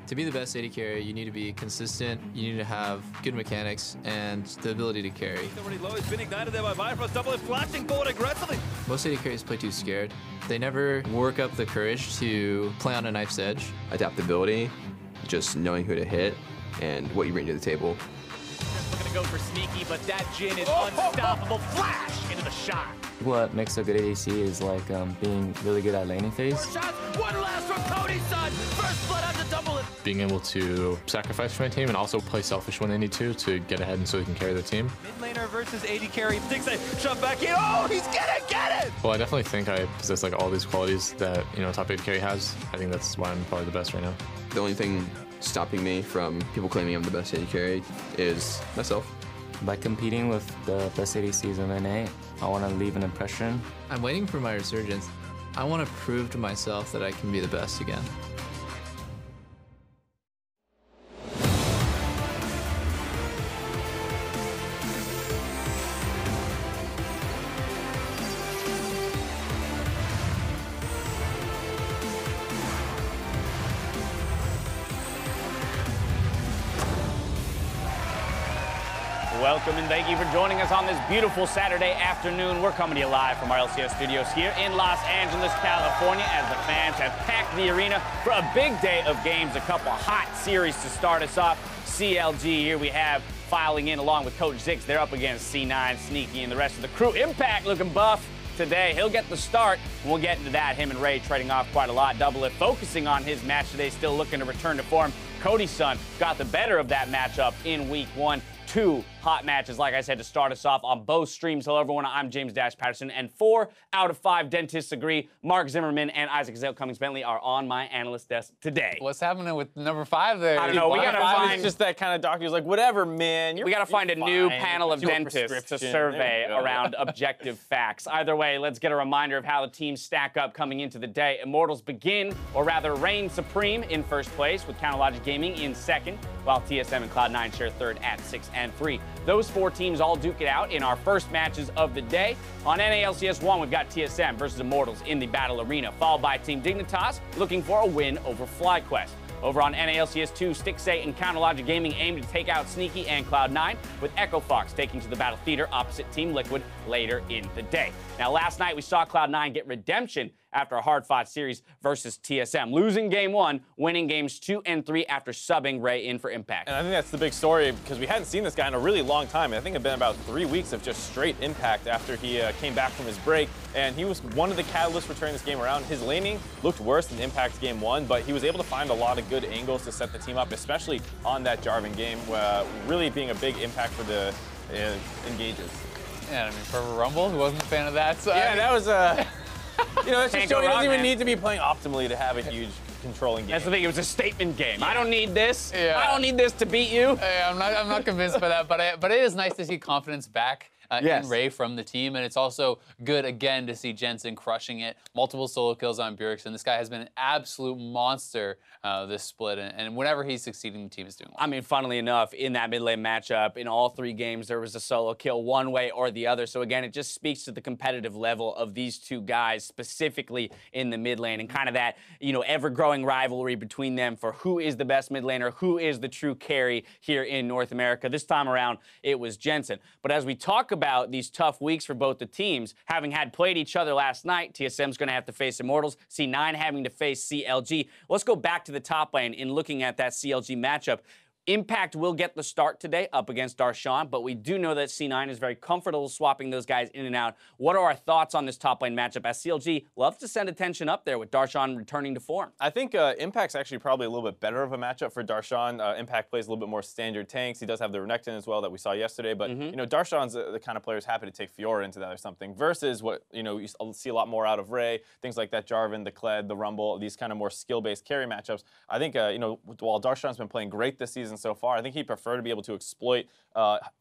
To be the best AD carry, you need to be consistent, you need to have good mechanics, and the ability to carry. Already low, he's been ignited there by Bifrost, double is flashing forward aggressively. Most AD carries play too scared. They never work up the courage to play on a knife's edge. Adaptability, just knowing who to hit, and what you bring to the table. Looking to go for sneaky, but that Jhin is unstoppable. Flash into the shot. What makes a good ADC is like being really good at laning phase. Shots, one last from Cody's son. First blood on the double it. Being able to sacrifice for my team and also play selfish when they need to get ahead and so they can carry their team. Mid laner versus AD carry. Takes a shot back in. Oh, he's gonna get it! Well, I definitely think I possess like all these qualities that, you know, top 8 carry has. I think that's why I'm probably the best right now. The only thing stopping me from people claiming I'm the best AD carry is myself. By competing with the best ADCs in NA, I want to leave an impression. I'm waiting for my resurgence. I want to prove to myself that I can be the best again. Welcome and thank you for joining us on this beautiful Saturday afternoon. We're coming to you live from our LCS studios here in Los Angeles, California, as the fans have packed the arena for a big day of games, a couple hot series to start us off. CLG here we have filing in along with Coach Zix. They're up against C9, Sneaky, and the rest of the crew. Impact looking buff today. He'll get the start, and we'll get into that. Him and Ray trading off quite a lot. Double it focusing on his match today, still looking to return to form. Cody's son got the better of that matchup in week 1. 2 hot matches, like I said, to start us off on both streams. Hello, everyone. I'm James Dash Patterson, and 4 out of 5 dentists agree. Mark Zimmerman and Isaac Zale Cummings-Bentley are on my analyst desk today. What's happening with number 5 there? I don't know. We gotta find. It's just that kind of doctor who's like, whatever, man. We gotta find a new panel of Do a dentists to prescription. survey There we go. around objective facts. Either way, let's get a reminder of how the teams stack up coming into the day. Immortals begin, or rather reign supreme in first place, with Counterlogic Gaming in second, while TSM and Cloud9 share third at 6 and 3. Those 4 teams all duke it out in our first matches of the day. On NALCS1, we've got TSM versus Immortals in the battle arena, followed by Team Dignitas looking for a win over FlyQuest. Over on NALCS2, Stixay and Counterlogic Gaming aim to take out Sneaky and Cloud9, with Echo Fox taking to the battle theater opposite Team Liquid later in the day. Now, last night we saw Cloud9 get redemption after a hard-fought series versus TSM, losing Game 1, winning Games 2 and 3 after subbing Ray in for Impact. And I think that's the big story because we hadn't seen this guy in a really long time. I think it had been about 3 weeks of just straight Impact after he came back from his break. And he was one of the catalysts for turning this game around. His laning looked worse than Impact's Game 1, but he was able to find a lot of good angles to set the team up, especially on that Jarvan game, really being a big impact for the engages. Yeah, I mean, Fervor Rumble, who wasn't a fan of that. So Yeah, that was you know, that's just Can't go showing he wrong, doesn't even man. need to be playing optimally to have a huge controlling game. That's the thing, it was a statement game. I don't need this. Yeah. I don't need this to beat you. I'm not convinced by that, but it is nice to see confidence back Yes. in Ray from the team, and it's also good again to see Jensen crushing it. Multiple solo kills on Bjergsen. This guy has been an absolute monster this split, and whenever he's succeeding, the team is doing well. I mean, funnily enough, in that mid lane matchup, in all 3 games, there was a solo kill one way or the other. So again, it just speaks to the competitive level of these 2 guys, specifically in the mid lane, and kind of that, you know, ever-growing rivalry between them for who is the best mid laner, who is the true carry here in North America. This time around, it was Jensen. But as we talk about these tough weeks for both the teams, having had played each other last night, TSM's going to have to face Immortals, C9 having to face CLG. Let's go back to the top lane in looking at that CLG matchup. Impact will get the start today up against Darshan, but we do know that C9 is very comfortable swapping those guys in and out. What are our thoughts on this top lane matchup, as CLG loves to send attention up there with Darshan returning to form? I think Impact's actually probably a little bit better of a matchup for Darshan. Impact plays a little bit more standard tanks. He does have the Renekton as well that we saw yesterday, but you know, Darshan's the kind of player who's happy to take Fiora into that or something, versus what, you know, you see a lot more out of Ray, things like that Jarvan, the Kled, the Rumble, these kind of more skill-based carry matchups. I think, you know, while Darshan's been playing great this season season so far. I think he'd prefer to be able to exploit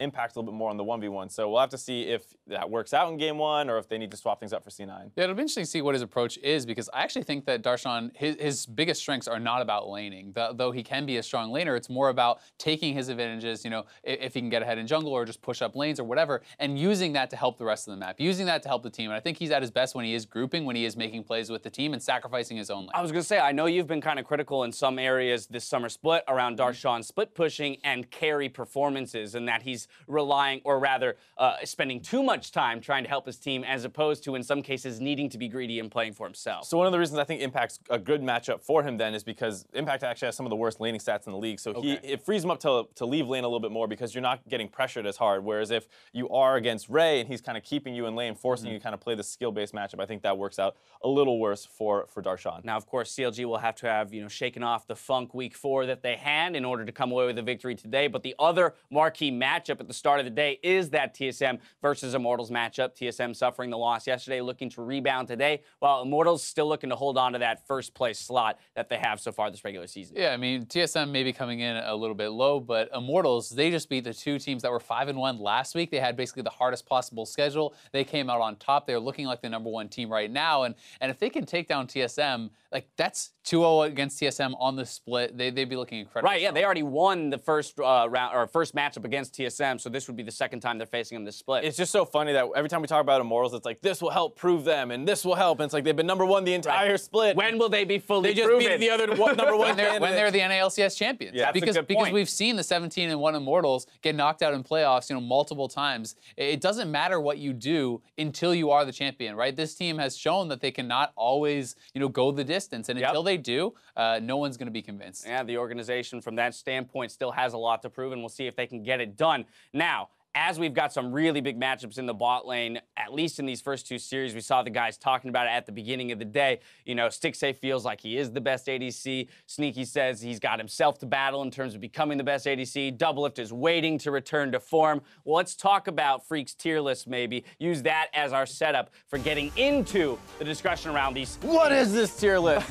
Impact a little bit more on the 1v1. So we'll have to see if that works out in game 1 or if they need to swap things up for C9. Yeah, it'll be interesting to see what his approach is, because I actually think that Darshan, his biggest strengths are not about laning. Though he can be a strong laner, it's more about taking his advantages, you know, if he can get ahead in jungle or just push up lanes or whatever, and using that to help the rest of the map, using that to help the team. And I think he's at his best when he is grouping, when he is making plays with the team and sacrificing his own lane. I was going to say, I know you've been kind of critical in some areas this summer split around Darshan split pushing and carry performances, and that he's relying, or rather spending too much time trying to help his team as opposed to, in some cases, needing to be greedy and playing for himself. So one of the reasons I think Impact's a good matchup for him then is because Impact actually has some of the worst laning stats in the league. So it frees him up to leave lane a little bit more, because you're not getting pressured as hard. Whereas if you are against Ray and he's kind of keeping you in lane, forcing you to kind of play the skill-based matchup, I think that works out a little worse for Darshan. Now, of course, CLG will have to have, shaken off the funk week 4 that they had in order to come away with a victory today. But the other marquee matchup at the start of the day is that TSM versus Immortals matchup. TSM suffering the loss yesterday, looking to rebound today, while Immortals still looking to hold on to that first place slot that they have so far this regular season. Yeah, I mean, TSM may be coming in a little bit low, but Immortals, they just beat the 2 teams that were 5-1 last week. They had basically the hardest possible schedule. They came out on top. They're looking like the #1 team right now, and if they can take down TSM, like, that's 2-0 against TSM on the split. They'd be looking incredible. Right, yeah, they already won the first round or first matchup against TSM, so this would be the second time they're facing them this split. It's just so funny that every time we talk about Immortals, it's like, this will help prove them, and this will help, and it's like they've been #1 the entire split. When will they be fully They just proven? beat the other #1 when they're the NALCS champions. Yeah, because we've seen the 17-1 Immortals get knocked out in playoffs, multiple times. It doesn't matter what you do until you are the champion, right? This team has shown that they cannot always, go the distance, and until they do, no one's going to be convinced. Yeah, the organization from that standpoint still has a lot to prove, and we'll see if they can get it done. Now, as we've got some really big matchups in the bot lane, at least in these first 2 series, we saw the guys talking about it at the beginning of the day. Stixxay feels like he is the best ADC. Sneaky says he's got himself to battle in terms of becoming the best ADC. Doublelift is waiting to return to form. Well, let's talk about Freak's tier list, maybe. Use that as our setup for getting into the discussion around these. What is this tier list?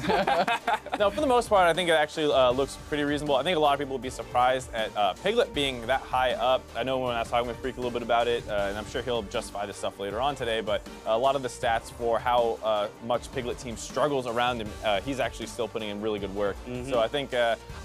No, for the most part, I think it actually looks pretty reasonable. I think a lot of people would be surprised at Piglet being that high up. I know when I was talking with Freak a little bit about it, and I'm sure he'll justify this stuff later on today, but a lot of the stats for how much Piglet team struggles around him, he's actually still putting in really good work. So I think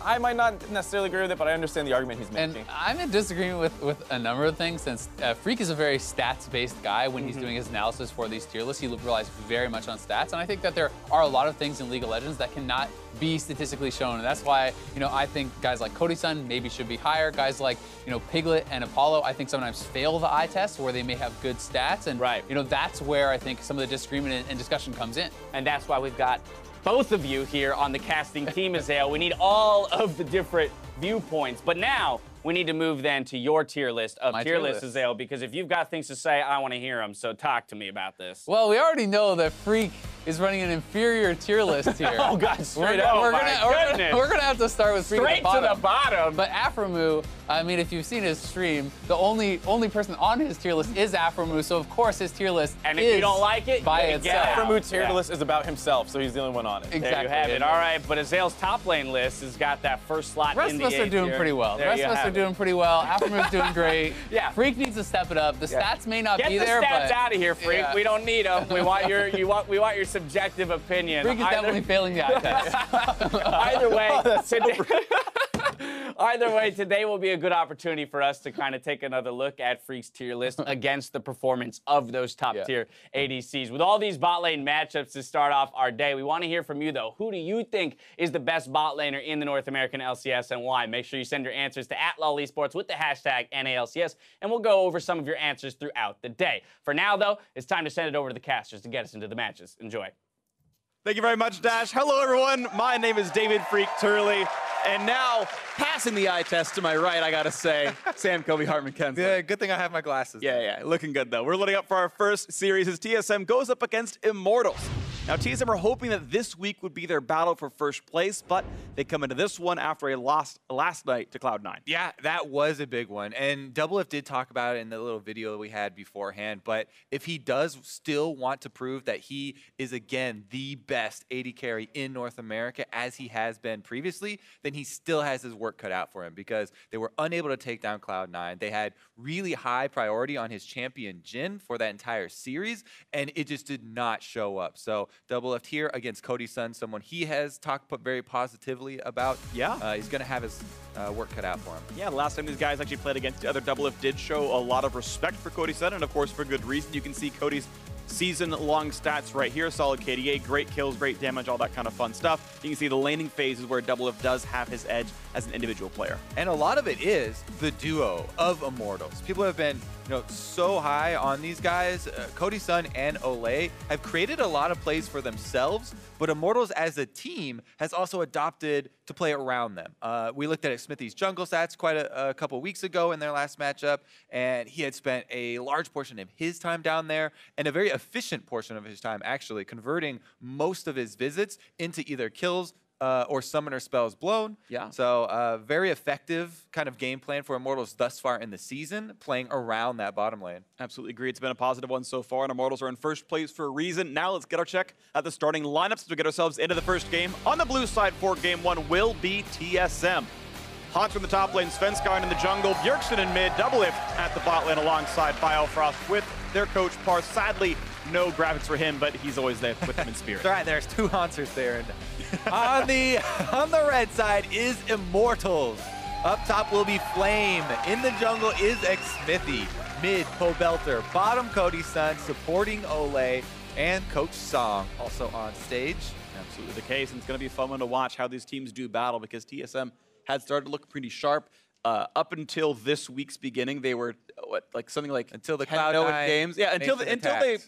I might not necessarily agree with it, but I understand the argument he's making. And I'm in disagreement with a number of things, since Freak is a very stats-based guy. When he's doing his analysis for these tier lists, he relies very much on stats, and I think that there are a lot of things in League of Legends that cannot be statistically shown, and that's why, I think guys like Cody-san maybe should be higher. Guys like, Piglet and Apollo, I think sometimes fail the eye test where they may have good stats, and that's where I think some of the disagreement and discussion comes in. And that's why we've got both of you here on the casting team, Azael. We need all of the different viewpoints, but now we need to move then to your tier list of tier list, Azael, because if you've got things to say, I want to hear them, so talk to me about this. Well, we already know that Freak is running an inferior tier list here. Oh, God, straight up. We're gonna have to start with Freak straight to the bottom. But Aphromoo, I mean, if you've seen his stream, the only person on his tier list is Aphromoo, so of course his tier list and if you don't like it, by itself. Aphromoo tier list is about himself, so he's the only one on it. Exactly. There you have it. All right, but Azael's top lane list has got that first slot in the The rest of us are doing pretty well. The rest of us are doing pretty well. Aphromoo doing great. Yeah. Freak needs to step it up. The stats may not be there, but get the stats out of here, Freak. We don't need them. We want your subjective opinion. Freak is definitely failing the eye test. Either way, today will be a good opportunity for us to kind of take another look at Freak's tier list against the performance of those top-tier ADCs. With all these bot lane matchups to start off our day, we want to hear from you, though. Who do you think is the best bot laner in the North American LCS and why? Make sure you send your answers to @LOLesports with the hashtag NALCS, and we'll go over some of your answers throughout the day. For now, though, it's time to send it over to the casters to get us into the matches. Enjoy. Thank you very much, Dash. Hello, everyone. My name is David Freak Turley. And now, passing the eye test to my right, I gotta say, Sam Kobe Hartman Kensler. Yeah, good thing I have my glasses. Yeah, looking good though. We're loading up for our first series as TSM goes up against Immortals. Now, TSM are hoping that this week would be their battle for first place, but they come into this one after a loss last night to Cloud9. Yeah, that was a big one. And Doublelift did talk about it in the little video we had beforehand. But if he does still want to prove that he is, again, the best AD carry in North America, as he has been previously, then he still has his work cut out for him, because they were unable to take down Cloud9. They had really high priority on his champion Jhin for that entire series, and it just did not show up. So Doublelift here against Cody's son, someone he has talked very positively about. Yeah. He's going to have his work cut out for him. Yeah, the last time these guys actually played against the other, Doublelift did show a lot of respect for Cody's son, and of course for good reason. You can see Cody's season-long stats right here. Solid KDA, great kills, great damage, all that kind of fun stuff. You can see the laning phase is where Doublelift does have his edge as an individual player. And a lot of it is the duo of Immortals. People have been so high on these guys. Cody's son and Olay have created a lot of plays for themselves, but Immortals as a team has also adopted to play around them. We looked at Smithy's jungle stats quite a couple weeks ago in their last matchup, and he had spent a large portion of his time down there, and a very efficient portion of his time actually, converting most of his visits into either kills or summoner spells blown. Yeah. So very effective kind of game plan for Immortals thus far in the season, playing around that bottom lane. Absolutely agree. It's been a positive one so far, and Immortals are in first place for a reason. Now let's get our check at the starting lineups as we get ourselves into the first game. On the blue side for game one will be TSM. Hans from the top lane, Svenskar in the jungle, Bjergsen in mid, Doublelift at the bot lane alongside Biofrost with their coach Parth. Sadly, no graphics for him, but he's always there with them in spirit. That's right, there's two Hansers there. on the red side is Immortals. Up top will be Flame. In the jungle is Xsmithy. Mid, Pobelter. Bottom, Cody's son, supporting Olay. And Coach Song also on stage. Absolutely the case, and it's going to be a fun one to watch how these teams do battle, because TSM had started to look pretty sharp. Up until this week's beginning, they were something like until the 10-0 in games. Yeah, until they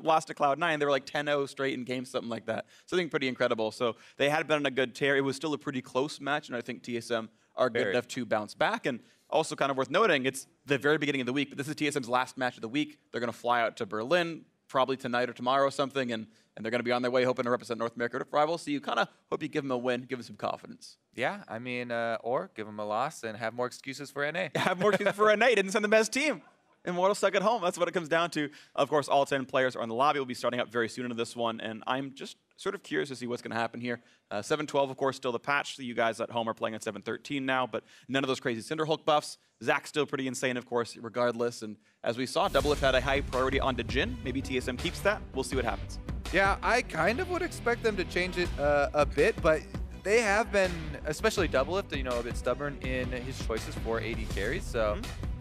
lost to Cloud9, they were like 10-0 straight in games, something like that. Something pretty incredible. So they had been on a good tear. It was still a pretty close match, and I think TSM are good enough to bounce back. And also kind of worth noting, it's the very beginning of the week, but this is TSM's last match of the week. They're going to fly out to Berlin probably tonight or tomorrow or something, and they're going to be on their way hoping to represent North America rivals. So you kind of hope you give them a win, give them some confidence. Yeah, I mean, or give them a loss and have more excuses for NA. Have more excuses for NA. Didn't send the best team. Immortals stuck at home. That's what it comes down to. Of course, all 10 players are in the lobby. We'll be starting up very soon into this one, and I'm just sort of curious to see what's going to happen here. 7-12, of course, still the patch. So you guys at home are playing at 7-13 now, but none of those crazy Cinderhulk buffs. Zach's still pretty insane, of course, regardless. And as we saw, Doublelift had a high priority onto Jhin. Maybe TSM keeps that. We'll see what happens. Yeah, I kind of would expect them to change it a bit, but they have been, especially Doublelift, a bit stubborn in his choices for AD carries. So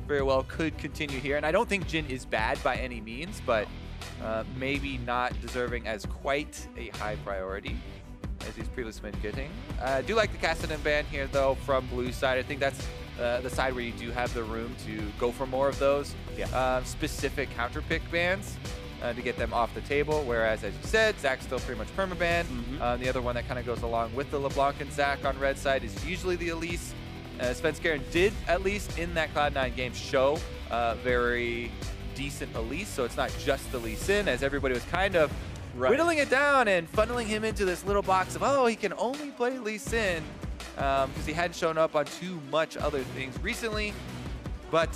very well could continue here. And I don't think Jhin is bad by any means, but maybe not deserving as quite a high priority as he's previously been getting. I do like the Cassidy ban here, though, from blue side. I think that's the side where you do have the room to go for more of those specific counter pick bans to get them off the table. Whereas, as you said, Zach's still pretty much permaban. The other one that kind of goes along with the LeBlanc and Zach on red side is usually the Elise. Svenskar did, at least in that Cloud9 game, show very decent Elise, so it's not just the Lee Sin, as everybody was kind of whittling it down and funneling him into this little box of, oh, he can only play Lee Sin, because he hadn't shown up on too much other things recently. But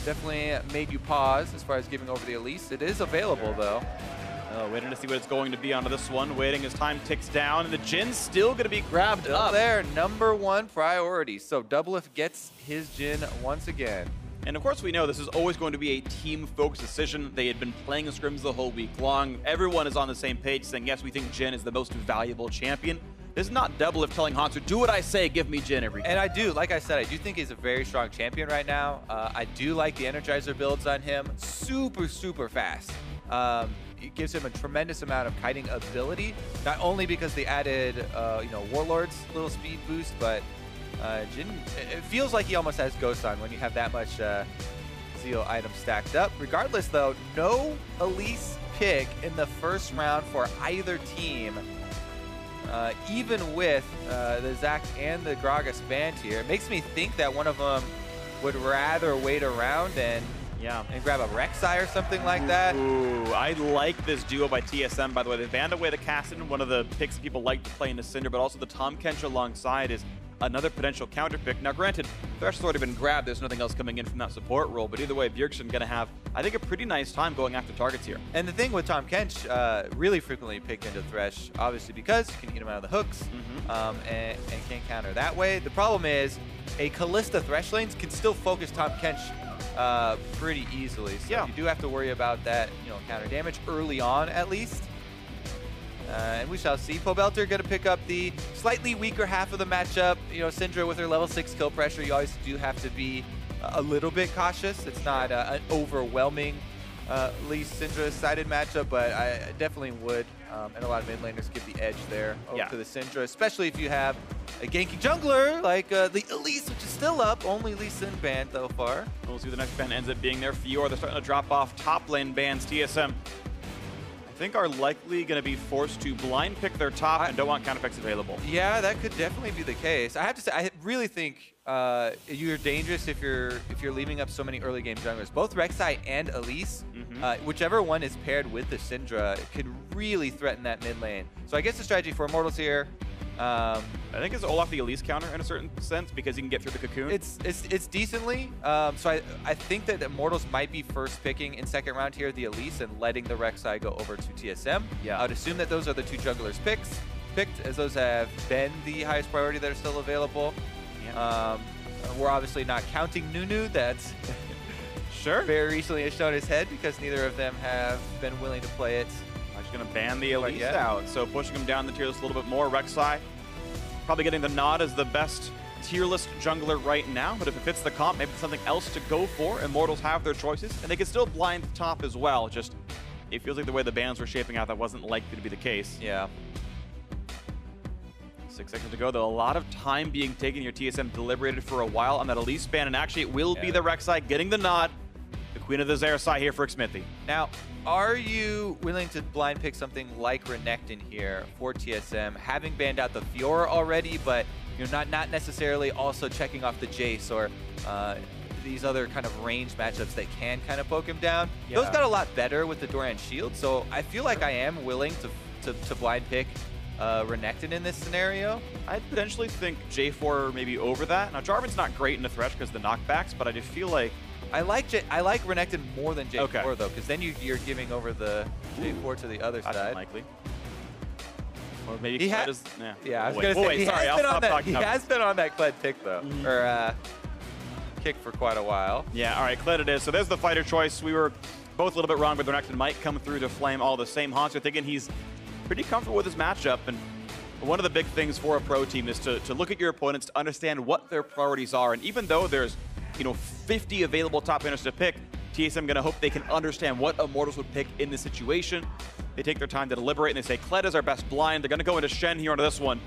definitely made you pause as far as giving over the Elise. It is available, though. Waiting to see what it's going to be onto this one. Waiting as time ticks down, and the Jhin's still going to be grabbed up. There, #1 priority. So Doublelift gets his Jhin once again. And of course we know this is always going to be a team-focused decision. They had been playing scrims the whole week long. Everyone is on the same page saying, yes, we think Jhin is the most valuable champion. This is not Doublelift telling Hansu, do what I say, give me Jhin every game. And I do, like I said, I do think he's a very strong champion right now. I do like the Energizer builds on him. Super, super fast. It gives him a tremendous amount of kiting ability, not only because they added, Warlord's little speed boost, but Jhin, it feels like he almost has Ghost on when you have that much Zeal items stacked up. Regardless, though, no Elise pick in the first round for either team. Even with the Zach and the Gragas banned here, it makes me think that one of them would rather wait around and Yeah. And grab a Rek'Sai or something like that. Ooh, I like this duo by TSM, by the way. They banned away the Cassidon, one of the picks that people like to play in the Cinder, but also the Tahm Kench alongside is another potential counter pick. Now, granted, Thresh has already been grabbed. There's nothing else coming in from that support role, but either way, Bjergsen going to have, I think, a pretty nice time going after targets here. And the thing with Tahm Kench, really frequently picked into Thresh, obviously because you can eat him out of the hooks and can't counter that way. The problem is a Kalista Thresh lanes can still focus Tahm Kench pretty easily. So you do have to worry about that, counter damage early on at least. And we shall see. Pobelter going to pick up the slightly weaker half of the matchup. Syndra with her level 6 kill pressure, you always do have to be a little bit cautious. It's not an overwhelming Syndra-sided matchup, but I definitely would. And a lot of mid laners give the edge there over to the Syndra, especially if you have a ganky jungler like the Elise, which is still up. Only Lee Sin banned so far. We'll see who the next ban ends up being there. Fiora, they're starting to drop off top lane bans. TSM, I think, are likely going to be forced to blind pick their top and don't want counter picks available. Yeah, that could definitely be the case. I have to say, I really think you're dangerous if you're leaving up so many early game junglers. Both Rek'Sai and Elise, whichever one is paired with the Syndra, could really threaten that mid lane. So I guess the strategy for Immortals here. I think it's Olaf the Elise counter in a certain sense because he can get through the cocoon. It's decently. So I think that Immortals might be first picking in second round here the Elise and letting the Rek'Sai go over to TSM. Yeah. I would assume that those are the two junglers picked, as those have been the highest priority that are still available. Yeah. We're obviously not counting Nunu. That's very recently has shown his head because neither of them have been willing to play it. I'm just going to ban the Elise out, so pushing him down the tier list a little bit more. Rek'Sai probably getting the nod as the best tier list jungler right now, but if it fits the comp, maybe something else to go for. Immortals have their choices, and they can still blind top as well. Just, it feels like the way the bans were shaping out, that wasn't likely to be the case. Yeah. 6 seconds to go, though. A lot of time being taken here. TSM deliberated for a while on that Elise ban, and actually it will be the Rek'Sai getting the nod. The Queen of the Xerathai here for Xmithie. Now, are you willing to blind pick something like Renekton here for TSM, having banned out the Fiora already, but not necessarily also checking off the Jace or these other kind of range matchups that can kind of poke him down? Yeah. Those got a lot better with the Doran Shield, so I feel like I am willing to blind pick Renekton in this scenario. I'd potentially think J4 maybe over that. Now, Jarvan's not great in the Thresh because of the knockbacks, but I just feel like I like Renekton more than J4 though, because then you're giving over the J4 to the other side. That's unlikely. Or maybe he Kled is. Yeah, I was gonna say he has been on that Kled pick though, or kick for quite a while. Yeah, all right, Kled it is. So there's the fighter choice. We were both a little bit wrong, but Renekton might come through to flame all the same. Hanser thinking he's pretty comfortable with his matchup, and one of the big things for a pro team is to look at your opponents, to understand what their priorities are, and even though there's 50 available top laners to pick, TSM going to hope they can understand what Immortals would pick in this situation. They take their time to deliberate, and they say, Kled is our best blind. They're going to go into Shen here onto this one.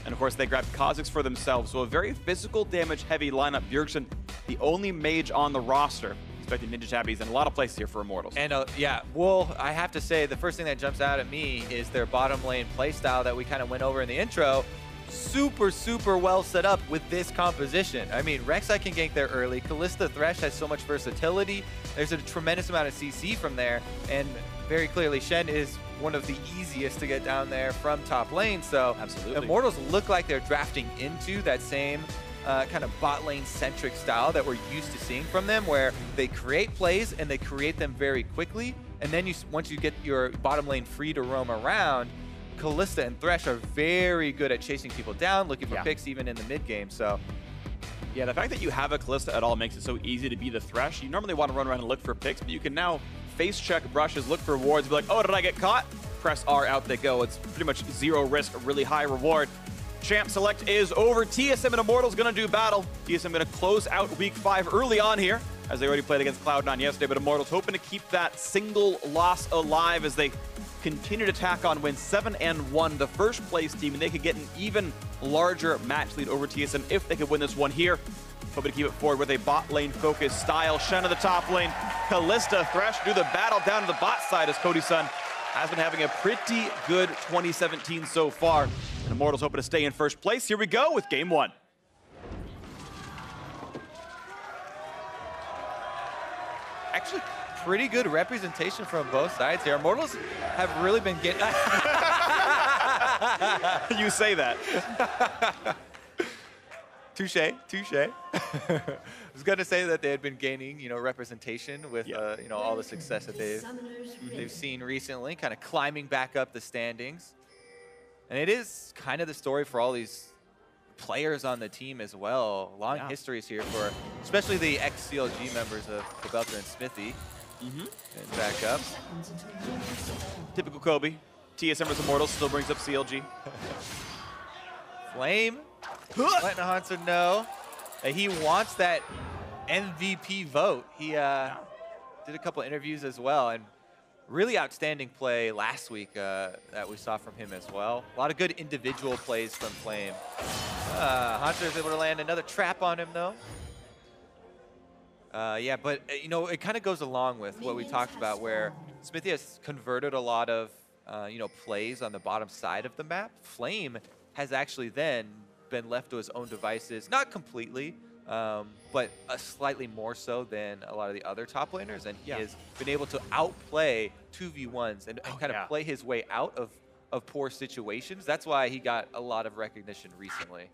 And of course, they grab Kha'Zix for themselves. So a very physical damage-heavy lineup. Bjergsen, the only mage on the roster, expecting Ninja Tabbies in a lot of places here for Immortals. And yeah, well, I have to say, the first thing that jumps out at me is their bottom lane playstyle that we kind of went over in the intro. Super well set up with this composition. I mean, Rek'Sai can gank there early. Kalista Thresh has so much versatility. There's a tremendous amount of CC from there, and very clearly Shen is one of the easiest to get down there from top lane. So absolutely, Immortals look like they're drafting into that same kind of bot lane centric style that we're used to seeing from them, where they create plays and they create them very quickly, and then once you get your bottom lane free to roam around, Kalista and Thresh are very good at chasing people down, looking for picks even in the mid game. So yeah, the fact that you have a Kalista at all makes it so easy to be the Thresh. You normally want to run around and look for picks, but you can now face check brushes, look for wards, be like, oh, did I get caught? Press R, out they go. It's pretty much zero risk, a really high reward. Champ select is over. TSM and Immortals going to do battle. TSM going to close out week 5 early on here, as they already played against Cloud9 yesterday, but Immortals hoping to keep that single loss alive as they continue to tack on, win 7-1, the first place team, and they could get an even larger match lead over TSM if they could win this one here. Hoping to keep it forward with a bot lane focused style. Shen to the top lane. Kalista, Thresh do the battle down to the bot side as Cody Sun has been having a pretty good 2017 so far. And Immortals hoping to stay in first place. Here we go with game 1. actually pretty good representation from both sides here. Immortals have really been getting... You say that. Touche, touche. I was going to say that they had been gaining, you know, representation with, you know, all the success that they've seen recently, kind of climbing back up the standings. And it is kind of the story for all these players on the team as well. Long histories here for especially the ex-CLG members of Belter and Smithy. And back up. Typical Kobe. TSM vs Immortals still brings up CLG. Flame letting Hanser know that he wants that MVP vote. He did a couple interviews as well, and really outstanding play last week that we saw from him as well. A lot of good individual plays from Flame. Hanser is able to land another trap on him though. Yeah, but you know, it kind of goes along with what we talked about, where Smithy has converted a lot of you know, plays on the bottom side of the map. Flame has actually then been left to his own devices, not completely, but slightly more so than a lot of the other top laners, and he has been able to outplay 2v1s and kind of play his way out of poor situations. That's why he got a lot of recognition recently.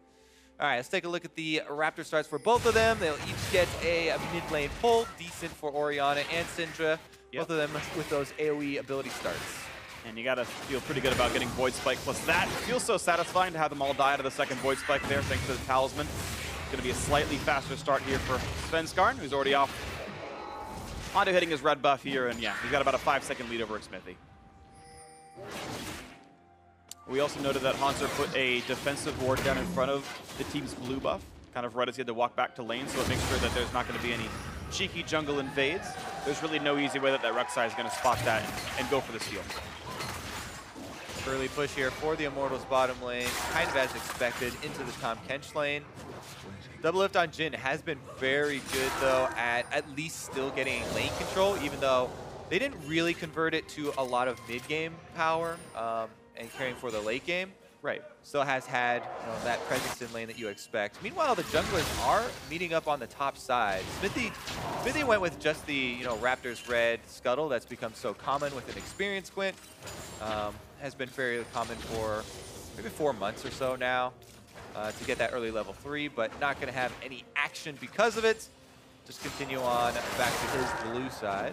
All right, let's take a look at the Raptor starts for both of them. They'll each get a mid lane pull, decent for Orianna and Syndra, both of them with those AoE ability starts. And you gotta feel pretty good about getting Void Spike plus that. It feels so satisfying to have them all die out of the second Void Spike there, thanks to the Talisman. It's gonna be a slightly faster start here for Svenskarn, who's already off. Onto hitting his red buff here, and yeah, he's got about a 5-second lead over Smithy. We also noted that Hanser put a defensive ward down in front of the team's blue buff, kind of right as he had to walk back to lane, so it makes sure that there's not going to be any cheeky jungle invades. There's really no easy way that Rek'Sai is going to spot that and go for the steal. Early push here for the Immortals bottom lane, kind of as expected, into the Tahm Kench lane. Double lift on Jhin has been very good, though, at least still getting lane control, even though they didn't really convert it to a lot of mid-game power and carrying for the late game. Right. Still has had, you know, that presence in lane that you expect. Meanwhile, the junglers are meeting up on the top side. Smithy went with just the, you know, Raptors red scuttle that's become so common with an experienced Quint. Has been fairly common for maybe 4 months or so now to get that early level 3, but not going to have any action because of it. Just continue on back to his blue side.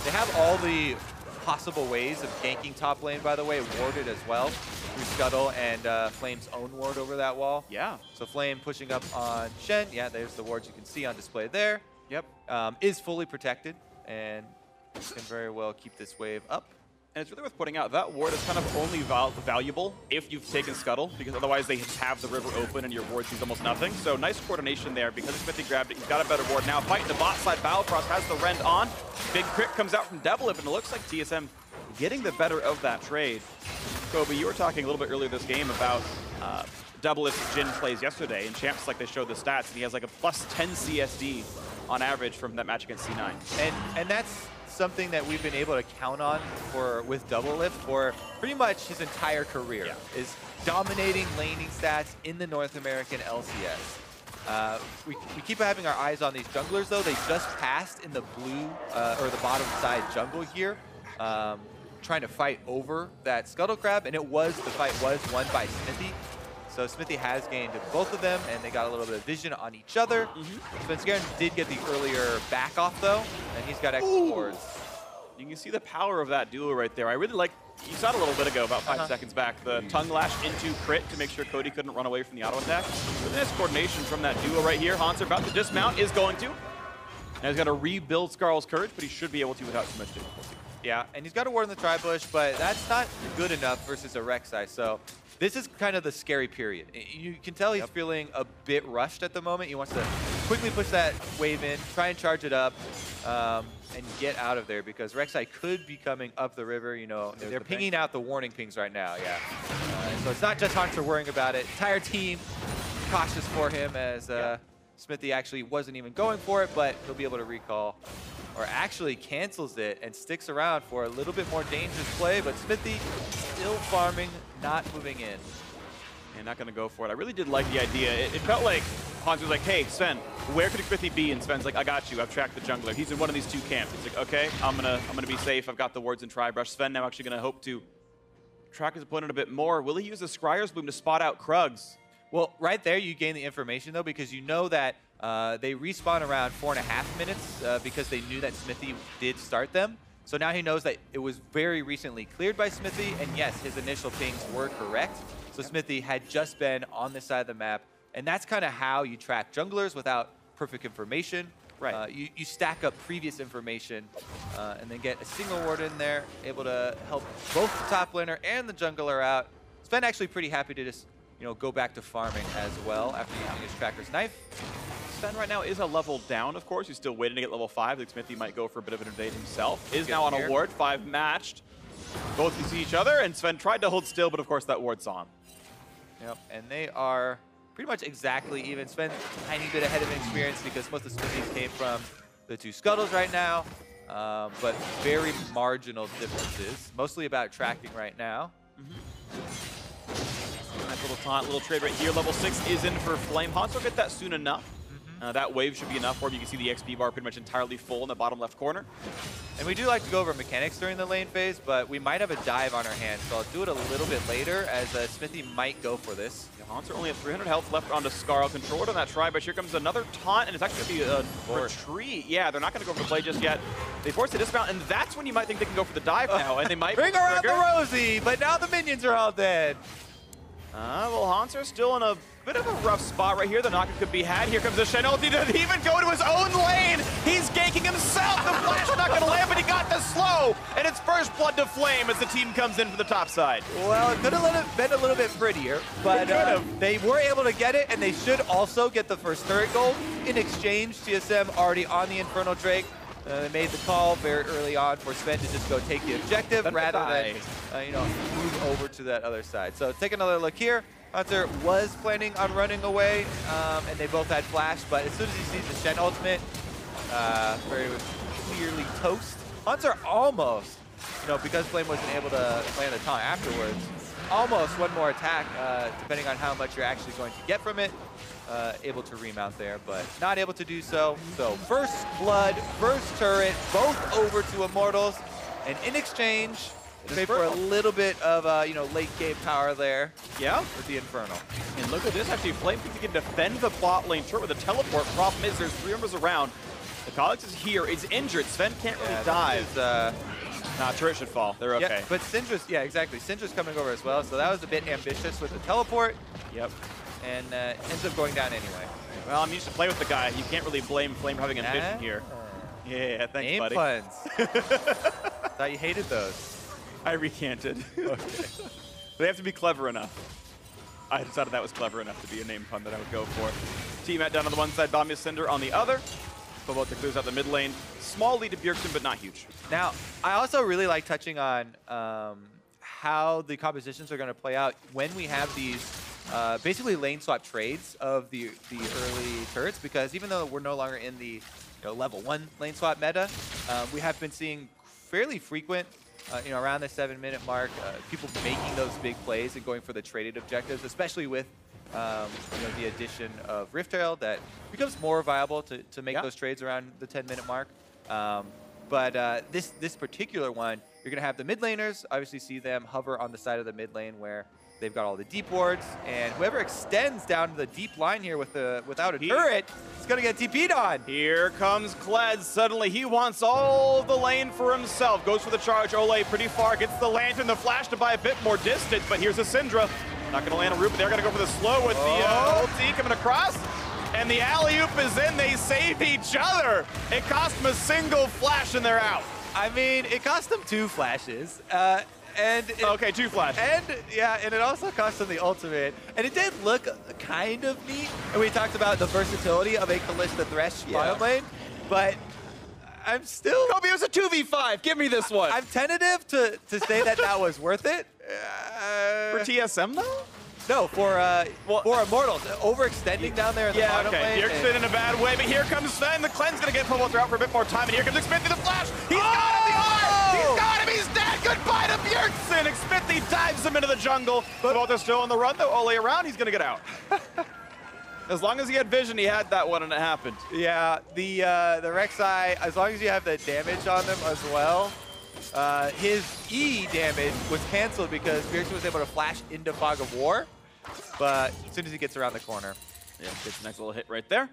They have all the possible ways of ganking top lane, by the way, warded as well through Scuttle and Flame's own ward over that wall. Yeah. So Flame pushing up on Shen. Yeah, there's the wards you can see on display there. Yep. Is fully protected and can very well keep this wave up. And it's really worth pointing out that ward is kind of only valuable if you've taken Scuttle, because otherwise they have the river open and your ward sees almost nothing. So nice coordination there because Smithy grabbed it. He's got a better ward now. Fighting the bot side, Battlecross has the rend on. Big crit comes out from Devilip, and it looks like TSM getting the better of that trade. Kobe, you were talking a little bit earlier this game about Devilip's Jhin plays yesterday. In Champs, like they showed the stats, and he has like a plus 10 CSD on average from that match against C9. And that's something that we've been able to count on with Double Lift for pretty much his entire career, is dominating laning stats in the North American LCS. We keep having our eyes on these junglers, though. They just passed in the blue, or the bottom side jungle here, trying to fight over that Scuttle Crab, and the fight was won by Smithy. So Smithy has gained both of them, and they got a little bit of vision on each other. Svenskarn did get the earlier back off, though, and he's got extra wards. You can see the power of that duo right there. I really like, you saw it a little bit ago, about 5 seconds back, the tongue lash into crit to make sure Cody couldn't run away from the auto attack. Really nice coordination from that duo right here. Hanser about to dismount, is going to. Now he's got to rebuild Skarl's courage, but he should be able to without too much difficulty. Yeah, and he's got a ward in the tri-bush, but that's not good enough versus a Rek'Sai. So this is kind of the scary period. You can tell he's feeling a bit rushed at the moment. He wants to quickly push that wave in, try and charge it up, and get out of there, because Rek'Sai could be coming up the river. You know, they're pinging out the warning pings right now, so it's not just Hanser worrying about it. Entire team cautious for him, as Smithy actually wasn't even going for it, but he'll be able to recall, or actually cancels it and sticks around for a little bit more dangerous play, but Smithy still farming, not moving in. And not going to go for it. I really did like the idea. It felt like Hans was like, hey, Sven, where could Smithy be? And Sven's like, I got you. I've tracked the jungler. He's in one of these two camps. He's like, okay, I'm gonna be safe. I've got the wards and Tri-Brush. Sven now actually going to hope to track his opponent a bit more. Will he use the Scryer's Bloom to spot out Krugs? Well, right there you gain the information, though, because you know that they respawn around 4.5 minutes because they knew that Smithy did start them. So now he knows that it was very recently cleared by Smithy, and yes, his initial pings were correct. So Smithy had just been on this side of the map, and that's kind of how you track junglers without perfect information. Right. You stack up previous information and then get a single ward in there, able to help both the top laner and the jungler out. Sven actually pretty happy to just go back to farming as well after using his tracker's knife. Sven right now is a level down, of course. He's still waiting to get level 5. Like Smithy might go for a bit of an invade himself. Is now on a ward, 5 matched. Both can see each other, and Sven tried to hold still, but of course that ward saw him. Yep, and they are pretty much exactly even. Sven's a tiny bit ahead of experience because most of the Smithies came from the 2 Scuttles right now, but very marginal differences. Mostly about tracking right now. Nice little taunt, little trade right here. Level 6 is in for Flame. Hans will get that soon enough. That wave should be enough for him. You can see the XP bar pretty much entirely full in the bottom left corner. And we do like to go over mechanics during the lane phase, but we might have a dive on our hands, so I'll do it a little bit later as Smithy might go for this. Yeah, Hans are only at 300 health left onto Scarl. Controlled on that try, but here comes another taunt, and it's actually going to be a retreat. Yeah, they're not going to go for the play just yet. They force the dismount, and that's when you might think they can go for the dive now, and they might bring around the Rosie, but now the minions are all dead. Well, Hans are still in a bit of a rough spot right here. The knock could be had. Here comes the Jhin ult. He doesn't even go to his own lane. He's ganking himself. The flash is not going to land, but he got the slow. And it's first blood to Flame as the team comes in for the top side. Well, it could have been a little bit prettier, but they were able to get it, and they should also get the first turret gold. In exchange, TSM already on the Infernal Drake. They made the call very early on for Sven to just go take the objective rather than move over to that other side. So take another look here. Hunter was planning on running away, and they both had flash, but as soon as he sees the Jhin ultimate, very clearly toast. Hunter almost, because Flame wasn't able to land a taunt afterwards, almost one more attack, depending on how much you're actually going to get from it. Able to remount there, but not able to do so. So first blood, first turret, both over to Immortals, and in exchange, pay for a little bit of late game power there. Yeah, with the Infernal. And look at this, actually, Flame can defend the bot lane turret with a teleport. Problem is, there's 3 members around. The Colleagues is here, is injured. Sven can't really dive. Nah, turret should fall. They're okay. Yeah, but Syndra's, exactly. Syndra's coming over as well, so that was a bit ambitious with the teleport. Yep. And ends up going down anyway. Well, I'm used to play with the guy. You can't really blame Flame for having ambition here. Yeah, thanks, Name buddy. puns. Thought you hated those. I recanted. Okay. They have to be clever enough. I decided that was clever enough to be a name pun that I would go for. Team at down on the one side, Bamiya Cinder on the other. About to clears out the mid lane. Small lead to Bjergsen, but not huge. Now, I also really like touching on how the compositions are going to play out when we have these basically lane swap trades of the early turrets, because even though we're no longer in the level 1 lane swap meta, we have been seeing fairly frequent, around the 7-minute mark, people making those big plays and going for the traded objectives, especially with the addition of Rift Herald, that becomes more viable to make those trades around the 10-minute mark. But this particular one, you're going to have the mid laners, obviously see them hover on the side of the mid lane where they've got all the deep wards, and whoever extends down to the deep line here without a turret is going to get TP'd on. Here comes Kled. Suddenly he wants all the lane for himself. Goes for the charge. Ole pretty far. Gets the lantern, the flash to buy a bit more distance, but here's a Syndra. Not going to land a root, but they're going to go for the slow with the ulti coming across. And the alley-oop is in. They save each other. It cost them a single flash, and they're out. I mean, it cost them 2 flashes. Okay, 2 flash. And it also cost them the ultimate. And it did look kind of neat. And we talked about the versatility of a Kalista Thresh bottom lane, but I'm still... Kobe, it was a 2v5. Give me this one. I'm tentative to say that was worth it. For TSM, though? No, for Immortals. Overextending down there in the bottom lane. Bjergsen in a bad way, but here comes Sven. The cleanse going to get Pummel out for a bit more time, and here comes Xmith through the flash. He's got him, the R! He's got him, he's dead! goodbye to Bjergsen. Xmithie dives him into the jungle. But while they're still on the run, though, Ole around, he's going to get out. As long as he had vision, he had that one, and it happened. Yeah, the Rek'Sai, as long as you have the damage on them as well, his E damage was canceled because Bjergsen was able to flash into Fog of War. But as soon as he gets around the corner, yeah, gets the next little hit right there.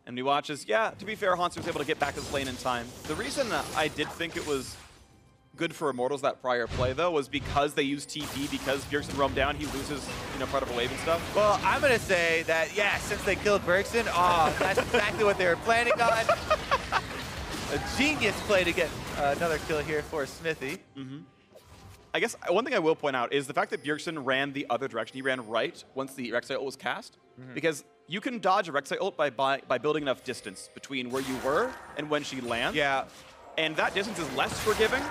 And he watches, yeah, to be fair, Hanser was able to get back to the lane in time. The reason I did think it was good for Immortals that prior play, though, was because they used TP, because Bjergsen roamed down, he loses, you know, part of a wave and stuff. Well, I'm going to say that, yeah, since they killed Bjergsen, that's exactly what they were planning on. A genius play to get another kill here for Xmithie. I guess one thing I will point out is the fact that Bjergsen ran the other direction. He ran right once the Rek'Sai ult was cast, because you can dodge a Rek'Sai ult by building enough distance between where you were and when she lands. Yeah. And that distance is less forgiving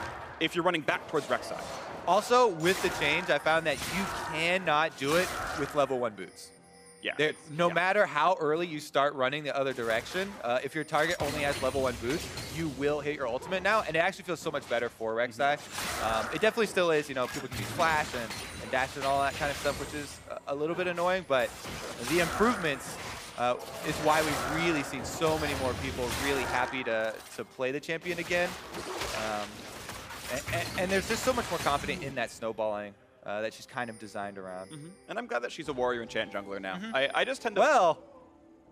if you're running back towards Rek'Sai. Also, with the change, I found that you cannot do it with level 1 boots. Yeah. No matter how early you start running the other direction, if your target only has level 1 boots, you will hit your ultimate now, and it actually feels so much better for Rek'Sai. It definitely still is, you know, people can use flash and dash and all that kind of stuff, which is a little bit annoying, but the improvements is why we've really seen so many more people really happy to play the champion again. And there's just so much more confident in that snowballing that she's kind of designed around. And I'm glad that she's a warrior enchant jungler now. I just tend to... Well,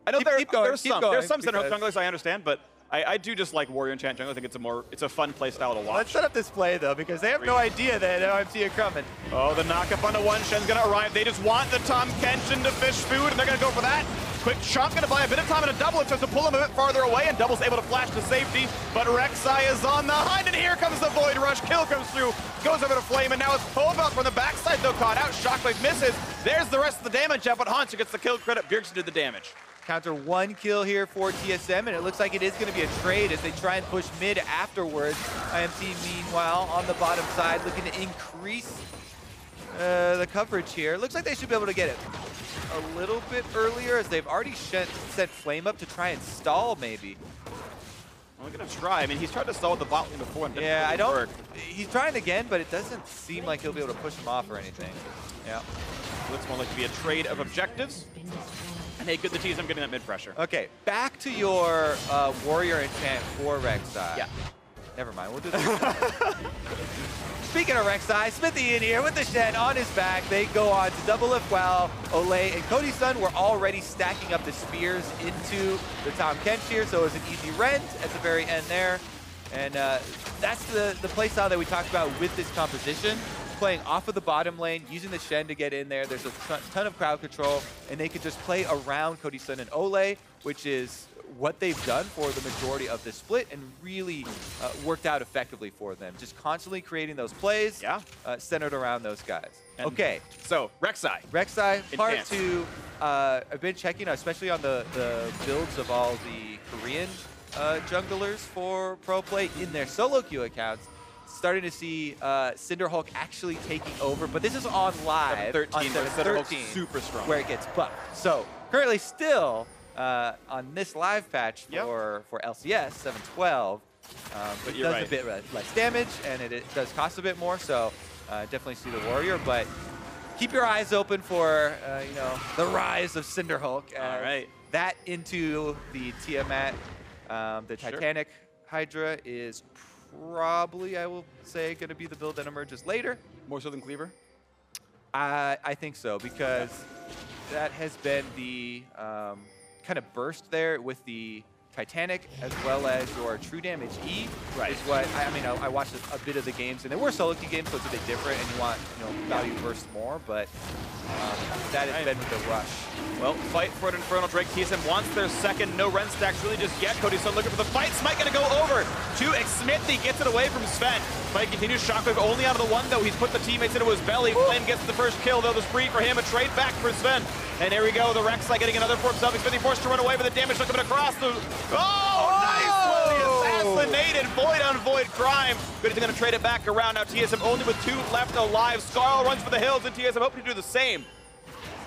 I know there's going, some center junglers I understand, but I do just like warrior enchant jungler. I think it's a fun play style to watch. Let's set up this play, though, because they have no idea that IMT are coming. Oh, the knockup onto one. Shen's going to arrive. They just want the Tom Kenshin to fish food, and they're going to go for that. Quick chunk, going to buy a bit of time and a double. It tries to pull him a bit farther away, and Double's able to flash to safety. But Rek'Sai is on the hunt, and here comes the Void Rush. Kill comes through, goes over to Flame, and now it's Pulvelt from the backside, though, caught out. Shockwave misses. There's the rest of the damage up, but Hanser gets the kill credit. Bjergsen did the damage. Counter 1 kill here for TSM, and it looks like it is going to be a trade as they try and push mid afterwards. IMT, meanwhile, on the bottom side, looking to increase the coverage here. Looks like they should be able to get it a little bit earlier, as they've already set Flame up to try and stall, maybe. Well, we're going to try. I mean, he's tried to stall with the bot lane before. And yeah, I don't... He's trying again, but it doesn't seem like he'll be able to push him off or anything. Yeah. Looks more like to be a trade of objectives. And hey, good the TSM getting that mid pressure. Okay, back to your warrior enchant for Rek'Sai. Yeah. Never mind, we'll do this. Speaking of Rek'Sai, Xmithie in here with the Shen on his back. They go on to double if while Ole and Cody's son were already stacking up the spears into the Tom Kench here, so it was an easy rend at the very end there. And that's the playstyle that we talked about with this composition. Playing off of the bottom lane, using the Shen to get in there. There's a ton of crowd control, and they could just play around Cody's son and Ole, which is what they've done for the majority of this split and really worked out effectively for them. Just constantly creating those plays centered around those guys. And okay. So, Rek'Sai. Rek'Sai, part 2. I've been checking, especially on the builds of all the Korean junglers for pro play in their solo queue accounts. Starting to see Cinderhulk actually taking over, but this is on live. 13, on 13, super strong. Where it gets buffed. So, currently still on this live patch for LCS 7.12, but it does a bit less damage, and it does cost a bit more, so definitely see the warrior, but keep your eyes open for you know, the rise of Cinderhulk. All right. That into the Tiamat. The Titanic Hydra is probably, I will say, going to be the build that emerges later. More so than Cleaver? I think so, because that has been the kind of burst there with the Titanic, as well as your true damage E, is what, I mean, I watched a bit of the games, and they were solo queue games, so it's a bit different, and you want, you know, value burst more, but that has been with the rush. Well, fight for an Infernal Drake. TSM wants their second. No rend stacks really just yet. Cody's son looking for the fight. Smite gonna go over to Xmithie, gets it away from Sven. Fight continues. Shockwave only out of the one, though. He's put the teammates into his belly. Flame gets the first kill, though. The spree for him. A trade back for Sven. And there we go. The Rek'Sai getting another for himself. Xmithie forced to run away, but the damage coming across the... Oh, nice one! The assassinated Void on Void crime. But he's gonna trade it back around. Now TSM only with 2 left alive. Scarl runs for the hills, and TSM hoping to do the same.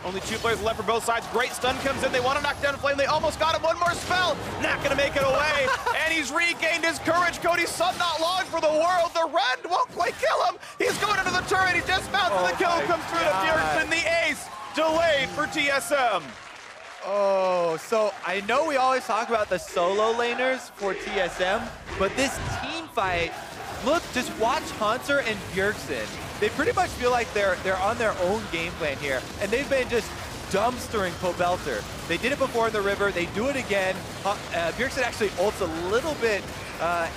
Only 2 players left for both sides. Great stun comes in. They want to knock down Flame. They almost got him. One more spell. Not going to make it away. And he's regained his courage. Cody's son not long for the world. The Rend won't quite kill him. He's going into the turret. He dismounts and the kill comes through to Bjergsen. The ace delayed for TSM. Oh, so I know we always talk about the solo laners for TSM, but this team fight, look, just watch Hunter and Bjergsen. They pretty much feel like they're on their own game plan here, and they've been just dumpstering Pobelter. They did it before in the river, they do it again. Bjergsen actually ults a little bit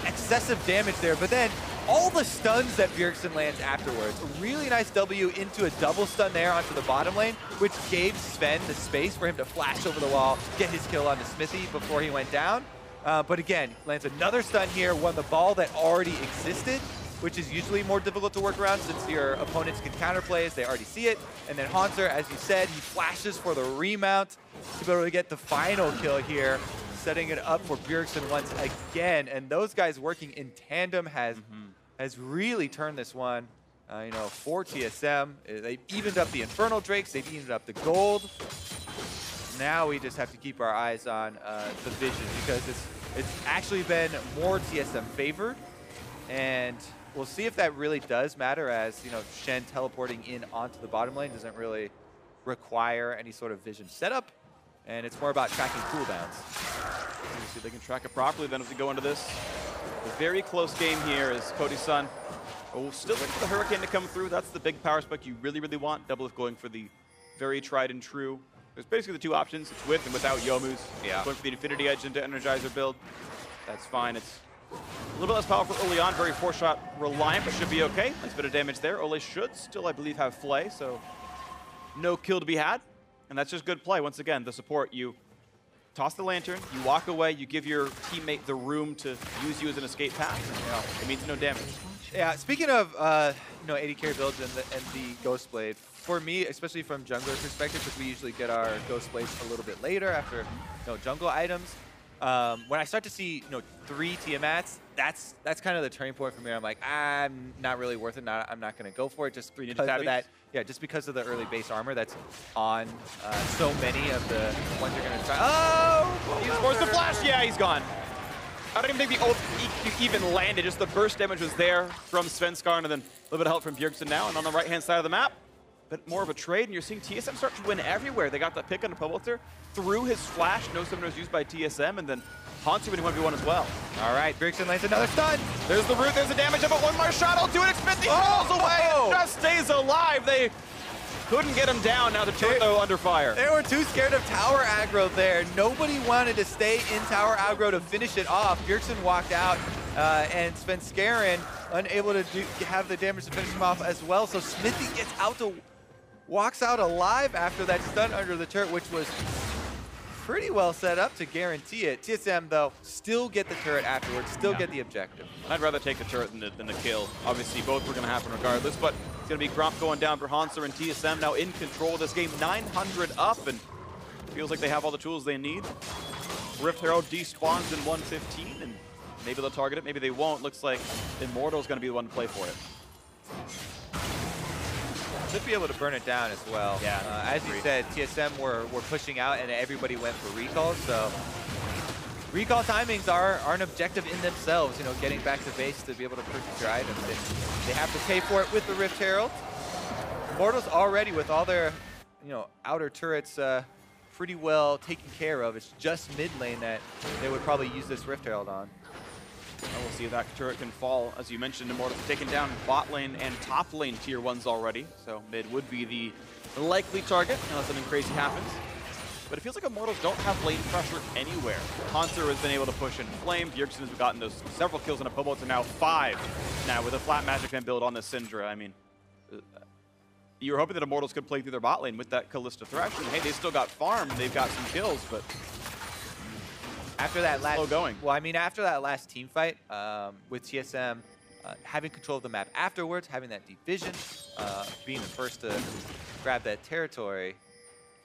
excessive damage there, but then all the stuns that Bjergsen lands afterwards. A really nice W into a double stun there onto the bottom lane, which gave Sven the space for him to flash over the wall, get his kill onto Smithy before he went down. But again, lands another stun here, won the ball that already existed, which is usually more difficult to work around since your opponents can counterplay as they already see it. And then Haunter, as you said, he flashes for the remount to be able to get the final kill here, setting it up for Bjergsen once again. And those guys working in tandem has really turned this one, for TSM. They've evened up the Infernal Drakes, they've evened up the gold. Now we just have to keep our eyes on the vision because it's actually been more TSM favored. And we'll see if that really does matter as, Shen teleporting in onto the bottom lane doesn't really require any sort of vision setup. And it's more about tracking cooldowns. See if they can track it properly then if we go into this. A very close game here as Cody's son. Oh, still waiting for the Hurricane to come through. That's the big power spec you really, really want. Doublelift going for the very tried and true. There's basically the 2 options. It's with and without Youmu's. Yeah. Going for the Infinity Edge into Energizer build. That's fine. It's a little bit less powerful early on. Very 4-shot reliant, but should be okay. Nice bit of damage there. Ole should still, I believe, have Flay, so no kill to be had. And that's just good play. Once again, the support, you toss the lantern, you walk away, you give your teammate the room to use you as an escape path. It means no damage. Yeah, speaking of AD carry builds and the Ghost Blade, for me, especially from jungler perspective, because we usually get our Ghost Blades a little bit later after jungle items. When I start to see 3 Tiamats, that's kind of the turning point for me. I'm like, I'm not really worth it. I'm not going to go for it just because of that. Yeah, just because of the early base armor that's on so many of the ones you're going to try. Oh! He's forced to flash. Yeah, he's gone. I don't even think the ult even landed. Just the burst damage was there from Svenskar, and then a little bit of help from Bjergsen now. And on the right-hand side of the map, but more of a trade, and you're seeing TSM start to win everywhere. They got that pick on the Pobelter, threw his flash, no summoner was used by TSM, and then Hansu winning 1v1 as well. All right, Bjergsen lands another stun. There's the root, there's the damage of it. One more shot, I'll do it. Smithy falls away and just stays alive. They couldn't get him down. Now the turret, though, under fire. They were too scared of tower aggro there. Nobody wanted to stay in tower aggro to finish it off. Bjergsen walked out, and Svenskaren unable to have the damage to finish him off as well. So Smithy walks out alive after that stun under the turret, which was pretty well set up to guarantee it. TSM, though, still get the turret afterwards, still get the objective. I'd rather take the turret than the kill. Obviously, both were going to happen regardless, but it's going to be Gromp going down for Hanser, and TSM now in control of this game, 900 up, and feels like they have all the tools they need. Rift Herald despawns in 115, and maybe they'll target it, maybe they won't. Looks like Immortals going to be the one to play for it. Should be able to burn it down as well. Yeah. As you said, TSM were pushing out and everybody went for recalls, so recall timings are an objective in themselves, getting back to base to be able to purchase your items. They have to pay for it with the Rift Herald. Immortals already with all their, outer turrets pretty well taken care of. It's just mid lane that they would probably use this Rift Herald on. We'll see if that turret can fall. As you mentioned, Immortals taken down bot lane and top lane tier 1s already. So mid would be the likely target, unless something crazy happens. But it feels like Immortals don't have lane pressure anywhere. Hanser has been able to push in flame. Bjergsen has gotten those several kills on a Pobelter, now 5 now with a flat Magic Man build on the Syndra. I mean, you were hoping that Immortals could play through their bot lane with that Kalista Thresh. And hey, they still got farm, they've got some kills, but after that last, slow going. Well, I mean, after that last team fight with TSM, having control of the map afterwards, having that deep vision, being the first to grab that territory,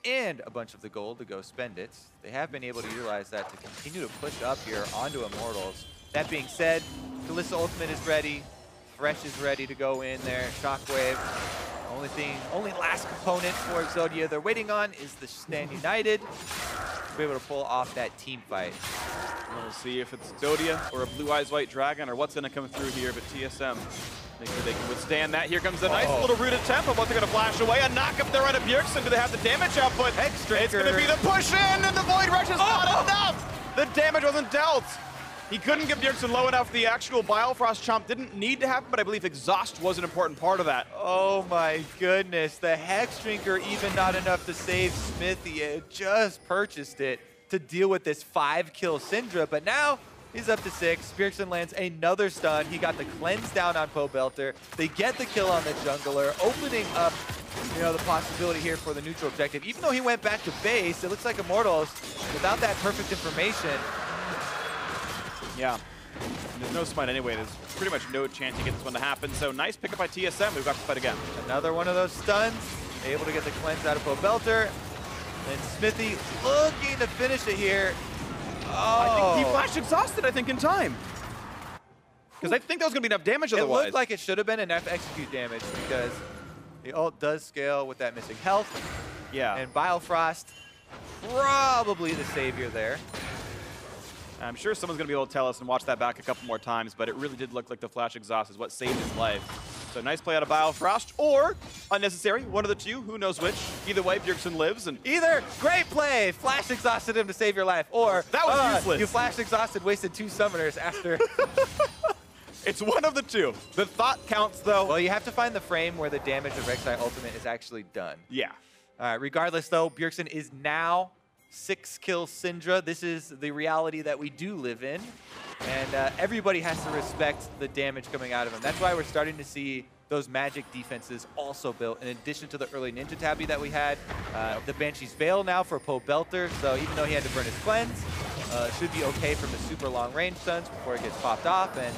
and a bunch of the gold to go spend it, they have been able to utilize that to continue to push up here onto Immortals. That being said, Kalista Ultimate is ready, Thresh is ready to go in there, Shockwave. Only last component for Exodia they're waiting on is the Stand United to be able to pull off that team fight. We'll see if it's Exodia or a Blue Eyes White Dragon or what's going to come through here, but TSM, make sure they can withstand that. Here comes a nice little root attempt, but once they're going to flash away. A knock up there on a Bjergsen. Do they have the damage output? It's going to be the push in, and the Void Rush is not enough! The damage wasn't dealt. He couldn't get Bjergsen low enough. The actual Biofrost chomp didn't need to happen, but I believe Exhaust was an important part of that. Oh my goodness, the Hex Drinker even not enough to save Smithy. It just purchased it to deal with this 5-kill Syndra, but now he's up to 6. Bjergsen lands another stun. He got the cleanse down on Pobelter. They get the kill on the jungler, opening up the possibility here for the neutral objective. Even though he went back to base, it looks like Immortals, without that perfect information. Yeah, and there's no smite anyway. There's pretty much no chance to get this one to happen. So nice pickup by TSM. We've got to fight again. Another one of those stuns. Able to get the cleanse out of Pobelter. And Smithy looking to finish it here. I think he flashed exhausted, in time. Because I think that was going to be enough damage otherwise. It looked like it should have been enough execute damage because the ult does scale with that missing health. Yeah. And Biofrost, probably the savior there. I'm sure someone's going to be able to tell us and watch that back a couple more times, but it really did look like the flash exhaust is what saved his life. So nice play out of Biofrost, or unnecessary, one of the two, who knows which. Either way, Bjergsen lives, and either great play, flash exhausted him to save your life, or that was useless. You flash exhausted, wasted 2 summoners after. It's one of the two. The thought counts, though. Well, you have to find the frame where the damage of Rek'Sai Ultimate is actually done. Yeah. All right, regardless, though, Bjergsen is now 6-kill Syndra. This is the reality that we do live in. And everybody has to respect the damage coming out of him. That's why we're starting to see those magic defenses also built, in addition to the early Ninja Tabby that we had. The Banshee's Veil now for Pobelter, so even though he had to burn his cleanse, should be okay from the super long range stuns before it gets popped off. And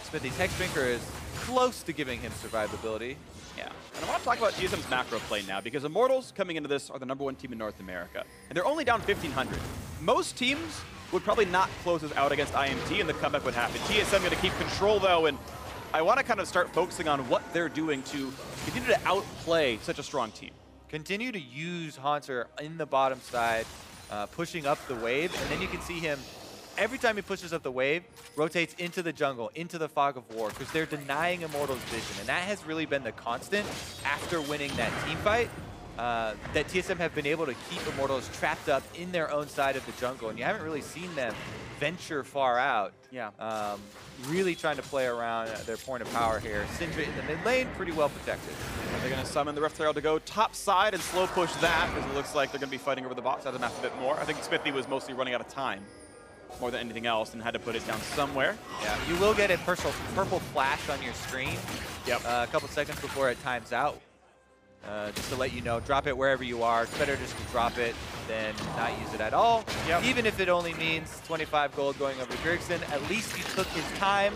Smithy's Hex Drinker is close to giving him survivability. Yeah, and I want to talk about TSM's macro play now, because Immortals coming into this are the #1 team in North America, and they're only down 1,500. Most teams would probably not close us out against IMT, and the comeback would happen. TSM going to keep control, though, and I want to kind of start focusing on what they're doing to continue to outplay such a strong team. Continue to use Haunter in the bottom side, pushing up the wave, and then you can see him every time he pushes up the wave, rotates into the jungle, into the Fog of War, because they're denying Immortals vision. And that has really been the constant after winning that team fight, that TSM have been able to keep Immortals trapped up in their own side of the jungle. And you haven't really seen them venture far out. Yeah. Really trying to play around their point of power here. Syndra in the mid lane, pretty well protected. They're going to summon the Rift Herald to go top side and slow push that, because it looks like they're going to be fighting over the bot side of the map a bit more. I think Smithy was mostly running out of time more than anything else and had to put it down somewhere. Yeah, you will get a purple flash on your screen. Yep. A couple seconds before it times out. Just to let you know, drop it wherever you are. It's better just to drop it than not use it at all. Yep. Even if it only means 25 gold going over Bjergsen, at least you took his time.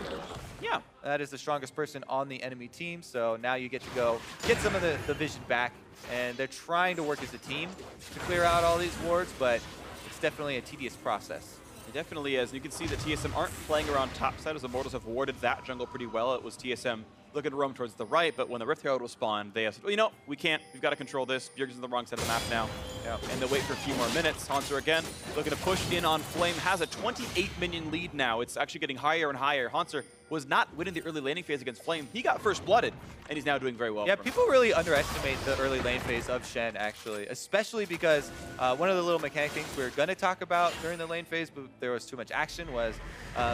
Yeah. That is the strongest person on the enemy team, so now you get to go get some of the vision back. And they're trying to work as a team to clear out all these wards, but it's definitely a tedious process. It definitely is. You can see that TSM aren't playing around top side, as Immortals have warded that jungle pretty well. It was TSM looking to roam towards the right, but when the Rift Herald will spawn, they have said, well, you know, we can't. We've got to control this. Bjergsen's on the wrong side of the map now. Yeah. And they'll wait for a few more minutes. Haunter again, looking to push in on Flame, has a 28 minion lead now. It's actually getting higher and higher. Haunter was not winning the early laning phase against Flame. He got first blooded, and he's now doing very well. Yeah, people really underestimate the early lane phase of Shen, actually, especially because one of the little mechanic things we were going to talk about during the lane phase, but there was too much action, was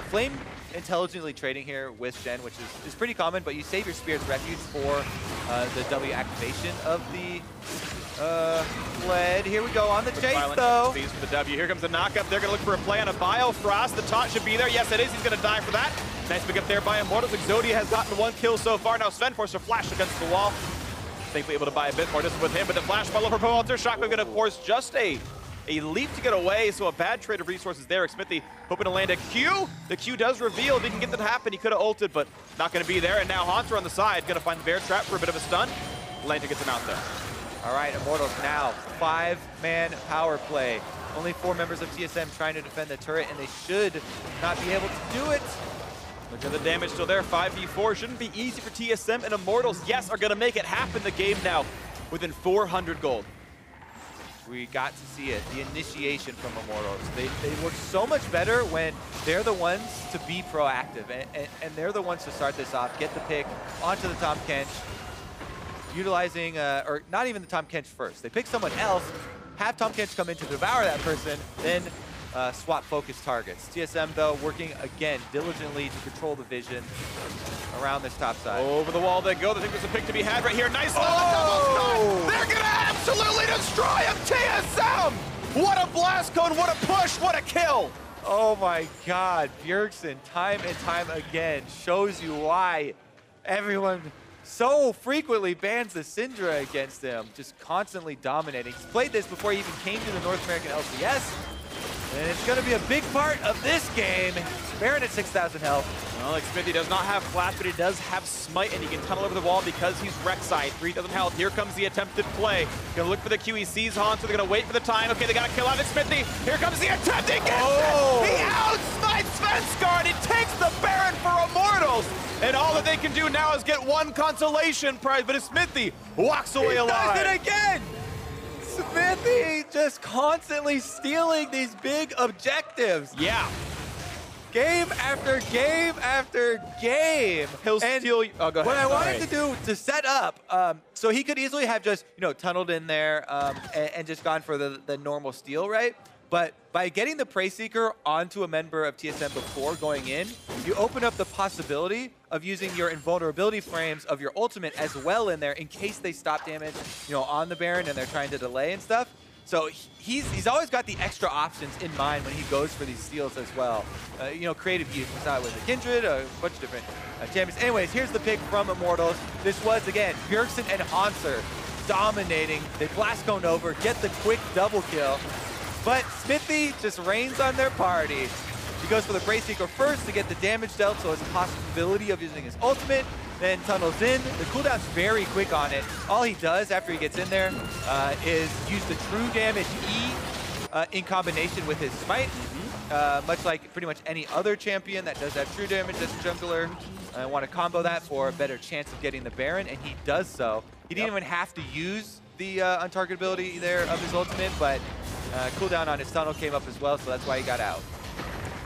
Flame intelligently trading here with Shen, which is pretty common, but you save your Spirit's Refuge for the W activation of the lead. Here we go on the chase, though. For the W. Here comes the knockup. They're going to look for a play on a Biofrost. The taunt should be there. Yes, it is. He's going to die for that. Nice pick up there by Immortals. Exodia has gotten 1 kill so far. Now Sven forced a flash against the wall. Thankfully able to buy a bit more distance with him, but the flash follow for Pobelter. Shockwave going to force just a leap to get away, so a bad trade of resources there. Smithy hoping to land a Q. The Q does reveal. Didn't get that to happen. He could have ulted, but not going to be there. And now Haunter on the side, going to find the bear trap for a bit of a stun. Lantern gets him out there. All right, Immortals now 5-man power play. Only 4 members of TSM trying to defend the turret, and they should not be able to do it. Look at the damage still there. 5v4 shouldn't be easy for TSM, and Immortals, yes, are going to make it happen the game now within 400 gold. We got to see it, the initiation from Immortals. They work so much better when they're the ones to be proactive, and they're the ones to start this off, get the pick onto the Tahm Kench, utilizing, or not even the Tahm Kench first. They pick someone else, have Tahm Kench come in to devour that person, then swap focus targets. TSM, though, working again diligently to control the vision around this top side. Over the wall they go. They think there's a pick to be had right here. Nice double. They're going to absolutely destroy him, TSM! What a blast cone, what a push, what a kill! Oh my God, Bjergsen time and time again shows you why everyone so frequently bans the Syndra against him, just constantly dominating. He's played this before he even came to the North American LCS, and it's going to be a big part of this game. Baron at 6,000 health. Well, like Smithy does not have flash, but he does have smite, and he can tunnel over the wall because he's Rek'Sai. 3,000 health. Here comes the attempted play. Gonna look for the QECs, Han, so they're gonna wait for the time. Okay, they got to kill out of Smithy. Here comes the attempt. He gets it! He outsmites Svenskar, and he takes the Baron for Immortals. And all that they can do now is get one consolation prize, but Smithy walks away alive. He does it again! Smithy just constantly stealing these big objectives. Yeah. Game after game after game. He'll steal. Oh, go ahead. What I wanted to do to set up, so he could easily have just, tunneled in there and just gone for the normal steal, right? But by getting the Prey Seeker onto a member of TSM before going in, you open up the possibility of using your invulnerability frames of your ultimate as well in there in case they stop damage, on the Baron and they're trying to delay and stuff. So he's always got the extra options in mind when he goes for these steals as well. Creative use. We saw it with the Kindred, a bunch of different champions. Anyways, here's the pick from Immortals. This was, again, Bjergsen and Hanser dominating. They blast cone over, get the quick double kill. But Smithy just reigns on their party. He goes for the Prey Seeker first to get the damage dealt, so it's a possibility of using his ultimate. Then tunnels in. The cooldown's very quick on it. All he does after he gets in there is use the true damage E in combination with his smite. Much like pretty much any other champion that does have true damage as a jungler. I want to combo that for a better chance of getting the Baron, and he does so. He didn't even have to use the untargetability there of his ultimate, but cooldown on his tunnel came up as well, so that's why he got out.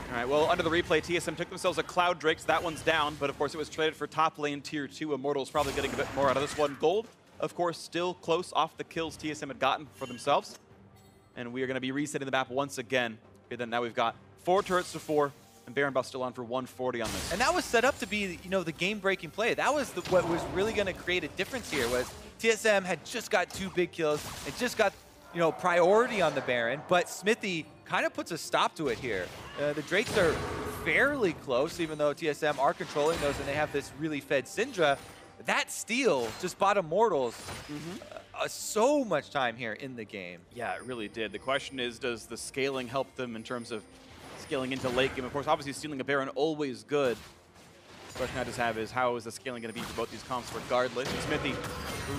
All right, well, under the replay, TSM took themselves a Cloud Drake, so that one's down, but of course it was traded for top lane tier 2. Immortals probably getting a bit more out of this one. Gold, of course, still close off the kills TSM had gotten for themselves. And we are going to be resetting the map once again. Okay, then now we've got 4 turrets to 4, and Baron buff still on for 140 on this. And that was set up to be, the game-breaking play. That was what was really going to create a difference here, was TSM had just got 2 big kills and just got, priority on the Baron, but Smithy kind of puts a stop to it here. The Drakes are fairly close, even though TSM are controlling those and they have this really fed Syndra. That steal just bought Immortals so much time here in the game. Yeah, it really did. The question is, does the scaling help them in terms of scaling into late game? Of course, obviously stealing a Baron always good. The question I just have is, how is the scaling going to be for both these comps regardless? And Smithy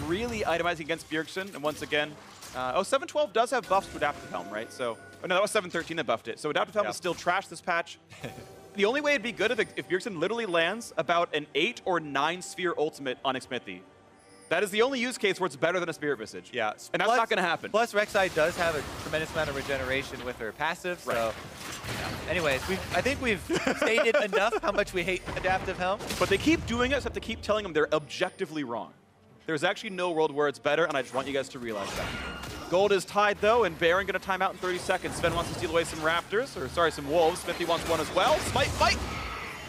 really itemizing against Bjergsen, and once again, 712 does have buffs to Adaptive Helm, right? So, oh no, that was 713 that buffed it. So Adaptive Helm is still trash this patch. The only way it'd be good if Bjergsen literally lands about an 8 or 9 sphere ultimate on Smithy. That is the only use case where it's better than a Spirit Visage. Yeah. And that's not going to happen. Plus, Rek'Sai does have a tremendous amount of regeneration with her passive, so... Anyways, I think we've stated enough how much we hate Adaptive Helm. But they keep doing it, so I have to keep telling them they're objectively wrong. There's actually no world where it's better, and I just want you guys to realize that. Gold is tied, though, and Baron going to time out in 30 seconds. Sven wants to steal away some Raptors, or sorry, some Wolves. Smithy wants one as well. Smite fight!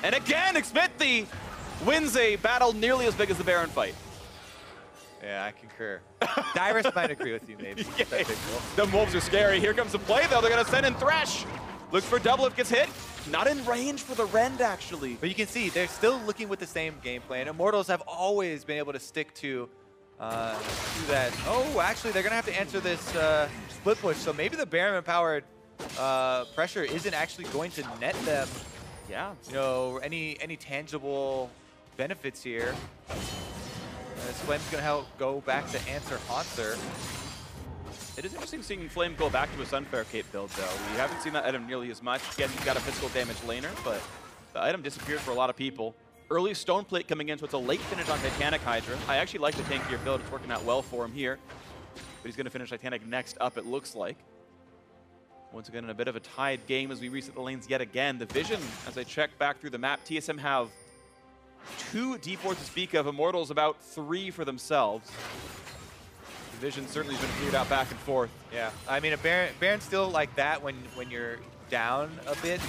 And again, Smithy wins a battle nearly as big as the Baron fight. Yeah, I concur. Dyrus might agree with you, maybe. Yeah. Them Wolves are scary. Here comes the play, though. They're going to send in Thresh. Looks for double if gets hit. Not in range for the Rend, actually. But you can see they're still looking with the same game plan. Immortals have always been able to stick to that. Oh, actually, they're going to have to answer this split push. So maybe the Baron-empowered pressure isn't actually going to net them, any tangible benefits here. Flame's going to go back to answer Hanser. It is interesting seeing Flame go back to a Sunfair Cape build, though. We haven't seen that at him nearly as much. Again, he's got a physical damage laner, but The item disappeared for a lot of people. Early Stone Plate coming in, so it's a late finish on Titanic Hydra. I actually like the tankier build. It's working out well for him here. But he's going to finish Titanic next up, it looks like. Once again, in a bit of a tied game as we reset the lanes yet again. The Vision, as I check back through the map, TSM have 2 D4s to speak of. Immortals about 3 for themselves. The Vision certainly has been cleared out back and forth. Yeah, I mean, a Baron still like that when you're down a bit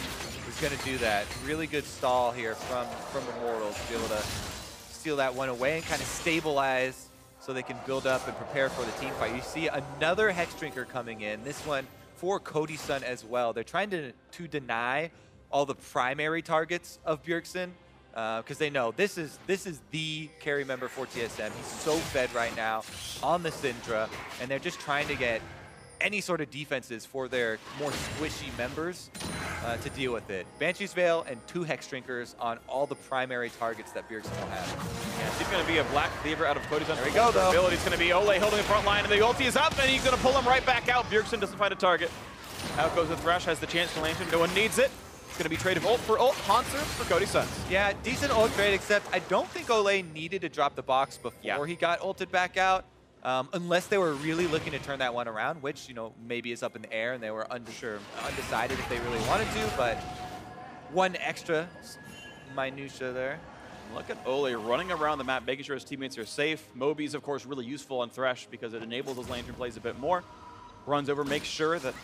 is going to do that. Really good stall here from Immortals to be able to steal that one away and kind of stabilize so they can build up and prepare for the team fight. You see another Hex Drinker coming in. This one for Cody Sun as well. They're trying to deny all the primary targets of Bjergsen because they know this is the carry member for TSM. He's so fed right now on the Syndra, and they're just trying to get any sort of defenses for their more squishy members to deal with it. Banshee's Veil and 2 Hex Drinkers on all the primary targets that Bjergsen will have. Yeah, he's going to be a Black Cleaver out of Cody Sun. There we go, though. Ability's going to be Ole holding the front line, and the ulti is up, and he's going to pull him right back out. Bjergsen doesn't find a target. Out goes the Thresh, has the chance to lantern. No one needs it. It's going to be traded ult for ult, Hanser for Cody Sun. Yeah, decent ult trade, except I don't think Ole needed to drop the box before he got ulted back out. Unless they were really looking to turn that one around, which, you know, maybe is up in the air and they were undecided if they really wanted to, but one extra minutia there. Look at Ole running around the map, making sure his teammates are safe. Moby's, of course, really useful on Thresh because it enables his lantern plays a bit more. Runs over, makes sure that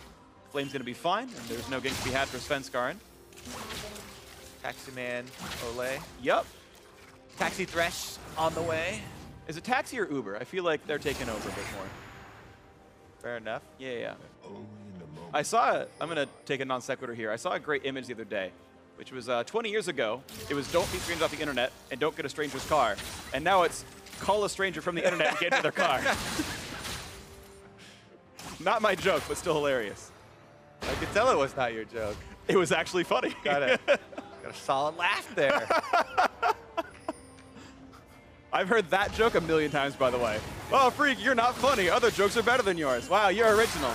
Flame's going to be fine, and there's no gank to be had for Svenskaren. Taxi Man, Ole. Yep. Taxi Thresh on the way. Is it Taxi or Uber? I feel like they're taking over a bit more. Fair enough. Yeah. I saw, I'm going to take a non sequitur here. I saw a great image the other day, which was 20 years ago. It was don't beat strangers off the internet and don't get a stranger's car. And now it's call a stranger from the internet and get into their car. Not my joke, but still hilarious. I could tell it was not your joke. It was actually funny. Got a solid laugh there. I've heard that joke a million times, by the way. Oh, Freak, you're not funny. Other jokes are better than yours. Wow, you're original.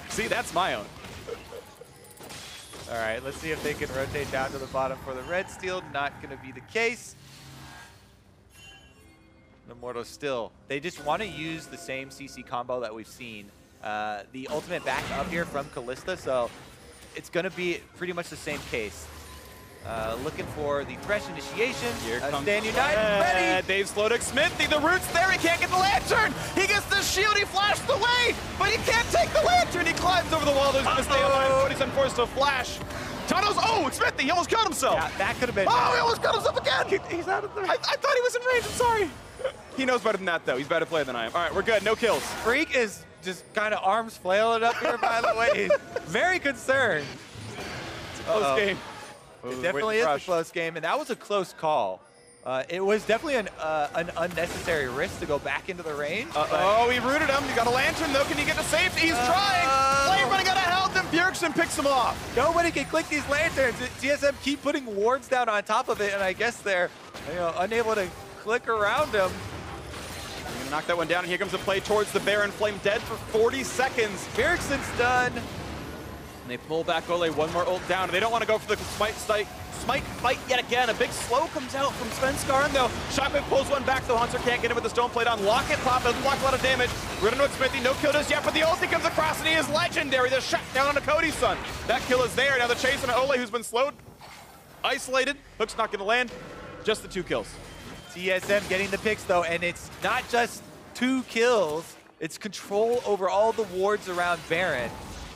See, that's my own. All right, let's see if they can rotate down to the bottom for the red steal. Not going to be the case. The Immortals still. They just want to use the same CC combo that we've seen. The ultimate back up here from Callista, so it's going to be pretty much the same case. Looking for the Thresh initiation. Here comes Stand United, ready! Dave Slowdick Smithy, the root's there, he can't get the lantern! He gets the shield, he flashed away, but he can't take the lantern! He climbs over the wall, there's gonna stay alive, but he's unforced to flash. Tunnels, oh, Smithy, he almost killed himself! Yeah, that could have been... Oh, he almost killed himself again! He's out of there. I thought he was in range, I'm sorry. He knows better than that, though. He's better player than I am. All right, we're good, no kills. Freak is just kind of arms flailing up here, by the way. He's very concerned. It's a close game. It definitely is a close game, and that was a close call. It was definitely an unnecessary risk to go back into the range. Oh, he rooted him. He got a lantern, though. Can he get to safety? He's trying. Flame running out of health, and Bjergsen picks him off. Nobody can click these lanterns. TSM keep putting wards down on top of it, and I guess they're unable to click around him. He's gonna knock that one down, and here comes the play towards the Baron. Flame dead for 40 seconds. Bjergsen's done. And they pull back Ole, one more ult down. They don't want to go for the smite fight yet again. A big slow comes out from Svenskaren, though. Shockwave pulls one back, though. Hunter can't get him with the stone plate on. Lock it, pop, doesn't block a lot of damage. We're gonna know Smithy, no kill just yet, but the ulti comes across, and he is legendary. The shut down on a Cody Sun. That kill is there. Now the chase on Ole, who's been slowed, isolated. Hook's not gonna land. Just the 2 kills. TSM getting the picks, though, and it's not just 2 kills. It's control over all the wards around Baron.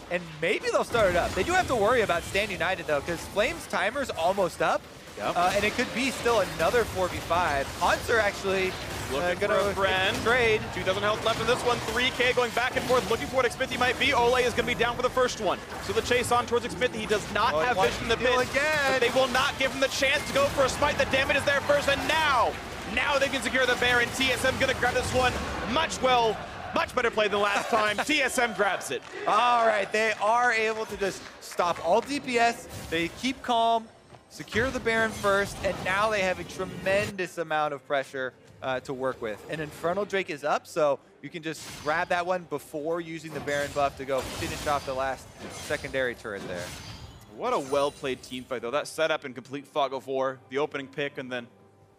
And maybe they'll start it up. They do have to worry about Stand United, though, because Flame's timer's almost up. Yep. And it could be still another 4v5. Hunter actually looking for a friend. Trade. 2,000 health left in this one. 3K going back and forth, looking for what Xmithy might be. Ole is going to be down for the first one. So the chase on towards Xmithy. He does not have vision in the pit. But they will not give him the chance to go for a smite. The damage is there first, and now they can secure the Baron. TSM going to grab this one much better play than last time. TSM grabs it. All right, they are able to just stop all DPS. They keep calm, secure the Baron first, and now they have a tremendous amount of pressure to work with. And Infernal Drake is up, so you can just grab that one before using the Baron buff to go finish off the last secondary turret there. What a well-played team fight, though. That setup in complete fog of war, the opening pick, and then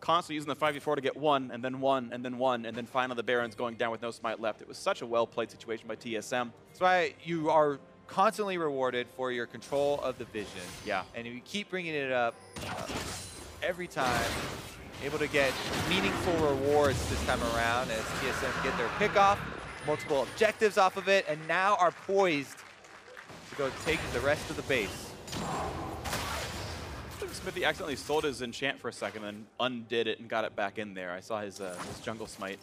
constantly using the 5v4 to get one, and then one, and then one, and then finally the Barons going down with no smite left. It was such a well-played situation by TSM. That's why you are constantly rewarded for your control of the vision. Yeah. And if you keep bringing it up every time, able to get meaningful rewards this time around as TSM get their pick off, multiple objectives off of it, and now are poised to go take the rest of the base. Smithy accidentally sold his enchant for a second and undid it and got it back in there. I saw his jungle smite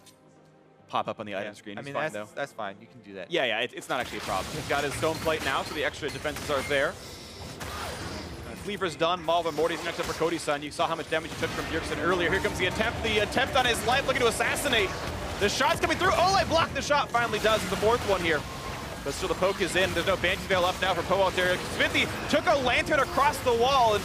pop up on the item screen. I mean, fine, though. that's fine. You can do that. Yeah, it's not actually a problem. He's got his stone plate now, so the extra defenses are there. Cleaver's done. Malva Morty's next up for Cody's son. You saw how much damage he took from Bjergsen earlier. Here comes the attempt. The attempt on his life, looking to assassinate. The shot's coming through. Ole blocked the shot. Finally does the fourth one here. But still the poke is in. There's no Banshee Veil left now for Poe out there. Smithy took a lantern across the wall and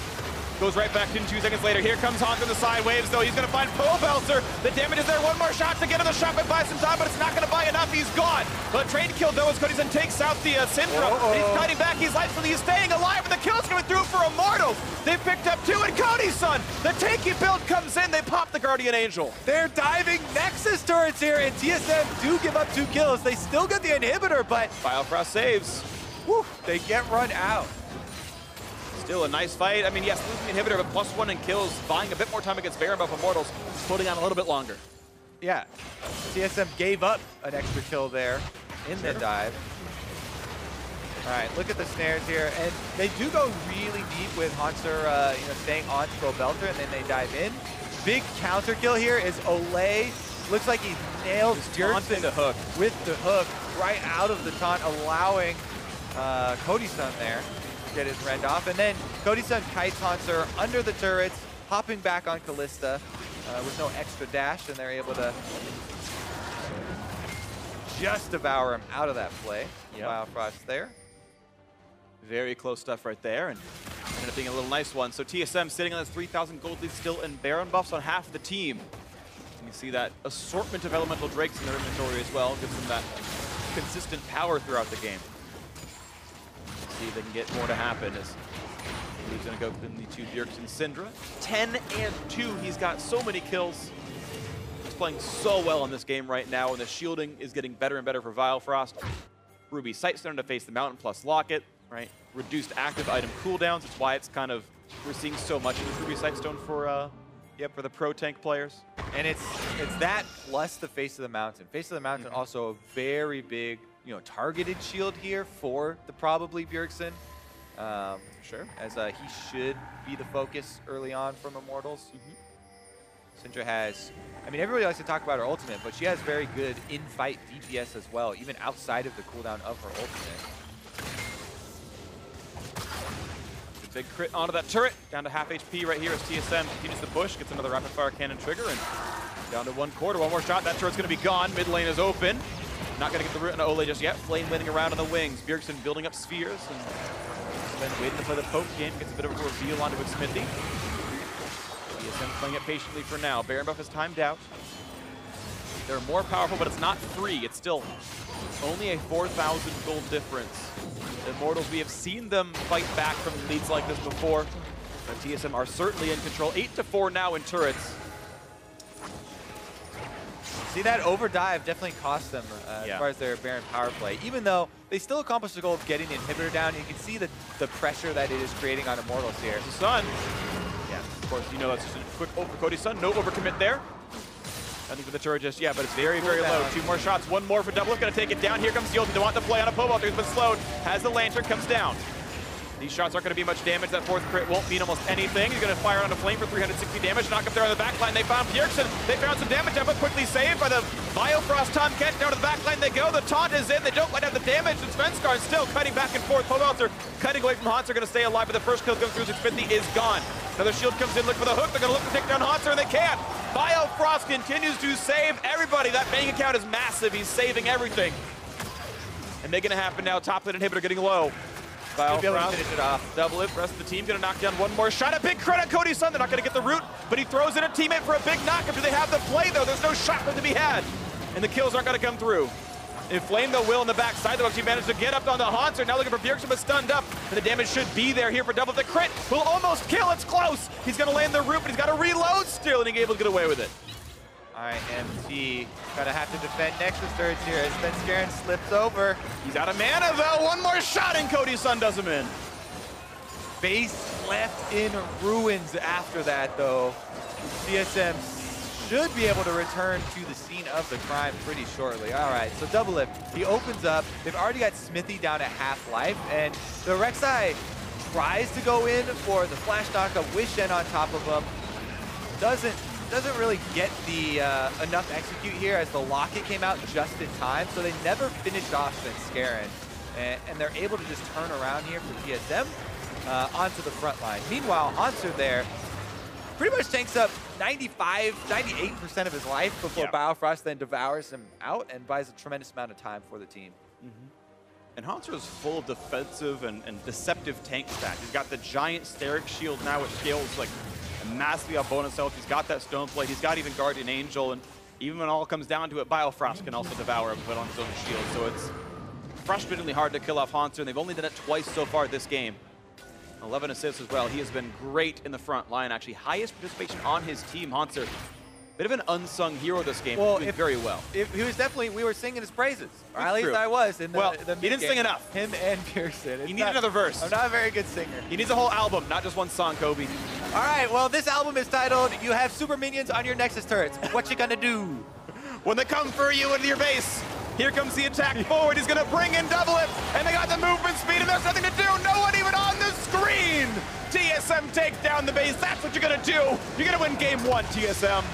goes right back in 2 seconds later. Here comes Hans in the side waves, though. He's going to find Poe Belzer. The damage is there. One more shot to get in the shot and buy some time, but it's not going to buy enough. He's gone. But trade kill, though, as Cody's takes out the Syndra. He's fighting back. He's lifefully. He's staying alive, and the kill's coming through for Immortals. They've picked up 2, and Cody's son. The tanky build comes in. They pop the Guardian Angel. They're diving Nexus turrets here, and TSM do give up 2 kills. They still get the inhibitor, but Biofrost saves. Whew, they get run out. Still a nice fight. I mean, yes, losing the inhibitor, but +1 in kills, buying a bit more time against Baron buff Immortals, holding on a little bit longer. Yeah, TSM gave up an extra kill there in the dive. All right, look at the snares here, and they do go really deep with Hanser, staying on to go Belter, and then they dive in. Big counter kill here is Ole. Looks like he nails Bjergsen the hook with the hook right out of the taunt, allowing Cody's son there to get his rend off. And then Cody's son kites Hanser under the turrets, hopping back on Kalista with no extra dash, and they're able to just devour him out of that play. Yep. Biofrost there. Very close stuff right there, and ended up being a little nice one. So TSM sitting on this 3,000 gold lead still in Baron buffs on half the team. And you see that assortment of elemental drakes in their inventory as well. Gives them that consistent power throughout the game. See if they can get more to happen as he's going to go in the 2 Bjergsen Syndra. 10 and 2. He's got so many kills. He's playing so well in this game right now, and the shielding is getting better and better for Biofrost. Ruby Sight starting to face the Mountain plus Locket. Right, reduced active item cooldowns. That's why it's kind of, we're seeing so much in this Ruby Sightstone for the pro tank players. And it's that plus the Face of the Mountain. Face of the Mountain also a very big, targeted shield here for the probably Bjergsen. Sure. As he should be the focus early on from Immortals. Syndra has, everybody likes to talk about her ultimate, but she has very good in-fight DPS as well, even outside of the cooldown of her ultimate. Big crit onto that turret, down to half HP right here as TSM continues the push, gets another rapid fire cannon trigger, and down to 1/4, one more shot. That turret's gonna be gone. Mid lane is open. Not gonna get the root on Ole just yet. Flame winning around on the wings. Bjergsen building up spheres, and then waiting to play the poke game. Gets a bit of a reveal onto it Smithy. TSM playing it patiently for now. Baron buff is timed out. They're more powerful, but it's not free. It's still only a 4,000 gold difference. Immortals, we have seen them fight back from leads like this before. But TSM are certainly in control. 8-4 now in turrets. See, that overdive definitely cost them as far as their Baron power play. Even though they still accomplished the goal of getting the inhibitor down, you can see the pressure that it is creating on Immortals here. The Sun. Yeah, of course, that's just a quick ult for Cody's son. No overcommit there. Nothing for the turret just yet, but it's very, very low. 2 more shots, 1 more for Double. Gonna take it down. Here comes the ult. They want the play on a Pobalt. He's been slowed. Has the lantern, comes down. These shots aren't gonna be much damage. That 4th crit won't mean almost anything. He's gonna fire on a flame for 360 damage. Knock up there on the backline. They found Bjergsen. They found some damage up, but quickly saved by the Biofrost Tomcat. Down to the backline they go. The taunt is in. They don't quite have the damage. And Svenskar is still cutting back and forth. Pobalter cutting away from Hanser. Gonna stay alive, but the first kill comes through. 650 is gone. Another shield comes in, look for the hook. They're gonna look to take down Hanser, and they can't. Biofrost continues to save everybody. That bank account is massive. He's saving everything. And making it happen now. Top lane inhibitor getting low. Biofrost finish it off. Double it. Rest of the team gonna knock down 1 more shot. A big crit on Cody's son. They're not gonna get the root, but he throws in a teammate for a big knockup. Do they have the play though? There's no shotgun to be had. And the kills aren't gonna come through. Inflame though will in the backside though. She managed to get up on the Hanser. Now looking for Bjergsen, but stunned up. The damage should be there here for Double. The crit will almost kill. It's close. He's going to land the root, but he's got to reload still, and he's able to get away with it. IMT gonna have to defend Nexus Surge here as Sven slips over. He's out of mana though. One more shot and Cody's Sun does him in. Base left in ruins after that though. TSM should be able to return to the scene of the crime pretty shortly. All right, so Doublelift, he opens up. They've already got Smithy down at half life, and the Rek'Sai tries to go in for the flash knockup with Jhin on top of him. Doesn't really get the enough execute here as the locket came out just in time, so they never finished off Sven, and they're able to just turn around here for TSM onto the front line. Meanwhile, Hanser there pretty much tanks up 98% of his life before Biofrost then devours him out and buys a tremendous amount of time for the team. And Hanser is full of defensive and deceptive tank stats. He's got the giant Steric shield now, which scales like massively on bonus health. He's got that stone plate. He's got even Guardian Angel, and even when it all comes down to it, Biofrost can also devour him, put on his own shield. So it's frustratingly hard to kill off Hanser, and they've only done it twice so far this game. 11 assists as well. He has been great in the front line, actually. Highest participation on his team, Hanser. Bit of an unsung hero this game, doing very well. He was definitely, we were singing his praises. Or at least I was. In the he didn't sing enough. Him and Pearson. He needed another verse. I'm not a very good singer. He needs a whole album, not just one song, Kobe. All right, well, this album is titled, You Have Super Minions on Your Nexus Turrets. What you gonna do? When they come for you into your base, here comes the attack forward. He's gonna bring in Doublelift, and they got the movement speed, and there's nothing to do. No one even on the screen. TSM takes down the base. That's what you're gonna do. You're gonna win game 1, TSM.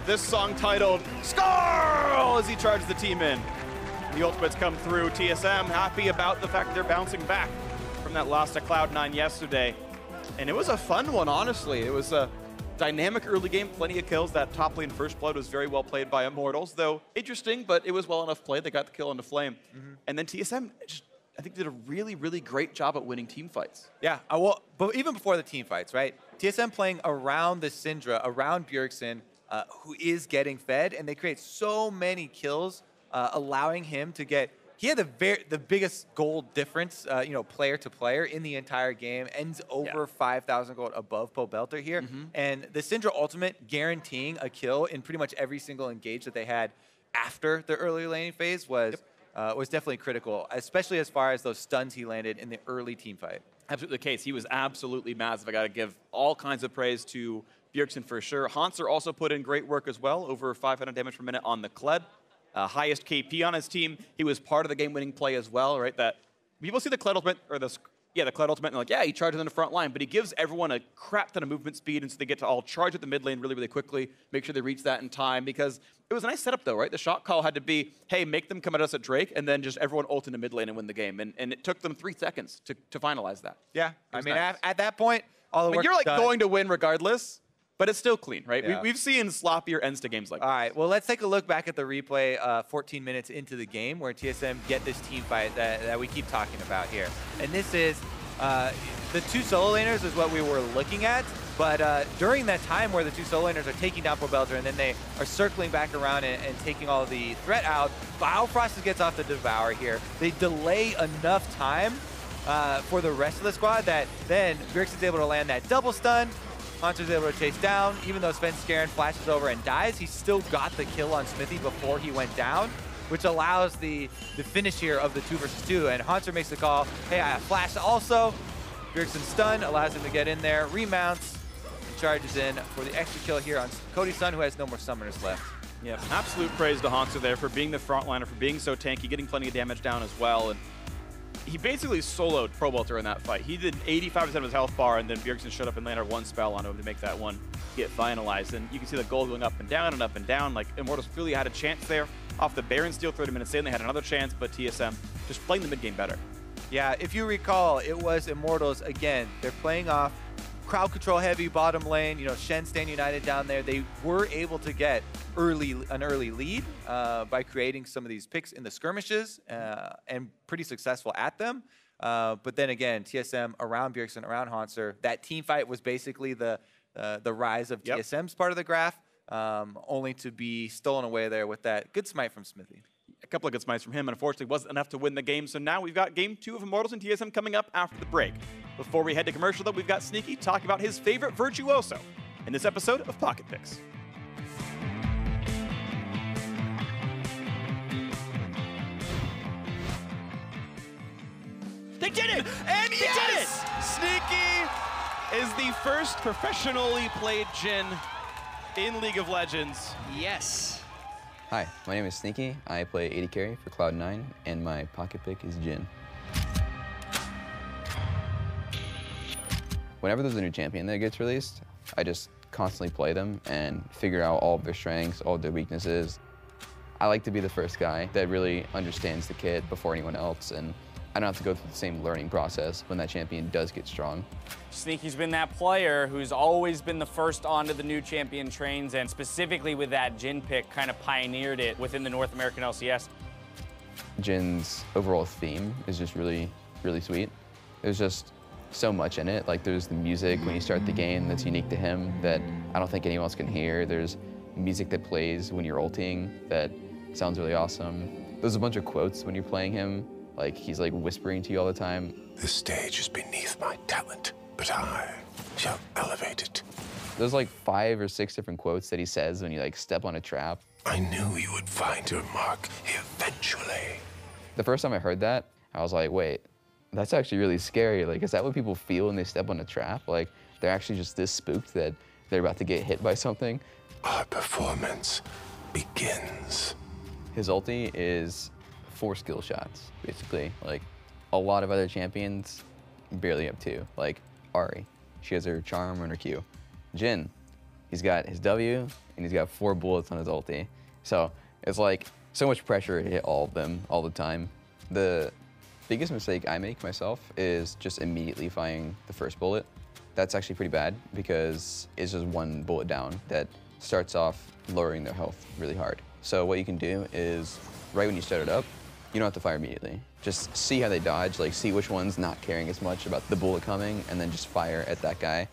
This song titled Scarl as he charges the team in. The ultimates come through. TSM happy about the fact they're bouncing back from that loss to Cloud9 yesterday. And it was a fun one, honestly. It was a dynamic early game, plenty of kills. That top lane first blood was very well played by Immortals, though interesting, but it was well enough played. They got the kill into Flame. And then TSM just, I think, did a really, really great job at winning team fights. Yeah, well, but even before the team fights, right? TSM playing around the Syndra, around Bjergsen, who is getting fed, and they create so many kills, allowing him to get. He had the biggest gold difference, player to player in the entire game. Ends over 5,000 gold above Pobelter here, and the Syndra ultimate guaranteeing a kill in pretty much every single engage that they had after the early laning phase was definitely critical, especially as far as those stuns he landed in the early team fight. Absolutely the case. He was absolutely massive. I got to give all kinds of praise to Bjergsen for sure. Hanser also put in great work as well, over 500 damage per minute on the Kled. Highest KP on his team. He was part of the game-winning play as well, right? That people see the Kled ultimate, or the Kled ultimate, and they're like, yeah, he charges in the front line, but he gives everyone a crap ton of movement speed, and so they get to all charge at the mid lane really, really quickly, make sure they reach that in time, because it was a nice setup though, right? The shot call had to be, hey, make them come at us at Drake, and then just everyone ult into mid lane and win the game, and it took them 3 seconds to finalize that. Yeah, I mean, nice. At that point, all the work you're like done. Going to win regardless. But it's still clean, right? Yeah. We've seen sloppier ends to games like that. All right, well, let's take a look back at the replay 14 minutes into the game where TSM get this team fight that we keep talking about here. And this is the 2 solo laners is what we were looking at. But during that time where the 2 solo laners are taking down Pobelter and then they are circling back around and taking all the threat out, Biofrost gets off the Devour here. They delay enough time for the rest of the squad that then Bjergsen's able to land that double stun. Hanser's able to chase down. Even though Sven flashes over and dies, he still got the kill on Smithy before he went down, which allows the finish here of the 2 versus 2. And Hanser makes the call, hey, I have flash also. Bjergsen's stun allows him to get in there, remounts, and charges in for the extra kill here on Cody's Sun, who has no more summoners left. Yeah, absolute praise to Hanser there for being the frontliner, for being so tanky, getting plenty of damage down as well. And he basically soloed Pobelter in that fight. He did 85% of his health bar, and then Bjergsen showed up and landed 1 spell on him to make that one get finalized. And you can see the gold going up and down and up and down. Like, Immortals clearly had a chance there. Off the Baron steal 30 minutes in, they had another chance, but TSM just playing the mid game better. Yeah, if you recall, it was Immortals again. They're playing off crowd control heavy bottom lane. Shen staying united down there. They were able to get an early lead by creating some of these picks in the skirmishes and pretty successful at them. But then again, TSM around Bjergsen, around Hanser, that team fight was basically the rise of TSM's part of the graph, only to be stolen away there with that good smite from Smithy. couple of good smites from him, and unfortunately wasn't enough to win the game. So now we've got Game 2 of Immortals and TSM coming up after the break. Before we head to commercial, though, we've got Sneaky talking about his favorite virtuoso in this episode of Pocket Picks. They did it! And they did it! Sneaky is the first professionally played Jhin in League of Legends. Yes. Hi, my name is Sneaky. I play AD carry for Cloud9, and my pocket pick is Jhin. Whenever there's a new champion that gets released, I just constantly play them and figure out all of their strengths, all of their weaknesses. I like to be the first guy that really understands the kit before anyone else, and I don't have to go through the same learning process when that champion does get strong. Sneaky's been that player who's always been the first onto the new champion trains, and specifically with that Jhin pick, kind of pioneered it within the North American LCS. Jhin's overall theme is just really, really sweet. There's just so much in it. Like, there's the music when you start the game that's unique to him that I don't think anyone else can hear. There's music that plays when you're ulting that sounds really awesome. There's a bunch of quotes when you're playing him. Like, he's like whispering to you all the time. This stage is beneath my talent, but I shall elevate it. There's like 5 or 6 different quotes that he says when you like step on a trap. I knew you would find your mark eventually. The first time I heard that, I was like, wait, that's actually really scary. Like, is that what people feel when they step on a trap? Like, they're actually just this spooked that they're about to get hit by something? Our performance begins. His ulti is 4 skill shots, basically. Like, a lot of other champions barely have 2. Like, Ahri, she has her charm and her Q. Jhin, he's got his W, and he's got 4 bullets on his ulti. So, it's like, so much pressure to hit all of them all the time. The biggest mistake I make myself is just immediately firing the first bullet. That's actually pretty bad, because it's just 1 bullet down that starts off lowering their health really hard. So what you can do is, right when you start it up, you don't have to fire immediately. Just see how they dodge, like see which one's not caring as much about the bullet coming, and then just fire at that guy.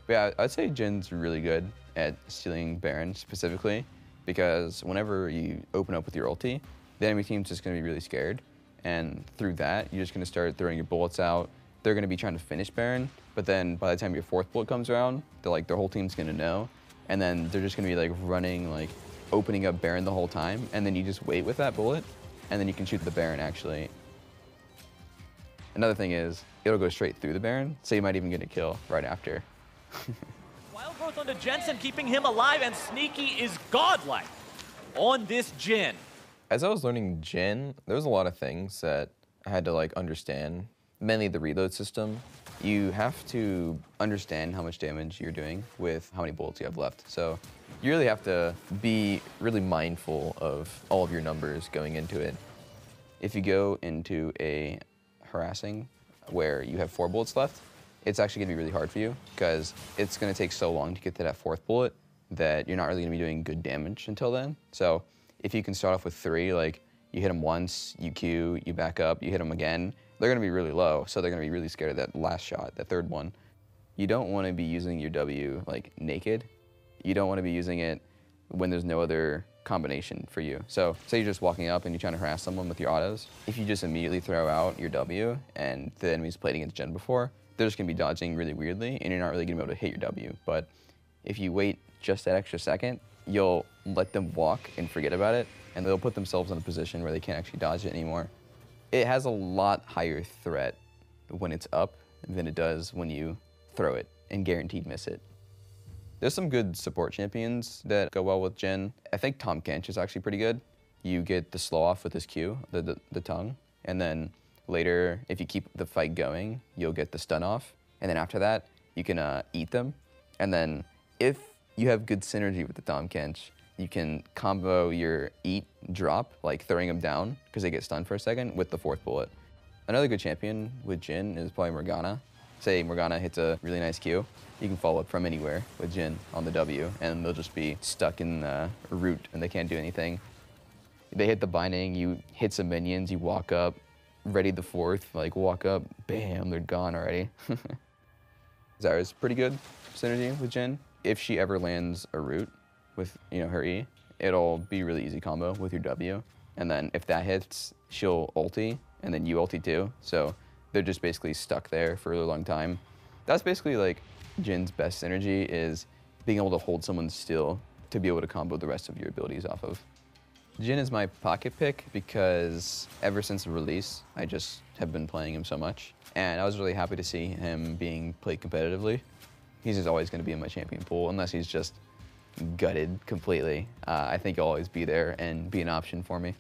But yeah, I'd say Jin's really good at stealing Baron specifically, because whenever you open up with your ulti, the enemy team's just gonna be really scared. And through that, you're just gonna start throwing your bullets out. They're gonna be trying to finish Baron, but then by the time your 4th bullet comes around, their whole team's gonna know. And then they're just gonna be like running, like opening up Baron the whole time, and then you just wait with that bullet, and then you can shoot the Baron, actually. Another thing is, it'll go straight through the Baron, so you might even get a kill right after. Wild growth onto Jensen, keeping him alive, and Sneaky is godlike on this Jhin. As I was learning Jhin, there was a lot of things that I had to like understand, mainly the reload system. You have to understand how much damage you're doing with how many bullets you have left. So you really have to be really mindful of all of your numbers going into it. If you go into a harassing where you have 4 bullets left, it's actually gonna be really hard for you, because it's gonna take so long to get to that 4th bullet that you're not really gonna be doing good damage until then. So if you can start off with 3, like you hit them once, you Q, you back up, you hit them again, they're gonna be really low, so they're gonna be really scared of that last shot, that 3rd one. You don't wanna be using your W like naked. You don't wanna be using it when there's no other combination for you. So say you're just walking up and you're trying to harass someone with your autos. If you just immediately throw out your W and the enemy's played against Jhin before, they're just gonna be dodging really weirdly, and you're not really gonna be able to hit your W. But if you wait just that extra second, you'll let them walk and forget about it, and they'll put themselves in a position where they can't actually dodge it anymore. It has a lot higher threat when it's up than it does when you throw it and guaranteed miss it. There's some good support champions that go well with Jhin. I think Tahm Kench is actually pretty good. You get the slow off with his Q, the tongue, and then later, if you keep the fight going, you'll get the stun off. And then after that, you can eat them. And then if you have good synergy with the Tahm Kench, you can combo your eat drop, like throwing them down, because they get stunned for a second, with the 4th bullet. Another good champion with Jhin is probably Morgana. Say Morgana hits a really nice Q, you can follow up from anywhere with Jhin on the W, and they'll just be stuck in the root and they can't do anything. They hit the binding, you hit some minions, you walk up, ready the 4th, like walk up, bam, they're gone already. Zyra's pretty good synergy with Jhin. If she ever lands a root with her E, it'll be a really easy combo with your W. And then if that hits, she'll ulti, and then you ulti too. So they're just basically stuck there for a really long time. That's basically like Jhin's best synergy, is being able to hold someone still to be able to combo the rest of your abilities off of. Jhin is my pocket pick because ever since the release, I just have been playing him so much. And I was really happy to see him being played competitively. He's just always going to be in my champion pool unless he's just gutted completely. I think he'll always be there and be an option for me.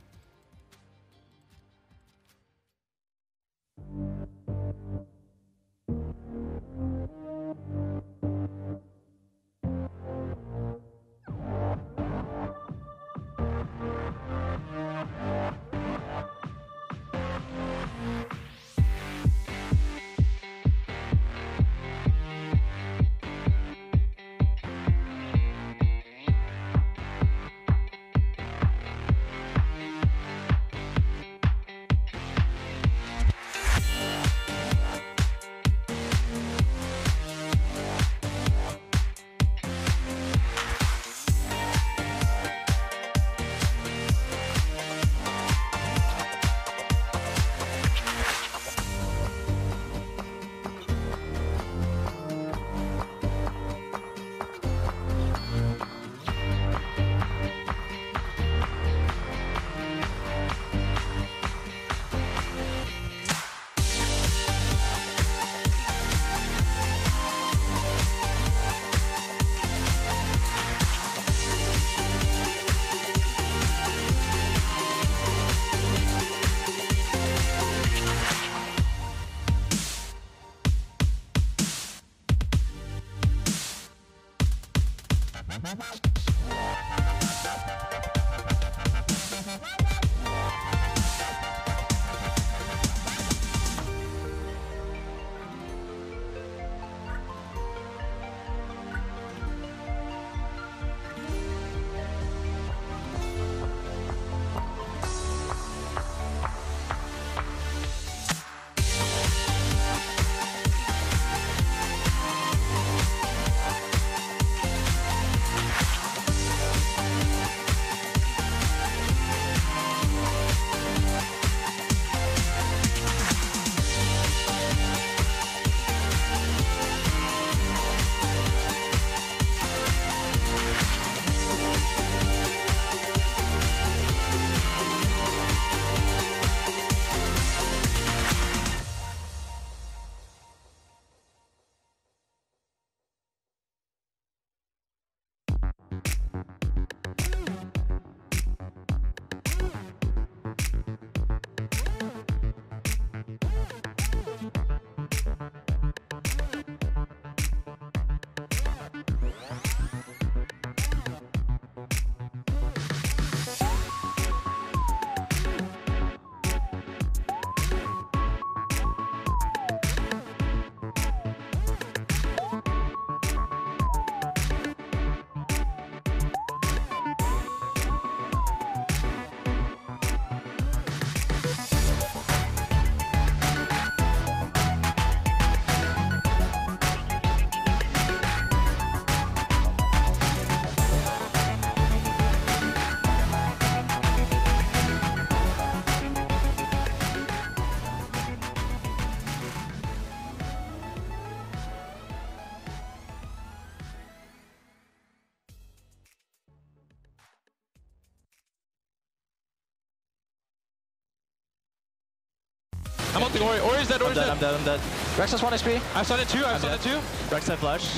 I'm ulting Ori. Ori's dead, Ori's dead. I'm dead. Rex has 1 HP. I've stunned 2, I've stunned 2. Rex had flash.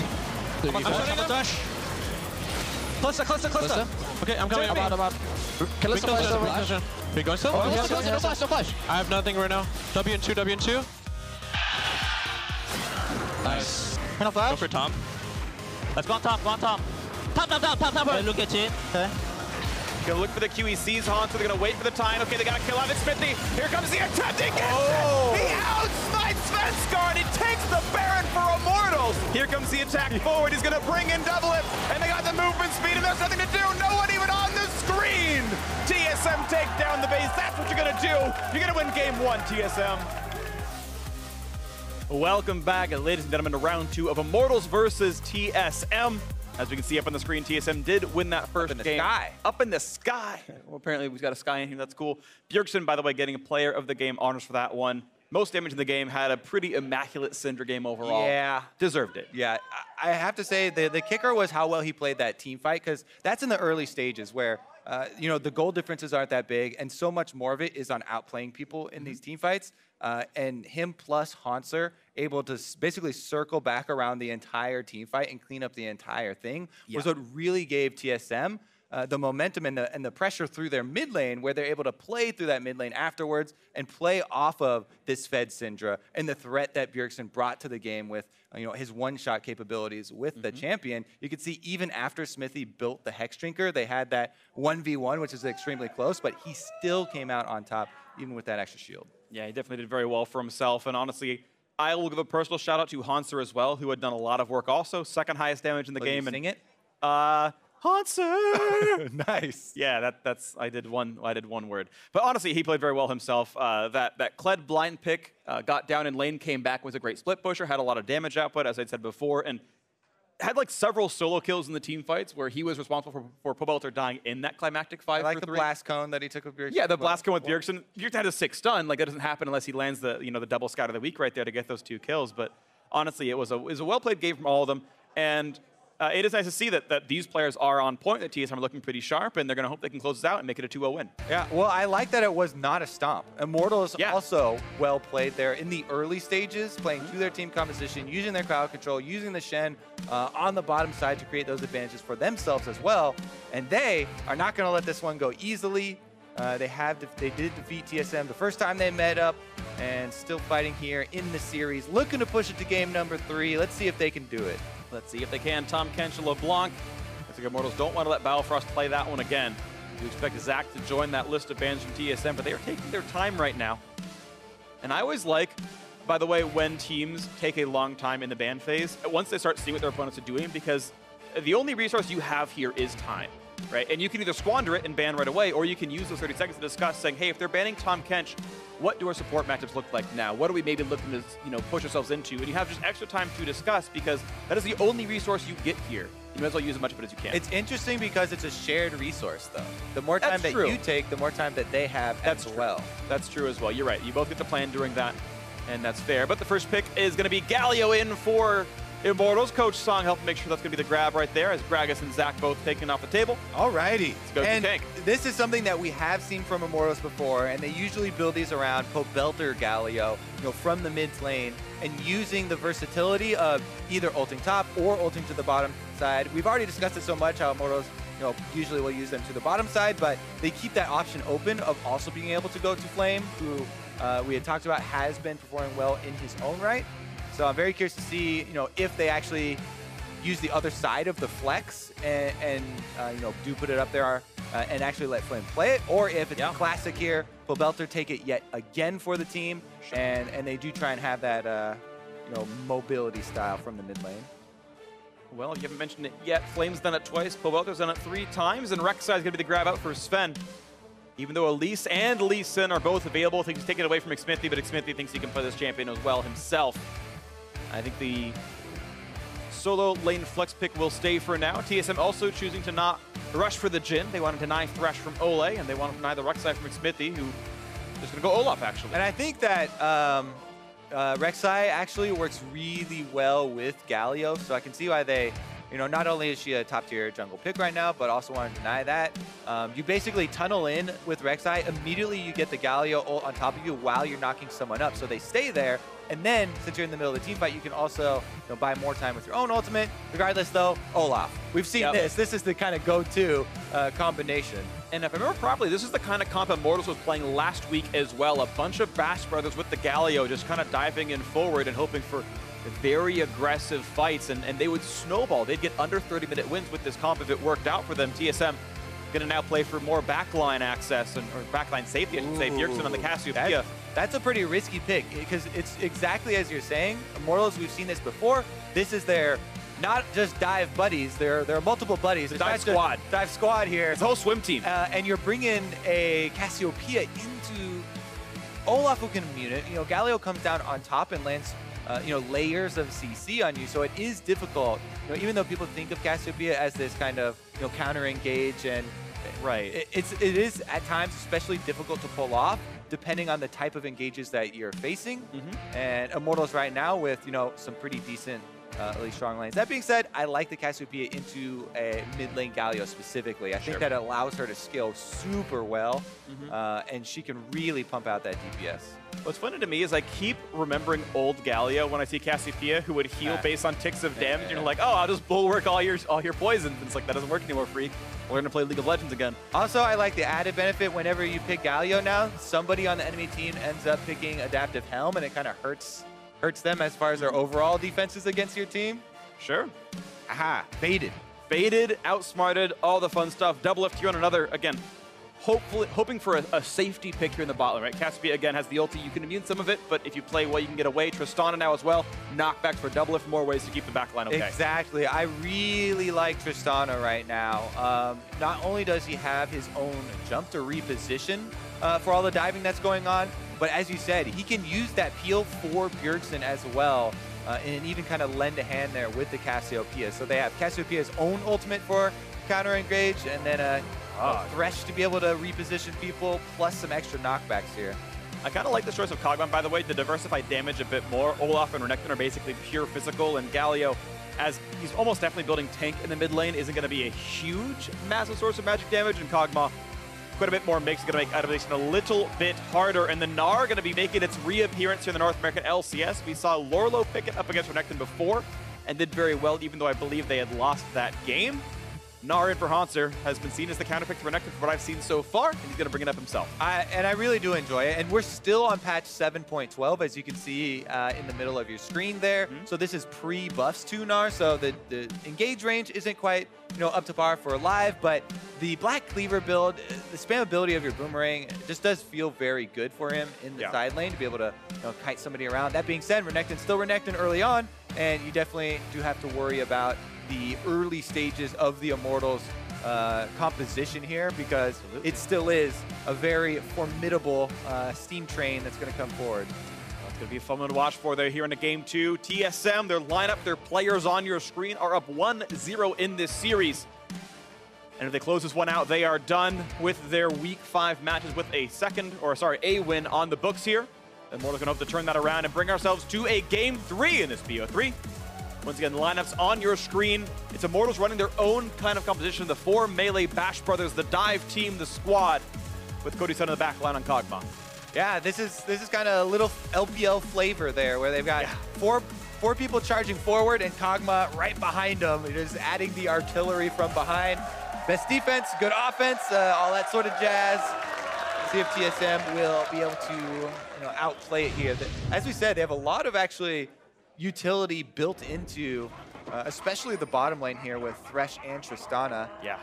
I'm stunning them. Cluster. Okay, I'm coming. I'm out. Kalista flash. Are you going still? No flash. I have nothing right now. W and 2. Nice. Go for Tom. Let's go on top, Top. Hey, look at Jhin. Okay. Gonna look for the QECs, Hans, so they're gonna wait for the time. Okay, they got a kill on it, Smithy. Here comes the attempt, he gets it! He outsmites Svenskar, and he takes the Baron for Immortals! Here comes the attack forward, he's gonna bring in double it, and they got the movement speed, and there's nothing to do, no one even on the screen! TSM take down the base, that's what you're gonna do! You're gonna win game 1, TSM. Welcome back, ladies and gentlemen, to round 2 of Immortals versus TSM. As we can see up on the screen, TSM did win that first game. Sky. Up in the sky. Well, apparently we've got a sky in here. That's cool. Bjergsen, by the way, getting a player of the game honors for that one. Most damage in the game, had a pretty immaculate Syndra game overall. Yeah. Deserved it. Yeah, I have to say the kicker was how well he played that team fight, because that's in the early stages where, you know, the goal differences aren't that big, and so much more of it is on outplaying people in these team fights. And him plus Hanser able to basically circle back around the entire team fight and clean up the entire thing was what really gave TSM the momentum and the pressure through their mid lane, where they're able to play through that mid lane afterwards and play off of this fed Syndra and the threat that Bjergsen brought to the game with, you know, his one-shot capabilities with the champion. You could see even after Smithy built the Hex Drinker, they had that 1v1, which is extremely close, but he still came out on top even with that extra shield. Yeah, he definitely did very well for himself. And honestly, I will give a personal shout out to Hanser as well, who had done a lot of work also. Second highest damage in the game. Sing it? Hanser! Nice. Yeah, I did one word. But honestly, he played very well himself. That Kled blind pick got down in lane, came back, was a great split pusher, had a lot of damage output, as I said before, and had like several solo kills in the team fights where he was responsible for Pobelter dying in that climactic 5 I like for the 3. blast cone that he took with Bjergsen. Yeah, the blast cone with Bjergsen. Bjergsen had a 6 stun. Like, that doesn't happen unless he lands the double scout of the week right there to get those 2 kills. But honestly, it was a well-played game from all of them. And it is nice to see that these players are on point, that TSM are looking pretty sharp, and they're going to hope they can close this out and make it a 2-0 win. Yeah, well, I like that it was not a stomp. Immortals also well played there in the early stages, playing through their team composition, using their crowd control, using the Shen on the bottom side to create those advantages for themselves as well. And they are not going to let this one go easily. They did defeat TSM the first time they met up, and still fighting here in the series, looking to push it to game number 3. Let's see if they can do it. Let's see if they can. Tom Kench and LeBlanc. I think Immortals don't want to let Battlefrost play that one again. We expect Zach to join that list of bans from TSM, but they are taking their time right now. And I always like, by the way, when teams take a long time in the ban phase, once they start seeing what their opponents are doing, because the only resource you have here is time, right? And you can either squander it and ban right away, or you can use those 30 seconds to discuss, saying, hey, if they're banning Tom Kench, what do our support matchups look like now? What are we maybe looking to, push ourselves into? And you have just extra time to discuss, because that is the only resource you get here. You might as well use as much of it as you can. It's interesting because it's a shared resource, though. The more time that you take, the more time that they have as well. That's true as well. You're right. You both get to plan during that, and that's fair. But the first pick is going to be Galio in for Immortals. Coach Song helped make sure that's going to be the grab right there, as Gragas and Zach both taken off the table. Alrighty. Let's go to tank. This is something that we have seen from Immortals before, and they usually build these around Pobelter Galio, from the mid lane, and using the versatility of either ulting top or ulting to the bottom side. We've already discussed it so much how Immortals usually will use them to the bottom side, but they keep that option open of also being able to go to Flame, who we had talked about has been performing well in his own right. So I'm very curious to see, if they actually use the other side of the flex and do put it up there and actually let Flame play it, or if it's classic here, Pobelter take it yet again for the team, and they do try and have that, mobility style from the mid lane. Well, you haven't mentioned it yet. Flame's done it twice, Pobelter's done it 3 times, and Rek'Sai is going to be the grab out for Sven. Even though Elise and Lee Sin are both available, I think he's taking it away from Xmithie, but Xmithie thinks he can play this champion as well himself. I think the solo lane flex pick will stay for now. TSM also choosing to not rush for the Jhin. They want to deny Thresh from Ole, and they want to deny the Rek'Sai from Xmithie, who is going to go Olaf, actually. And I think that Rek'Sai actually works really well with Galio, so I can see why they, not only is she a top-tier jungle pick right now, but also want to deny that. You basically tunnel in with Rek'Sai. Immediately you get the Galio ult on top of you while you're knocking someone up, so they stay there. And then, since you're in the middle of the team fight, you can also buy more time with your own ultimate. Regardless, though, Olaf. We've seen this. This is the kind of go-to combination. And if I remember properly, this is the kind of comp Immortals was playing last week as well. A bunch of Bash brothers with the Galio just kind of diving in forward and hoping for very aggressive fights. And they would snowball. They'd get under 30-minute wins with this comp if it worked out for them. TSM going to now play for more backline access, or backline safety, I should say. Bjergsen on the Cassiopeia. That's a pretty risky pick, because it's exactly as you're saying. Immortals, we've seen this before. This is their not just dive buddies. There are multiple buddies. Dive squad. Dive squad here. It's a whole swim team. And you're bringing a Cassiopeia into Olaf, who can immune it. Galio comes down on top and lands layers of CC on you. So it is difficult. Even though people think of Cassiopeia as this kind of counter engage, and it is at times especially difficult to pull off, depending on the type of engages that you're facing. And Immortals right now with some pretty decent, really strong lanes. That being said, I like the Cassiopeia into a mid lane Galio specifically. I think that allows her to scale super well, and she can really pump out that DPS. What's funny to me is I keep remembering old Galio when I see Cassiopeia, who would heal based on ticks of damage. And you're like, oh, I'll just bulwark all your poisons. And it's like, that doesn't work anymore, Freak. We're going to play League of Legends again. Also, I like the added benefit whenever you pick Galio now, somebody on the enemy team ends up picking Adaptive Helm, and it kind of hurts them as far as their overall defenses against your team. Sure. Aha, baited. Baited, outsmarted, all the fun stuff. Double F2 on another, again, hoping for a safety pick here in the bot lane, right? Cassiopeia, again, has the ulti. You can immune some of it, but if you play well, you can get away. Tristana now as well. Knockback for double F, more ways to keep the back line okay. Exactly. I really like Tristana right now. Not only does he have his own jump to reposition for all the diving that's going on, but as you said, he can use that peel for Bjergsen as well, and even kind of lend a hand there with the Cassiopeia. So they have Cassiopeia's own ultimate for counter engage, and then a Thresh to be able to reposition people, plus some extra knockbacks here. I kind of like the choice of Kog'Maw, by the way, to diversify damage a bit more. Olaf and Renekton are basically pure physical, and Galio, as he's almost definitely building tank in the mid lane, isn't going to be a huge, massive source of magic damage, and Kog'Maw quite a bit more mix, going to make Adaptation a little bit harder, and the Gnar going to be making its reappearance here in the North American LCS. We saw Lorlo pick it up against Renekton before, and did very well, even though I believe they had lost that game. Gnar in for Hauntzer has been seen as the counterpick for Renekton from what I've seen so far, and he's going to bring it up himself. And I really do enjoy it. And we're still on patch 7.12, as you can see in the middle of your screen there. So this is pre-buffs to Gnar, so the engage range isn't quite up to par for live, but the Black Cleaver build, the spammability of your Boomerang just does feel very good for him in the side lane to be able to kite somebody around. That being said, Renekton's still Renekton early on, and you definitely do have to worry about the early stages of the Immortals composition here, because it still is a very formidable steam train that's going to come forward. It's going to be a fun one to watch for there here in the Game 2. TSM, their lineup, their players on your screen are up 1-0 in this series. And if they close this one out, they are done with their Week 5 matches with a win on the books here. And Immortals going to hope to turn that around and bring ourselves to a Game 3 in this BO3. Once again, lineups on your screen. It's Immortals running their own kind of composition. The 4 melee Bash Brothers, the dive team, the squad, with Cody Sun in the back line on Kog'Maw. Yeah, this is kind of a little LPL flavor there, where they've got four people charging forward and Kog'Maw right behind them, just adding the artillery from behind. Best defense, good offense, all that sort of jazz. See if TSM will be able to outplay it here. As we said, they have a lot of actually utility built into, especially the bottom lane here with Thresh and Tristana. Yeah.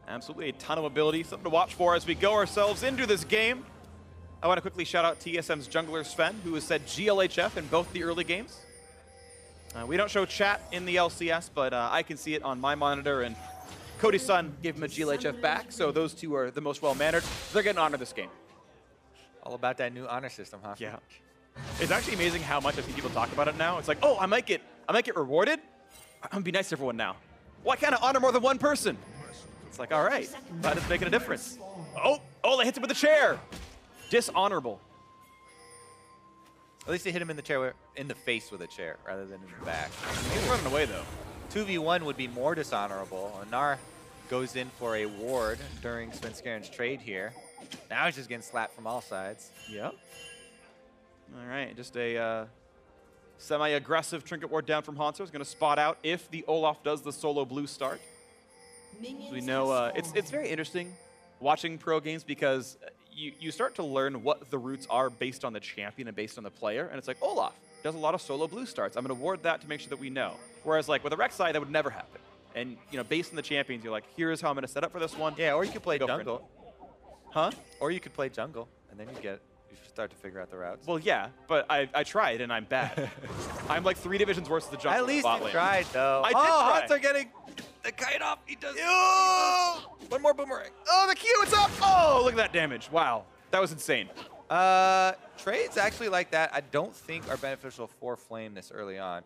Absolutely a ton of ability, something to watch for as we go ourselves into this game. I want to quickly shout out TSM's jungler Sven, who has said GLHF in both the early games. We don't show chat in the LCS, but I can see it on my monitor, and Cody's son gave him a GLHF back, so those two are the most well-mannered. They're getting honor this game. All about that new honor system, huh? Yeah. It's actually amazing how much I see people talk about it now. It's like, oh, I might get rewarded. I'm gonna be nice to everyone now. Why can't I honor more than one person? It's like, all right, that is making a difference. Oh, they hit him with a chair. Dishonorable. At least they hit him in the face with a chair rather than in the back. He's running away though. 2v1 would be more dishonorable. Gnar goes in for a ward during Svenskaren's trade here. Now he's just getting slapped from all sides. Yep. All right, just a semi-aggressive trinket ward down from Hauntzer. Is going to spot out if the Olaf does the solo blue start. So we know it's very interesting watching pro games, because you start to learn what the roots are based on the champion and based on the player. And it's like, Olaf does a lot of solo blue starts. I'm going to ward that to make sure that we know. Whereas like with a Rek'Sai, that would never happen. And based on the champions, you're like, here's how I'm going to set up for this one. Yeah, or you could play jungle. Huh? Or you could play jungle, and then you start to figure out the routes. Well, yeah, but I tried, and I'm bad. I'm like 3 divisions worse than the jungle. At least you tried, though. I did try. Hauntzer getting the kite off. He does. One more boomerang. Oh, the Q, it's up. Oh, look at that damage. Wow, that was insane. Trades actually like that I don't think are beneficial for Flame this early on.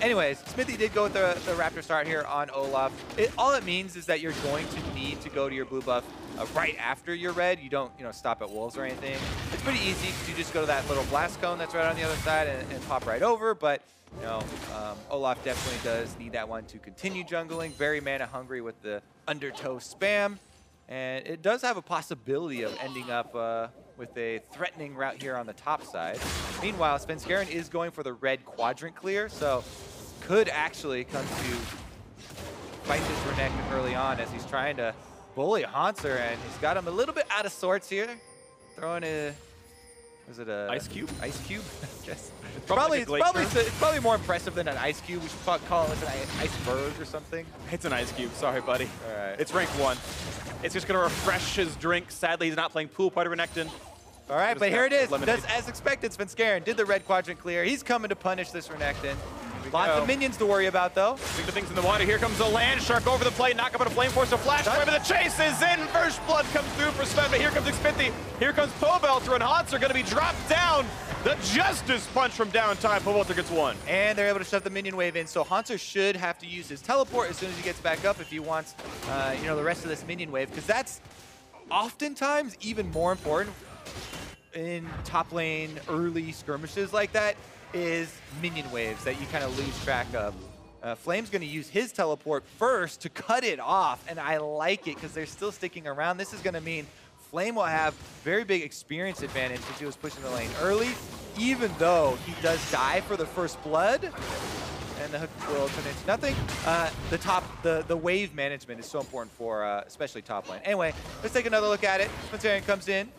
Anyways, Smithy did go with the Raptor start here on Olaf. All it means is that you're going to need to go to your blue buff right after your red. You don't, stop at wolves or anything. It's pretty easy because you just go to that little blast cone that's right on the other side and pop right over. But Olaf definitely does need that one to continue jungling. Very mana hungry with the undertow spam, and it does have a possibility of ending up with a threatening route here on the top side. Meanwhile, Svenskeren is going for the red quadrant clear, so could actually come to fight this Renekton early on as he's trying to bully Haunter, and he's got him a little bit out of sorts here. Throwing a, is it a ice cube? Ice cube, I guess. It's probably more impressive than an ice cube. We should call it an iceberg or something. It's an ice cube. Sorry, buddy. All right. It's rank 1. It's just going to refresh his drink. Sadly, he's not playing pool part of Renekton. All right, but here it is. As expected, Svenskeren did the red quadrant clear. He's coming to punish this Renekton. Lots of minions to worry about, though. Big the things in the water. Here comes the land shark over the plate. Knock up on a flame force. A flash away, but the chase is in. First blood comes through for Sven, but here comes Xpithy. Here comes Pobelter, and Haunter going to be dropped down. The Justice Punch from downtime. Pobelter gets 1. And they're able to shove the minion wave in, so Haunter should have to use his teleport as soon as he gets back up if he wants, the rest of this minion wave, because that's oftentimes even more important in top lane early skirmishes like that is minion waves that you kind of lose track of. Flame's going to use his teleport first to cut it off, and I like it because they're still sticking around. This is going to mean Flame will have very big experience advantage because he was pushing the lane early, even though he does die for the first blood, and the hook will turn into nothing. The wave management is so important for especially top lane. Anyway, let's take another look at it. Spencer comes in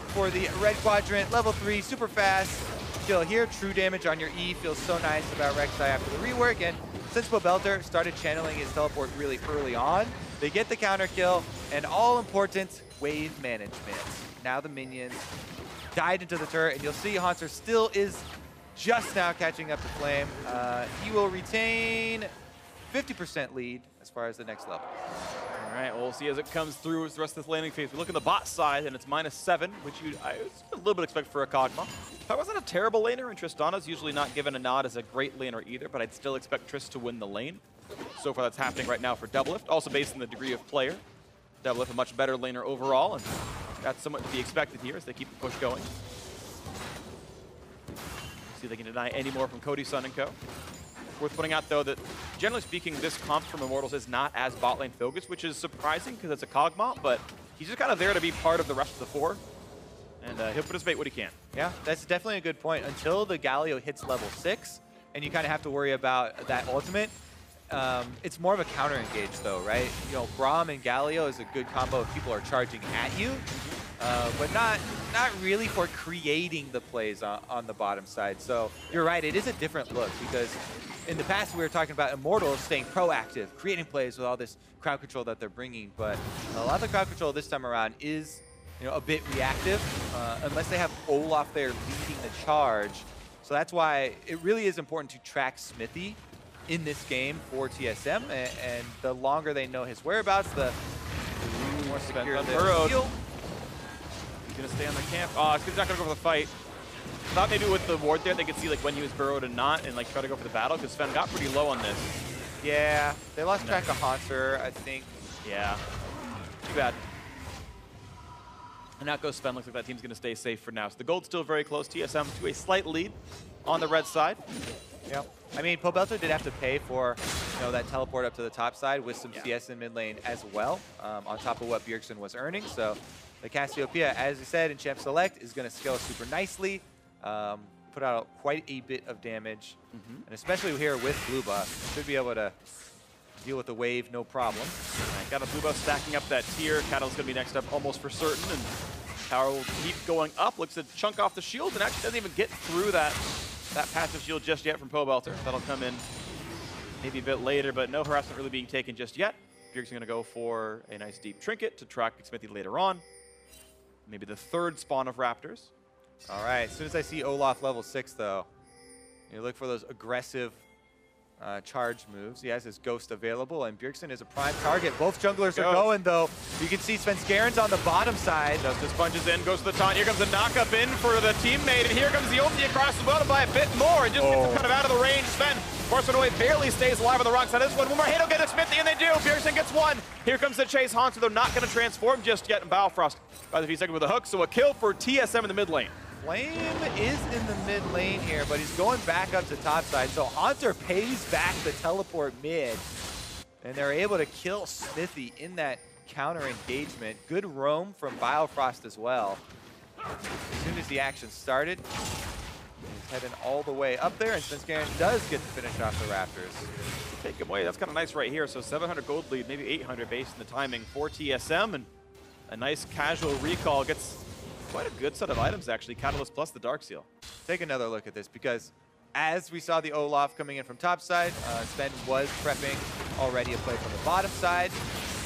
for the red quadrant, level 3, super fast kill here. True damage on your E feels so nice about Rek'Sai after the rework, and since Pobelter started channeling his teleport really early on, they get the counter kill, and all important wave management. Now the minions died into the turret, and you'll see Haunter still is just now catching up to Flame. He will retain 50% lead as far as the next level. All right, well, we'll see as it comes through the rest of this landing phase. We look at the bot side, and it's -7, which I a little bit expect for a Kog'Maw. That wasn't a terrible laner, and Tristana's usually not given a nod as a great laner either, but I'd still expect Trist to win the lane. So far, that's happening right now for Doublelift, also based on the degree of player. Doublelift a much better laner overall, and that's somewhat to be expected here as they keep the push going. See if they can deny any more from Cody, Sun, and Co. Worth pointing out, though, that generally speaking, this comp from Immortals is not as bot lane focused, which is surprising because it's a Kog'Maw, but he's just kind of there to be part of the rest of the 4. And he'll participate what he can. Yeah, that's definitely a good point. Until the Galio hits level 6, and you kind of have to worry about that ultimate, it's more of a counter engage, though, right? Braum and Galio is a good combo if people are charging at you, but not really for creating the plays on the bottom side. So you're right, it is a different look because in the past we were talking about Immortals staying proactive, creating plays with all this crowd control that they're bringing, but a lot of the crowd control this time around is a bit reactive, unless they have Olaf there leading the charge. So that's why it really is important to track Smithy in this game for TSM, and the longer they know his whereabouts, the more secure the field. He's going to stay on the camp. Oh, he's not going to go for the fight. Thought maybe with the ward there, they could see like when he was burrowed and not, and like try to go for the battle, because Sven got pretty low on this. Yeah, they lost track of Haunter, I think. Yeah, too bad. And out goes Sven. Looks like that team's going to stay safe for now. So the gold's still very close. TSM to a slight lead on the red side. Yeah. I mean, Pobelter did have to pay for that teleport up to the top side with some CS in mid lane as well, on top of what Bjergsen was earning. So the Cassiopeia, as you said in Champ Select, is going to scale super nicely, put out quite a bit of damage, and especially here with blue buff, should be able to deal with the wave, no problem. Right, got a blue buff stacking up that tier. Catalyst's going to be next up almost for certain, and power will keep going up. Looks to chunk off the shield, and actually doesn't even get through that passive shield just yet from Pobelter. That'll come in maybe a bit later, but no harassment really being taken just yet. Bjergsen's going to go for a nice deep trinket to track Xpithy later on. Maybe the third spawn of Raptors. All right, as soon as I see Olaf level 6, though, you look for those aggressive charge moves. He has his Ghost available, and Bjergsen is a prime target. Both junglers are going, though. You can see Svenskaren's on the bottom side. Justice punches in, goes to the taunt. Here comes a knock-up in for the teammate, and here comes the ulti across the bottom by a bit more, and just gets him kind of out of the range. Sven, forced away, barely stays alive on the wrong side of this one. One more hit, he'll get a Smithy, and they do. Bjergsen gets one. Here comes the chase. Hanser, they're not going to transform just yet, and Bifrost by the few seconds with a hook, so a kill for TSM in the mid lane. Flame is in the mid lane here, but he's going back up to top side. So Hunter pays back the teleport mid, and they're able to kill Smithy in that counter engagement. Good roam from Bifrost as well. As soon as the action started, he's heading all the way up there, and Svenskaren does get to finish off the Raptors. Take him away. That's kind of nice right here. So 700 gold lead, maybe 800 based on the timing for TSM, and a nice casual recall gets quite a good set of items, actually. Catalyst plus the Dark Seal. Take another look at this, because as we saw the Olaf coming in from top side, Sven was prepping already a play from the bottom side.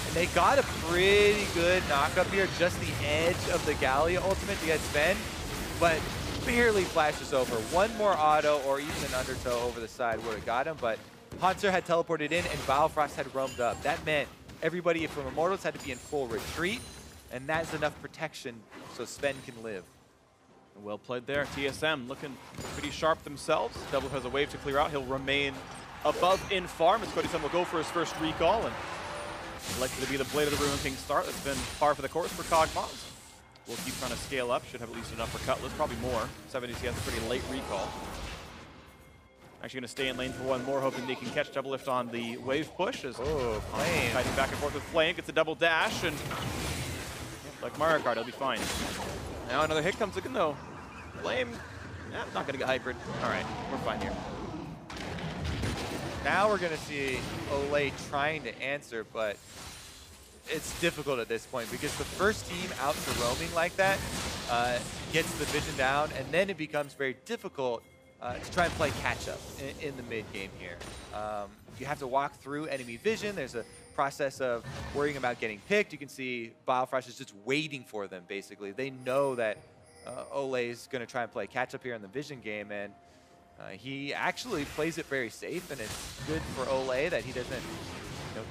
And they got a pretty good knock up here, just the edge of the Gallia ultimate to get Sven, but barely flashes over. One more auto or even an undertow over the side would have got him, but Hanser had teleported in and Bifrost had roamed up. That meant everybody from Immortals had to be in full retreat, and that's enough protection so Sven can live. Well played there. TSM looking pretty sharp themselves. Double has a wave to clear out. He'll remain above in farm as CodySun will go for his first recall, and likely to be the Blade of the Ruin King start. That's been par for the course for Kog'Maw. We'll keep trying to scale up. Should have at least enough for Cutlass, probably more. 70 CS a pretty late recall. Actually going to stay in lane for one more, hoping they can catch double lift on the wave push. As Flame fighting back and forth with Flame, gets a double dash, and like Mario Kart, he'll be fine. Now another hit comes again though. Flame, not going to get hypered. All right, we're fine here. Now we're going to see Olay trying to answer, but it's difficult at this point because the first team out to roaming like that gets the vision down, and then it becomes very difficult to try and play catch-up in the mid-game here. You have to walk through enemy vision. There's a process of worrying about getting picked. You can see Bifrost is just waiting for them, basically. They know that Olay is going to try and play catch-up here in the vision game, and he actually plays it very safe, and it's good for Olay that he doesn't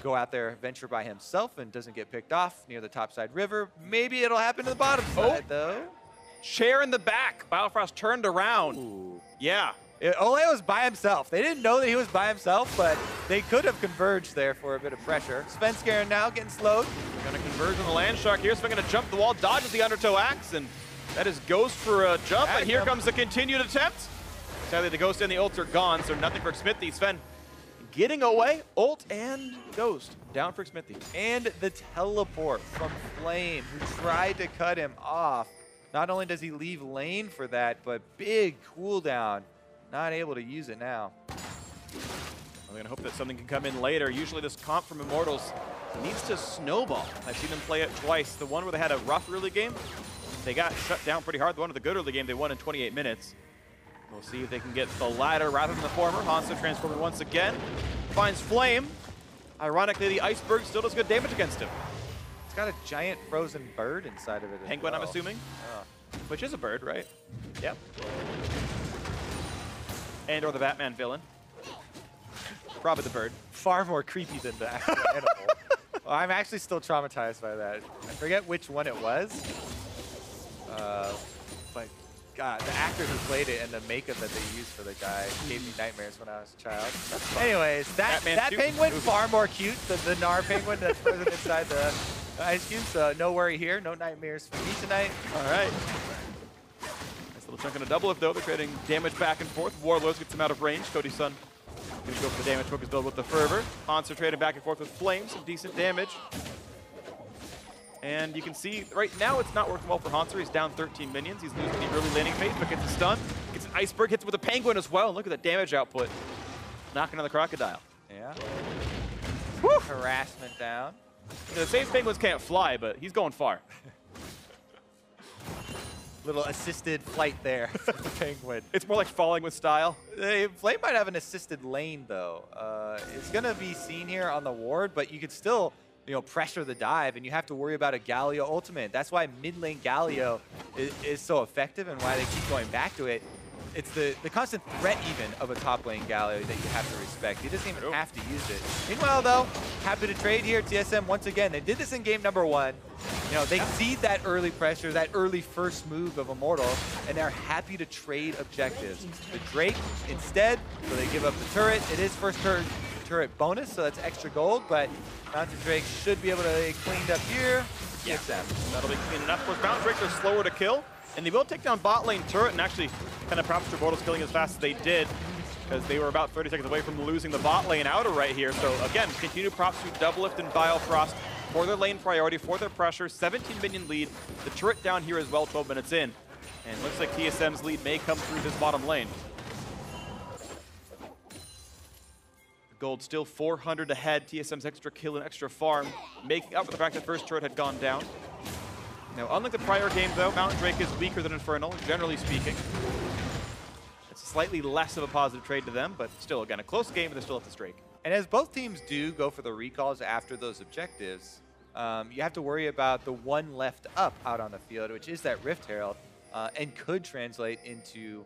go out there, venture by himself, and doesn't get picked off near the topside river. Maybe it'll happen to the bottom side, though. Chair in the back. Bifrost turned around. Ooh. Yeah. Olay was by himself. They didn't know that he was by himself, but they could have converged there for a bit of pressure. Svenskaren now getting slowed. They're going to converge on the land shark here. Sven going to jump the wall, dodges the undertow axe, and that is Ghost for a jump. And here comes the continued attempt. Sadly, the Ghost and the ult are gone, so nothing for Smithy. Sven getting away, ult and Ghost down for Smithy. And the teleport from Flame, who tried to cut him off. Not only does he leave lane for that, but big cooldown. Not able to use it now. I'm going to hope that something can come in later. Usually this comp from Immortals needs to snowball. I've seen them play it twice. The one where they had a rough early game, they got shut down pretty hard. The one with the good early game, they won in 28 minutes. We'll see if they can get the latter rather than the former. Hanser transforming once again. Finds Flame. Ironically, the Iceberg still does good damage against him. It's got a giant frozen bird inside of it. Penguin, I'm assuming. Which is a bird, right? Yep. And or the Batman villain. Probably the bird. Far more creepy than the actual animal. Well, I'm actually still traumatized by that. I forget which one it was. But God, the actor who played it and the makeup that they used for the guy gave me nightmares when I was a child. Anyways, that penguin far more cute than the Gnar penguin that's frozen inside the ice cube. So no worry here, no nightmares for me tonight. All right. Nice little chunk in a double if though. They're trading damage back and forth. Warlords gets him out of range. CodySun going to go for the damage focus build with the Fervor. Hanser trading back and forth with Flame, some decent damage. And you can see right now it's not working well for Hanser. He's down 13 minions. He's losing the early landing phase, but gets a stun. Gets an Iceberg, hits with a Penguin as well. And look at the damage output. Knocking on the Crocodile. Yeah. Woo. Harassment down. The same Penguins can't fly, but he's going far. Little assisted flight there for the Penguin. It's more like falling with style. Flame might have an assisted lane, though. It's going to be seen here on the ward, but you could still pressure the dive, and you have to worry about a Galio ultimate. That's why mid lane Galio is so effective and why they keep going back to it. it's the constant threat even of a top lane Galio that you have to respect. He doesn't even have to use it. Meanwhile, though, happy to trade here. TSM, once again, they did this in game number 1. You know, they see that early pressure, that early first move of Immortal, and they're happy to trade objectives. The Drake instead, so they give up the turret. It is first turret bonus, so that's extra gold, but Mountain Drake should be able to get cleaned up here. Yeah, that'll be clean enough. Of course, Mountain Drake are slower to kill, and they will take down bot lane turret, and actually kind of props to Immortals killing as fast as they did, because they were about 30 seconds away from losing the bot lane outer right here. So again, continued props to Doublelift and Biofrost for their lane priority, for their pressure. 17 minion lead. The turret down here as well, 12 minutes in. And looks like TSM's lead may come through this bottom lane. The gold still 400 ahead. TSM's extra kill and extra farm, making up for the fact that first turret had gone down. Now, unlike the prior game, though, Mountain Drake is weaker than Infernal, generally speaking. It's slightly less of a positive trade to them, but still, again, a close game, and they're still at the Drake. And as both teams do go for the recalls after those objectives, you have to worry about the one left up out on the field, which is that Rift Herald, and could translate into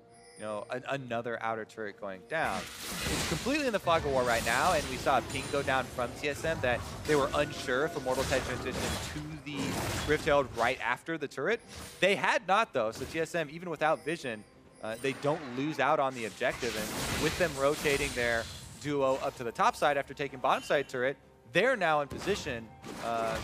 another outer turret going down. It's completely in the fog of war right now, and we saw a ping go down from TSM that they were unsure if Immortals had transitioned to the Rift Herald right after the turret. They had not, though, so TSM, even without vision, they don't lose out on the objective, and with them rotating their duo up to the top side after taking bottom side turret, they're now in position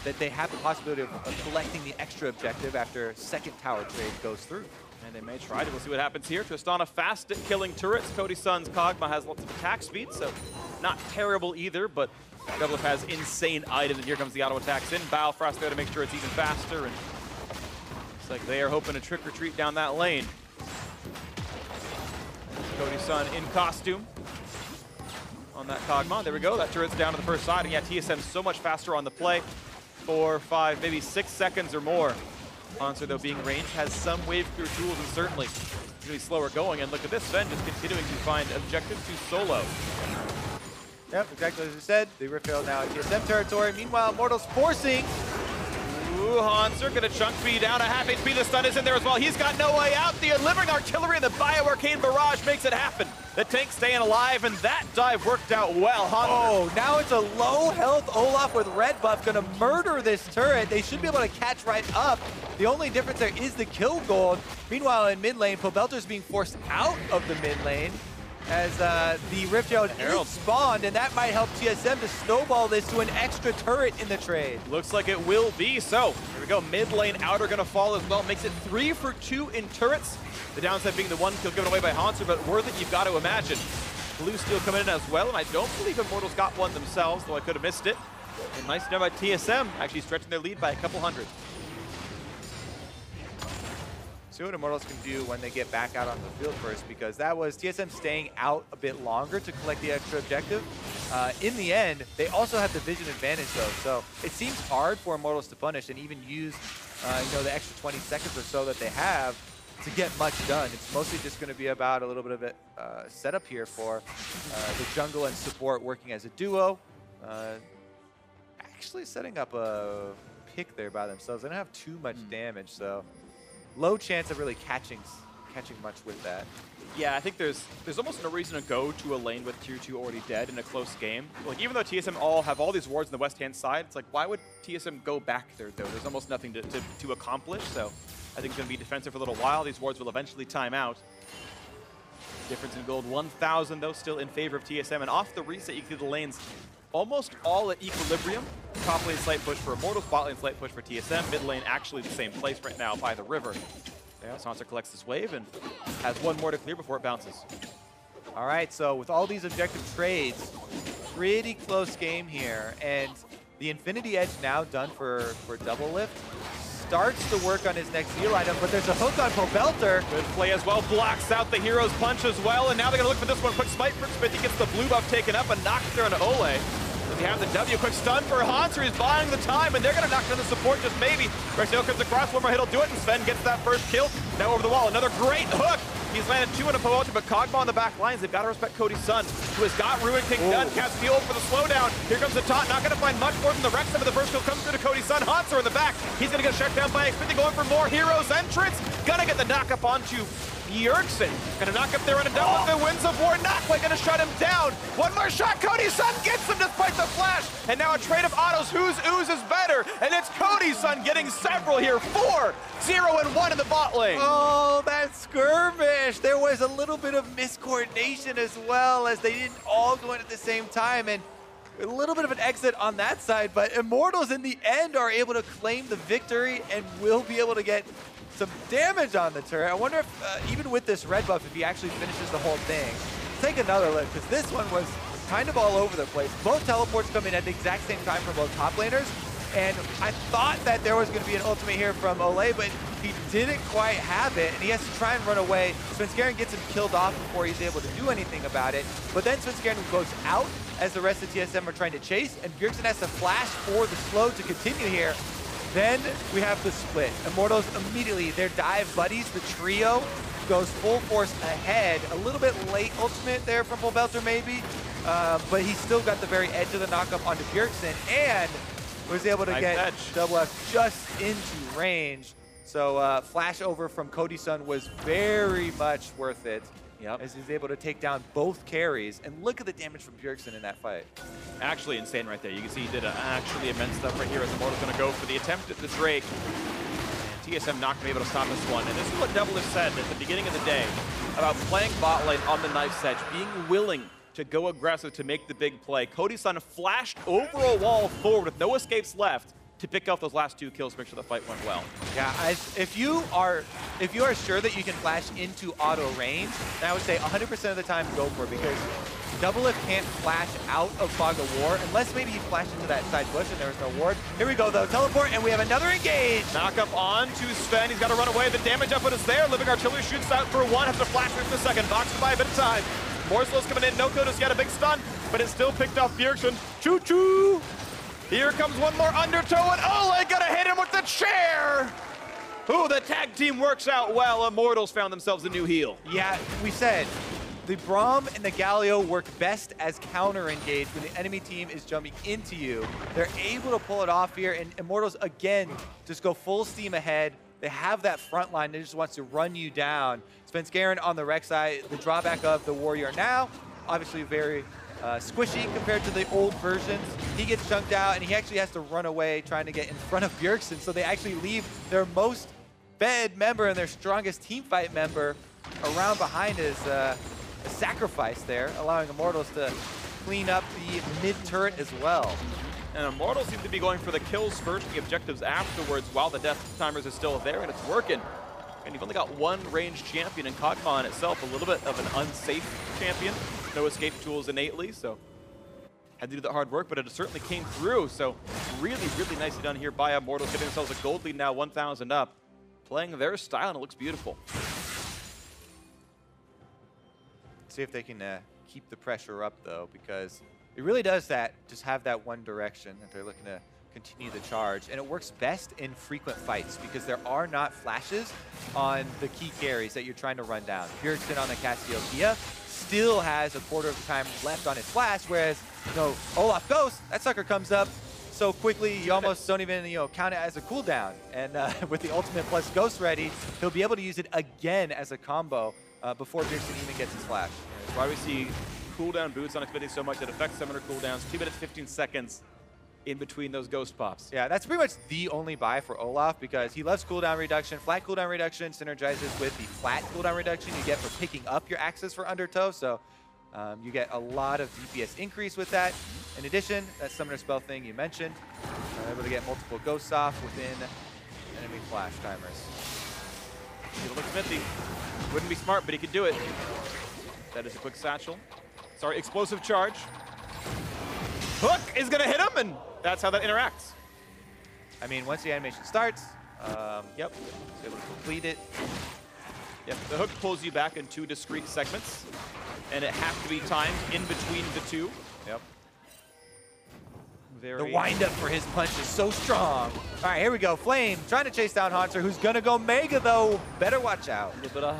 that they have the possibility of collecting the extra objective after second tower trade goes through. And they may try to. We'll see what happens here. Tristana fast at killing turrets. Cody Sun's Kog'Maw has lots of attack speed, so not terrible either, but Doublelift has insane items, and here comes the auto attacks in. Biofrost there to make sure it's even faster, and looks like they are hoping to trick or treat down that lane. Cody Sun in costume on that Kog'Maw. There we go. That turret's down to the first side. And yeah, TSM's so much faster on the play. 4, 5, maybe 6 seconds or more. Monster, though, being ranged, has some wave clear tools and certainly really slower going. And look at this, Sven just continuing to find objectives to solo. Yep, exactly as you said. The Rift Herald now in TSM territory. Meanwhile, Immortals forcing. Ooh, Hanser gonna chunk speed down. A half HP. The stun is in there as well. He's got no way out. The Delivering Artillery and the Bio-Arcane Barrage makes it happen. The tank staying alive, and that dive worked out well. Hanser. Oh, now it's a low health Olaf with red buff gonna murder this turret. They should be able to catch right up. The only difference there is the kill gold. Meanwhile, in mid lane, Pobelter's being forced out of the mid lane as the Rift Herald is spawned, and that might help TSM to snowball this to an extra turret in the trade. Looks like it will be. So here we go. Mid lane outer gonna fall as well. Makes it 3 for 2 in turrets. The downside being the one kill given away by Hanser, but worth it, you've got to imagine. Blue Steel coming in as well, and I don't believe Immortals got one themselves, though I could have missed it. And nice to know by TSM, actually stretching their lead by a couple hundred. See what Immortals can do when they get back out on the field first, because that was TSM staying out a bit longer to collect the extra objective. In the end, they also have the vision advantage, though, so it seems hard for Immortals to punish and even use the extra 20 seconds or so that they have to get much done. It's mostly just going to be about a little bit of a setup here for the jungle and support working as a duo. Actually setting up a pick there by themselves. They don't have too much damage, so low chance of really catching much with that. Yeah, I think there's almost no reason to go to a lane with tier 2 already dead in a close game. Like, even though TSM all have all these wards on the west-hand side, it's like, why would TSM go back there, though? There's almost nothing to accomplish, so I think it's going to be defensive for a little while. These wards will eventually time out. Difference in gold, 1,000, though, still in favor of TSM. And off the reset, you can see the lanes almost all at equilibrium. Top lane slight push for Immortals, bot lane slight push for TSM. Mid lane actually the same place right now by the river. Yeah, Sansa collects this wave and has one more to clear before it bounces. All right, so with all these objective trades, pretty close game here. And the Infinity Edge now done for Doublelift. Starts to work on his next heal item, but there's a hook on Pobelter. Good play as well, blocks out the hero's punch as well, and now they're gonna look for this one. Quick smite for Smith, he gets the blue buff taken up and knocked there on Ole. Does he have the W? Quick stun for Hanser, he's buying the time, and they're gonna knock down the support just maybe. Rexio comes across, one more hit'll do it, and Sven gets that first kill. Now over the wall, another great hook. He's landed 2 in a Pobelter, but Kog'Maw on the back lines. They've got to respect Cody Sun, who has got Ruin King done. Cast the ult for the slowdown. Here comes the taunt. Not going to find much more than the Rex, but the first kill comes through to Cody Sun. Hanser in the back. He's going to get shut down by Xfinity, going for more heroes entrance. Gonna get the knock up onto Bjergsen gonna knock up there on a double. The Winds of War, not quite gonna shut him down. One more shot, Cody's son gets him despite the flash. And now a trade of autos, whose ooze is better? And it's Cody's son getting several here. 4, 0, and 1 in the bot lane. Oh, that skirmish. There was a little bit of miscoordination as well, as they didn't all go in at the same time. And a little bit of an exit on that side, but Immortals in the end are able to claim the victory and will be able to get some damage on the turret. I wonder if, even with this red buff, if he actually finishes the whole thing. Take another look, because this one was kind of all over the place. Both teleports come in at the exact same time for both top laners, and I thought that there was going to be an ultimate here from Ole, but he didn't quite have it, and he has to try and run away. Svenskeren gets him killed off before he's able to do anything about it, but then Svenskeren goes out as the rest of TSM are trying to chase, and Bjergsen has to flash for the slow to continue here. Then we have the split. Immortals immediately, their dive buddies, the trio, goes full force ahead. A little bit late ultimate there from Belter maybe, but he still got the very edge of the knockup onto Bjergsen and was able to get double F just into range. So flash over from Cody's son was very much worth it. Yep. As he's able to take down both carries. And look at the damage from Bjergsen in that fight. Actually insane right there. You can see he did actually immense stuff right here as Immortal's going to go for the attempt at the Drake. And TSM not going to be able to stop this one. And this is what Doublelift said at the beginning of the day about playing bot lane on the knife edge, being willing to go aggressive to make the big play. Cody's son flashed over a wall forward with no escapes left to pick up those last 2 kills, make sure the fight went well. Yeah, if you are sure that you can flash into auto range, then I would say 100% of the time go for it, because Doublelift can't flash out of Fog of War unless maybe he flashed into that side bush and there was no ward. Here we go though, teleport, and we have another engage. Knock up on to Sven, he's got to run away. The damage output is there. Living Artillery shoots out for 1, has to flash for the second. Boxed by a bit of time. Morslow's coming in, no Kodos yet, a big stun, but it's still picked off Bjergsen. Choo-choo! Here comes one more undertow, and Ole gonna hit him with the chair! Ooh, the tag team works out well. Immortals found themselves a new heal. Yeah, we said the Braum and the Galio work best as counter-engage when the enemy team is jumping into you. They're able to pull it off here, and Immortals, again, just go full steam ahead. They have that front line that just wants to run you down. Svenskeren on the Rex side, the drawback of the Warrior now, obviously very squishy compared to the old versions. He gets chunked out, and he actually has to run away trying to get in front of Bjergsen, so they actually leave their most fed member and their strongest teamfight member around behind as a sacrifice there, allowing Immortals to clean up the mid-turret as well. And Immortals seem to be going for the kills first, the objectives afterwards, while the death timers are still there, and it's working. And you've only got one ranged champion in Kog'Maw in itself, a little bit of an unsafe champion. No escape tools innately, so had to do the hard work, but it certainly came through. So really, really nicely done here by Immortals, getting themselves a gold lead now, 1,000 up. Playing their style, and it looks beautiful. See if they can keep the pressure up, though, because it really does that, just have that one direction that they're looking to continue the charge. And it works best in frequent fights because there are not flashes on the key carries that you're trying to run down. Bjergsen on the Cassiopeia still has a quarter of the time left on his flash, whereas, Olaf Ghost, that sucker comes up so quickly you almost don't even count it as a cooldown. And with the ultimate plus Ghost ready, he'll be able to use it again as a combo before Bjergsen even gets his flash. That's why we see cooldown boots on Xfinity so much. It affects summoner cooldowns, 2 minutes, 15 seconds in between those ghost pops. Yeah, that's pretty much the only buy for Olaf because he loves cooldown reduction. Flat cooldown reduction synergizes with the flat cooldown reduction you get for picking up your axes for undertow. So you get a lot of DPS increase with that. In addition, that summoner spell thing you mentioned, able to get multiple ghosts off within enemy flash timers. He'll look 50. Wouldn't be smart, but he could do it. That is a quick satchel. Sorry, explosive charge. Hook is gonna hit him, and that's how that interacts. I mean, once the animation starts, yep, he's able to complete it. Yep, the hook pulls you back in 2 discrete segments, and it has to be timed in between the 2. Yep. Very the wind-up for his punch is so strong. All right, here we go. Flame trying to chase down Haunter, who's gonna go Mega, though. Better watch out. A little bit of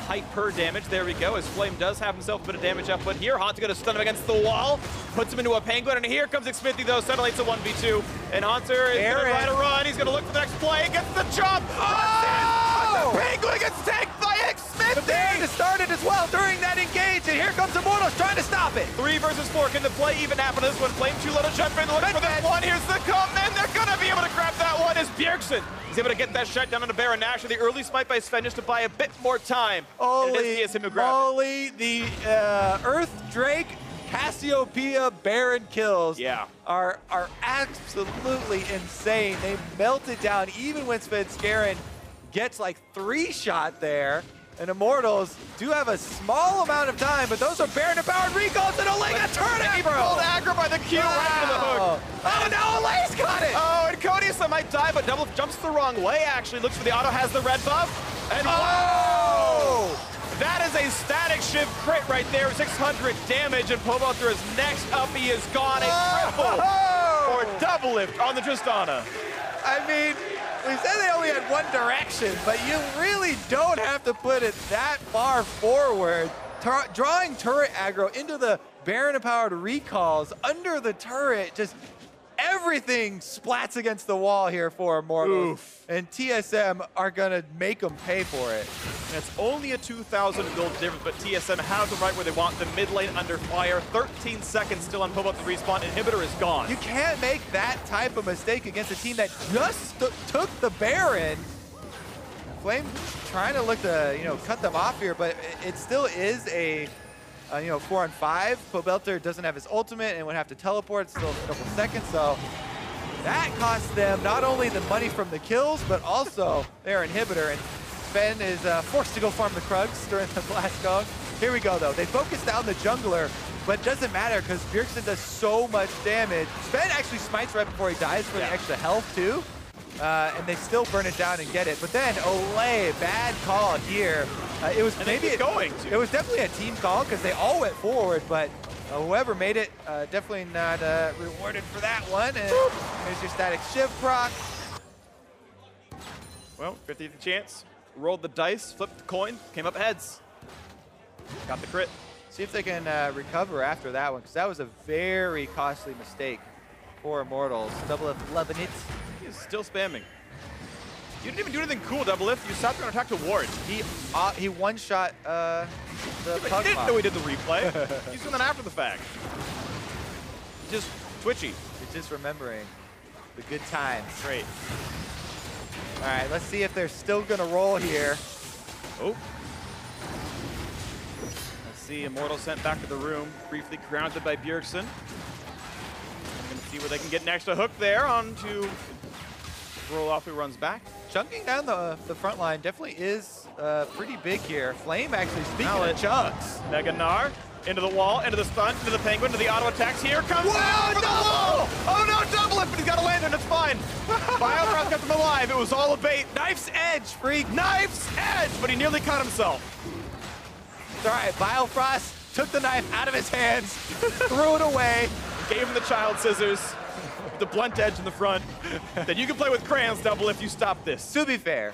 hyper damage. There we go, as Flame does have himself a bit of damage output here. Haunter gonna stun him against the wall, puts him into a penguin, and here comes Xfinity, though, settles a 1v2. And Haunter is gonna try to run. He's gonna look for the next play, gets the jump. Oh! The penguin gets tanked by Xmithy! The Baron has started as well during that engage, and here comes Immortals trying to stop it. 3 versus 4, can the play even happen this one? Flame too low to jump in, looking for this one, here's the come, and they're gonna be able to grab that one as Bjergsen is able to get that shut down on the Baron. Actually, the early smite by Sven just to buy a bit more time. Holy moly, the Earth Drake Cassiopeia Baron kills are absolutely insane. They melted down even when Svenskeren gets like 3-shot there. And Immortals do have a small amount of time, but those are Baron-empowered recalls and Olega turn He aggro! pulled aggro by the Q right to the hook. Oh, no, Olega's got it! Oh, and Codius might die, but double jumps the wrong way, actually. Looks for the auto, has the red buff. And wow! That is a static shift crit right there, 600 damage, and Pobelter is next up. He is gone. A triple or double lift on the Tristana. I mean, we said they only had one direction, but you really don't have to put it that far forward. Drawing turret aggro into the Baron-empowered recalls under the turret, just everything splats against the wall here for Immortals. Oof. And TSM are gonna make them pay for it. And it's only a 2,000 gold difference, but TSM has them right where they want the mid lane under fire. 13 seconds still on Pobot to respawn. Inhibitor is gone. You can't make that type of mistake against a team that just took the Baron. Flame trying to look to, cut them off here, but it still is a 4-on-5. Pobelter doesn't have his ultimate and would have to teleport still a couple seconds, so that costs them not only the money from the kills, but also their inhibitor. And Sven is forced to go farm the Krugs during the blast gong. Here we go, though. They focus down the jungler, but it doesn't matter because Bjergsen does so much damage. Sven actually smites right before he dies for the extra health, too. And they still burn it down and get it. But then Olay, bad call here. It was it was definitely a team call because they all went forward, but whoever made it definitely not rewarded for that one. And there's your static shift proc. Well, 50th chance. Rolled the dice, flipped the coin, came up heads. Got the crit. See if they can recover after that one, because that was a very costly mistake for Immortals. Double F loving it. He's still spamming. You didn't even do anything cool, Double Lift. You sat there and attacked a ward. He one-shot the Pug He didn't Mob. know he did the replay. He's doing that after the fact. Just twitchy. He's just remembering the good times. Great. All right, let's see if they're still going to roll here. Oh. Let's see, Immortal sent back to the room, briefly grounded by Bjergsen. Gonna see where they can get an extra hook there onto roll off who runs back. Chunking down the front line definitely is pretty big here. Flame actually speaking of chunks. Mega Gnar into the wall, into the stun, into the penguin, to the auto attacks. Here comes Whoa, the wall! Oh no, double it, but he's got a lantern, it's fine. Biofrost kept him alive, it was all a bait. Knife's edge, freak. Knife's edge, but he nearly cut himself. It's all right, Biofrost took the knife out of his hands, threw it away. Gave him the child scissors, the blunt edge in the front. Then you can play with crayons, Double, if you stop this. To be fair,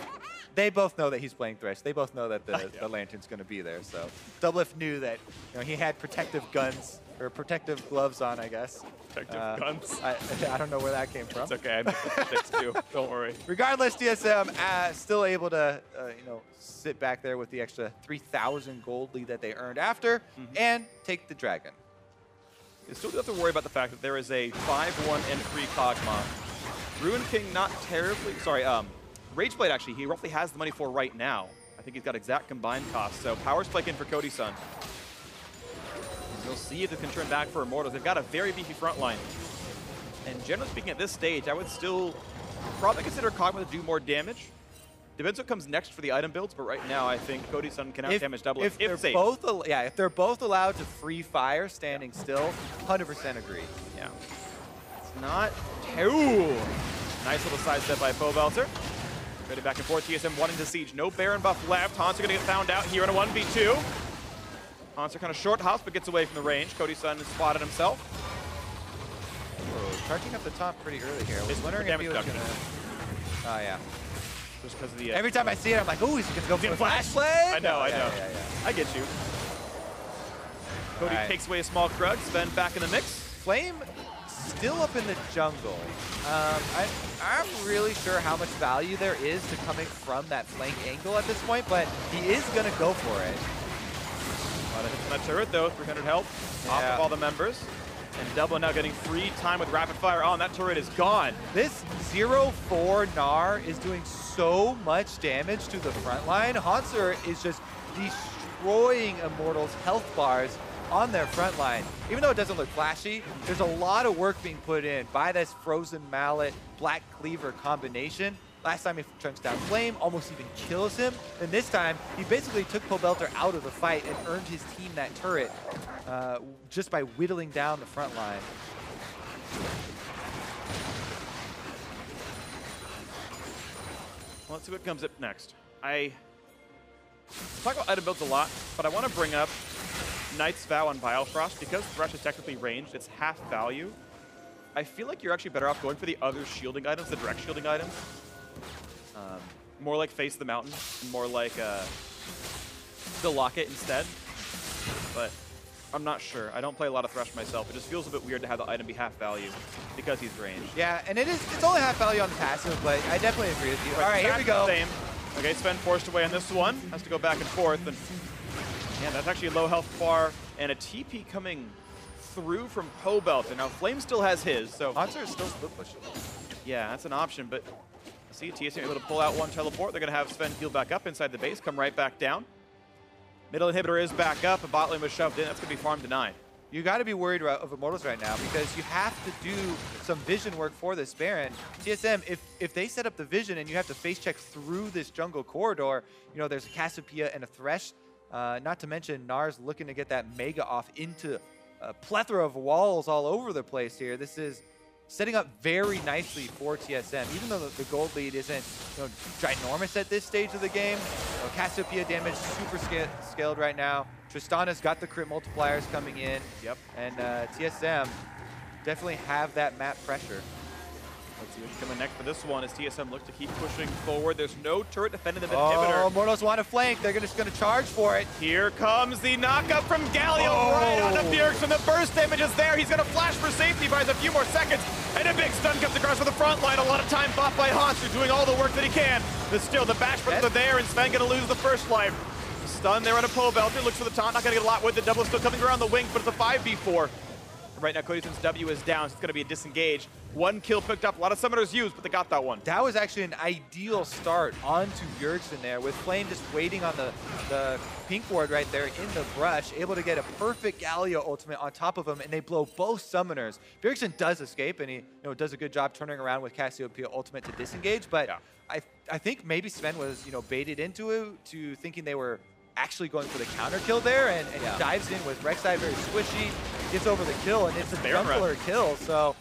they both know that he's playing Thresh. They both know that the lantern's going to be there. So Doublelift knew that he had protective guns, or protective gloves on, I guess. Protective guns? I don't know where that came from. It's okay, I make mistakes too. Don't worry. Regardless, TSM still able to sit back there with the extra 3,000 gold lead that they earned after and take the dragon. You still do have to worry about the fact that there is a 5-1 and free Kog'Maw. Ruin King not terribly, sorry, Rageblade actually, he roughly has the money for right now. I think he's got exact combined costs, so power spike in for Cody-san. We'll see if they can turn back for Immortals. They've got a very beefy front line. And generally speaking, at this stage, I would still probably consider Kog'Maw to do more damage. Depends what comes next for the item builds, but right now I think Cody-san can out-damage Double if they're safe. if they're both allowed to free fire standing still, 100% agree. Yeah. It's not too. Nice little sidestep by Pobelter. Ready back and forth. TSM wanting to siege. No Baron buff left. Hanser gonna get found out here in a 1v2. Hanser kind of short hops, but gets away from the range. Cody-san has spotted himself. Oh, charging up the top pretty early here. I was wondering if he was gonna. Oh yeah. Just because of the. Every time I see it, I'm like, oh, he's gonna go for the flash play. I know, I know. I get you. Cody takes away a small Krug. Sven back in the mix. Flame still up in the jungle. I'm really sure how much value there is to coming from that flank angle at this point, but he is going to go for it. A lot of hits on that turret, though. 300 health off of all the members. And Double now getting free time with rapid fire on. That turret is gone. This 0-4 Gnar is doing so much damage to the front line. Hanser is just destroying Immortals' health bars on their front line. Even though it doesn't look flashy, there's a lot of work being put in by this Frozen Mallet, Black Cleaver combination. Last time he chunks down Flame, almost even kills him. And this time, he basically took Pobelter out of the fight and earned his team that turret just by whittling down the front line. Well, let's see what comes up next. I talk about item builds a lot, but I want to bring up Knight's Vow on Biofrost. Because Thresh is technically ranged, it's half value. I feel like you're actually better off going for the other shielding items, the direct shielding items. More like Face the Mountain, more like the Locket instead. But I'm not sure. I don't play a lot of Thresh myself. It just feels a bit weird to have the item be half value because he's ranged. Yeah, and it's only half value on the passive, but I definitely agree with you. All right, here we go. Same. Okay, Sven forced away on this one. Has to go back and forth. And yeah, that's actually low health far. And a TP coming through from Pobelter. Now, Flame still has his, so Hanser is still split pushing. Yeah, that's an option, but see, TSM able to pull out one teleport. They're going to have Sven heal back up inside the base, come right back down. Middle inhibitor is back up. A bot lane was shoved in. That's going to be farm denied. You got to be worried of Immortals right now because you have to do some vision work for this Baron. TSM, if they set up the vision and you have to face check through this jungle corridor, you know, there's a Cassiopeia and a Thresh. Not to mention, Gnar's looking to get that Mega off into a plethora of walls all over the place here. This is setting up very nicely for TSM, even though the gold lead isn't ginormous at this stage of the game. Cassiopeia damage super scaled right now. Tristana's got the crit multipliers coming in. Yep. And TSM definitely have that map pressure. Let's see what's coming next for this one as TSM looks to keep pushing forward. There's no turret defending the inhibitor. Oh, Immortals want to flank. They're just going to charge for it. Here comes the knockup from Galio right onto Bjergsen. The burst damage is there. He's going to flash for safety, buys a few more seconds. And a big stun comes across for the front line. A lot of time bought by Hanser, doing all the work that he can. But still, the bash buttons are there, and Sven going to lose the first life. Stun there on a Pobelter. Looks for the taunt. Not going to get a lot with it. Double still coming around the wing, but it's a 5v4. Right now, Cody's W is down, so it's going to be a disengage. One kill picked up. A lot of summoners used, but they got that one. That was actually an ideal start onto Bjergsen there, with Flame just waiting on the pink ward right there in the brush, able to get a perfect Galio ultimate on top of him, and they blow both summoners. Bjergsen does escape, and he does a good job turning around with Cassiopeia ultimate to disengage, but yeah. I think maybe Sven was baited into it, to thinking they were actually going for the counter kill there, and he dives in with Rek'Sai very squishy, gets over the kill, and it's a jungler kill, so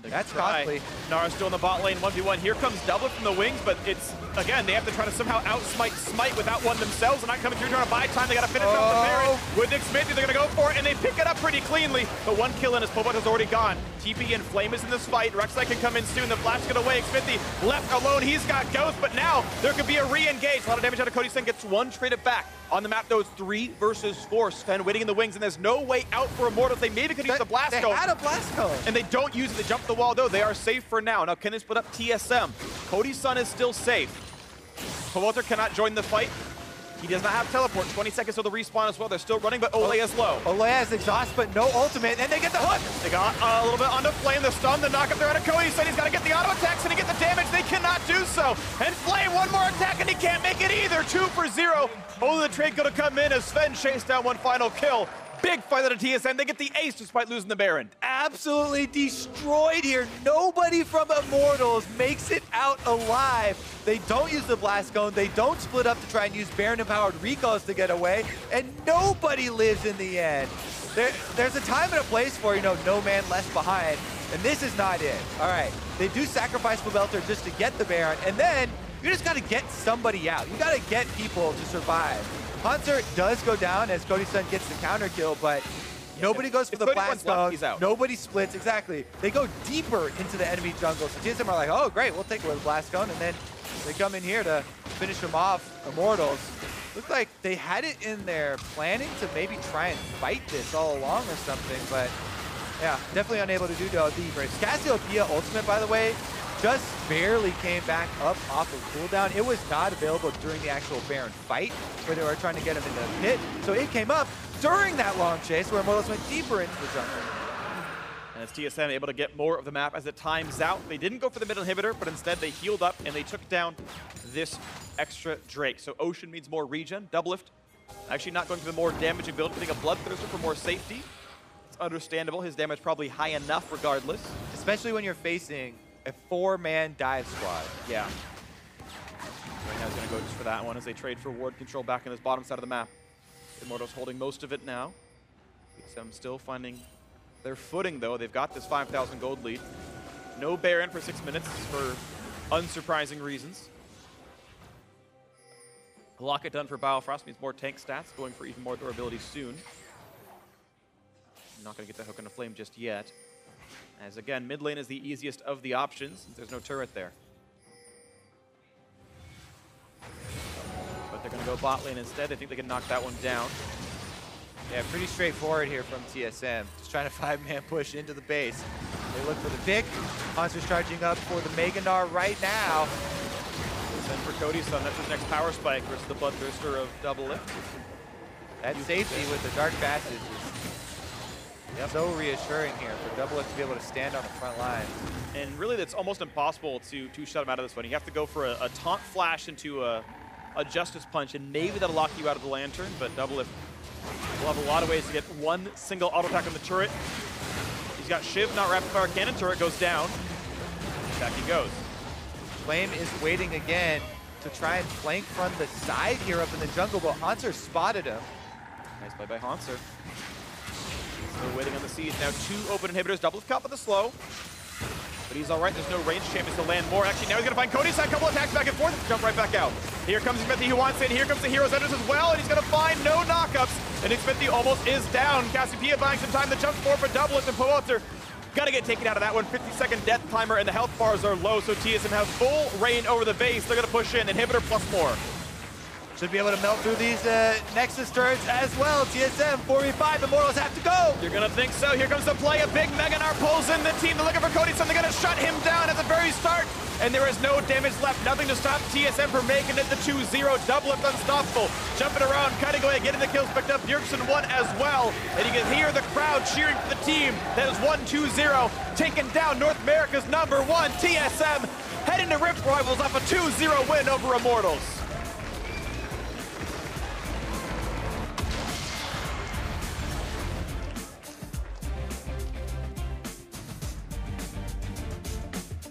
that's costly. Nara still in the bot lane, 1v1. Here comes Double from the wings, but it's, again, they have to try to somehow outsmite Smite without one themselves. They're not coming through trying to buy time. They got to finish off the Baron. With Nick Smithy, they're going to go for it, and they pick it up pretty cleanly. But one kill in as Pobelter's already gone. TP and Flame is in this fight. Rek'Sai can come in soon. The flash get away. Smithy left alone. He's got Ghost, but now there could be a re-engage. A lot of damage out of Cody. Sen gets one, traded back. On the map, though, it's 3 versus 4. Sven waiting in the wings, and there's no way out for Immortals. They maybe could use the Blast Cone. They had a Blast Cone. And they don't use it. They jump the wall, though. They are safe for now. Now, can they split up TSM? Cody's son is still safe. Pobelter cannot join the fight. He does not have teleport. 20 seconds till the respawn as well. They're still running, but Ole is low. Ole has exhaust, but no ultimate, and they get the hook. They got a little bit onto Flame, the stun, the knock up there out of Cody. Said he's got to get the auto attacks and to get the damage. They cannot do so. And Flame, one more attack, and he can't make it either. 2 for 0. Ole the trade going to come in as Sven chased down one final kill. Big fight at a TSM. They get the ace despite losing the Baron. Absolutely destroyed here. Nobody from Immortals makes it out alive. They don't use the Blast Cone. They don't split up to try and use Baron-empowered recalls to get away. And nobody lives in the end. There's a time and a place for, no man left behind. And this is not it. All right. They do sacrifice Pobelter just to get the Baron. And then you just got to get somebody out. You got to get people to survive. Hanser does go down as Cody's son gets the counter kill, but nobody goes for the Blast Cone. Nobody splits. Exactly. They go deeper into the enemy jungle. So TSM are like, oh, great, we'll take away the Blast Cone. And then they come in here to finish them off, Immortals. Looks like they had it in their planning to maybe try and fight this all along or something, but Yeah, definitely unable to do the Cassiopeia ultimate, by the way, just barely came back up off of cooldown. It was not available during the actual Baron fight where they were trying to get him into the pit. So it came up during that long chase where Immortals went deeper into the jungle. And it's TSM able to get more of the map as it times out. They didn't go for the middle inhibitor, but instead they healed up and they took down this extra Drake. So Ocean means more regen. Doublelift actually not going for the more damaging build, getting a Bloodthirster for more safety. It's understandable. His damage probably high enough regardless. Especially when you're facing a 4-man dive squad. Yeah. Right now he's going to go just for that one as they trade for ward control back in this bottom side of the map. Immortals holding most of it now. TSM still finding their footing, though. They've got this 5,000 gold lead. No Baron for 6 minutes for unsurprising reasons. A locket done for Biofrost means more tank stats, going for even more durability soon. I'm not going to get the hook on the flame just yet. As again, mid lane is the easiest of the options, since there's no turret there. But they're going to go bot lane instead. They think they can knock that one down. Yeah, pretty straightforward here from TSM. Just trying to 5-man push into the base. They look for the pick. Hanser's charging up for the Meganar right now. Then for Cody's son, that's his next power spike versus the Bloodthirster of Doublelift. That safety with the Dark Passage is so reassuring here for Doublelift to be able to stand on the front lines. And really, that's almost impossible to shut him out of this one. You have to go for a taunt flash into a Justice Punch, and maybe that'll lock you out of the Lantern, but Doublelift will have a lot of ways to get one single auto attack on the turret. He's got Shiv, not rapid fire cannon. Turret goes down. Back he goes. Flame is waiting again to try and flank from the side here up in the jungle, but Hanser spotted him. Nice play by Hanser. Still waiting on the siege. Now 2 open inhibitors. Doublelift caught with the slow. But he's all right. There's no range champions to land more. Actually, now he's going to find Cody's side. A couple attacks back and forth. Jump right back out. Here comes Xmithie who wants it. Here comes the Heroes Enders as well. And he's going to find no knockups. And Xmithie almost is down. Cassiopeia buying some time. The jump forward for Doublelift and Poelter. Got to get taken out of that one. 50-second death timer, and the health bars are low, so TSM have full reign over the base. They're going to push in. Inhibitor plus more. Should be able to melt through these Nexus turrets as well. TSM 4v5. Immortals have to go. You're going to think so. Here comes the play. A big Meganar pulls in the team. They're looking for Cody, so they're going to shut him down at the very start. And there is no damage left. Nothing to stop TSM from making it the 2-0. Doublelift unstoppable. Jumping around, cutting away, getting the kills picked up. Bjergsen won as well. And you can hear the crowd cheering for the team. That is 1-2-0. Taking down North America's #1 TSM. Heading to Rift Rivals off a 2-0 win over Immortals.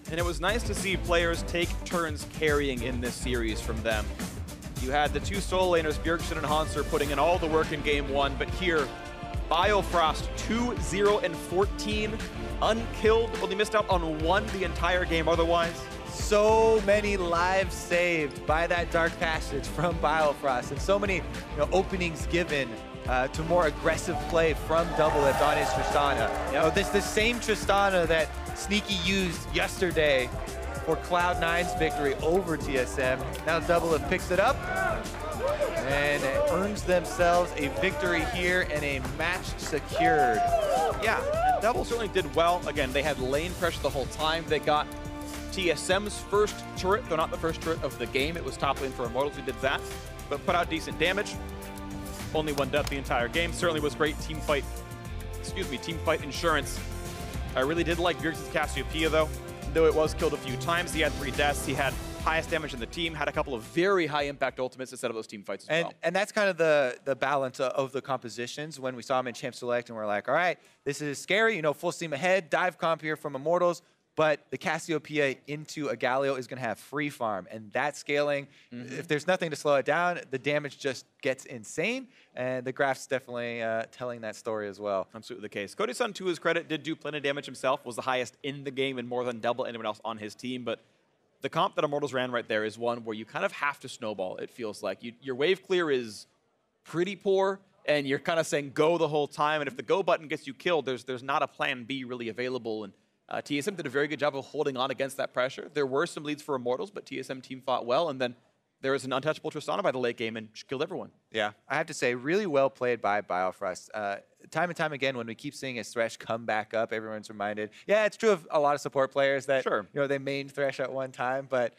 And it was nice to see players take turns carrying in this series from them. You had the 2 solo laners, Bjergsen and Hanser, putting in all the work in game 1, but here, Biofrost 2-0-14, unkilled, only missed out on 1 the entire game otherwise. So many lives saved by that Dark Passage from Biofrost, and so many openings given to more aggressive play from Doublelift on his Tristana. Yep. This the same Tristana that Sneaky used yesterday for Cloud9's victory over TSM. Now Doublelift picks it up and earns themselves a victory here and a match secured. Yeah, and Double certainly did well. Again, they had lane pressure the whole time. They got TSM's first turret, though not the first turret of the game. It was top lane for Immortals who did that, but put out decent damage. Only 1 death the entire game. Certainly was great team fight insurance. I really did like Bjergsen's Cassiopeia, though it was killed a few times. He had 3 deaths. He had highest damage in the team, had a couple of very high impact ultimates instead of those team fights as well. And that's kind of the balance of the compositions when we saw him in Champ Select and we're like, all right, this is scary, full steam ahead, dive comp here from Immortals, but the Cassiopeia into a Galio is going to have free farm, and that scaling, if there's nothing to slow it down, the damage just gets insane, and the graph's definitely telling that story as well. Absolutely the case. Cody-san, to his credit, did do plenty of damage himself, was the highest in the game and more than double anyone else on his team, but the comp that Immortals ran right there is one where you kind of have to snowball, it feels like. Your wave clear is pretty poor, and you're kind of saying go the whole time, and if the go button gets you killed, there's not a plan B really available, and TSM did a very good job of holding on against that pressure. There were some leads for Immortals, but TSM team fought well, and then there was an untouchable Tristana by the late game and killed everyone. Yeah, I have to say, really well played by Biofrost. Time and time again, when we keep seeing his Thresh come back up, everyone's reminded. Yeah, it's true of a lot of support players that they main Thresh at one time, but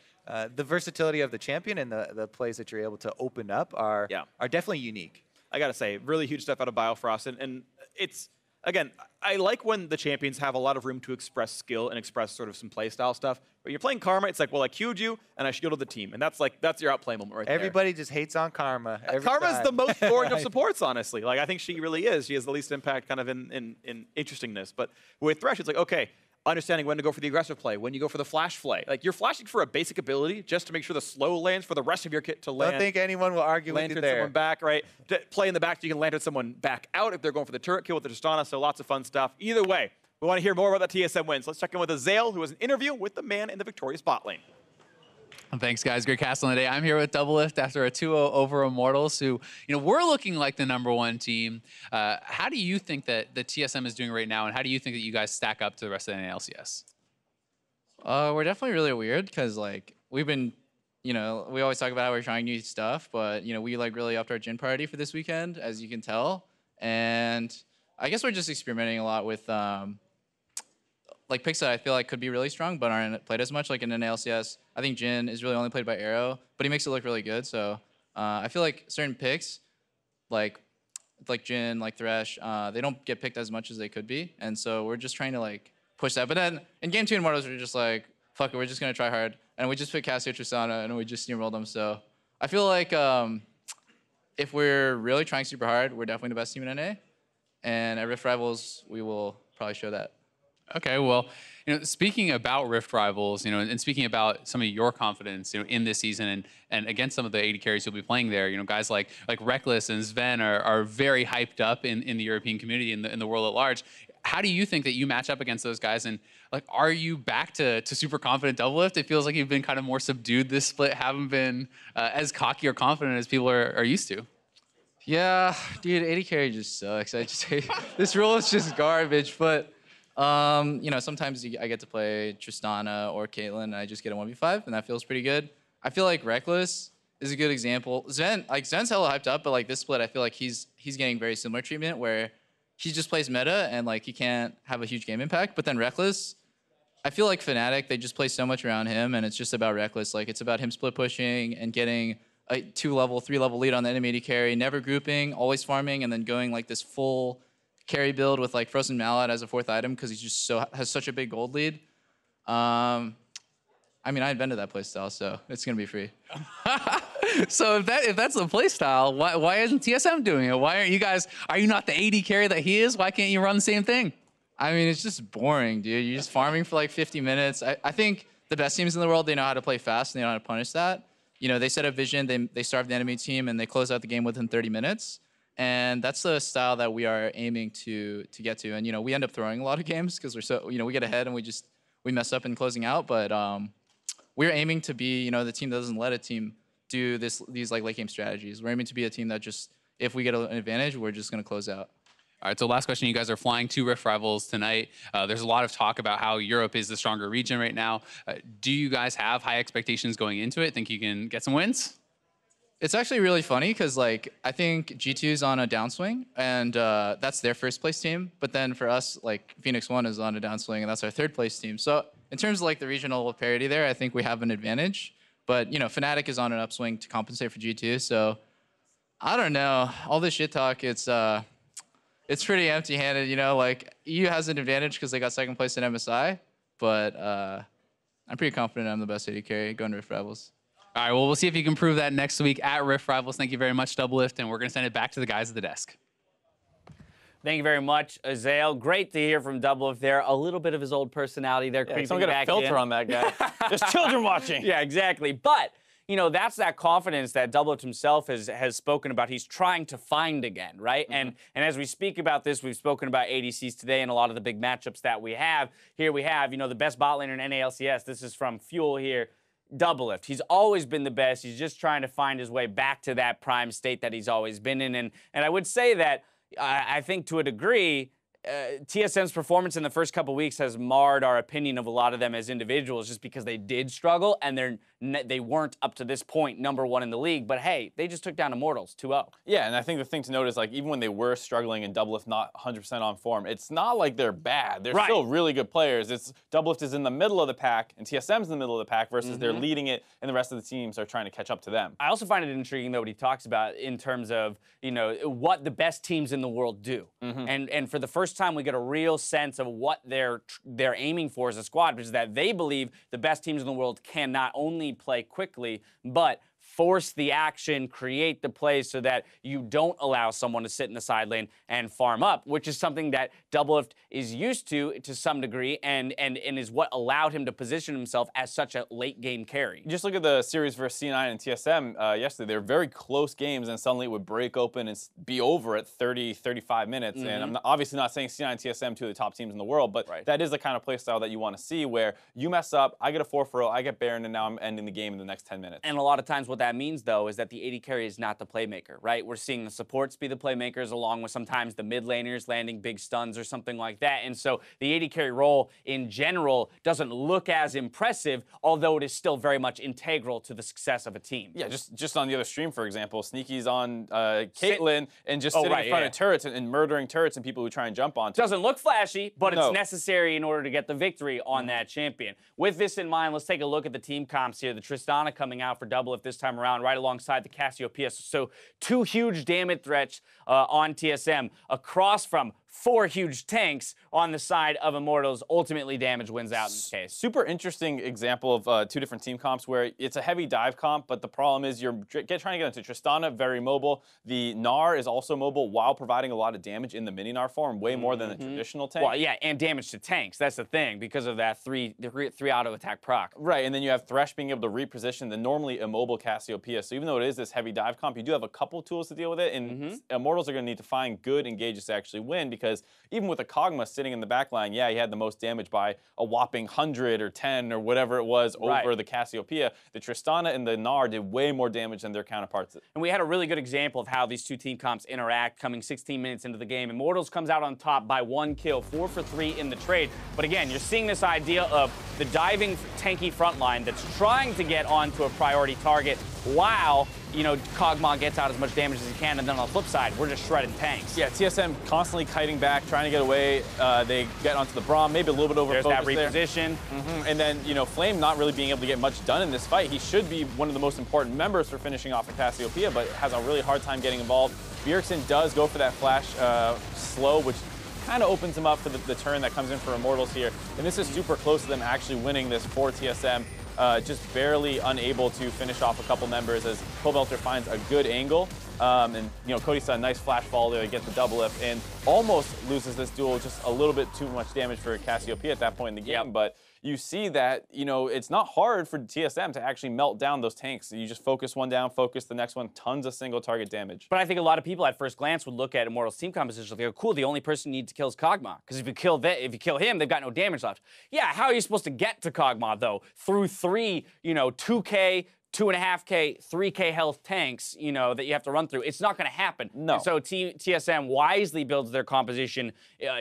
the versatility of the champion and the plays that you're able to open up are definitely unique. I gotta say, really huge stuff out of Biofrost, and it's, again, I like when the champions have a lot of room to express skill and express sort of some playstyle stuff. But you're playing Karma, it's like, well, I queued you and I shielded the team, and that's your outplay moment right Everybody just hates on Karma. Karma's the most boring of supports, honestly. Like, I think she really is. She has the least impact kind of in interestingness. But with Thresh, it's like, okay, understanding when to go for the aggressive play, when you go for the flash play. Like, you're flashing for a basic ability just to make sure the slow lands for the rest of your kit to land. I don't think anyone will argue with you Lantern there. someone back, right? Play in the back so you can lantern someone back out if they're going for the turret kill with the Tristana, so lots of fun stuff. Either way, we want to hear more about that TSM win. So let's check in with Azale, who has an interview with the man in the victorious bot lane. Thanks, guys. Great cast on the day. I'm here with Doublelift after a 2-0 over Immortals, who, we're looking like the #1 team. How do you think that the TSM is doing right now, and how do you think that you guys stack up to the rest of the NALCS? We're definitely really weird because, like, we've been, we always talk about how we're trying new stuff, but, we, like, really upped our Jhin party for this weekend, as you can tell. And I guess we're just experimenting a lot with, like, picks that I feel like could be really strong, but aren't played as much, like in an ALCS. I think Jhin is really only played by Arrow, but he makes it look really good. So I feel like certain picks, like Jhin, like Thresh, they don't get picked as much as they could be. And so we're just trying to, like, push that. But then in Game 2 Immortals, we're just like, fuck it, we're just going to try hard. And we just picked Cassio Tristana, and we just steamrolled them. So I feel like if we're really trying super hard, we're definitely the best team in NA. And at Rift Rivals, we will probably show that. Okay, well, speaking about Rift Rivals, and speaking about some of your confidence, in this season and against some of the AD carries you'll be playing there, guys like Reckless and Sven are very hyped up in the European community, in the world at large. How do you think that you match up against those guys? And, like, are you back to super confident Doublelift? It feels like you've been kind of more subdued this split, haven't been as cocky or confident as people are used to. Yeah, dude, AD carry just sucks. I just hate this rule is just garbage, but sometimes I get to play Tristana or Caitlyn, and I just get a 1v5, and that feels pretty good. I feel like Reckless is a good example. Sven's hella hyped up, but, like, this split, I feel like he's getting very similar treatment where he just plays meta and, like, he can't have a huge game impact. But then Reckless, I feel like Fnatic, they just play so much around him, and it's just about Reckless. Like, it's about him split pushing and getting a 2-level, 3-level lead on the enemy AD carry, never grouping, always farming, and then going, like, this full carry build with, like, Frozen Mallet as a 4th item because he just has such a big gold lead. I mean, I invented that playstyle, so it's gonna be free. So if that's the playstyle, why isn't TSM doing it? Why aren't you guys? Are you not the AD carry that he is? Why can't you run the same thing? I mean, it's just boring, dude. You're just farming for like 50 minutes. I think the best teams in the world, they know how to play fast and they know how to punish that. They set a vision, they starve the enemy team, and they close out the game within 30 minutes. And that's the style that we are aiming to get to. And we end up throwing a lot of games because we're so we get ahead and we mess up in closing out. But we're aiming to be the team that doesn't let a team do these like late game strategies. We're aiming to be a team that just, if we get an advantage, we're just going to close out. All right, so last question. You guys are flying to Rift Rivals tonight. There's a lot of talk about how Europe is the stronger region right now. Do you guys have high expectations going into it? Think you can get some wins? It's actually really funny because, like, I think G2's on a downswing, and that's their first place team. But then for us, like, Phoenix 1 is on a downswing, and that's our third place team. So in terms of, like, the regional parity there, I think we have an advantage. But, Fnatic is on an upswing to compensate for G2. So I don't know. All this shit talk, it's pretty empty-handed, Like, EU has an advantage because they got second place in MSI. But I'm pretty confident I'm the best AD carry going to Rift Rivals. All right, well, we'll see if you can prove that next week at Rift Rivals. Thank you very much, Doublelift, and we're going to send it back to the guys at the desk. Thank you very much, Azale. Great to hear from Doublelift there. A little bit of his old personality there. Yeah, someone get a filter on that guy. There's children watching. Yeah, exactly. But, that's that confidence that Doublelift himself has spoken about. He's trying to find again, right? Mm-hmm. And as we speak about this, we've spoken about ADCs today and a lot of the big matchups that we have. Here we have, the best bot laner in NALCS. This is from Fuel here. Doublelift. He's always been the best. He's just trying to find his way back to that prime state that he's always been in. And I would say that I think to a degree, TSM's performance in the first couple weeks has marred our opinion of a lot of them as individuals just because they did struggle and they're they weren't up to this point #1 in the league, but hey, they just took down Immortals 2-0. Yeah, and I think the thing to note is, like, even when they were struggling and Doublelift not 100% on form, it's not like they're bad. They're still really good players. It's Doublelift is in the middle of the pack and TSM's in the middle of the pack versus they're leading it and the rest of the teams are trying to catch up to them. I also find it intriguing, though, what he talks about in terms of, you know, what the best teams in the world do. And for the first time, we get a real sense of what they're aiming for as a squad, which is that they believe the best teams in the world can not only play quickly, but force the action, create the plays so that you don't allow someone to sit in the side lane and farm up, which is something that Doublelift is used to some degree and is what allowed him to position himself as such a late game carry. Just look at the series versus C9 and TSM yesterday. They were very close games and suddenly it would break open and be over at 30, 35 minutes. And I'm obviously not saying C9 and TSM, two of the top teams in the world, but that is the kind of play style that you want to see where you mess up, I get a 4-0, I get Baron, and now I'm ending the game in the next 10 minutes. And a lot of times what that means, though, is that the AD carry is not the playmaker, right? We're seeing the supports be the playmakers along with sometimes the mid laners landing big stuns or something like that. And so the AD carry role in general doesn't look as impressive, although it is still very much integral to the success of a team. Yeah, just on the other stream, for example, Sneaky's on Caitlyn and just sitting in front of turrets and murdering turrets and people who try and jump onto. Doesn't look flashy, but it's necessary in order to get the victory on that champion. With this in mind, let's take a look at the team comps here. The Tristana coming out for Doublelift this time around, right alongside the Cassiopeia. So 2 huge damage threats on TSM across from 4 huge tanks on the side of Immortals. Ultimately, damage wins out in this case. Super interesting example of 2 different team comps where it's a heavy dive comp, but the problem is you're trying to get into Tristana, very mobile. The Gnar is also mobile while providing a lot of damage in the mini Gnar form, way more than the traditional tank. Well, yeah, and damage to tanks. That's the thing, because of that 3 auto attack proc. Right, and then you have Thresh being able to reposition the normally immobile Cassiopeia. So even though it is this heavy dive comp, you do have a couple tools to deal with it, and Immortals are going to need to find good engages to actually win, because even with a Kog'Maw sitting in the back line, yeah, he had the most damage by a whopping 100 or 10 or whatever it was over the Cassiopeia. The Tristana and the Gnar did way more damage than their counterparts. And we had a really good example of how these 2 team comps interact coming 16 minutes into the game. Immortals comes out on top by 1 kill, 4 for 3 in the trade. But again, you're seeing this idea of the diving tanky front line that's trying to get onto a priority target while, you know, Kog'Maw gets out as much damage as he can, and then on the flip side, we're just shredding tanks. Yeah, TSM constantly kiting back, trying to get away. They get onto the Braum, maybe a little bit over focus. There's that reposition. And then, you know, Flame not really being able to get much done in this fight. He should be one of the most important members for finishing off the Cassiopeia, but has a really hard time getting involved. Bjergsen does go for that flash slow, which kind of opens him up for the turn that comes in for Immortals here. And this is super close to them actually winning this for TSM. Just barely unable to finish off a couple members as Cobelter finds a good angle. And, you know, Cody's done a nice flash fall there to get the double lift and almost loses this duel. Just a little bit too much damage for Cassiopeia at that point in the game. But you see that, you know, it's not hard for TSM to actually melt down those tanks. You just focus one down, focus the next one, tons of single target damage. But I think a lot of people at first glance would look at Immortals team composition and go, cool, the only person you need to kill is Kog'Maw. Because if you kill him, they've got no damage left. Yeah, how are you supposed to get to Kog'Maw, though? Through 3, you know, 2K, 2.5K, 3K health tanks, you know, that you have to run through. It's not going to happen. No. And so TSM wisely builds their composition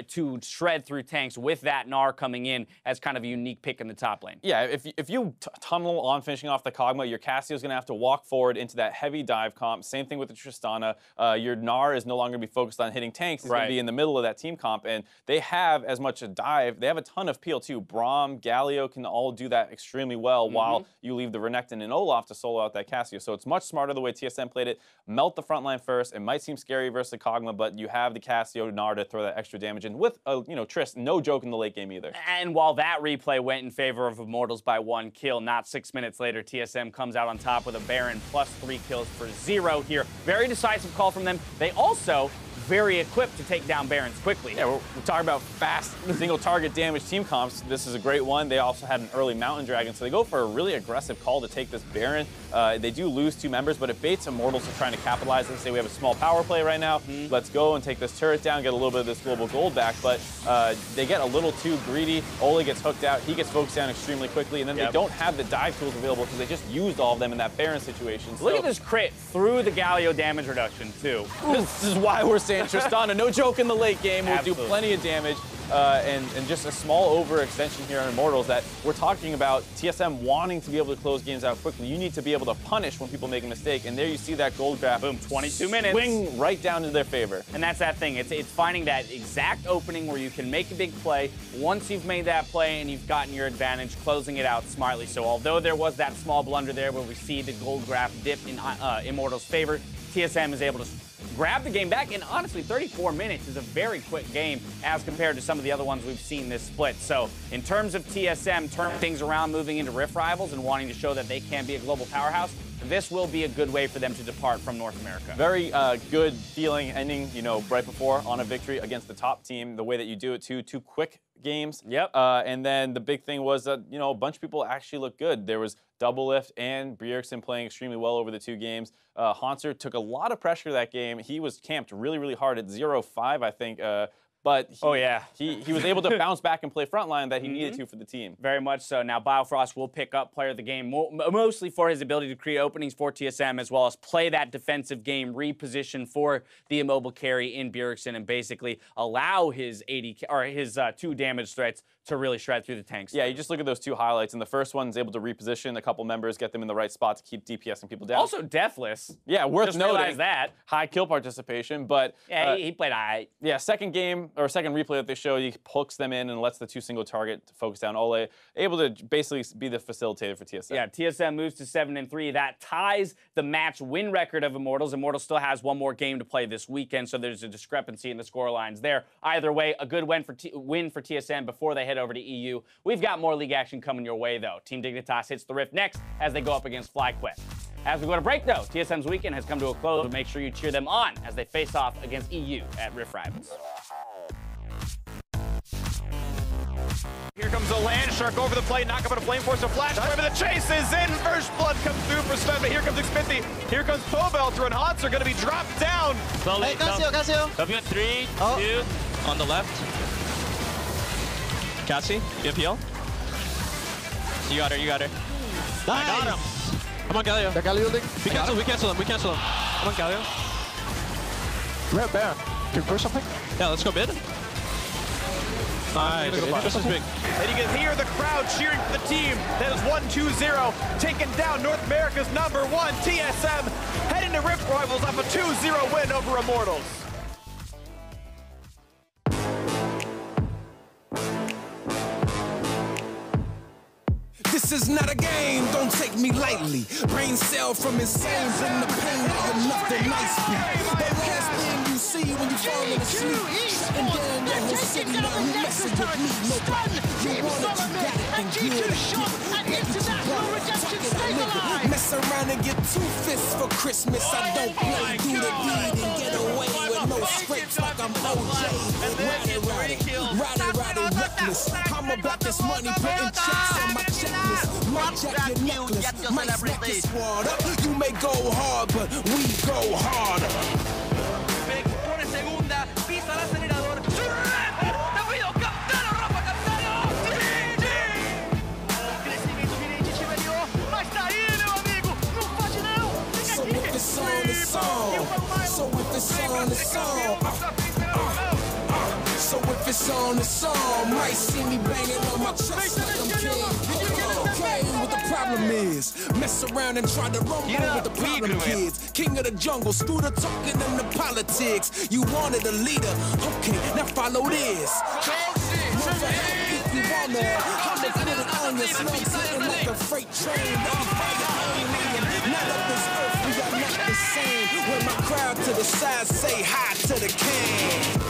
to shred through tanks with that Gnar coming in as kind of a unique pick in the top lane. Yeah, if you tunnel on finishing off the Kog'Maw, your Cassio's going to have to walk forward into that heavy dive comp. Same thing with the Tristana. Your Gnar is no longer going to be focused on hitting tanks. He's going to be in the middle of that team comp, and they have as much a dive. They have a ton of peel too. Braum, Galio can all do that extremely well while you leave the Renekton and Olaf to solo out that Cassio. So it's much smarter the way TSM played it. Melt the front line first. It might seem scary versus the Kog'Maw, but you have the Cassio Gnar to throw that extra damage in with, you know, Trist, no joke in the late game either. And while that replay went in favor of Immortals by 1 kill, not 6 minutes later, TSM comes out on top with a Baron plus 3 kills for 0 here. Very decisive call from them. They also very equipped to take down Barons quickly. Yeah, we're talking about fast single target damage team comps. This is a great one. They also had an early Mountain Dragon, so they go for a really aggressive call to take this Baron. They do lose 2 members, but it baits Immortals to trying to capitalize and say we have a small power play right now. Let's go and take this turret down, get a little bit of this global gold back, but they get a little too greedy. Ole gets hooked out. He gets focused down extremely quickly, and then they don't have the dive tools available because they just used all of them in that Baron situation. Look at this crit through the Galio damage reduction, too. This is why we're saying understand Tristana, no joke in the late game, will do plenty of damage. And just a small overextension here on Immortals that we're talking about TSM wanting to be able to close games out quickly. You need to be able to punish when people make a mistake, and there you see that gold draft. Boom, 22 minutes. Swing right down into their favor. And that's that thing. It's finding that exact opening where you can make a big play. Once you've made that play and you've gotten your advantage, closing it out smartly. So although there was that small blunder there where we see the gold graph dip in Immortals' favor, TSM is able to grab the game back, and honestly, 34 minutes is a very quick game as compared to some of the other ones we've seen this split. So in terms of TSM turning things around, moving into Rift Rivals and wanting to show that they can be a global powerhouse, this will be a good way for them to depart from North America. Very good feeling ending, right before on a victory against the top team. The way that you do it too, 2 quick games. Yep. And then the big thing was that, a bunch of people actually looked good. There was Doublelift and Bjergsen playing extremely well over the 2 games. Hanser took a lot of pressure that game. He was camped really, really hard at 0-5, I think. But he was able to bounce back and play frontline that he needed to for the team. Very much so. Now, Biofrost will pick up player of the game mostly for his ability to create openings for TSM as well as play that defensive game, reposition for the immobile carry in Bjergsen, and basically allow his 2 damage threats to really shred through the tanks. Yeah, you just look at those 2 highlights, and the first one's able to reposition a couple members, get them in the right spot to keep DPSing people down. Also deathless. Yeah, worth just noting. Realize that. High kill participation, but... Yeah, he played all right. Yeah, second replay that they show, he hooks them in and lets the 2 single target focus down Ole, able to basically be the facilitator for TSM. Yeah, TSM moves to 7-3. That ties the match win record of Immortals. Immortals still has 1 more game to play this weekend, so there's a discrepancy in the score lines there. Either way, a good win for TSM before they head over to EU. We've got more league action coming your way, though. Team Dignitas hits the Rift next as they go up against FlyQuest. As we go to break, though, TSM's weekend has come to a close, so make sure you cheer them on as they face off against EU at Rift Rivals. Here comes the land shark over the plate, knock up on a flame force, a flash wave, and the chase is in. First blood comes through for Sven, but here comes Xmithy. Here comes Pobelter, and Hans are going to be dropped down. Slowly, Casio. W 3, 2, on the left. Cassie, you appeal? You got her. Nice. I got him. Come on, Galio. They're Galio holding. We cancel him. Come on, Galio. Red Bear. Can we push something? Yeah, let's go mid. Nice. Just as big. And you can hear the crowd cheering for the team that is 1-2-0, taking down North America's #1 TSM, heading to Rift Rivals off a 2-0 win over Immortals. This is not a game, don't take me lightly. Brain cell from insane, bring the pain out enough to nice beat. The last thing you see when you fall asleep, shutting down your whole city, now you messing with me. Nobody, you want it, you got it, and good. Mess around and get 2 fists for Christmas. I don't play, do the deed and get away with no scrapes like I'm OJ. Ride it, reckless. I'm about this money, putting checks on my checklist. My jacket necklace, might smack this squad up. You may go hard, but we go harder. Pone segunda, pisa el acelerador. Davido, Capitano, Rafa Capitano. Crescimento direito, Tiberio. Mas tá aí, meu amigo. Não pode não. Fica aqui. So if it's on, it's on. So if it's on, it's on. So if it's on, it's on. Might see me banging on my chest like I'm king. Okay, what the problem is? Mess around and try to rumble with the problem kids. King of the jungle, screw the talking and the politics. You wanted a leader, okay, now follow this. Move ahead if you wanna. I'ma put it on your snow, sitting like a freight train. Ready for your own. None of this earth, we are not the same. When my crowd to the side say hi to the king.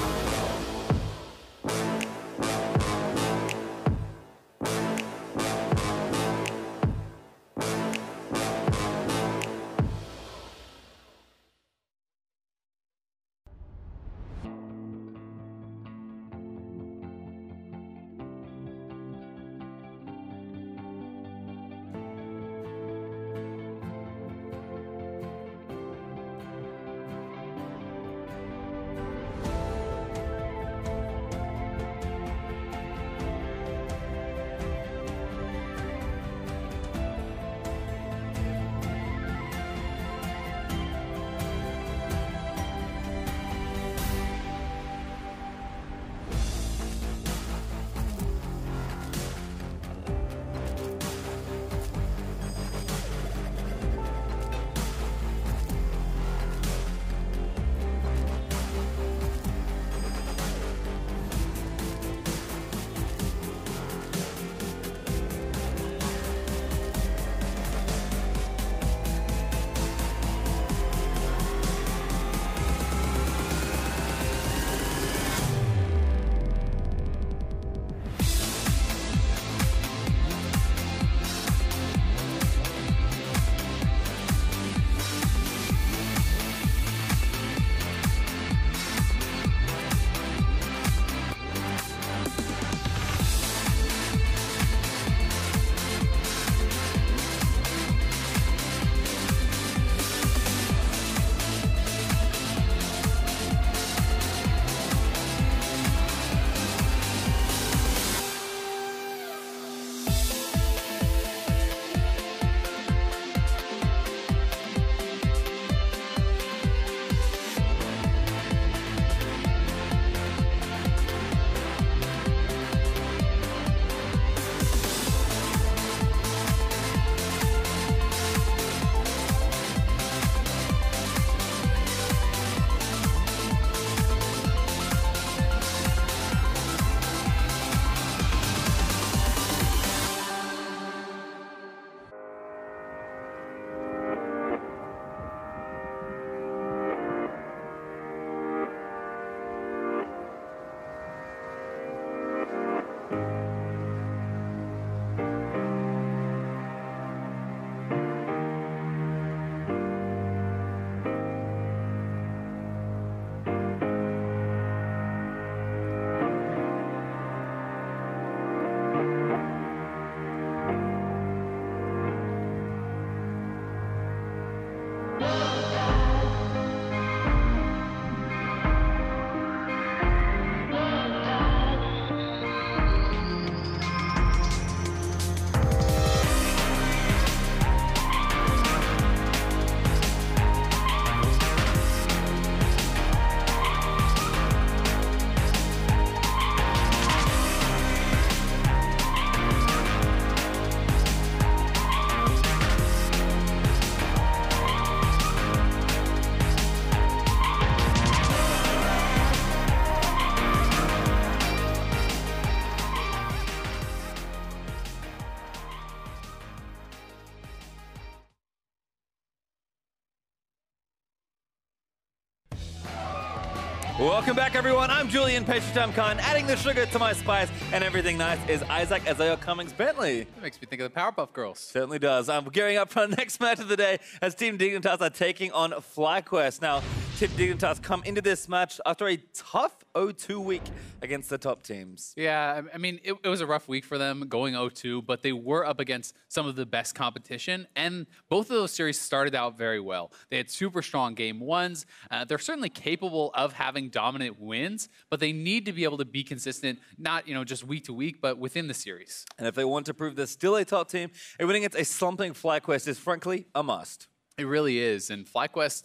Welcome back, everyone. I'm Julian Pastrytime Khan, adding the sugar to my spice, and everything nice is Isaac Isaiah Cummings Bentley. That makes me think of the Powerpuff Girls. Certainly does. I'm gearing up for the next match of the day as Team Dignitas are taking on FlyQuest. Now, Team Dignitas come into this match after a tough 0-2 week against the top teams. Yeah, I mean, it was a rough week for them going 0-2, but they were up against some of the best competition, and both of those series started out very well. They had super strong game ones. They're certainly capable of having dominant wins, but they need to be able to be consistent, not just week to week, but within the series. And if they want to prove they're still a top team, winning against a slumping FlyQuest is frankly a must. It really is, and FlyQuest,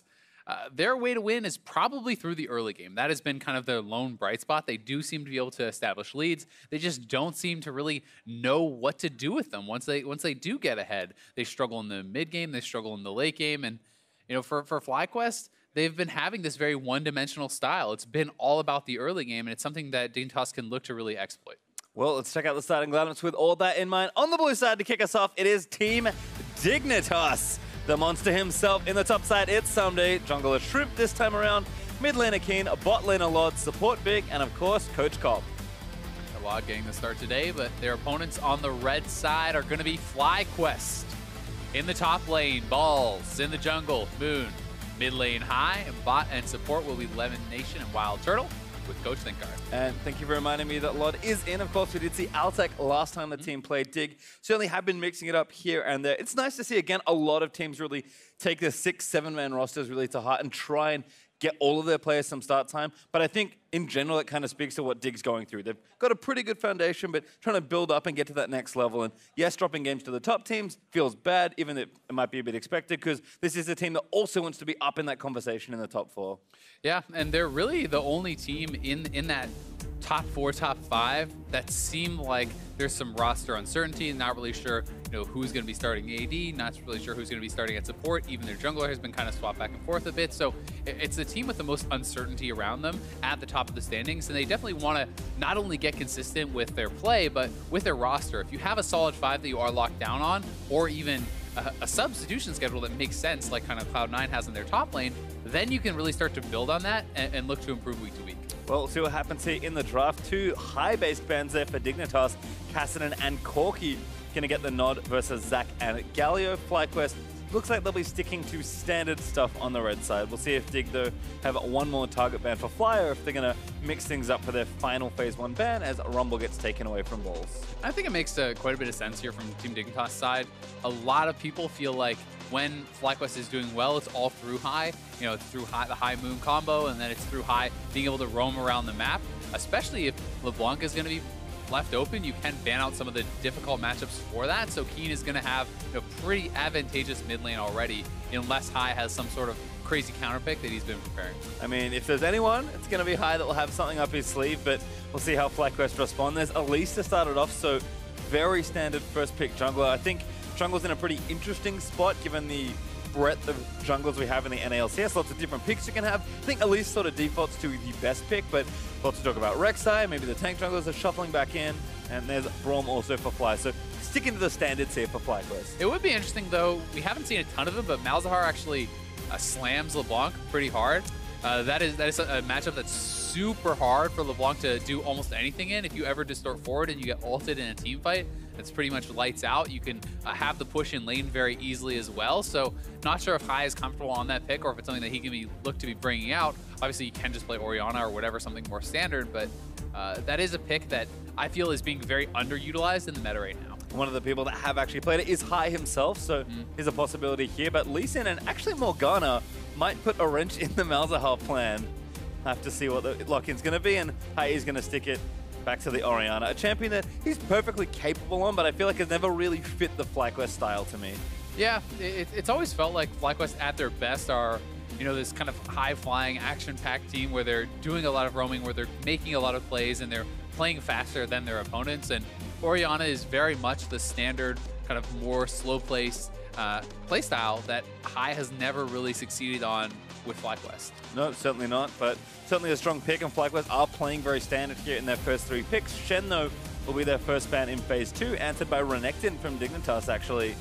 their way to win is probably through the early game. That has been kind of their lone bright spot. They do seem to be able to establish leads. They just don't seem to really know what to do with them. Once they do get ahead, they struggle in the mid game, they struggle in the late game, and for FlyQuest, they've been having this very one-dimensional style. It's been all about the early game, and it's something that Dignitas can look to really exploit. Well, let's check out the starting lineups with all that in mind. On the blue side, to kick us off, it is Team Dignitas. The monster himself in the top side, it's Someday, jungler Shrimp this time around, mid laner Keen, bot laner Lord, support Big, and of course, Coach Cobb. A lot getting the start today, but their opponents on the red side are going to be FlyQuest. In the top lane, Balls. In the jungle, Moon. Mid lane, High, and bot and support will be Lemon Nation and Wild Turtle with Coach Thinkard. And thank you for reminding me that Lord is in. Of course, we did see Altec last time the team played Dig. Certainly have been mixing it up here and there. It's nice to see, again, a lot of teams really take their 6-7-man rosters really to heart and try and get all of their players some start time. But I think, in general, it kind of speaks to what Dig's going through. They've got a pretty good foundation, but trying to build up and get to that next level. And yes, dropping games to the top teams feels bad, even if it might be a bit expected, because this is a team that also wants to be up in that conversation in the top 4. Yeah, and they're really the only team in that top 4, top 5 that seem like there's some roster uncertainty, not really sure who's going to be starting AD, not really sure who's going to be starting at support. Even their jungler has been kind of swapped back and forth a bit. So it's the team with the most uncertainty around them at the top of the standings, and they definitely want to not only get consistent with their play, but with their roster. If you have a solid 5 that you are locked down on, or even a substitution schedule that makes sense, like kind of Cloud9 has in their top lane, then you can really start to build on that and look to improve week to week. Well, we'll see what happens here in the draft. 2 high-based bans there for Dignitas. Cassidy and Corky going to get the nod versus Zach and Galio. FlyQuest looks like they'll be sticking to standard stuff on the red side. We'll see if Dig, though, have one more target ban for Fly, or if they're going to mix things up for their final Phase 1 ban as Rumble gets taken away from Balls. I think it makes quite a bit of sense here from Team Dignitas' side. A lot of people feel like when FlyQuest is doing well, it's all through High. It's through High, the High Moon combo, and then it's through High being able to roam around the map, especially if LeBlanc is going to be left open. You can ban out some of the difficult matchups for that. So Keen is going to have a pretty advantageous mid lane already, unless High has some sort of crazy counter pick that he's been preparing. I mean, if there's anyone, it's going to be High that will have something up his sleeve, but we'll see how FlyQuest respond. There's Elise to start it off, so very standard first pick jungler. I think jungler's in a pretty interesting spot given the breadth of junglers we have in the NALCS. Lots of different picks you can have. I think Elise sort of defaults to the best pick, but lots to talk about Rek'Sai. Maybe the tank junglers are shuffling back in, and there's Braum also for Fly. So sticking to the standards here for FlyQuest. It would be interesting, though. We haven't seen a ton of them, but Malzahar actually slams LeBlanc pretty hard. That is a matchup that's super hard for LeBlanc to do almost anything in. If you ever distort forward and you get ulted in a team fight, it's pretty much lights out. You can have the push in lane very easily as well. So not sure if High is comfortable on that pick or if it's something that he can look to be bringing out. Obviously, you can just play Orianna or whatever, something more standard, but that is a pick that I feel is being very underutilized in the meta right now. One of the people that have actually played it is High himself, so there's a possibility here. But Lee Sin and actually Morgana might put a wrench in the Malzahar plan. Have to see what the lock-in's going to be, and High is going to stick it back to the Orianna. A champion that he's perfectly capable on, but I feel like has never really fit the FlyQuest style to me. Yeah, it's always felt like FlyQuest at their best are, this kind of high-flying, action-packed team where they're doing a lot of roaming, where they're making a lot of plays, and they're playing faster than their opponents. And Orianna is very much the standard kind of more slow-paced play style that High has never really succeeded on with FlyQuest. No, certainly not, but certainly a strong pick, and FlyQuest are playing very standard here in their first 3 picks. Shen, though, will be their first ban in Phase 2, answered by Renekton from Dignitas, actually.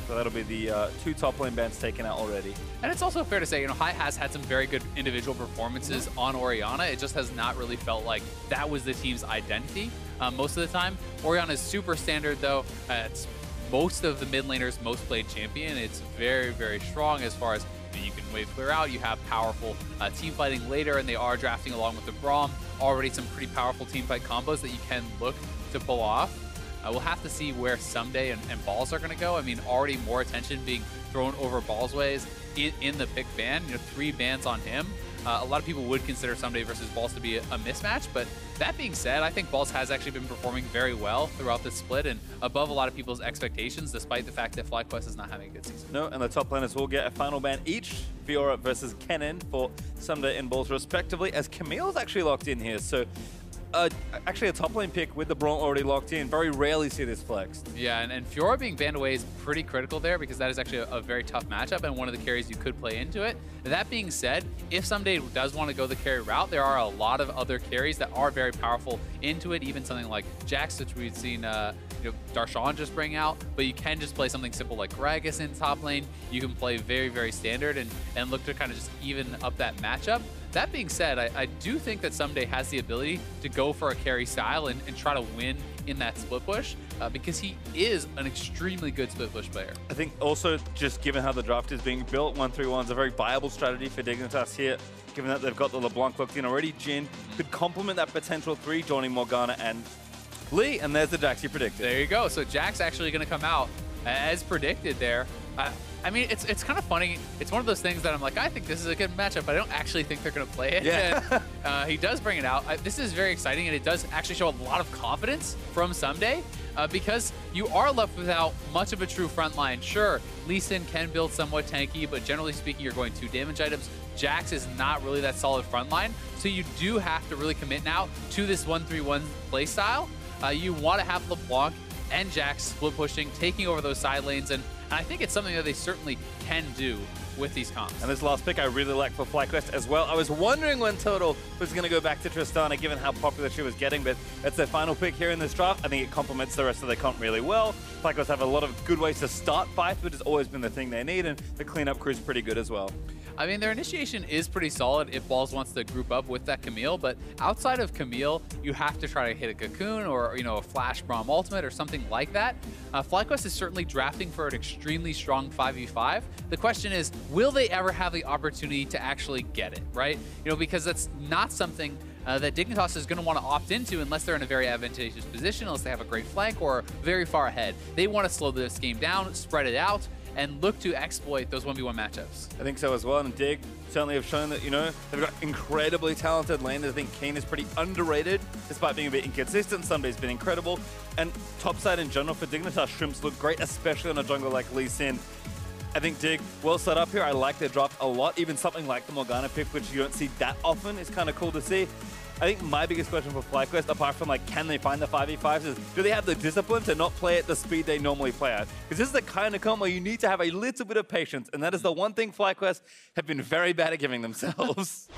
So that'll be the 2 top lane bans taken out already. And it's also fair to say, Hai has had some very good individual performances on Orianna. It just has not really felt like that was the team's identity most of the time. Orianna is super standard, though. It's most of the mid laners' most played champion. It's very, very strong as far as you can wave clear out. You have powerful team fighting later, and they are drafting along with the Braum. Already some pretty powerful team fight combos that you can look to pull off. We'll have to see where Someday and Balls are going to go. I mean, already more attention being thrown over Ballsways in the pick ban. 3 bans on him. A lot of people would consider Someday versus Balls to be a mismatch, but that being said, I think Balls has actually been performing very well throughout this split and above a lot of people's expectations, despite the fact that FlyQuest is not having a good season. No, and the top laners will get a final ban each. Fiora versus Kennen for Someday and Balls respectively, as Camille's actually locked in here. So actually a top lane pick with the Braum already locked in. Very rarely see this flexed. Yeah, and Fiora being banned away is pretty critical there because that is actually a very tough matchup and one of the carries you could play into it. That being said, if Someday does want to go the carry route, there are a lot of other carries that are very powerful into it, even something like Jax, which we've seen Darshan just bring out, but you can just play something simple like Gragas in top lane. You can play very, very standard and look to kind of just even up that matchup. That being said, I do think that Someday has the ability to go for a carry style and try to win in that split push because he is an extremely good split push player. I think also just given how the draft is being built, 1-3-1 is a very viable strategy for Dignitas here, given that they've got the LeBlanc locked in already. Jhin could complement that potential 3, joining Morgana and Lee, and there's the Jax you predicted. There you go. So Jax actually going to come out as predicted there. I mean, it's kind of funny. It's one of those things that I'm like, I think this is a good matchup, but I don't actually think they're going to play it. Yeah. And, he does bring it out. This is very exciting, and it does actually show a lot of confidence from Someday because you are left without much of a true front line. Sure, Lee Sin can build somewhat tanky, but generally speaking, you're going 2 damage items. Jax is not really that solid front line, so you do have to really commit now to this 1-3-1 play style. You want to have LeBlanc and Jax split pushing, taking over those side lanes, and I think it's something that they certainly can do with these comps. And this last pick I really like for FlyQuest as well. I was wondering when Total was going to go back to Tristana, given how popular she was getting, but it's their final pick here in this draft. I think it complements the rest of their comp really well. FlyQuest have a lot of good ways to start fights, which has always been the thing they need, and the cleanup crew is pretty good as well. I mean, their initiation is pretty solid if Balls wants to group up with that Camille, but outside of Camille, you have to try to hit a Cocoon or, a Flash Braum ultimate or something like that. FlyQuest is certainly drafting for an extremely strong 5v5. The question is, will they ever have the opportunity to actually get it, right? Because that's not something that Dignitas is going to want to opt into unless they're in a very advantageous position, unless they have a great flank or very far ahead. They want to slow this game down, spread it out, and look to exploit those 1v1 matchups. I think so as well, and Dig certainly have shown that, they've got incredibly talented laners. I think Kane is pretty underrated, despite being a bit inconsistent. Sunday's been incredible, and topside in general for Dignitas, Shrimps look great, especially on a jungle like Lee Sin. I think Dig, well set up here. I like their draft a lot. Even something like the Morgana pick, which you don't see that often, is kind of cool to see. I think my biggest question for FlyQuest, apart from can they find the 5v5s, is do they have the discipline to not play at the speed they normally play at? Because this is the kind of comp where you need to have a little bit of patience, and that is the one thing FlyQuest have been very bad at giving themselves.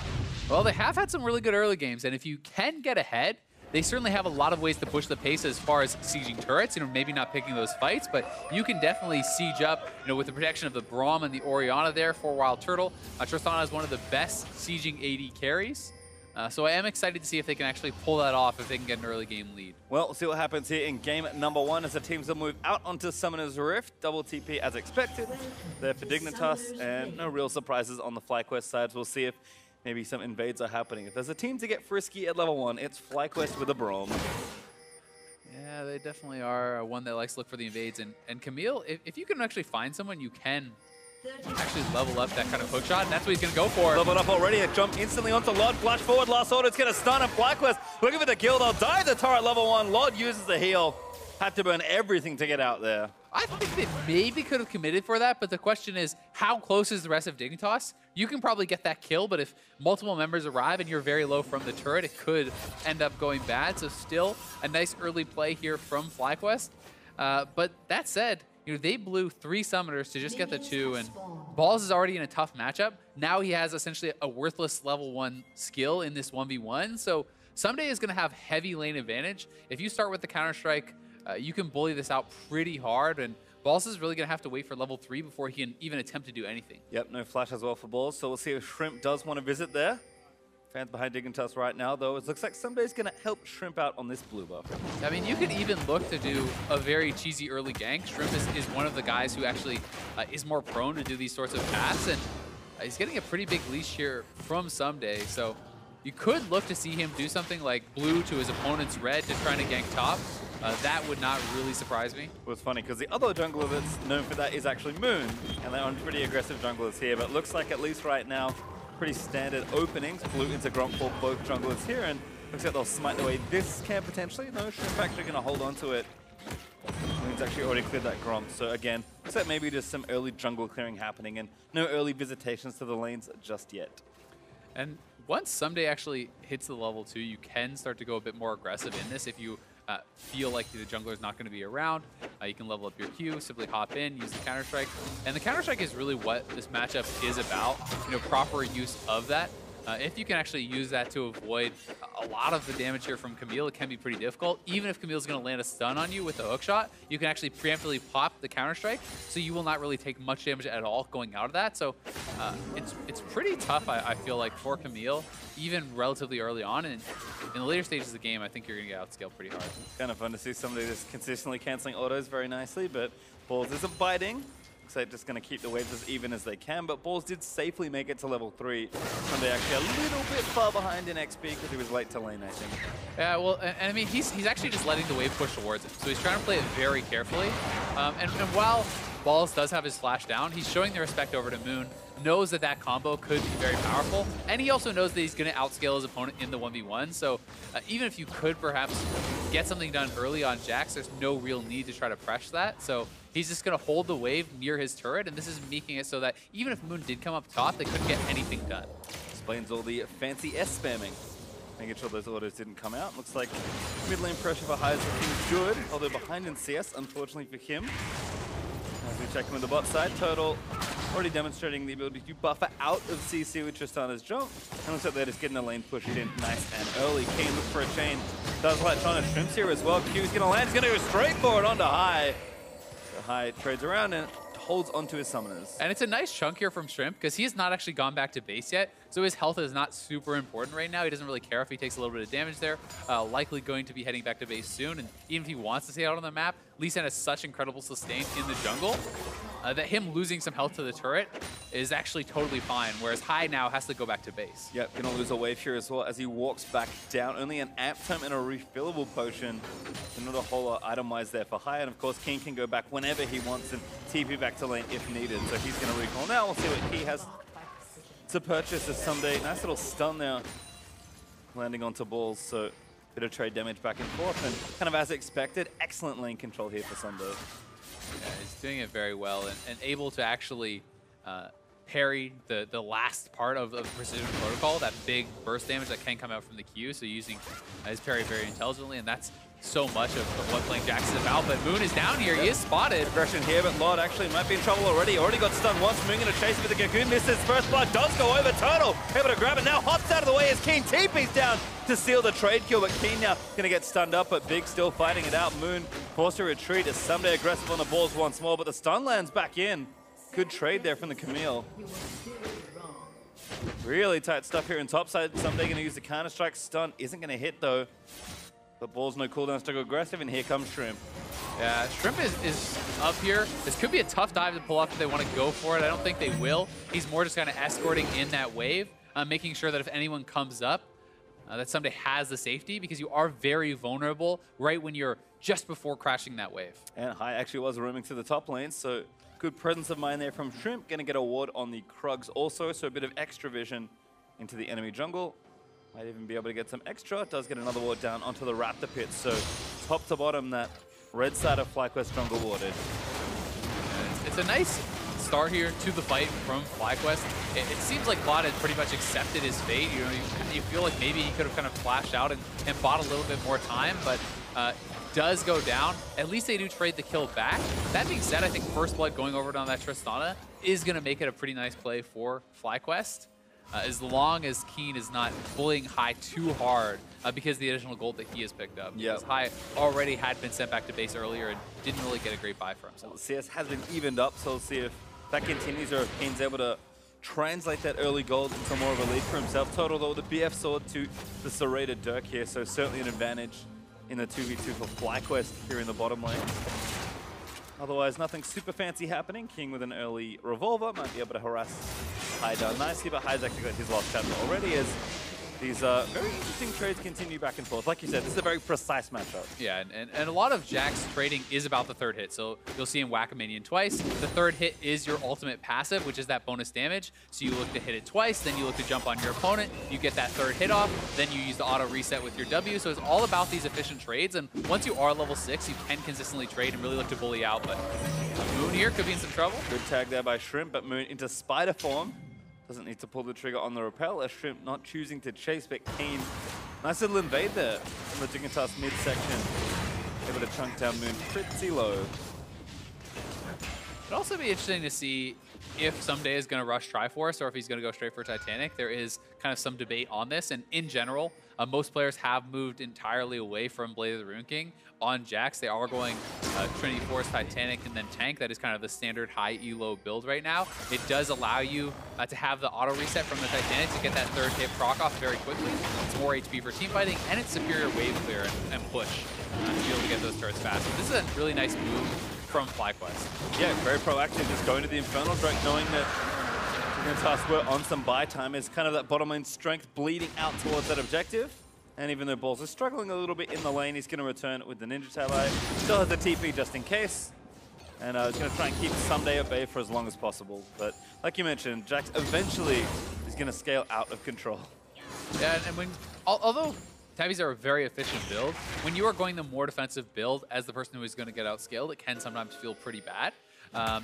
Well, they have had some really good early games, and if you can get ahead, they certainly have a lot of ways to push the pace as far as sieging turrets, maybe not picking those fights, but you can definitely siege up, with the protection of the Braum and the Orianna there for Wild Turtle. Tristana is one of the best sieging AD carries. So I am excited to see if they can actually pull that off, if they can get an early game lead. Well, we'll see what happens here in game number 1 as the teams will move out onto Summoner's Rift. Double TP as expected there for Dignitas, and no real surprises on the FlyQuest sides. We'll see if maybe some invades are happening. If there's a team to get frisky at level 1, it's FlyQuest with a Braum. Yeah, they definitely are one that likes to look for the invades. And Camille, if you can actually find someone, you can actually level up that kind of hook shot, and that's what he's going to go for. Leveled up already, a jump instantly onto Lod, flash forward, last order, it's going to stun him. FlyQuest looking for the kill, they'll dive the turret level 1. Lod uses the heal, had to burn everything to get out there. I think they maybe could have committed for that, but the question is, how close is the rest of Dignitas? You can probably get that kill, but if multiple members arrive and you're very low from the turret, it could end up going bad. So still a nice early play here from FlyQuest. But that said, they blew 3 summoners to just get the 2, and Balls is already in a tough matchup. Now he has essentially a worthless level 1 skill in this 1v1, so Someday is going to have heavy lane advantage. If you start with the Counter-Strike, you can bully this out pretty hard, and Balls is really going to have to wait for level 3 before he can even attempt to do anything. Yep, no flash as well for Balls, so we'll see if Shrimp does want to visit there. Fans behind Dignitas right now, though. It looks like somebody's going to help Shrimp out on this blue buff. I mean, you could even look to do a very cheesy early gank. Shrimp is one of the guys who actually is more prone to do these sorts of paths, and he's getting a pretty big leash here from Someday. So you could look to see him do something like blue to his opponent's red to try to gank top. That would not really surprise me. It was funny because the other jungler that's known for that is actually Moon, and they're on pretty aggressive junglers here, but it looks like at least right now, pretty standard openings. Blue into Gromp for both junglers here, and looks like they'll smite away this camp potentially. No, Shrimp actually going to hold on to it. Moon's actually already cleared that Gromp, so again, looks like maybe just some early jungle clearing happening and no early visitations to the lanes just yet. And once Someday actually hits the level 2, you can start to go a bit more aggressive in this. If you feel like the jungler is not going to be around, you can level up your Q, simply hop in, use the Counter-Strike. And the Counter-Strike is really what this matchup is about, proper use of that. If you can actually use that to avoid a lot of the damage here from Camille, it can be pretty difficult. Even if Camille's going to land a stun on you with a hook shot, you can actually preemptively pop the Counter-Strike, so you will not really take much damage at all going out of that. So it's pretty tough, I feel like, for Camille, even relatively early on. And in the later stages of the game, I think you're going to get outscaled pretty hard. It's kind of fun to see somebody just consistently canceling autos very nicely, but Balls isn't biting. So just going to keep the waves as even as they can, but Balls did safely make it to level 3. Someday actually a little bit far behind in XP because he was late to lane, I think. Yeah, well, and I mean, he's actually just letting the wave push towards him. So he's trying to play it very carefully. And while Balls does have his flash down, he's showing the respect over to Moon, knows that combo could be very powerful, and he also knows that he's going to outscale his opponent in the 1v1. So even if you could perhaps get something done early on Jax, there's no real need to try to press that. So he's just going to hold the wave near his turret, and this is making it so that even if Moon did come up top, they couldn't get anything done. Explains all the fancy S spamming. Making sure those autos didn't come out. Looks like mid lane pressure for High is looking good, although behind in CS, unfortunately for him. As we check him on the bot side, Turtle already demonstrating the ability to buffer out of CC with Tristana's jump. And looks like they're just getting the lane pushed in nice and early. Kane looks for a chain. Does like trying to Shrimps here as well. Q's going to land. He's going to go straight for it onto High. So High trades around and holds onto his summoners. And it's a nice chunk here from Shrimp because he has not actually gone back to base yet. So his health is not super important right now. He doesn't really care if he takes a little bit of damage there. Likely going to be heading back to base soon. And even if he wants to stay out on the map, Lee Sin has such incredible sustain in the jungle that him losing some health to the turret is actually totally fine, whereas High now has to go back to base. Yep, gonna lose a wave here as well as he walks back down. Only an amp time and a refillable potion. Another whole lot itemized there for High, and of course King can go back whenever he wants and TP back to lane if needed. So he's gonna recall now. We'll see what he has to purchase as Someday. Nice little stun there, landing onto Balls. So bit of trade damage back and forth, and kind of as expected, excellent lane control here for Someday. Yeah, he's doing it very well and able to actually parry the last part of Precision Protocol, that big burst damage that can come out from the Q, so using his parry very intelligently, and that's so much of what playing Jax is about. But Moon is down here, he is spotted. Aggression here, but Lord actually might be in trouble already. Already got stunned once, Moon gonna chase him with the Cocoon, misses, first blood does go over, Turtle able to grab it, now hops out of the way as Keen TP's down to seal the trade kill, but Keen now gonna get stunned up, but Big still fighting it out. Moon forced to retreat as Someday aggressive on the Balls once more, but the stun lands back in. Good trade there from the Camille. Really tight stuff here in topside. Someday gonna use the Counter-Strike. Stun isn't gonna hit though. But Balls no cooldowns to go aggressive, and here comes Shrimp. Yeah, Shrimp is up here. This could be a tough dive to pull off if they want to go for it. I don't think they will. He's more just kind of escorting in that wave, making sure that if anyone comes up, that Someday has the safety, because you are very vulnerable right when you're just before crashing that wave. And High actually was roaming to the top lane, so good presence of mind there from Shrimp. Gonna get a ward on the Krugs also, so a bit of extra vision into the enemy jungle. Might even be able to get some extra. Does get another ward down onto the Raptor pit, so top to bottom, that red side of FlyQuest jungle warded. It's a nice start here to the fight from FlyQuest. It seems like Claude had pretty much accepted his fate. You feel like maybe he could have kind of flashed out and bought a little bit more time, but does go down. At least they do trade the kill back. That being said, I think First Blood going over on that Tristana is going to make it a pretty nice play for FlyQuest. as long as Keen is not bullying High too hard because of the additional gold that he has picked up. Because High already had been sent back to base earlier and didn't really get a great buy for himself. CS has been evened up, so we'll see if that continues or if Keen's able to translate that early gold into more of a lead for himself. Total though, the BF sword to the serrated Dirk here, so certainly an advantage in the 2v2 for FlyQuest here in the bottom lane. Otherwise, nothing super fancy happening. King with an early revolver might be able to harass High down nicely, but High's actually got his last chapter already as these very interesting trades continue back and forth. Like you said, this is a very precise matchup. Yeah, and a lot of Jack's trading is about the third hit. So you'll see him whack a minion twice. The third hit is your ultimate passive, which is that bonus damage. So you look to hit it twice, then you look to jump on your opponent, you get that third hit off, then you use the auto reset with your W. So it's all about these efficient trades. And once you are level 6, you can consistently trade and really look to bully out. But Moon here could be in some trouble. Good tag there by Shrimp, but Moon into spider form. Doesn't need to pull the trigger on the rappel. As Shrimp not choosing to chase, but Keen, nice little invade there from the Dignitas midsection. Able to chunk down Moon pretty low. It'd also be interesting to see if someday is going to rush Triforce or if he's going to go straight for Titanic. There is kind of some debate on this, and in general, most players have moved entirely away from Blade of the Rune King. On Jax, they are going Trinity Force, Titanic, and then Tank. That is kind of the standard high elo build right now. It does allow you to have the auto reset from the Titanic to get that third hit proc off very quickly. It's more HP for team fighting, and it's superior wave clear and push to be able to get those turrets fast. So this is a really nice move from FlyQuest. Yeah, very proactive, just going to the Infernal Drake, knowing that Dignitas were on some buy time, is kind of that bottom lane strength bleeding out towards that objective. And even though Balls is struggling a little bit in the lane, he's going to return with the Ninja Ally. Still has the TP just in case. And he's going to try and keep Someday at bay for as long as possible. But like you mentioned, Jax eventually is going to scale out of control. Yeah, and when although Tabbies are a very efficient build, when you are going the more defensive build as the person who is going to get outscaled, it can sometimes feel pretty bad.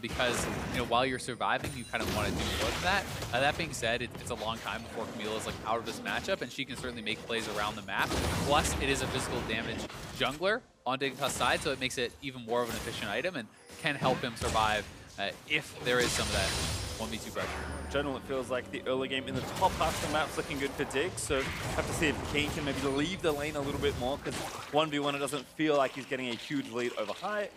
Because while you're surviving, you kind of want to do more than that. That being said, it's a long time before Camila is out of this matchup, and she can certainly make plays around the map. Plus, it is a physical damage jungler on Dignitas' side, so it makes it even more of an efficient item and can help him survive if there is some of that 1v2 pressure. In general, it feels like the early game in the top half of the map's looking good for Dig, so have to see if Keen can maybe leave the lane a little bit more, because 1v1 it doesn't feel like he's getting a huge lead over High.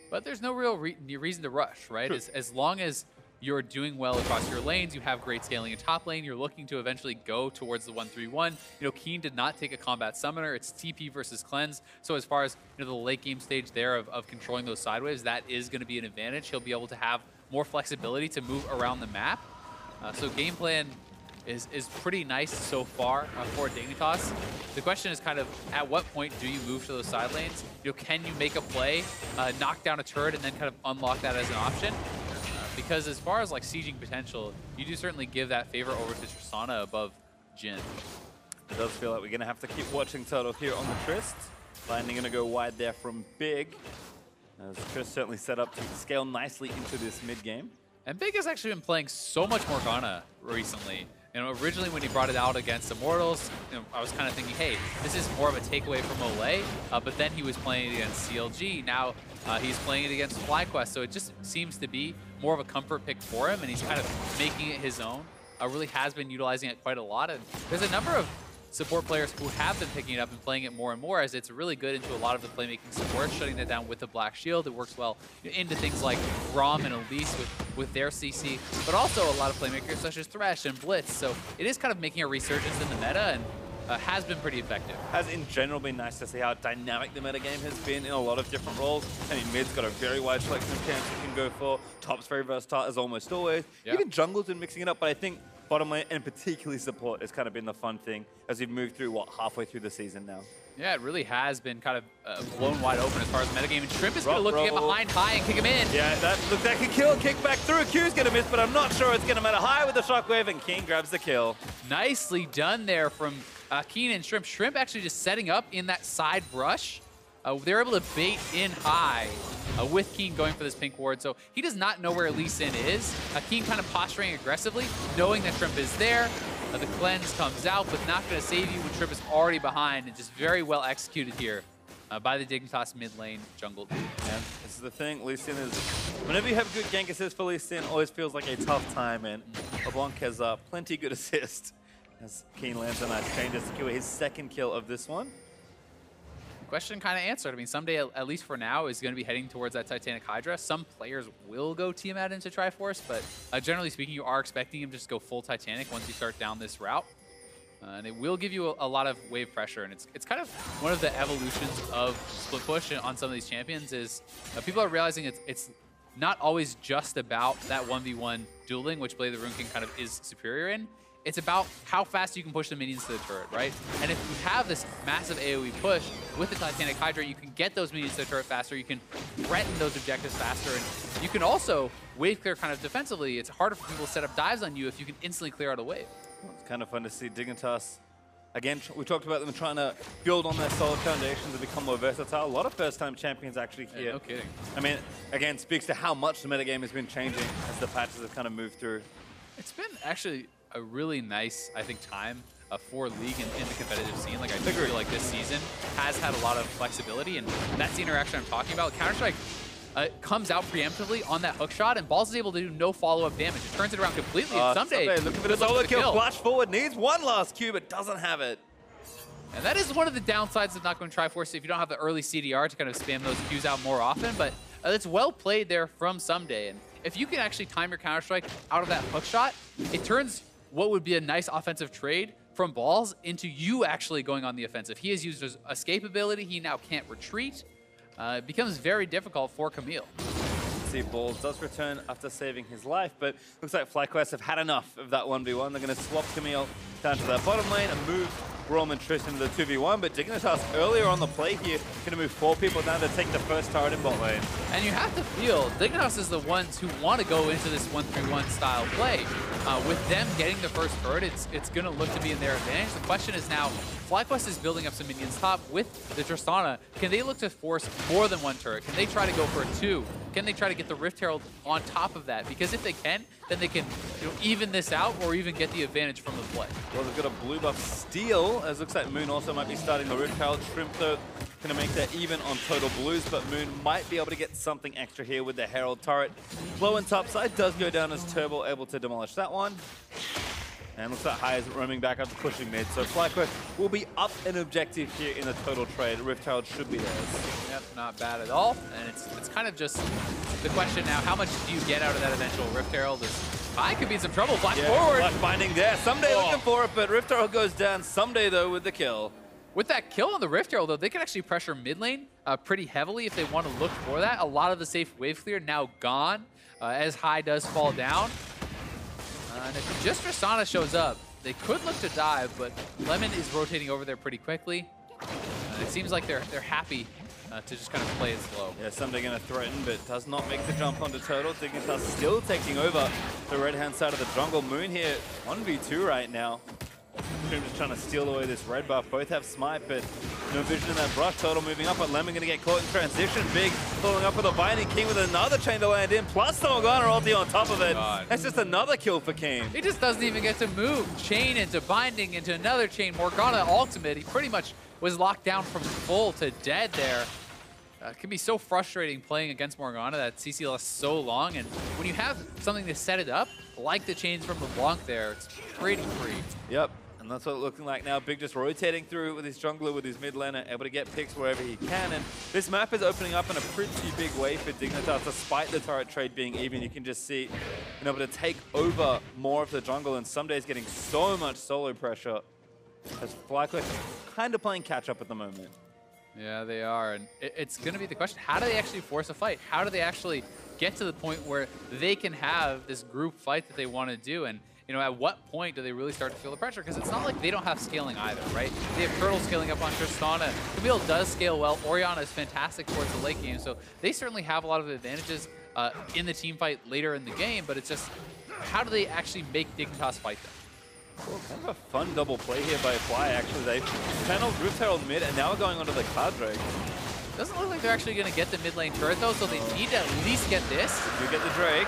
But there's no real reason to rush, right? As long as you're doing well across your lanes, you have great scaling in top lane, you're looking to eventually go towards the 1-3-1. Keen did not take a combat summoner. It's TP versus cleanse. So as far as the late game stage there of controlling those side waves, that is going to be an advantage. He'll be able to have more flexibility to move around the map. So game plan is pretty nice so far for Dignitas. The question is kind of at what point do you move to those side lanes? Can you make a play, knock down a turret, and then kind of unlock that as an option? Because as far as sieging potential, you do certainly give that favor over to Tristana above Jhin. It does feel like we're going to have to keep watching Turtle here on the Trist. Lightning going to go wide there from Big. As Trist certainly set up to scale nicely into this mid game. And Big has actually been playing so much Morgana recently. Originally when he brought it out against Immortals, I was kind of thinking, hey, this is more of a takeaway from Olay, but then he was playing it against CLG. Now he's playing it against FlyQuest, so it just seems to be more of a comfort pick for him, and he's kind of making it his own. Really has been utilizing it quite a lot, and there's a number of support players who have been picking it up and playing it more and more, as it's really good into a lot of the playmaking support, shutting that down with the Black Shield. It works well into things like Rom and Elise with their CC, but also a lot of playmakers such as Thresh and Blitz. So it is kind of making a resurgence in the meta, and has been pretty effective. Has in general been nice to see how dynamic the metagame has been in a lot of different roles. I mean, mid's got a very wide selection of camps you can go for. Top's very versatile as almost always. Yeah. Even jungle's been mixing it up, but I think bottom lane and particularly support has kind of been the fun thing as we've moved through, halfway through the season now. Yeah, it really has been kind of blown wide open as far as metagame. And Shrimp is going to look to get behind High and kick him in. Yeah, that can kill, kick back through. Q's going to miss, but I'm not sure it's going to matter. High with the shockwave, and Keen grabs the kill. Nicely done there from Keen and Shrimp. Shrimp actually just setting up in that side brush. They're able to bait in High with Keen going for this pink ward. So he does not know where Lee Sin is. Keen kind of posturing aggressively, knowing that Shrimp is there. The cleanse comes out, but not going to save you when Shrimp is already behind, and just very well executed here by the Dignitas mid lane jungle team. Yeah, this is the thing. Lee Sin is, whenever you have good gank assists for Lee Sin, always feels like a tough time, and LeBlanc has plenty good assist as Keen lands a nice chain to secure his second kill of this one. Question kind of answered. I mean, someday, at least for now, is going to be heading towards that Titanic Hydra. Some players will go Tiamat into Triforce, but generally speaking, you are expecting him to just go full Titanic once you start down this route. And it will give you a lot of wave pressure, and it's kind of one of the evolutions of split push on some of these champions is people are realizing it's not always just about that 1v1 dueling, which Blade of the Rune King kind of is superior in. It's about how fast you can push the minions to the turret, right? And if you have this massive AoE push with the Titanic Hydra, you can get those minions to the turret faster, you can threaten those objectives faster, and you can also wave clear kind of defensively. It's harder for people to set up dives on you if you can instantly clear out a wave. It's kind of fun to see Dignitas. Again, we talked about them trying to build on their solid foundation to become more versatile. A lot of first-time champions actually here. Yeah, no kidding. I mean, again, speaks to how much the metagame has been changing as the patches have kind of moved through. It's been actually a really nice, I think, time for League in the competitive scene. Like, I feel like this season has had a lot of flexibility, and that's the interaction I'm talking about. Counter-Strike comes out preemptively on that hook shot, and Balls is able to do no follow-up damage. It turns it around completely, and someday look at the solo kill. Flash forward, needs one last Q, but doesn't have it. And that is one of the downsides of not going Triforce if you don't have the early CDR to kind of spam those Qs out more often, but it's well played there from Someday. And if you can actually time your Counter-Strike out of that hook shot, it turns what would be a nice offensive trade from Balls into you actually going on the offensive. He has used his escape ability. He now can't retreat. It becomes very difficult for Camille. See, Balls does return after saving his life, but looks like FlyQuest have had enough of that 1v1. They're going to swap Camille down to that bottom lane and move Roman Trish into the 2v1, but Dignitas earlier on the play here going to move 4 people down to take the first turret in bot lane. And you have to feel Dignitas is the ones who want to go into this 1-3-1 style play. With them getting the first turret, it's going to look to be in their advantage. The question is now, FlyQuest is building up some minions top with the Tristana. Can they look to force more than 1 turret? Can they try to go for a 2? Can they try to get the Rift Herald on top of that? Because if they can, then they can even this out or even get the advantage from the play. Well, they've got a blue buff steal, as looks like Moon also might be starting the Rift Herald. Shrimp, though, going to make that even on total blues, but Moon might be able to get something extra here with the Herald turret. Flow and topside does go down as Turbo able to demolish that one. And looks like High is roaming back up to pushing mid. So FlyQuest will be up an objective here in the total trade. Rift Herald should be theirs. Yep, not bad at all. And it's kind of just the question now, how much do you get out of that eventual Rift Herald? High could be in some trouble. Flash forward. Flash binding there. Someday looking for it, but Rift Herald goes down. Someday, though, with the kill. With that kill on the Rift Herald, though, they can actually pressure mid lane pretty heavily if they want to look for that. A lot of the safe wave clear now gone as High does fall down. And if just Tristana shows up, they could look to dive, but Lemon is rotating over there pretty quickly. It seems like they're happy to just kind of play it slow. Yeah, Someday going to threaten, but does not make the jump onto Turtle. Dignitas still taking over the right-hand side of the jungle. Moon here, 1v2 right now. Shrimp just trying to steal away this red buff. Both have smite, but no vision in that brush. Turtle moving up, but Lemon going to get caught in transition. Big following up with a Binding King with another chain to land in, plus the Morgana ulti on top of it. That's just another kill for King. He just doesn't even get to move. Chain into Binding into another chain. Morgana ultimate. He pretty much was locked down from full to dead there. It can be so frustrating playing against Morgana that CC lasts so long, and when you have something to set it up, like the chains from LeBlanc there, it's pretty free. Yep. And that's what it's looking like now. Big just rotating through with his jungler, with his mid laner, able to get picks wherever he can. And this map is opening up in a pretty big way for Dignitas, despite the turret trade being even. You can just see being able to take over more of the jungle, and some days getting so much solo pressure as FlyQuest kind of playing catch up at the moment. Yeah, they are. And it's going to be the question, how do they actually force a fight? How do they actually get to the point where they can have this group fight that they want to do? And you know, at what point do they really start to feel the pressure? Because it's not like they don't have scaling either, right? They have Turtle scaling up on Tristana. Camille does scale well. Orianna is fantastic towards the late game. So they certainly have a lot of advantages in the team fight later in the game. But it's just, how do they actually make Dignitas fight them? Well, kind of a fun double play here by Fly, actually. They channeled Rift Herald mid, and now we're going onto the Cloud Drake. Doesn't look like they're actually going to get the mid lane turret, though, so they need to at least get this. You get the Drake.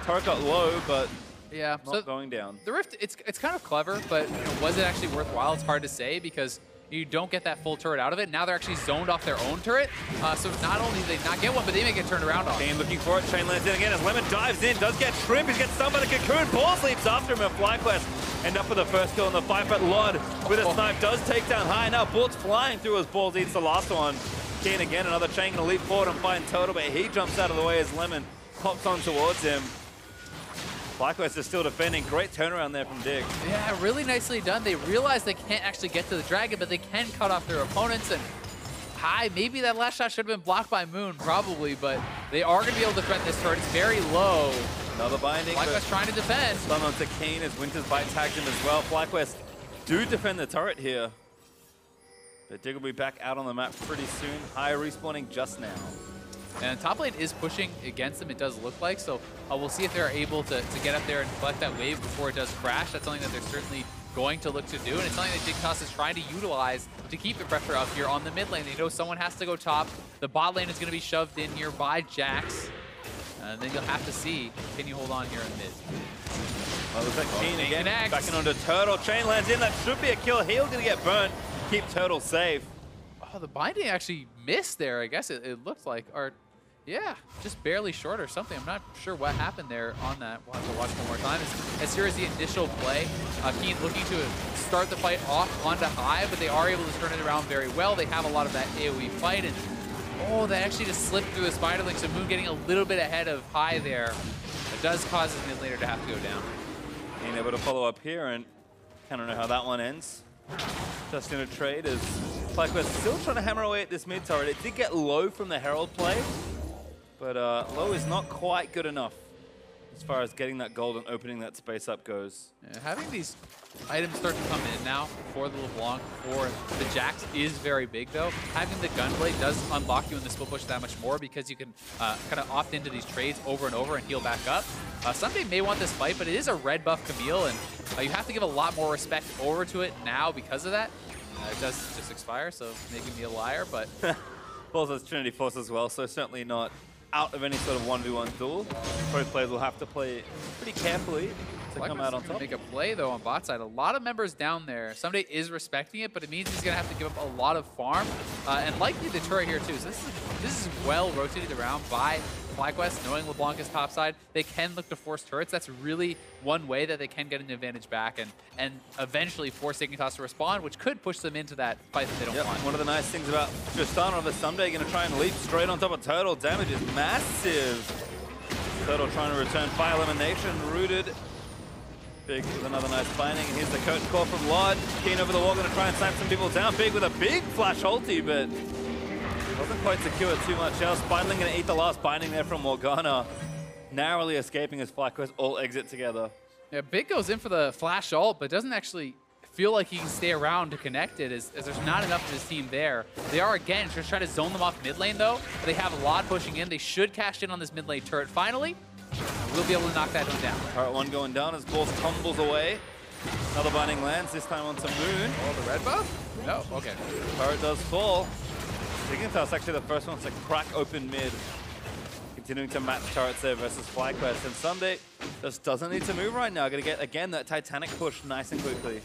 Turret got low, but yeah, not going down. The Rift, it's kind of clever, but you know, was it actually worthwhile? It's hard to say, because you don't get that full turret out of it. Now they're actually zoned off their own turret. So not only do they not get one, but they may get turned around on. Kane looking for it. Chain lands in again as Lemon dives in. Does get Shrimp. He gets stunned by the Cocoon. Balls leaps after him, and FlyQuest end up with the first kill in the fight. But Lod with a snipe does take down High. Now bullets flying through as Balls eats the last one. Kane again, another chain gonna leap forward and find Total, but he jumps out of the way as Lemon pops on towards him. FlyQuest is still defending. Great turnaround there from Dig. Yeah, really nicely done. They realize they can't actually get to the Dragon, but they can cut off their opponents. And High, maybe that last shot should have been blocked by Moon, probably, but they are going to be able to defend this turret. It's very low. Another binding. FlyQuest trying to defend. Stun onto Kane as Winter's Bite tagged him as well. FlyQuest do defend the turret here. But Dig will be back out on the map pretty soon. High respawning just now. And top lane is pushing against them, it does look like, so we'll see if they're able to get up there and collect that wave before it does crash. That's something that they're certainly going to look to do, and it's something that Dignitas is trying to utilize to keep the pressure up here on the mid lane. They know someone has to go top. The bot lane is going to be shoved in here by Jax, and then you'll have to see, can you hold on here in mid? Well, looks like Kane again, backing onto Turtle. Chain lands in, that should be a kill. Heal going to get burnt, keep Turtle safe. Oh, the binding actually missed there, I guess it looked like. Or, yeah, just barely short or something. I'm not sure what happened there on that. We'll have to watch one more time. As here is the initial play. Keen looking to start the fight off onto High, but they are able to turn it around very well. They have a lot of that AoE fight, and oh, that actually just slipped through the spider link, so Moon getting a little bit ahead of High there. It does cause his mid laner to have to go down. Being able to follow up here, and kind of know how that one ends. Just in a trade as FlyQuest still trying to hammer away at this mid turret. It did get low from the Herald play, but low is not quite good enough as far as getting that gold and opening that space up goes. Yeah, having these items start to come in now for the LeBlanc, for the Jax is very big though. Having the Gunblade does unlock you in the split push that much more because you can kind of opt into these trades over and over and heal back up. Somebody may want this fight, but it is a red buff Camille, and you have to give a lot more respect over to it now because of that. It does just expire, so making me a liar, but... Also, it's Trinity Force as well, so certainly not out of any sort of 1v1 duel. Both players will have to play pretty carefully to come out on top. Make a play though on bot side. A lot of members down there. Someday is respecting it, but it means he's gonna have to give up a lot of farm, and likely the turret here too. So this is well rotated around by FlyQuest, knowing LeBlanc is topside. They can look to force turrets. That's really one way that they can get an advantage back and eventually force Dignitas to respond, which could push them into that fight that they don't want. One of the nice things about Tristana of the Someday going to try and leap straight on top of Turtle. Damage is massive. Turtle trying to return fire elimination, rooted. Big with another nice binding. And here's the coach call from Lod. Keen over the wall, going to try and snipe some people down. Big with a big flash ulti, but doesn't quite secure too much else. Binding going to eat the last binding there from Morgana. Narrowly escaping as FlyQuest all exit together. Yeah, Big goes in for the flash ult, but doesn't actually feel like he can stay around to connect it as there's not enough of his team there. They are, again, just trying to zone them off mid lane, though. They have a lot pushing in. They should cash in on this mid lane turret finally. We'll be able to knock that one down. Turret one going down as Balls tumbles away. Another binding lands, this time onto Moon. Oh, the red buff? No, okay. Turret does fall. Dignitas actually the first one to crack open mid. Continuing to match turrets there versus FlyQuest. And Someday just doesn't need to move right now. Gonna get, again, that Titanic push nice and quickly.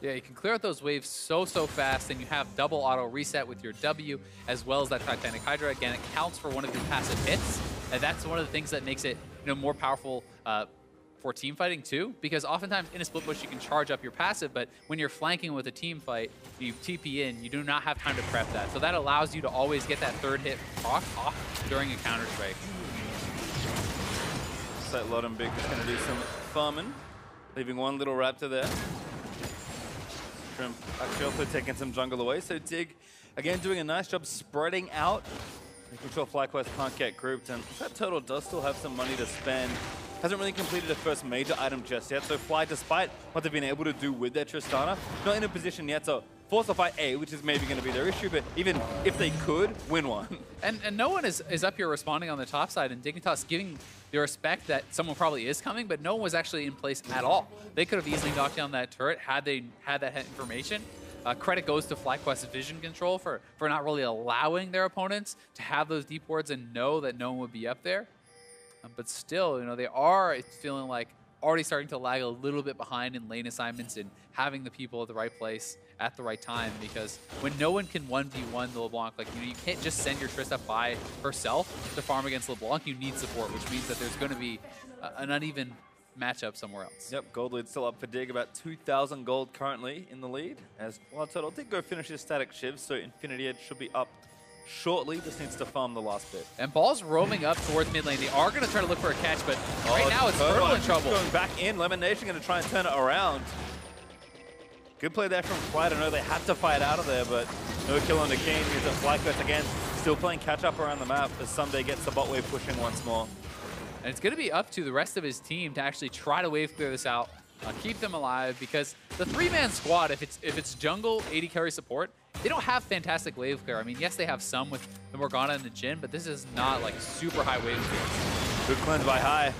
Yeah, you can clear out those waves so fast, and you have double auto reset with your W, as well as that Titanic Hydra. Again, it counts for one of your passive hits, and that's one of the things that makes it more powerful for team fighting too, because oftentimes in a split push you can charge up your passive, but when you're flanking with a team fight, you TP in, you do not have time to prep that. So that allows you to always get that third hit off during a counter strike. So Lod and Big is going to do some farming, leaving one little Raptor there. Shrimp actually also taking some jungle away, so Dig, again, doing a nice job spreading out, making sure FlyQuest can't get grouped, and that Turtle does still have some money to spend. Hasn't really completed the first major item just yet, so Fly, despite what they've been able to do with their Tristana, not in a position yet to force a fight A, which is maybe going to be their issue, but even if they could, win one. And no one is up here responding on the top side, and Dignitas giving the respect that someone probably is coming, but no one was actually in place at all. They could have easily knocked down that turret had they had that information. Credit goes to FlyQuest's vision control for not really allowing their opponents to have those deep wards and know that no one would be up there. But still, they are feeling like already starting to lag a little bit behind in lane assignments and having the people at the right place at the right time, because when no one can 1v1 the LeBlanc, like, you can't just send your Trista by herself to farm against LeBlanc. You need support, which means that there's going to be an uneven matchup somewhere else. Yep, gold lead still up for Dig, about 2,000 gold currently in the lead, as Blood Turtle did go finish his static shiv, so Infinity Edge should be up shortly, just needs to farm the last bit. And Ball's roaming up towards mid lane. They are going to try to look for a catch, but right now it's Turtle in trouble. Going back in, Lemon Nation going to try and turn it around. Good play there from Fly. I know they had to fight out of there, but no kill on the King. He's at FlyQuest again, still playing catch up around the map as Someday gets the bot wave pushing once more. And it's going to be up to the rest of his team to actually try to wave clear this out, keep them alive, because the three-man squad, if it's jungle, AD carry support, they don't have fantastic wave clear. I mean, yes, they have some with the Morgana and the Jhin, but this is not like super high wave clear. Good cleanse by High.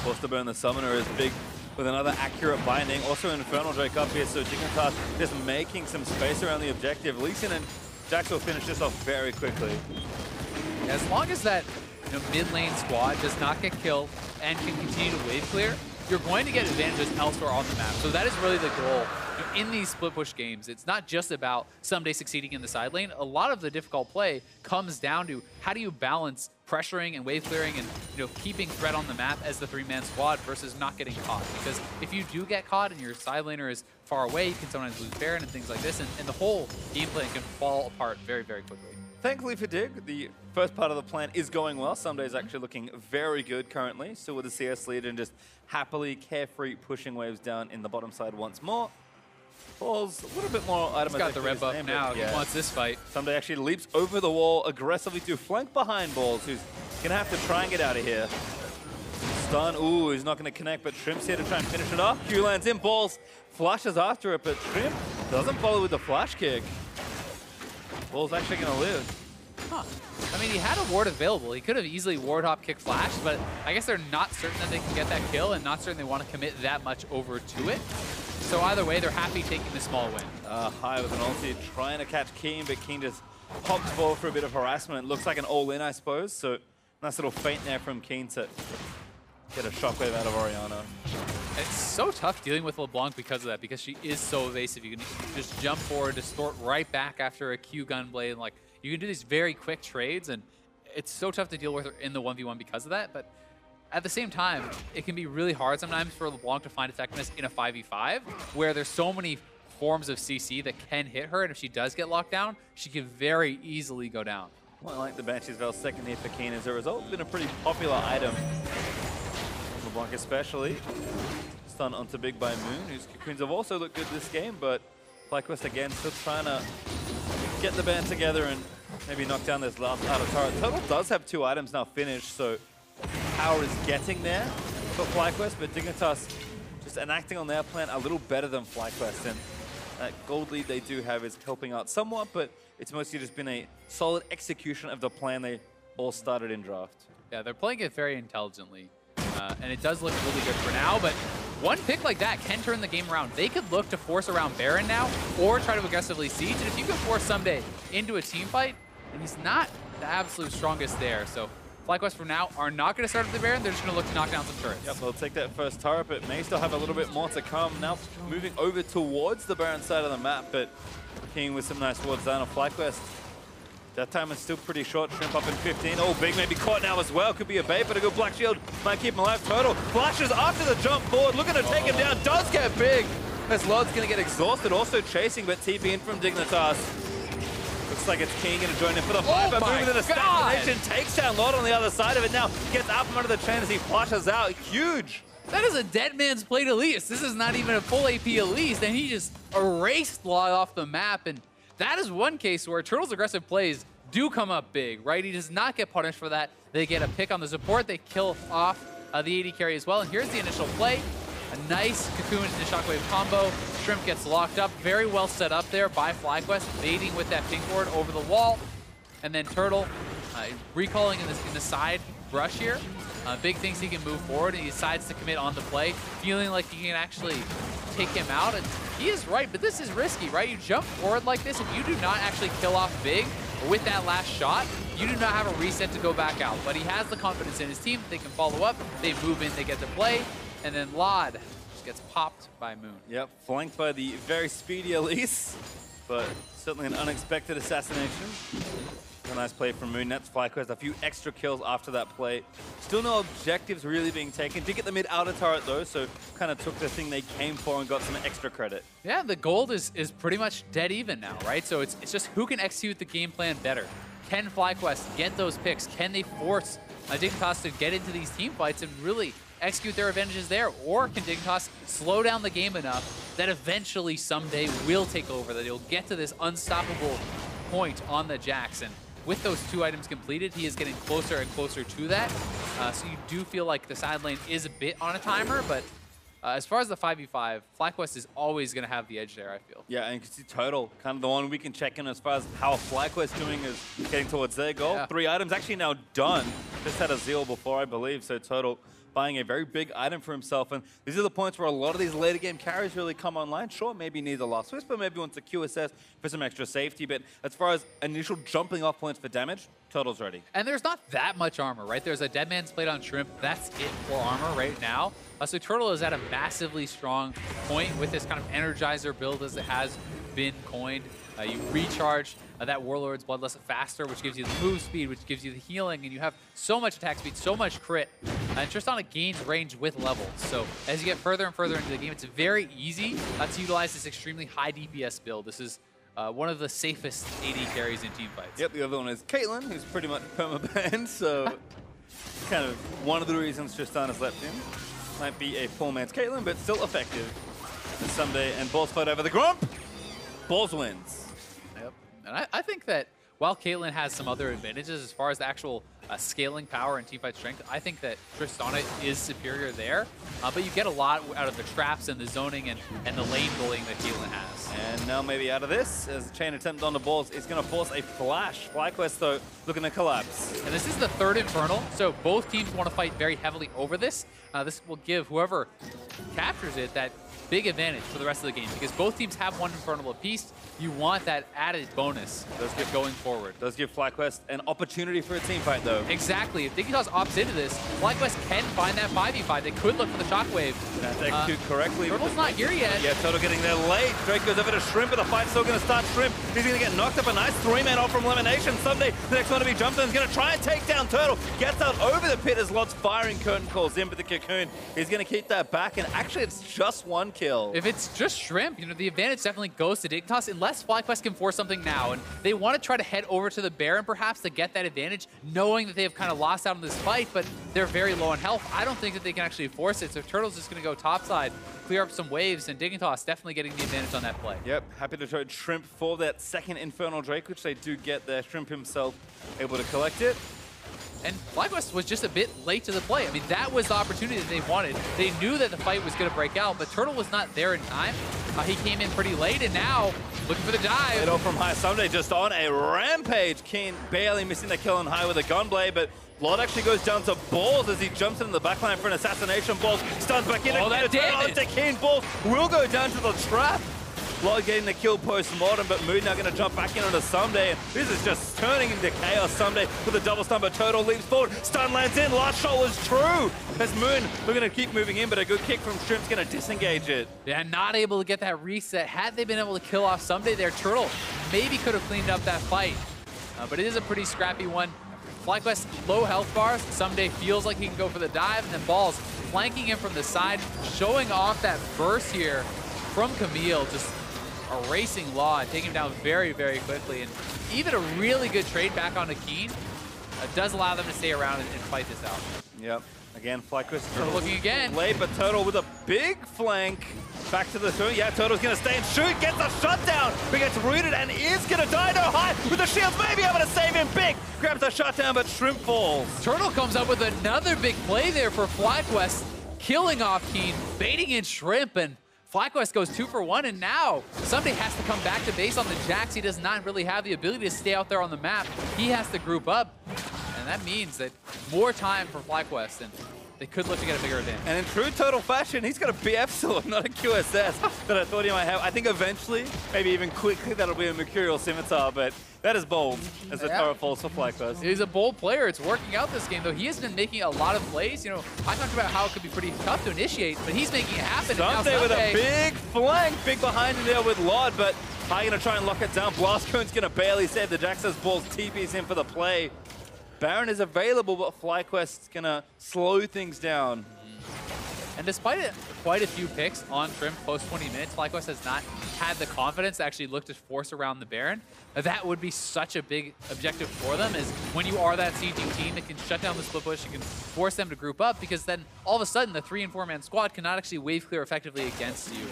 Forced to burn the Summoner is big with another accurate binding. Also Infernal Drake up here, so Dignitas just making some space around the objective. Lee Sin and Jax will finish this off very quickly. As long as that mid lane squad does not get killed and can continue to wave clear, you're going to get advantages elsewhere on the map. So that is really the goal. In these split push games, it's not just about Someday succeeding in the side lane. A lot of the difficult play comes down to how do you balance pressuring and wave clearing and keeping threat on the map as the three-man squad versus not getting caught. Because if you do get caught and your side laner is far away, you can sometimes lose Baron and things like this, and the whole gameplay can fall apart very, very quickly. Thankfully for Dig, the first part of the plan is going well. Someday's actually looking very good currently, still with the CS lead and just happily, carefree pushing waves down in the bottom side once more. Ball's a little bit more item. He's got the red buff now. He wants this fight. Someday actually leaps over the wall aggressively to flank behind Balls, who's going to have to try and get out of here. Stun. Ooh, he's not going to connect, but Shrimp's here to try and finish it off. Q lands in. Balls flashes after it, but Shrimp doesn't follow with the flash kick. Ball's actually going to live. Huh. I mean, he had a ward available. He could have easily ward hop kick flash, but I guess they're not certain that they can get that kill and not certain they want to commit that much over to it. So either way, they're happy taking the small win. High with an ulti, trying to catch Keen, but Keen just pops forward for a bit of harassment. Looks like an all-in, I suppose. So nice little feint there from Keen to get a shockwave out of Orianna. It's so tough dealing with LeBlanc because of that, because she is so evasive. You can just jump forward, distort right back after a Q gunblade, and you can do these very quick trades, and it's so tough to deal with her in the 1v1 because of that. But at the same time, it can be really hard sometimes for LeBlanc to find effectiveness in a 5v5, where there's so many forms of CC that can hit her, and if she does get locked down, she can very easily go down. Well, I like the Banshee's Veil second here for Keen. As a result, been a pretty popular item. LeBlanc especially. Stun onto Big by Moon, whose cocoons have also looked good this game, but FlyQuest again still trying to get the band together and maybe knock down this last outer turret. Turtle does have 2 items now finished, so power is getting there for FlyQuest, but Dignitas just enacting on their plan a little better than FlyQuest, and that gold lead they do have is helping out somewhat, but it's mostly just been a solid execution of the plan they all started in draft. Yeah, they're playing it very intelligently, and it does look really good for now, but one pick like that can turn the game around. They could look to force around Baron now, or try to aggressively siege, and if you can force Someday into a team fight, and he's not the absolute strongest there, so FlyQuest for now are not going to start with the Baron. They're just going to look to knock down some turrets. Yep, they'll take that first turret, but may still have a little bit more to come. Now moving over towards the Baron side of the map, but King with some nice wards down on FlyQuest. That time is still pretty short. Shrimp up in 15. Oh, Big may be caught now as well. Could be a bait, but a good Black Shield might keep him alive. Turtle flashes after the jump forward, looking to take him down. Does get Big. As Lord's going to get exhausted. Also chasing, but TP in from Dignitas. Looks like it's King going to join in for the fight, but moving to the assassination. Takes down Lord on the other side of it now. Gets out from under the chain as he flashes out. Huge. That is a dead man's plate Elise. This is not even a full AP Elise, and he just erased Lord off the map, and that is one case where Turtle's aggressive plays do come up big, right? He does not get punished for that. They get a pick on the support. They kill off the AD carry as well. And here's the initial play. A nice cocoon into Shockwave combo. Shrimp gets locked up. Very well set up there by FlyQuest, baiting with that pink ward over the wall. And then Turtle recalling in the side brush here. Big thinks he can move forward, and he decides to commit on the play, feeling like he can actually take him out. And he is right, but this is risky, right? You jump forward like this, if you do not actually kill off Big, with that last shot, you do not have a reset to go back out. But he has the confidence in his team. They can follow up, they move in, they get to play, and then Lod just gets popped by Moon. Yep, flanked by the very speedy Elise, but certainly an unexpected assassination. A nice play from Moon. That's FlyQuest. A few extra kills after that play. Still no objectives really being taken. Did get the mid outer turret though, so kind of took the thing they came for and got some extra credit. Yeah, the gold is pretty much dead even now, right? So it's just who can execute the game plan better. Can FlyQuest get those picks? Can they force Dignitas to get into these team fights and really execute their advantages there? Or can Dignitas slow down the game enough that eventually someday will take over, that he'll get to this unstoppable point on the Jax? And with those 2 items completed, he is getting closer and closer to that. So you do feel like the side lane is a bit on a timer, but as far as the 5v5, FlyQuest is always going to have the edge there, I feel. Yeah, and you can see Total, kind of the one we can check in as far as how FlyQuest doing is getting towards their goal. Yeah. 3 items actually now done. Just had a Zeal before, I believe, so Total buying a very big item for himself. And these are the points where a lot of these later game carries really come online. Sure, maybe need the last Whisper, maybe wants a QSS for some extra safety, but as far as initial jumping off points for damage, Total's ready. And there's not that much armor, right? There's a Dead Man's Plate on Shrimp. That's it for armor right now. So Turtle is at a massively strong point with this kind of Energizer build as it has been coined. You recharge that Warlord's Bloodlust faster, which gives you the move speed, which gives you the healing, and you have so much attack speed, so much crit. And Tristana gains range with levels. So as you get further and further into the game, it's very easy to utilize this extremely high DPS build. This is one of the safest AD carries in team fights. Yep, the other one is Caitlyn, who's pretty much perma-banned, so kind of one of the reasons Tristana's left in. Might be a poor man's Caitlyn, but still effective. And someday, and Balls fight over the Grump. Balls wins. Yep. And I think that while Caitlyn has some other advantages as far as the actual scaling power and teamfight strength, I think that Tristana is superior there. But you get a lot out of the traps and the zoning and the lane bullying that Caitlyn has. And now maybe out of this, as the chain attempt on the Balls is going to force a flash. FlyQuest, though, looking to collapse. And this is the 3rd Infernal, so both teams want to fight very heavily over this. This will give whoever captures it that big advantage for the rest of the game, because both teams have 1 Infernal apiece. You want that added bonus going forward. Does give FlyQuest an opportunity for a team fight, though. Exactly. If Dignitas opts into this, FlyQuest can find that 5v5. They could look for the Shockwave. That's executed correctly. Turtle's not here yet. Yeah, Turtle getting there late. Drake goes over to Shrimp, but the fight's still going to start. Shrimp, he's going to get knocked up. A nice 3-man off from Elimination. Someday, the next one to be jumped in is going to try and take down Turtle. Gets out over the pit as Lod's firing curtain calls in, but the Cocoon is going to keep that back, and actually it's just 1 kill. If it's just Shrimp, the advantage definitely goes to Dignitas unless FlyQuest can force something now. And they want to try to head over to the Baron perhaps to get that advantage, knowing that they have kind of lost out on this fight, but they're very low on health. I don't think that they can actually force it. So Turtle's just going to go topside, clear up some waves, and Dignitas definitely getting the advantage on that play. Yep, happy to trade Shrimp for that 2nd Infernal Drake, which they do get there. Shrimp himself able to collect it. And FlyQuest was just a bit late to the play. I mean, that was the opportunity that they wanted. They knew that the fight was going to break out, but Turtle was not there in time. He came in pretty late, and now looking for the dive. It all from high. Someday just on a rampage. Keen barely missing the kill on high with a gunblade, but Blood actually goes down to Balls as he jumps into the backline for an assassination. Balls stuns back in. Oh, that damage! Keen. Balls will go down to the trap. Blood getting the kill post-mortem, but Moon now going to jump back in onto Someday. This is just turning into chaos. Someday with a double stun, but Turtle leaps forward. Stun lands in. Last shot was true. As Moon, we're going to keep moving in, but a good kick from Shrimp's going to disengage it. Yeah, not able to get that reset. Had they been able to kill off Someday there, Turtle maybe could have cleaned up that fight. But it is a pretty scrappy one. FlyQuest low health bars. Someday feels like he can go for the dive, and then Balls flanking him from the side, showing off that burst here from Camille, just erasing Law and taking him down very, very quickly. And even a really good trade back onto Keen does allow them to stay around and fight this out. Yep. Again, FlyQuest Turtle looking again. Late, but Turtle with a big flank. Back to the turret. Yeah, Turtle's going to stay and shoot. Gets a shutdown. But gets rooted and is going to die. No high with the shields. Maybe able to save him big. Grabs the shutdown, but Shrimp falls. Turtle comes up with another big play there for FlyQuest, killing off Keen, baiting in Shrimp, and FlyQuest goes 2 for 1, and now somebody has to come back to base on the Jax. He does not really have the ability to stay out there on the map. He has to group up, and that means that more time for FlyQuest. And they could look to get a bigger advantage. And in true Total fashion, he's got a BF sword, not a QSS that I thought he might have. I think eventually, maybe even quickly, that'll be a Mercurial Scimitar, but that is bold as the turret falls for FlyQuest. He's a bold player. It's working out this game, though. He has been making a lot of plays. You know, I talked about how it could be pretty tough to initiate, but he's making it happen. Dante with a big flank, big behind him there with Lod, but High going to try and lock it down. Blastcone's going to barely save the Jax's balls. TP's in for the play. Baron is available, but FlyQuest's going to slow things down. And despite quite a few picks on Shrimp post 20 minutes, FlyQuest has not had the confidence to actually look to force around the Baron. That would be such a big objective for them, is when you are that sieging team, it can shut down the split push, it can force them to group up, because then all of a sudden the 3- and 4-man squad cannot actually wave clear effectively against you.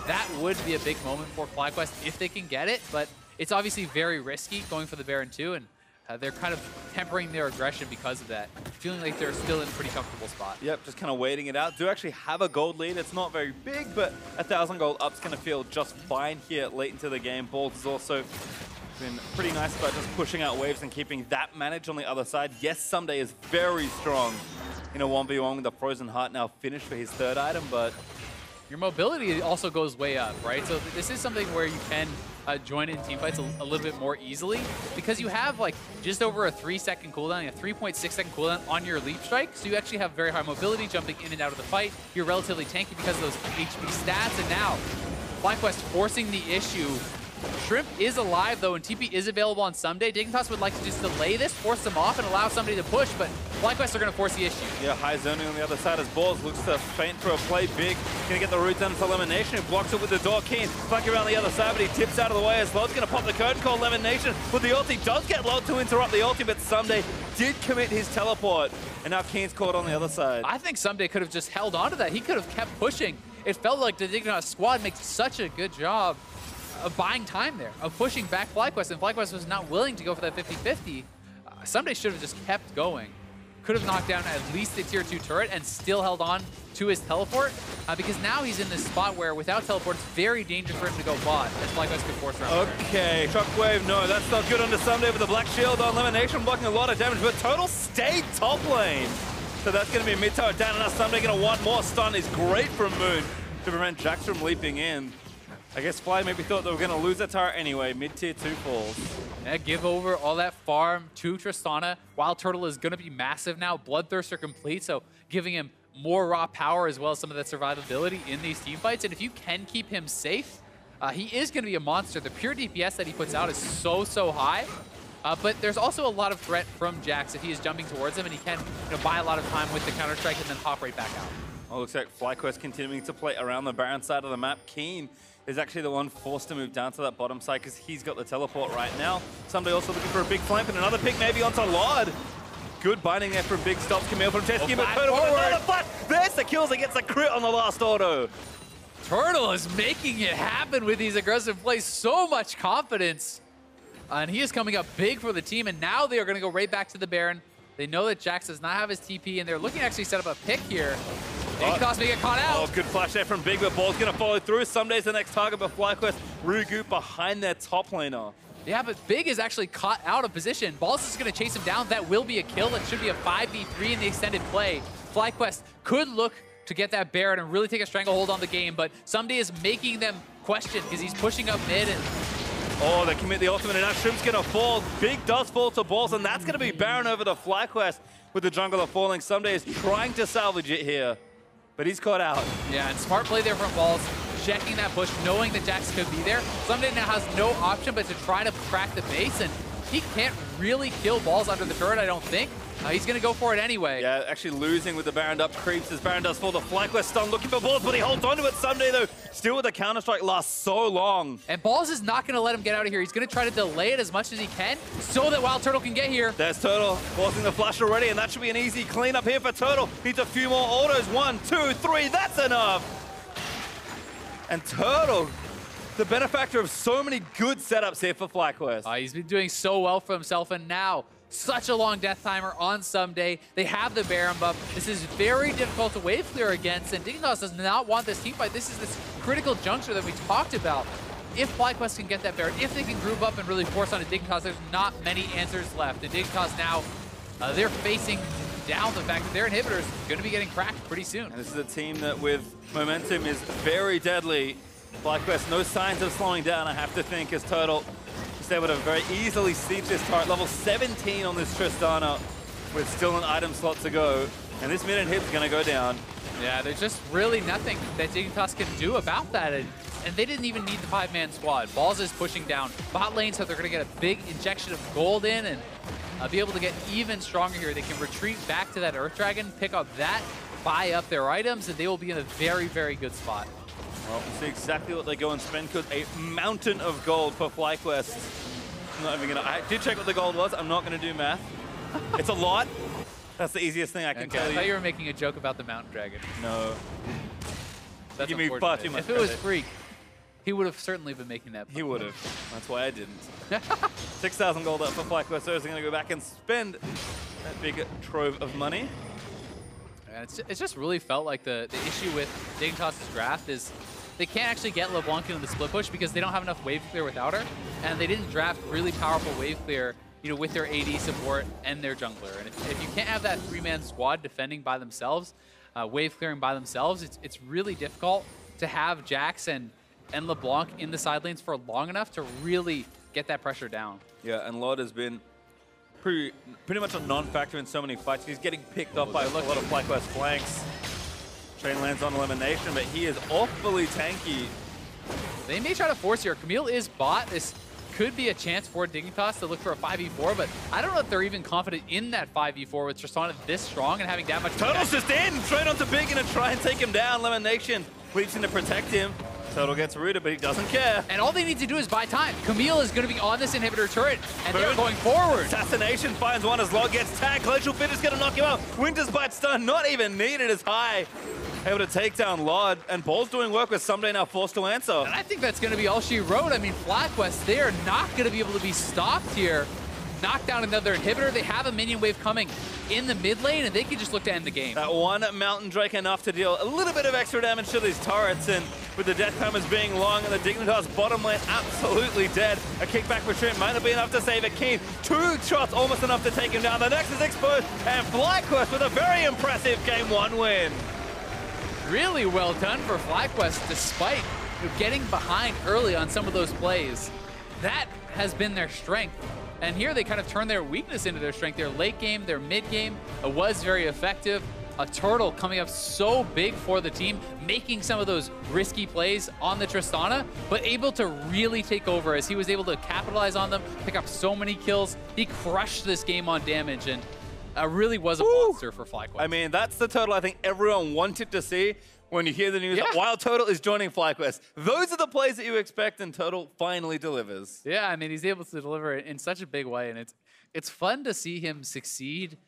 That would be a big moment for FlyQuest if they can get it, but it's obviously very risky going for the Baron too, and they're kind of tempering their aggression because of that, feeling like they're still in a pretty comfortable spot. Yep, just kind of waiting it out. Do actually have a gold lead. It's not very big, but 1,000 gold up's going to feel just fine here late into the game. Balls has also been pretty nice about just pushing out waves and keeping that managed on the other side. Yes, Someday is very strong in a 1v1 with the Frozen Heart now finished for his 3rd item, but your mobility also goes way up, right? So this is something where you can join in teamfights a little bit more easily, because you have like just over a 3-second cooldown, a 3.6-second cooldown on your leap strike, so you actually have very high mobility jumping in and out of the fight. You're relatively tanky because of those HP stats, and now FlyQuest forcing the issue. Shrimp is alive though, and TP is available on Someday. Dignitas would like to just delay this, force them off, and allow somebody to push, but FlyQuest are going to force the issue. Yeah, high zoning on the other side as Balls looks to feint for a play big. Going to get the route done for Elimination, who blocks it with the door. Keen flanking around the other side, but he tips out of the way as Lod's going to pop the curtain call. Elimination with the ulti does get Lod to interrupt the ulti, but Someday did commit his teleport, and now Keen's caught on the other side. I think Someday could have just held on to that. He could have kept pushing. It felt like the Dignitas squad makes such a good job of buying time there, of pushing back FlyQuest, and FlyQuest was not willing to go for that 50-50. Someday should have just kept going. Could have knocked down at least the tier 2 turret and still held on to his teleport, because now he's in this spot where without teleport, it's very dangerous for him to go bot, as FlyQuest could force around. Okay, Shockwave, no, that's not good under Someday with the Black Shield on Elimination, blocking a lot of damage, but Total stayed top lane. So that's going to be a mid-tower down, and now Someday going to want more. Stun is great from Moon to prevent Jax from leaping in. I guess Fly maybe thought they were going to lose that tower anyway. Mid-tier 2 falls. Yeah, give over all that farm to Tristana. Wild Turtle is going to be massive now. Bloodthirster complete, so giving him more raw power as well as some of that survivability in these teamfights. And if you can keep him safe, he is going to be a monster. The pure DPS that he puts out is so high. But there's also a lot of threat from Jax if he is jumping towards him, and he can buy a lot of time with the Counter-Strike and then hop right back out. Oh, looks like FlyQuest continuing to play around the Baron side of the map. Keen is actually the one forced to move down to that bottom side because he's got the teleport right now. Someday also looking for a big flank and another pick maybe onto Lod. Good binding there from big stops. Camille from Chesky, but Turtle with another flat. There's the kills. He gets a crit on the last auto. Turtle is making it happen with these aggressive plays. So much confidence. And he is coming up big for the team, and now they are going to go right back to the Baron. They know that Jax does not have his TP, and they're looking to actually set up a pick here. Dignitas may get caught out. Oh, good flash there from Big, but Ball's going to follow through. Someday's the next target, but FlyQuest regroup behind their top laner. Yeah, but Big is actually caught out of position. Balls is going to chase him down. That will be a kill. That should be a 5v3 in the extended play. FlyQuest could look to get that Baron and really take a stranglehold on the game, but Someday is making them question because he's pushing up mid. And oh, they commit the ultimate, and now Shrimp's going to fall. Big does fall to Balls, and that's going to be Baron over to FlyQuest with the jungler falling. Someday is trying to salvage it here, but he's caught out. Yeah, and smart play there from Balls, checking that push, knowing that Jax could be there. Someday now has no option but to try to crack the base, and he can't really kill Balls under the turret, I don't think. He's going to go for it anyway. Yeah, actually losing with the Baron up creeps as Baron does fall. The FlyQuest stun looking for Balls, but he holds on to it. Someday, though, still with the Counter-Strike lasts so long. And Balls is not going to let him get out of here. He's going to try to delay it as much as he can so that Wild Turtle can get here. There's Turtle forcing the flash already, and that should be an easy cleanup here for Turtle. Needs a few more autos. 1, 2, 3, that's enough. And Turtle, the benefactor of so many good setups here for FlyQuest. He's been doing so well for himself, and now such a long death timer on Someday. They have the Baron buff. This is very difficult to wave clear against, and Dignitas does not want this team fight. This is this critical juncture that we talked about. If FlyQuest can get that Baron, if they can group up and really force on a Dignitas, there's not many answers left. And Dignitas now, they're facing down the fact that their inhibitor is going to be getting cracked pretty soon. And this is a team that with momentum is very deadly. FlyQuest, no signs of slowing down, I have to think, as Turtle is able to very easily siege this turret. Level 17 on this Tristana with still an item slot to go. And this mid inhib's going to go down. Yeah, there's just really nothing that Dignitas can do about that. And they didn't even need the 5-man squad. Balls is pushing down bot lane, so they're going to get a big injection of gold in and be able to get even stronger here. They can retreat back to that Earth Dragon, pick up that, buy up their items, and they will be in a very, very good spot. Well, we'll see exactly what they go and spend, because a mountain of gold for FlyQuest. I'm not even gonna. I did check what the gold was. I'm not going to do math. It's a lot. That's the easiest thing I can tell you. I thought you were making a joke about the Mountain Dragon. No. That's give me far too much If it was Freak, he would have certainly been making that. He would have. That's why I didn't. 6,000 gold up for FlyQuest. So he's going to go back and spend that big trove of money. And it's just really felt like the issue with Dignitas' draft is they can't actually get LeBlanc into the split push because they don't have enough wave clear without her, and they didn't draft really powerful wave clear, with their AD support and their jungler. And if you can't have that 3-man squad defending by themselves, wave clearing by themselves, it's really difficult to have Jax and LeBlanc in the side lanes for long enough to really get that pressure down. Yeah, and Lord has been pretty much a non-factor in so many fights. He's getting picked off by a lot of FlyQuest flanks. Train lands on elimination, but he is awfully tanky. They may try to force here. Camille is bot. This could be a chance for Dignitas to look for a 5v4, but I don't know if they're even confident in that 5v4 with Tristana this strong and having that much. Turtle's just in, straight onto Big, gonna try and take him down. Elimination, reaching to protect him. Turtle gets rooted, but he doesn't care. And all they need to do is buy time. Camille is going to be on this inhibitor turret, and they're going forward. Assassination finds one as Log gets tagged. Glacial Fit is going to knock him out. Winter's Bite stun, not even needed as high. Able to take down Lord, and Ball's doing work with Someday now forced to answer. And I think that's going to be all she wrote. I mean, FlyQuest, they are not going to be able to be stopped here. Knock down another inhibitor. They have a minion wave coming in the mid lane, and they can just look to end the game. That one Mountain Drake enough to deal a little bit of extra damage to these turrets, and with the death hammers being long and the Dignitas bottom lane absolutely dead, a kickback retreat might not be enough to save it. Keen, 2 shots almost enough to take him down. The next is exposed, and FlyQuest with a very impressive Game 1 win. Really well done for FlyQuest, despite getting behind early on some of those plays. That has been their strength. And here they kind of turn their weakness into their strength. Their late game, their mid game was very effective. A Turtle coming up so big for the team, making some of those risky plays on the Tristana, but able to really take over as he was able to capitalize on them, pick up so many kills. He crushed this game on damage and really was a monster for FlyQuest. I mean, that's the Turtle I think everyone wanted to see when you hear the news that Wild Turtle is joining FlyQuest. Those are the plays that you expect, and Turtle finally delivers. Yeah, I mean, he's able to deliver it in such a big way, and it's fun to see him succeed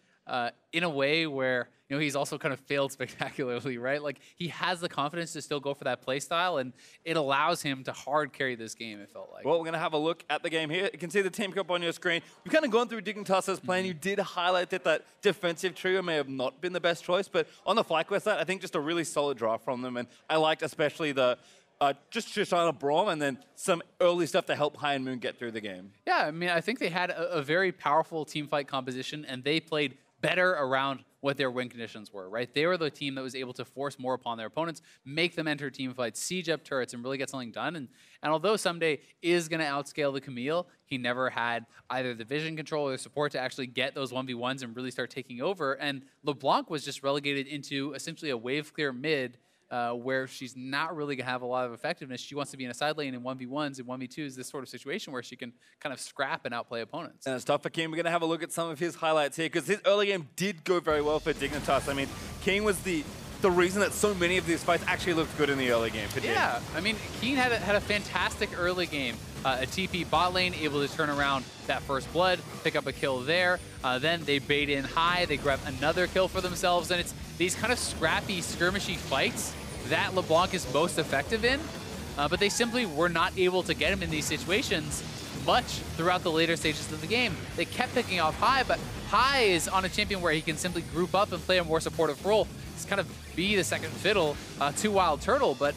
in a way where he's also kind of failed spectacularly, right? Like, he has the confidence to still go for that play style, and it allows him to hard carry this game, it felt like. Well, we're going to have a look at the game here. You can see the team up on your screen. We've kind of gone through Dignitas' plan. You did highlight that defensive trio may have not been the best choice, but on the FlyQuest side, I think just a really solid draft from them, and I liked especially the just Tristana Braum and then some early stuff to help High and Moon get through the game. Yeah, I mean, I think they had a very powerful team fight composition, and they played better around what their win conditions were, right? They were the team that was able to force more upon their opponents, make them enter team fights, siege up turrets, and really get something done. And although Someday is going to outscale the Camille, he never had either the vision control or the support to actually get those 1v1s and really start taking over. And LeBlanc was just relegated into essentially a wave clear mid, where she's not really going to have a lot of effectiveness. She wants to be in a side lane in 1v1s and 1v2s, this sort of situation where she can kind of scrap and outplay opponents. And it's tough for King. We're going to have a look at some of his highlights here because his early game did go very well for Dignitas. I mean, King was the reason that so many of these fights actually looked good in the early game. Yeah, I mean, Keen had a fantastic early game. A TP bot lane, able to turn around that first blood, pick up a kill there. Then they bait in high, they grab another kill for themselves, and it's these kind of scrappy, skirmishy fights that LeBlanc is most effective in, but they simply were not able to get him in these situations much throughout the later stages of the game. They kept picking off High, but High is on a champion where he can simply group up and play a more supportive role. It's kind of be the second fiddle to Wild Turtle, but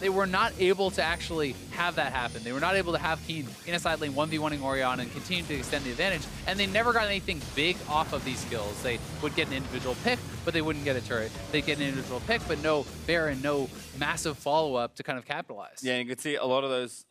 they were not able to actually have that happen. They were not able to have Keen in a side lane 1v1ing Orion and continue to extend the advantage, and they never got anything big off of these kills. They would get an individual pick, but they wouldn't get a turret. They'd get an individual pick, but no Baron, no massive follow-up to kind of capitalize. Yeah, you could see a lot of those,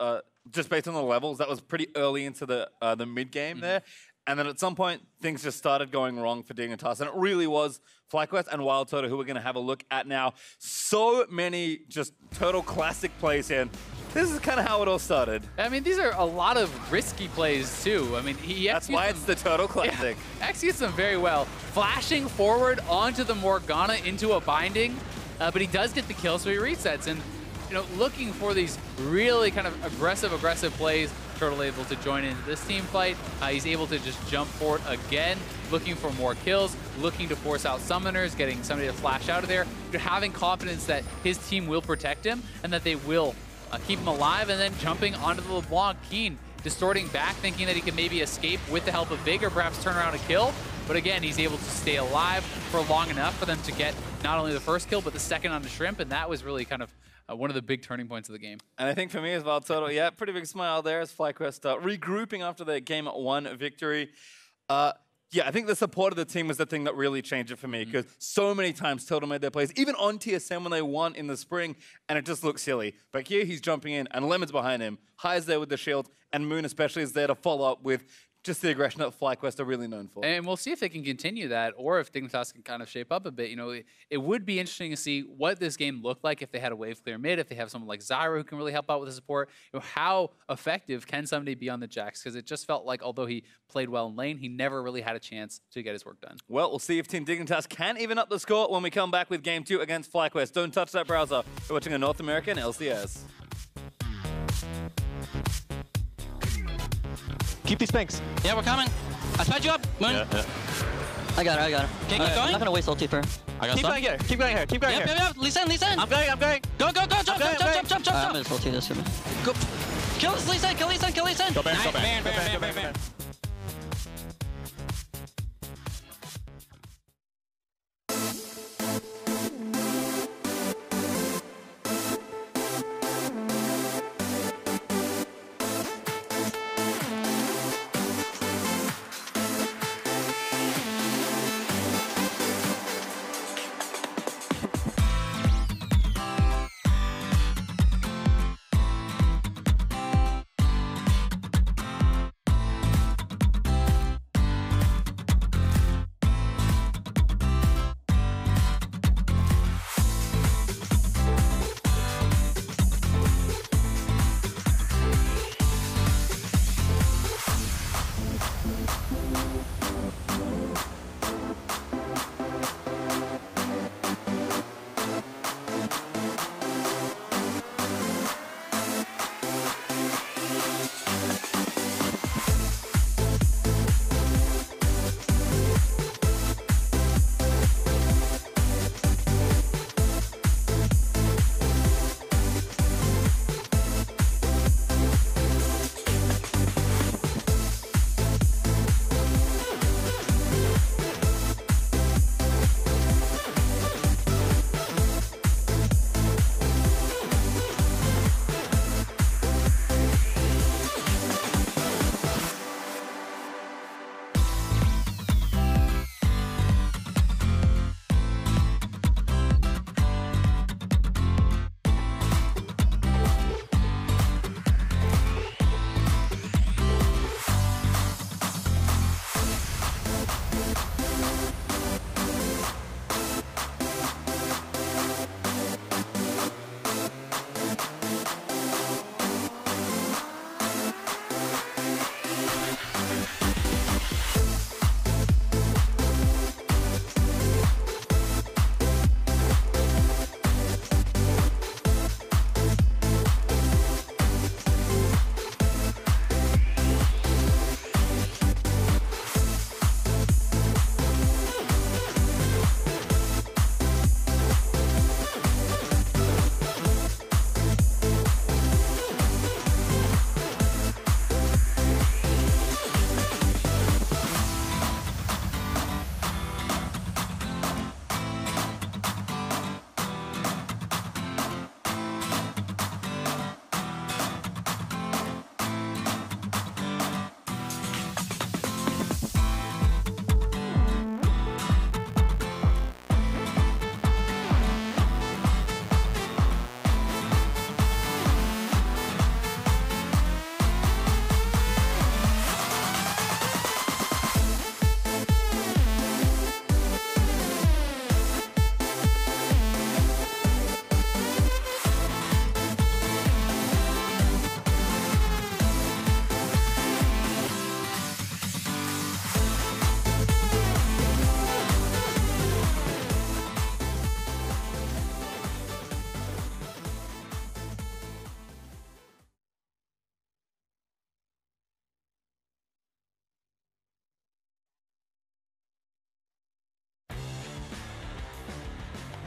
just based on the levels, that was pretty early into the mid-game there. And then at some point, things just started going wrong for Dignitas. And it really was FlyQuest and Wild Turtle, who we're going to have a look at now. So many just Turtle classic plays here. And this is kind of how it all started. I mean, these are a lot of risky plays, too. I mean, that's why it's the Turtle classic. Yeah, executes them very well. Flashing forward onto the Morgana into a binding, but he does get the kill, so he resets. And, you know, looking for these really kind of aggressive plays, Turtle able to join into this team fight. He's able to just jump forward again, looking for more kills, looking to force out summoners, getting somebody to flash out of there, having confidence that his team will protect him and that they will keep him alive, and then jumping onto the LeBlanc. Keen distorting back, thinking that he can maybe escape with the help of Big or perhaps turn around a kill. But again, he's able to stay alive for long enough for them to get not only the first kill, but the second on the Shrimp, and that was really kind of one of the big turning points of the game. And I think for me as well, Toto, yeah, pretty big smile there as FlyQuest regrouping after their Game 1 victory. Yeah, I think the support of the team was the thing that really changed it for me, because so many times Toto made their plays, even on TSM when they won in the spring, and it just looked silly. But here he's jumping in, and Lemon's behind him. High's there with the shield, and Moon especially is there to follow up with just the aggression that FlyQuest are really known for. And we'll see if they can continue that, or if Dignitas can kind of shape up a bit. You know, it would be interesting to see what this game looked like if they had a wave clear mid, if they have someone like Zyra who can really help out with the support. You know, how effective can somebody be on the Jax? Because it just felt like, although he played well in lane, he never really had a chance to get his work done. Well, we'll see if Team Dignitas can even up the score when we come back with Game 2 against FlyQuest. Don't touch that browser. We're watching a North American LCS. Keep these pinks. Yeah, we're coming. I tied you up, Moon. Yeah. I got it. Okay, keep going. I'm not gonna waste ulti for. I got some. Keep going here. Yep. Lee Sin. I'm going. Go. Jump. I'm gonna just ulti this for me. Go. Kill this Lee Sin. Kill Lee Sin. Go Baron.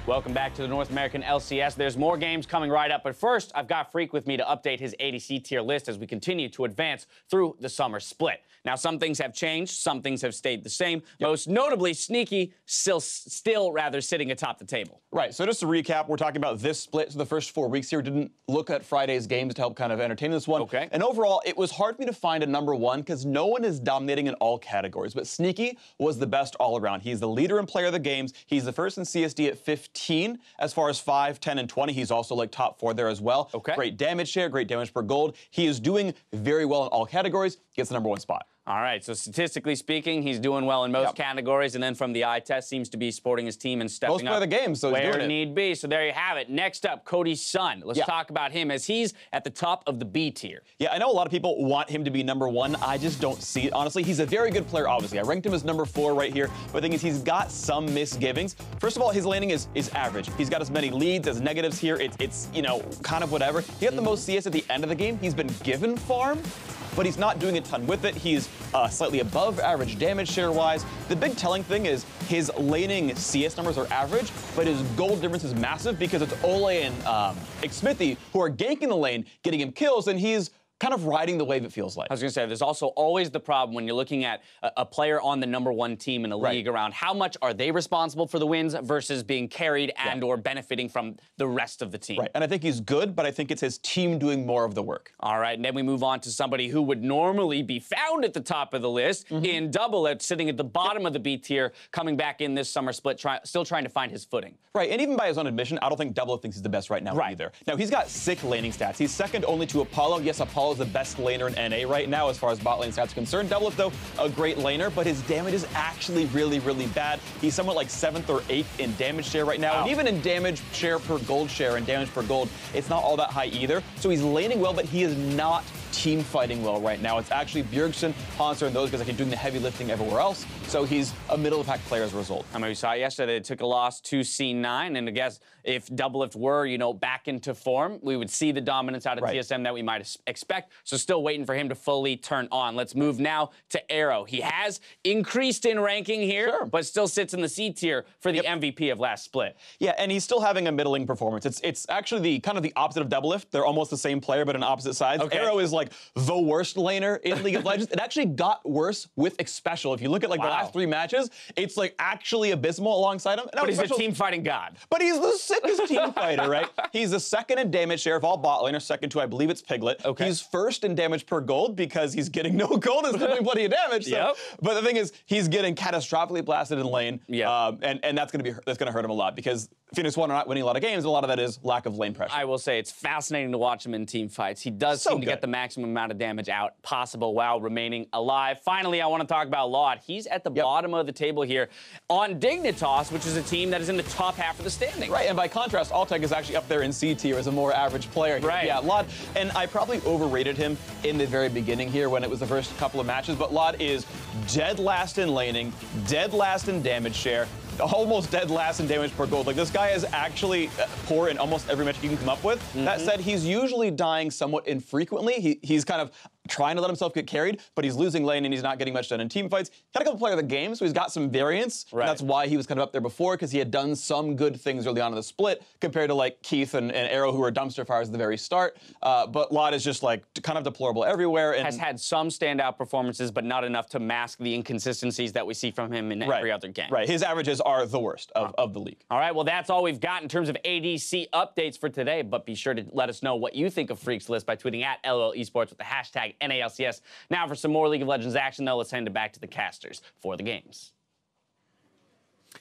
Welcome back to the North American LCS. There's more games coming right up, but first, I've got Freak with me to update his ADC tier list as we continue to advance through the summer split. Now, some things have changed, some things have stayed the same. Most notably, Sneaky still sitting atop the table. Right, so just to recap, we're talking about this split. So the first 4 weeks here, didn't look at Friday's games to help kind of entertain this one. Okay. And overall, it was hard for me to find a number one because no one is dominating in all categories. But Sneaky was the best all around. He's the leader and player of the games. He's the first in CSD at 15. As far as 5, 10, and 20, he's also like top 4 there as well. Okay. Great damage share, great damage per gold. He is doing very well in all categories. Gets the number 1 spot. All right, so statistically speaking, he's doing well in most categories, and then from the eye test, seems to be supporting his team and stepping Most player of the game, so he's where doing it. need be. So there you have it. Next up, Cody's son. Let's talk about him as he's at the top of the B tier. Yeah, I know a lot of people want him to be number 1. I just don't see it, honestly. He's a very good player, obviously. I ranked him as number 4 right here, but the thing is he's got some misgivings. First of all, his laning is average. He's got as many leads as negatives here. It's you know, kind of whatever. He got the most CS at the end of the game. He's been given farm, but he's not doing a ton with it. He's slightly above average damage share-wise. The big telling thing is his laning CS numbers are average, but his gold difference is massive because it's Ole and Xmithy who are ganking the lane, getting him kills, and he's kind of riding the wave, it feels like. I was going to say, there's also always the problem when you're looking at a player on the number 1 team in a league around how much are they responsible for the wins versus being carried and or benefiting from the rest of the team. Right, and I think he's good, but I think it's his team doing more of the work. All right, and then we move on to somebody who would normally be found at the top of the list in Double-It, sitting at the bottom of the B tier, coming back in this summer split, still trying to find his footing. Right, and even by his own admission, I don't think Double-It thinks he's the best right now either. Now, he's got sick laning stats. He's second only to Apollo. Yes, Apollo's the best laner in NA right now as far as bot lane stats are concerned. Double-It, though, a great laner, but his damage is actually really, really bad. He's somewhat like 7th or 8th in damage share right now, and even in damage share per gold share and damage per gold, it's not all that high either. So he's laning well, but he is not team fighting well right now. It's actually Bjergsen, Hanser, and those guys that are doing the heavy lifting everywhere else. So he's a middle-of-the-pack player as a result. I mean, we saw yesterday they took a loss to C9, and I guess if Double-It were, you know, back into form, we would see the dominance out of TSM that we might expect. So still waiting for him to fully turn on. Let's move now to Arrow. He has increased in ranking here, but still sits in the C tier for the MVP of last split. Yeah, and he's still having a middling performance. It's actually the kind of the opposite of Double-It. They're almost the same player, but on opposite sides. Arrow is like the worst laner in League of Legends. It actually got worse with Xpecial. If you look at like the last 3 matches, it's like actually abysmal alongside him. But he's a team fighting god. But he's the sickest team fighter, right? He's the second in damage share of all bot laners, second to, I believe it's Piglet. He's first in damage per gold because he's getting no gold and still doing plenty of damage. So. But the thing is, he's getting catastrophically blasted in lane. And that's gonna hurt him a lot because Phoenix One are not winning a lot of games. A lot of that is lack of lane pressure. I will say it's fascinating to watch him in team fights. He does seem to get the maximum amount of damage out possible while remaining alive. Finally, I want to talk about Laud. He's at the bottom of the table here on Dignitas, which is a team that is in the top half of the standings. Right, and by contrast, Altec is actually up there in C tier as a more average player. Right. Yeah, Laud, and I probably overrated him in the very beginning here when it was the first couple of matches, but Laud is dead last in laning, dead last in damage share, almost dead last in damage per gold. Like, this guy is actually poor in almost every match you can come up with. That said, he's usually dying somewhat infrequently. He's kind of trying to let himself get carried, but he's losing lane and he's not getting much done in team fights. Had a couple player of the game, so he's got some variance. And that's why he was kind of up there before, because he had done some good things early on in the split compared to like Keith and Arrow, who were dumpster fires at the very start. But Laud is just like kind of deplorable everywhere. And has had some standout performances, but not enough to mask the inconsistencies that we see from him in every other game. Right, his averages are the worst of the league. All right, well, that's all we've got in terms of ADC updates for today, but be sure to let us know what you think of Freak's list by tweeting at LOL Esports with the hashtag NALCS. Now for some more League of Legends action, though, let's hand it back to the casters for the games.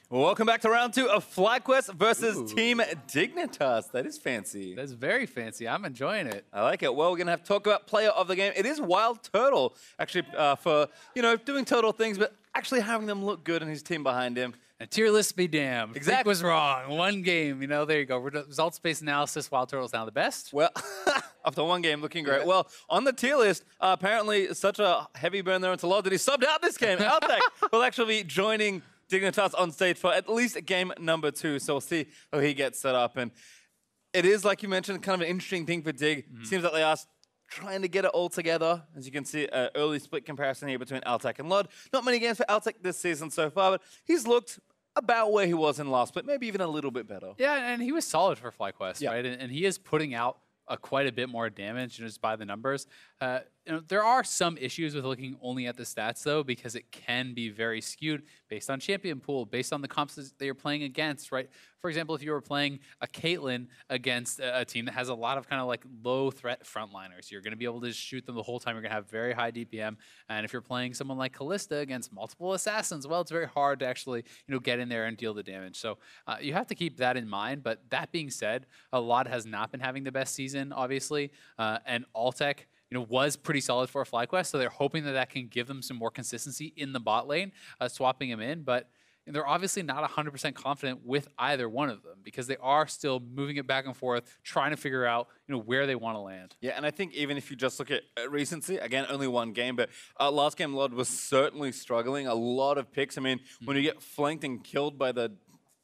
Well, welcome back to round 2 of FlyQuest versus Team Dignitas. That is fancy. That's very fancy. I'm enjoying it. I like it. Well, we're going to have to talk about player of the game. It is Wild Turtle, actually, for, you know, doing Turtle things, but actually having them look good and his team behind him. And tier list be damned. Exactly. Freak was wrong. One game, you know, there you go. Results-based analysis, Wild Turtle's now the best. Well, after one game, looking great. Well, on the tier list, apparently such a heavy burn there into Laud that he subbed out this game. Altec will actually be joining Dignitas on stage for at least game number 2. So we'll see how he gets set up. And it is, like you mentioned, kind of an interesting thing for Dig. Seems like they are trying to get it all together. As you can see, an early split comparison here between Altec and Laud. Not many games for Altec this season so far, but he's looked about where he was in last split, maybe even a little bit better. Yeah, and he was solid for FlyQuest, right? And he is putting out quite a bit more damage just by the numbers. There are some issues with looking only at the stats, though, because it can be very skewed based on champion pool, based on the comps that you're playing against, right? For example, if you were playing a Caitlyn against a team that has a lot of kind of like low threat frontliners, you're going to be able to just shoot them the whole time. You're going to have very high DPM. And if you're playing someone like Kalista against multiple assassins, well, it's very hard to actually, get in there and deal the damage. So you have to keep that in mind. But that being said, a lot has not been having the best season, obviously. And Altec, was pretty solid for FlyQuest, so they're hoping that can give them some more consistency in the bot lane, swapping him in, but they're obviously not 100% confident with either one of them because they are still moving it back and forth, trying to figure out, where they want to land. Yeah, and I think even if you just look at recency, again, only one game, but last game, Lod was certainly struggling. A lot of picks. I mean, when you get flanked and killed by the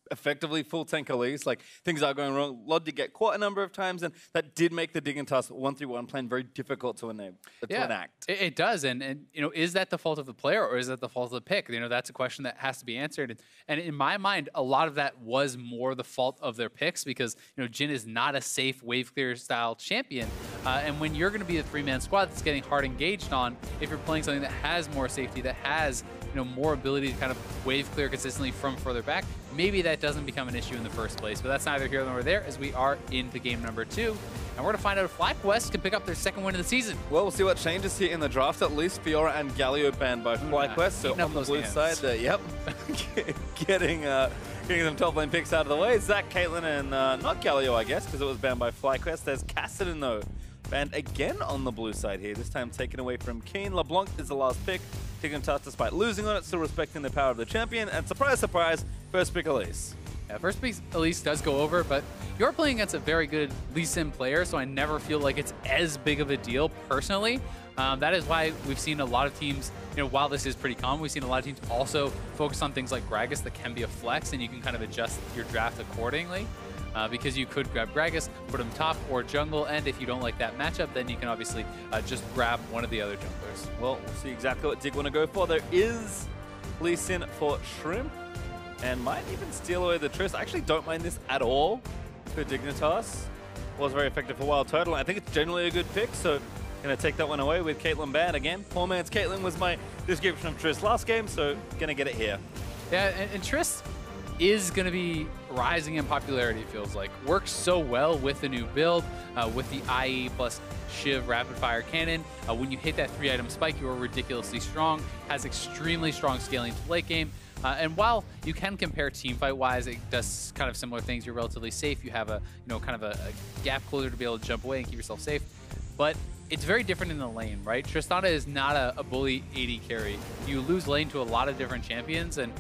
effectively full tank Elise, like things are going wrong. Lod did get caught a number of times, and that did make the Dignitas 1-3-1 plan very difficult to enact. It does, and is that the fault of the player or is that the fault of the pick? That's a question that has to be answered. And in my mind, a lot of that was more the fault of their picks because Jhin is not a safe wave clear style champion, and when you're going to be a 3-man squad that's getting hard engaged on, if you're playing something that has more safety, that has more ability to kind of wave clear consistently from further back, maybe that doesn't become an issue in the first place. But that's neither here nor there, as we are into game number 2. And we're going to find out if FlyQuest can pick up their second win of the season. Well, we'll see what changes here in the draft. At least Fiora and Galio banned by FlyQuest. So on the blue side, getting some top lane picks out of the way. Zach, Caitlyn, and not Galio, I guess, because it was banned by FlyQuest. There's Kassadin, though, banned again on the blue side here. This time taken away from Keen. LeBlanc is the last pick. Dignitas, despite losing on it, still respecting the power of the champion. And surprise, surprise, first pick Elise. Yeah, first pick Elise does go over, but you're playing against a very good Lee Sin player, so I never feel like it's as big of a deal personally. That is why we've seen a lot of teams, while this is pretty common, we've seen a lot of teams also focus on things like Gragas that can be a flex, and you can kind of adjust your draft accordingly. Because you could grab Gragas, put him top or jungle, and if you don't like that matchup, then you can obviously just grab one of the other junglers. Well, we'll see exactly what Dig want to go for. There is Lee Sin for Shrimp, and might even steal away the Triss. I actually don't mind this at all for Dignitas. Was very effective for Wild Turtle. I think it's generally a good pick, so gonna take that one away with Caitlyn banned again. Poor man's Caitlyn was my description of Triss last game, so gonna get it here. Yeah, and Triss is going to be rising in popularity, it feels like. Works so well with the new build, with the IE plus Shiv rapid fire cannon. When you hit that 3-item spike, you are ridiculously strong. Has extremely strong scaling to late game. And while you can compare team fight wise, it does kind of similar things. You're relatively safe. You have a kind of a gap closer to be able to jump away and keep yourself safe. But it's very different in the lane, right? Tristana is not a bully AD carry. You lose lane to a lot of different champions, and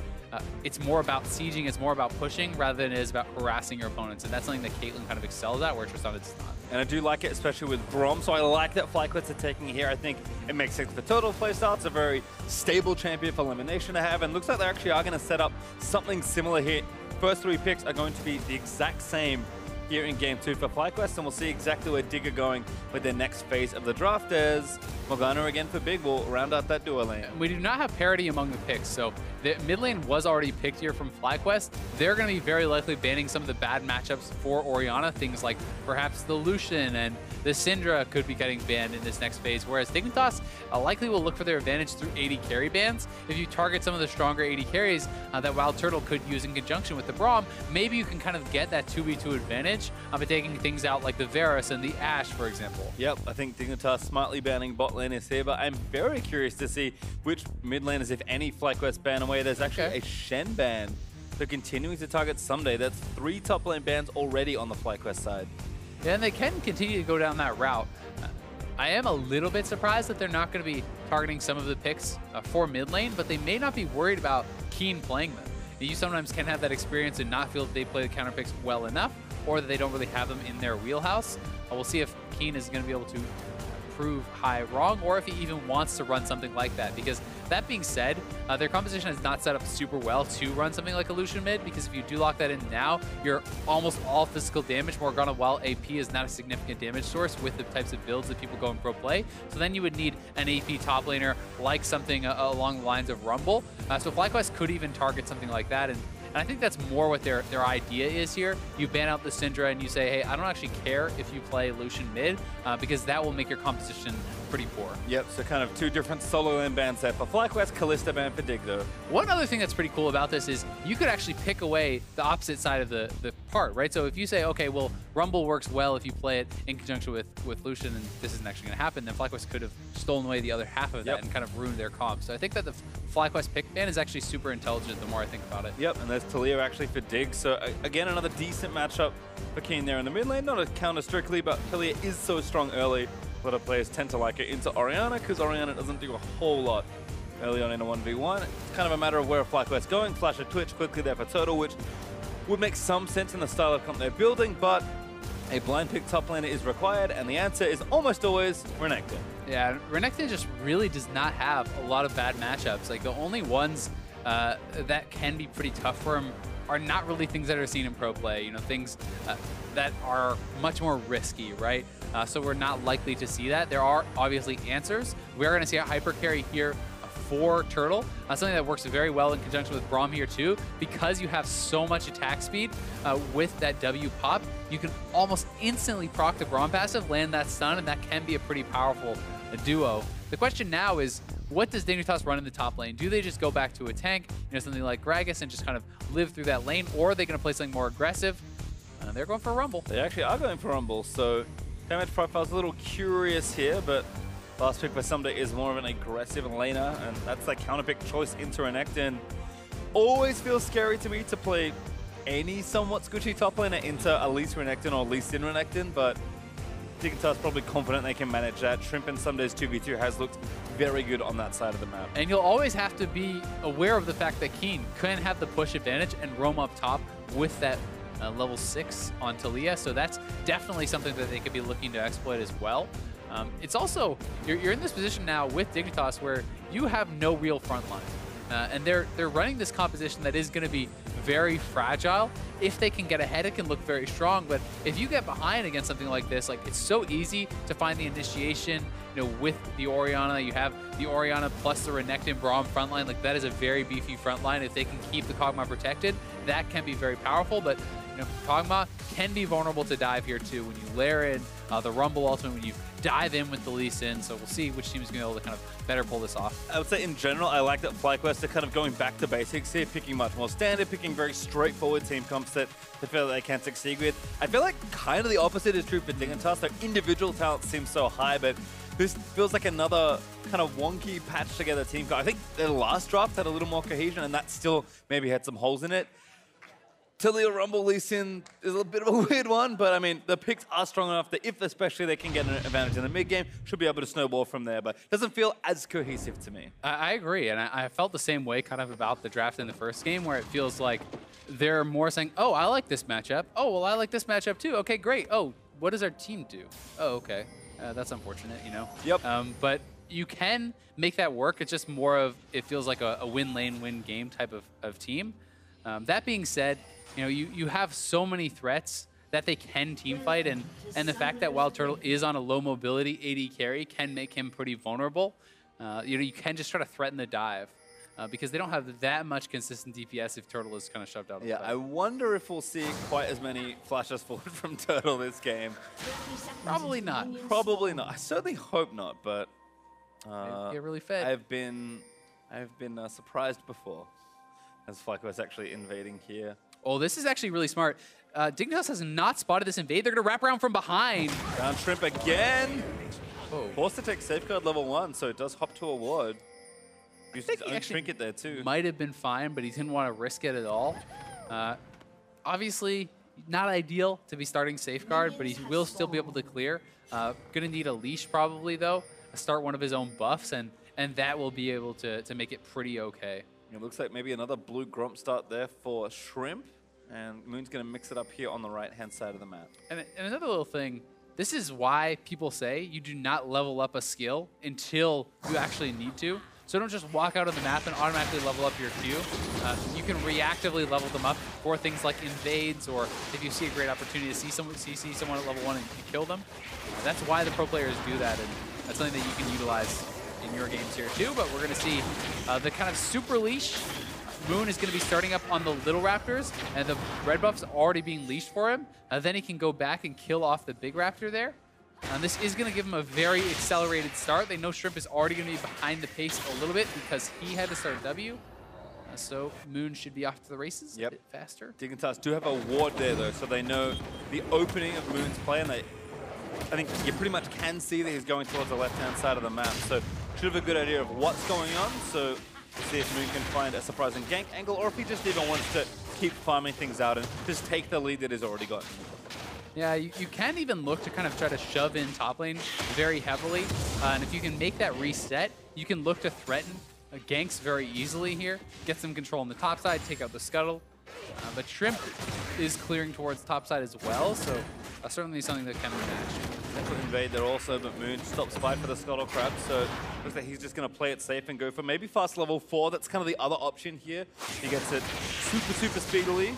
it's more about sieging, it's more about pushing rather than it is about harassing your opponents. And that's something that Caitlyn kind of excels at, where Tristana does not. And I do like it, especially with Brom, so I like that FlyQuest are taking it here. I think it makes sense for total playstyle. It's a very stable champion for elimination to have, and looks like they actually are going to set up something similar here. First 3 picks are going to be the exact same here in Game 2 for FlyQuest, and we'll see exactly where Dig are going with their next phase of the draft as Morgana again for Big will round out that duo lane. We do not have parity among the picks, so the mid lane was already picked here from FlyQuest. They're going to be very likely banning some of the bad matchups for Orianna, things like perhaps the Lucian and the Syndra could be getting banned in this next phase, whereas Dignitas likely will look for their advantage through AD carry bans. If you target some of the stronger AD carries that Wild Turtle could use in conjunction with the Braum, maybe you can kind of get that 2v2 advantage by taking things out like the Varus and the Ashe, for example. Yep, I think Dignitas smartly banning bot lane is here, but I'm very curious to see which mid laners, if any, FlyQuest ban away. There's actually a Shen ban. They're continuing to target Someday. That's 3 top lane bans already on the FlyQuest side. Yeah, and they can continue to go down that route. I am a little bit surprised that they're not going to be targeting some of the picks for mid lane, but they may not be worried about Keen playing them. You sometimes can have that experience and not feel that they play the counter picks well enough, or that they don't really have them in their wheelhouse. We'll see if Keen is going to be able to prove High wrong, or if he even wants to run something like that. Because that being said, their composition is not set up super well to run something like a Lucian mid, because if you do lock that in now, you're almost all physical damage. Morgana, while AP is not a significant damage source with the types of builds that people go in pro play, so then you would need an AP top laner like something along the lines of Rumble. So FlyQuest could even target something like that, And I think that's more what their idea is here. You ban out the Syndra and you say, hey, I don't actually care if you play Lucian mid, because that will make your composition pretty poor. Yep, so kind of 2 different solo lane bans there for FlyQuest, Kalista ban for Dig though. One other thing that's pretty cool about this is you could actually pick away the opposite side of the part, right? So if you say, okay, well, Rumble works well if you play it in conjunction with Lucian, and this isn't actually going to happen, then FlyQuest could have stolen away the other half of that and kind of ruined their comp. So I think that the FlyQuest pick ban is actually super intelligent the more I think about it. Yep, and there's Talia actually for Dig. So again, another decent matchup for Keen there in the mid lane. Not a counter strictly, but Talia is so strong early. A lot of players tend to like it into Orianna because Orianna doesn't do a whole lot early on in a 1v1. It's kind of a matter of where FlyQuest's going. Flash a Twitch quickly there for Turtle, which would make some sense in the style of comp they're building, but a blind pick top laner is required, and the answer is almost always Renekton. Yeah, Renekton just really does not have a lot of bad matchups. Like, the only ones that can be pretty tough for him are not really things that are seen in pro play, you know, things that are much more risky, right? So we're not likely to see that. There are obviously answers. We are going to see a hyper carry here for Turtle, something that works very well in conjunction with Braum here too, because you have so much attack speed with that W pop. You can almost instantly proc the Braum passive, land that stun, and that can be a pretty powerful duo. The question now is, what does Dignitas run in the top lane? Do they just go back to a tank, you know, something like Gragas, and just kind of live through that lane, or are they going to play something more aggressive? They're going for Rumble. They actually are going for Rumble, so damage profile's a little curious here, but last pick by Someday is more of an aggressive laner, and that's like counter pick choice into Renekton. Always feels scary to me to play any somewhat squishy top laner into at least Renekton or least in Renekton, but Dignitas probably confident they can manage that. Shrimp and Sunday's 2v2 has looked very good on that side of the map. And you'll always have to be aware of the fact that Keen can have the push advantage and roam up top with that level 6 on Talia, so that's definitely something that they could be looking to exploit as well. It's also, you're in this position now with Dignitas where you have no real front line. And they're running this composition that is going to be very fragile. If they can get ahead, it can look very strong. But if you get behind against something like this, like, it's so easy to find the initiation. You know, with the Orianna, you have the Orianna plus the Renekton Braum frontline. Like, that is a very beefy frontline. If they can keep the Kog'Maw protected, that can be very powerful. But you know, Kog'Maw can be vulnerable to dive here too. When you layer in the Rumble ultimate, when you dive in with the Lee Sin, so we'll see which team is going to be able to kind of better pull this off. I would say in general, I like that FlyQuest are kind of going back to basics here, picking much more standard, picking very straightforward team comps that they feel that they can succeed with. I feel like kind of the opposite is true for Dignitas. Their individual talent seems so high, but this feels like another kind of wonky patched together team. I think their last draft had a little more cohesion, and that still maybe had some holes in it. Talia Rumble Lee Sin is a bit of a weird one, but I mean, the picks are strong enough that if especially they can get an advantage in the mid game, should be able to snowball from there, but it doesn't feel as cohesive to me. I agree, and I felt the same way kind of about the draft in the first game, where it feels like they're more saying, oh, I like this matchup. Oh, well, I like this matchup too. Okay, great. Oh, what does our team do? Oh, okay. That's unfortunate, you know? Yep. But you can make that work. It's just more of, it feels like a win lane, win game type of team. That being said, you know, you have so many threats that they can team fight, and the fact that Wild Turtle is on a low mobility AD carry can make him pretty vulnerable. You know, you can just try to threaten the dive because they don't have that much consistent DPS if Turtle is kind of shoved out of the fight. I wonder if we'll see quite as many flashes forward from Turtle this game. Probably not. Probably not. I certainly hope not, but get really fed. I've been surprised before as FlyQuest actually invading here. Oh, this is actually really smart. Dignitas has not spotted this invade. They're going to wrap around from behind. Down Shrimp again. Oh. Forced to take Safeguard level 1, so it does hop to a ward. Used his own trinket there too. Might have been fine, but he didn't want to risk it at all. Obviously, not ideal to be starting Safeguard, but he will still be able to clear. Going to need a leash probably, though. Start one of his own buffs, and that will be able to make it pretty okay. It looks like maybe another blue Gromp start there for Shrimp. And Moon's going to mix it up here on the right-hand side of the map. And another little thing, this is why people say you do not level up a skill until you actually need to. So don't just walk out of the map and automatically level up your Q. You can reactively level them up for things like invades, or if you see a great opportunity to see someone at level 1 and kill them. That's why the pro players do that, and that's something that you can utilize in your games here too. But we're going to see the kind of super leash Moon is going to be starting up on the Little Raptors, and the red buff's already being leashed for him, then he can go back and kill off the big Raptor there. This is going to give him a very accelerated start. They know Shrimp is already going to be behind the pace a little bit because he had to start W. So Moon should be off to the races a bit faster. Dignitas do have a ward there, though, so they know the opening of Moon's play, and I think you pretty much can see that he's going towards the left-hand side of the map. So should have a good idea of what's going on. So we'll see if Moon can find a surprising gank angle, or if he just even wants to keep farming things out and just take the lead that he's already got. Yeah, you can even look to kind of try to shove in top lane very heavily. And if you can make that reset, you can look to threaten ganks very easily here. Get some control on the top side, take out the scuttle. But Shrimp is clearing towards top side as well, so certainly something that can be matched. That could invade there also, but Moon stops fight for the Scuttle Crab, so looks like he's just going to play it safe and go for maybe fast level 4. That's kind of the other option here. He gets it super speedily.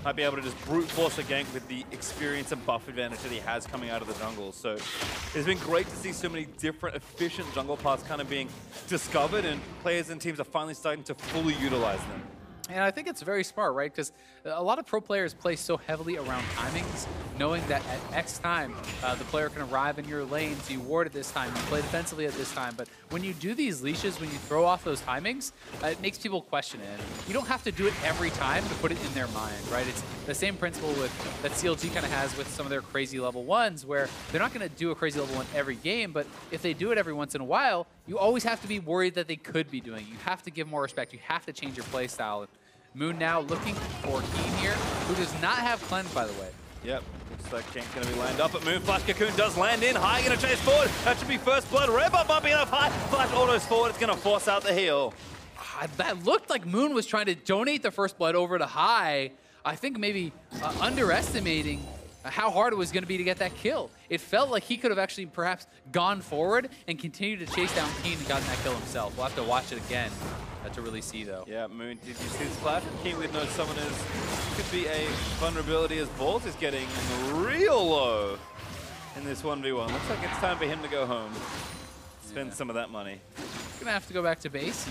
Might be able to just brute force a gank with the experience and buff advantage that he has coming out of the jungle. So it's been great to see so many different efficient jungle paths kind of being discovered, and players and teams are finally starting to fully utilize them. And I think it's very smart, right? Because a lot of pro players play so heavily around timings, knowing that at X time, the player can arrive in your lane, so you ward at this time, you play defensively at this time. But when you do these leashes, when you throw off those timings, it makes people question it. You don't have to do it every time to put it in their mind, right? It's the same principle that CLG kind of has with some of their crazy level 1s, where they're not going to do a crazy level 1 every game, but if they do it every once in a while, you always have to be worried that they could be doing it. You have to give more respect. You have to change your play style. Moon now looking for Jhin here, who does not have cleanse, by the way. Yep, looks like Gank's going to be lined up, but Moon Flash Cocoon does land in. High going to chase forward. That should be first blood. Red buff might be enough. High Flash autos forward. It's going to force out the heal. That looked like Moon was trying to donate the first blood over to High. I think maybe underestimating how hard it was going to be to get that kill. It felt like he could have actually perhaps gone forward and continued to chase down Jhin and gotten that kill himself. We'll have to watch it again to really see, though. Yeah, Moon, did you see the splash? Jhin with no summoners could be a vulnerability, as Balls is getting real low in this 1v1. Looks like it's time for him to go home. Spend some of that money. He's gonna have to go back to base,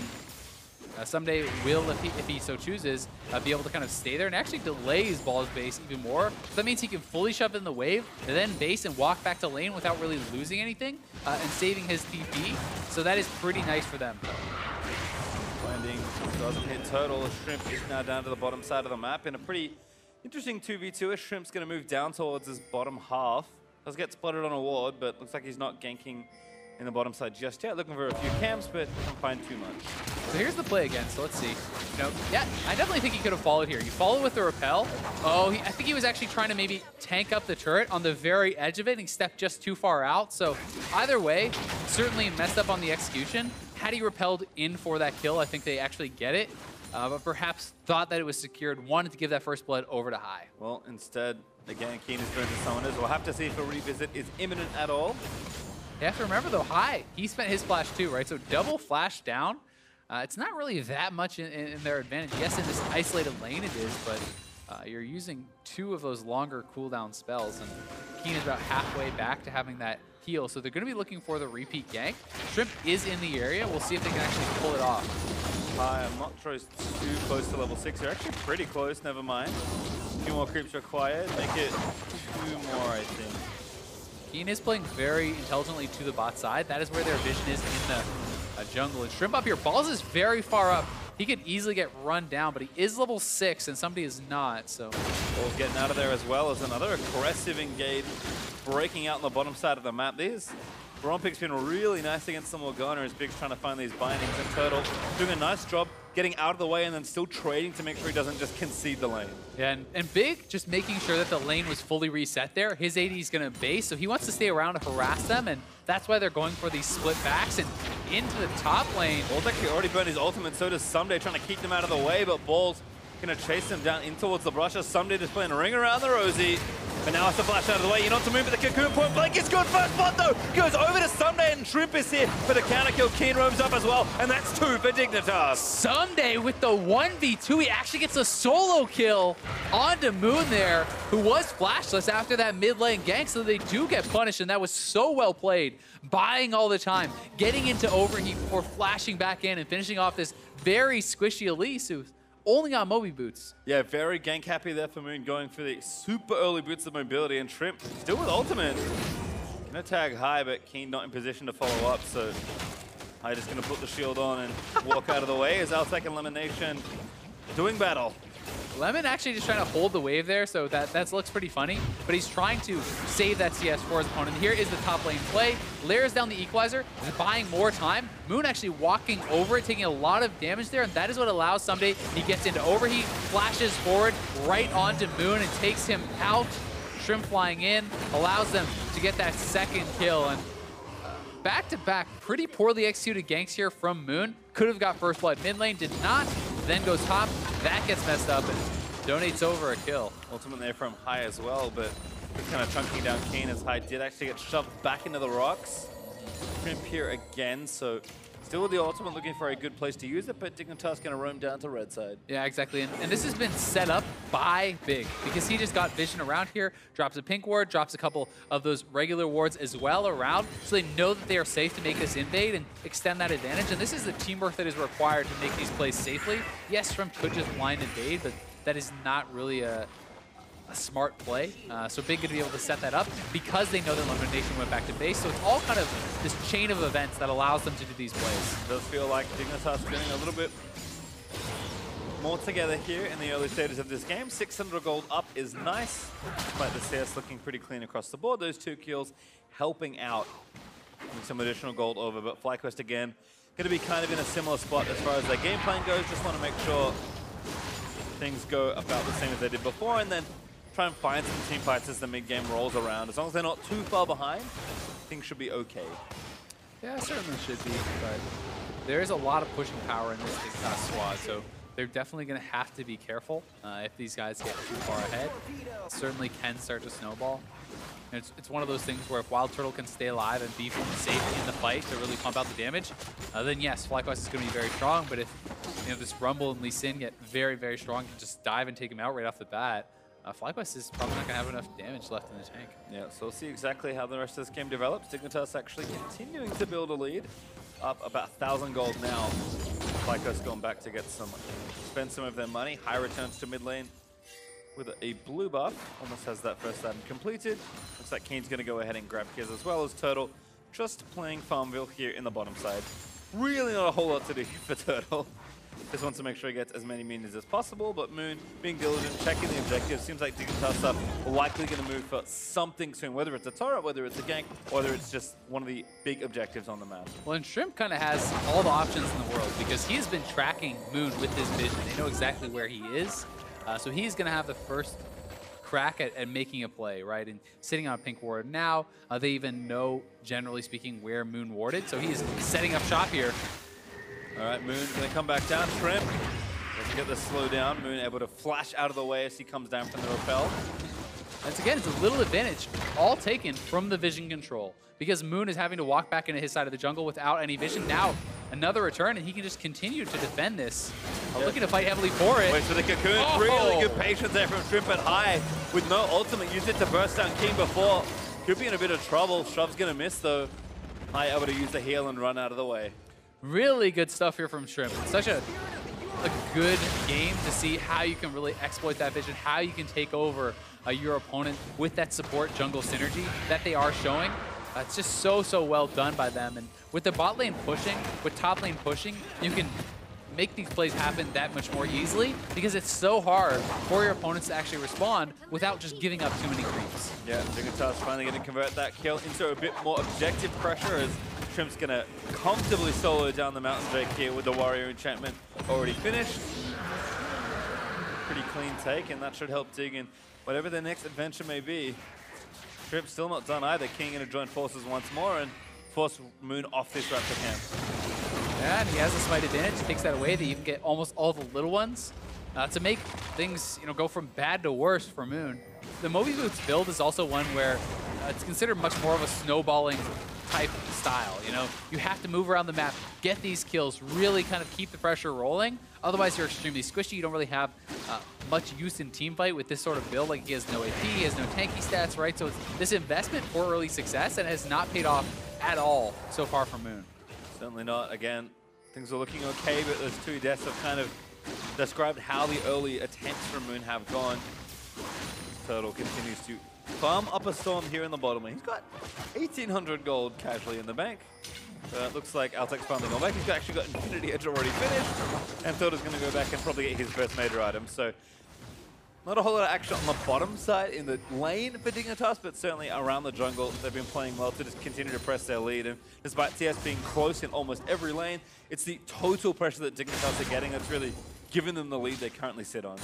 and someday will, if he so chooses, be able to kind of stay there and actually delay his Ball's base even more. So that means he can fully shove in the wave, and then base and walk back to lane without really losing anything and saving his TP. So that is pretty nice for them. Landing doesn't hit Turtle. Shrimp is now down to the bottom side of the map in a pretty interesting 2v2. As Shrimp's going to move down towards his bottom half. Does get spotted on a ward, but looks like he's not ganking in the bottom side just yet. Looking for a few camps, but doesn't find too much. So here's the play again, so let's see. Yeah, I definitely think he could have followed here. You follow with the repel. Oh, I think he was actually trying to maybe tank up the turret on the very edge of it, and he stepped just too far out. So either way, certainly messed up on the execution. Had he repelled in for that kill, I think they actually get it. But perhaps thought that it was secured, wanted to give that first blood over to High. Well, instead, again, Jhin is going to summoners. We'll have to see if a revisit is imminent at all. You have to remember, though, High, he spent his flash too, right? So double flash down. It's not really that much in their advantage. Yes, in this isolated lane it is, but you're using 2 of those longer cooldown spells, and Jhin is about halfway back to having that heal, so they're going to be looking for the repeat gank. Shrimp is in the area. We'll see if they can actually pull it off. I'm not sure it's too close to level 6. They're actually pretty close, never mind. A few more creeps required. Make it 2 more, I think. Jhin is playing very intelligently to the bot side. That is where their vision is in the jungle. And Shrimp up here. Balls is very far up. He could easily get run down, but he is level 6, and somebody is not, so. Balls getting out of there as well as another aggressive engage, breaking out on the bottom side of the map. Rompik's been really nice against the Morgana as Big's trying to find these bindings, and Turtle doing a nice job getting out of the way and then still trading to make sure he doesn't just concede the lane. Yeah, and Big just making sure that the lane was fully reset there. His AD is going to base, so he wants to stay around to harass them, and that's why they're going for these split backs and into the top lane. Ball's actually already burned his ultimate, so does Someday, trying to keep them out of the way, but Ball's going to chase them down in towards the brusher. Someday just playing a ring around the Rosie. But now it's the flash out of the way. You're not to move, but the Cocoon point blank is good. First blood, though, goes over to Someday, and Shrimp is here for the counter kill. Jhin roams up as well, and that's 2 for Dignitas. Someday with the 1v2, he actually gets a solo kill onto Moon there, who was flashless after that mid lane gank, so they do get punished, and that was so well played. Buying all the time, getting into overheat before flashing back in and finishing off this very squishy Elise, who's only on Moby boots. Yeah, very gank happy there for Moon, going for the super early boots of mobility, and Shrimp still with ultimate. Gonna tag High, but Keen not in position to follow up, so High just gonna put the shield on and walk out of the way as Altec and Lemonation doing battle. Lemon actually just trying to hold the wave there, so that looks pretty funny. But he's trying to save that CS for his opponent. Here is the top lane play. Layers down the equalizer, buying more time. Moon actually walking over it, taking a lot of damage there, and that is what allows someday he gets into overheat, flashes forward right onto Moon and takes him out. Shrimp flying in, allows them to get that second kill. And back-to-back, pretty poorly executed ganks here from Moon. Could have got first blood mid lane, did not. Then goes top, that gets messed up and donates over a kill. Ultimate there from High as well, but kind of chunking down Keen as High did actually get shoved back into the rocks. Shrimp here again, so still with the ultimate, looking for a good place to use it, but Dignitas going to roam down to red side. Yeah, exactly. And this has been set up by Big because he just got vision around here, drops a pink ward, drops a couple of those regular wards as well around, so they know that they are safe to make this invade and extend that advantage. And this is the teamwork that is required to make these plays safely. Yes, Shrimp could just blind invade, but that is not really a smart play. So Big going to be able to set that up because they know that Elimination went back to base. So it's all kind of this chain of events that allows them to do these plays. It does feel like Dignitas getting a little bit more together here in the early stages of this game. 600 gold up is nice, despite the CS looking pretty clean across the board. Those 2 kills helping out with some additional gold over, but FlyQuest again going to be kind of in a similar spot as far as their game plan goes. Just want to make sure things go about the same as they did before, and then try and find some team fights as the mid-game rolls around. As long as they're not too far behind, things should be okay. Yeah, certainly should be, but there is a lot of pushing power in this Dignitas squad, so they're definitely going to have to be careful if these guys get too far ahead. It certainly can start to snowball. And it's one of those things where if Wild Turtle can stay alive and be safe in the fight to really pump out the damage, then yes, FlyQuest is going to be very strong, but if this Rumble and Lee Sin get very, very strong, you can just dive and take him out right off the bat. FlyQuest is probably not going to have enough damage left in the tank. Yeah, so we'll see exactly how the rest of this game develops. Dignitas actually continuing to build a lead, up about 1,000 gold now. FlyQuest going back to spend some of their money. High returns to mid lane with a blue buff. Almost has that first item completed. Looks like Keen's going to go ahead and grab Kiz as well as Turtle. Just playing Farmville here in the bottom side. Really not a whole lot to do for Turtle. Just wants to make sure he gets as many minions as possible, but Moon being diligent, checking the objectives. Seems like Dignitas are likely going to move for something soon, whether it's a turret, whether it's a gank, or whether it's just one of the big objectives on the map. Well, and Shrimp kind of has all the options in the world because he has been tracking Moon with his vision. They know exactly where he is, so he's going to have the first crack at making a play, right? And sitting on a pink ward now, they even know, generally speaking, where Moon warded, so he's setting up shop here. All right, Moon going to come back down. Shrimp doesn't get the slow down. Moon able to flash out of the way as he comes down from the rappel. Once again, it's a little advantage, all taken from the vision control, because Moon is having to walk back into his side of the jungle without any vision. Now, another return, and he can just continue to defend this. Looking to fight heavily for it. Waits for the cocoon. Oh! Really good patience there from Shrimp at High. With no ultimate, used it to burst down King before. Could be in a bit of trouble. Shov's going to miss, though. High able to use the heal and run out of the way. Really good stuff here from Shrimp. It's such a good game to see how you can really exploit that vision, how you can take over your opponent with that support jungle synergy that they are showing. It's just so well done by them. And with the bot lane pushing, with top lane pushing, you can make these plays happen that much more easily because it's so hard for your opponents to actually respond without just giving up too many creeps. Yeah, Dignitas finally going to convert that kill into a bit more objective pressure as Shrimp's going to comfortably solo down the mountain Drake here with the Warrior enchantment already finished. Pretty clean take, and that should help Dig in whatever their next adventure may be. Shrimp still not done either. King going to join forces once more and force Moon off this Raptor camp. Yeah, and he has a smite advantage, takes that away. They even get almost all the little ones to make things go from bad to worse for Moon. The Moby Boots build is also one where it's considered much more of a snowballing type style. You have to move around the map, get these kills, really kind of keep the pressure rolling. Otherwise, you're extremely squishy. You don't really have much use in team fight with this sort of build. Like, he has no AP, he has no tanky stats, right? So it's this investment for early success and has not paid off at all so far for Moon. Certainly not. Again, things are looking okay, but those 2 deaths have kind of described how the early attempts from Moon have gone. Turtle continues to farm up a storm here in the bottom lane. He's got 1,800 gold casually in the bank. It looks like Altec's finally gone back. He's actually got Infinity Edge already finished, and Turtle's going to go back and probably get his first major item. So not a whole lot of action on the bottom side in the lane for Dignitas, but certainly around the jungle, they've been playing well to just continue to press their lead. And despite TS being close in almost every lane, it's the total pressure that Dignitas are getting that's really giving them the lead they currently sit on.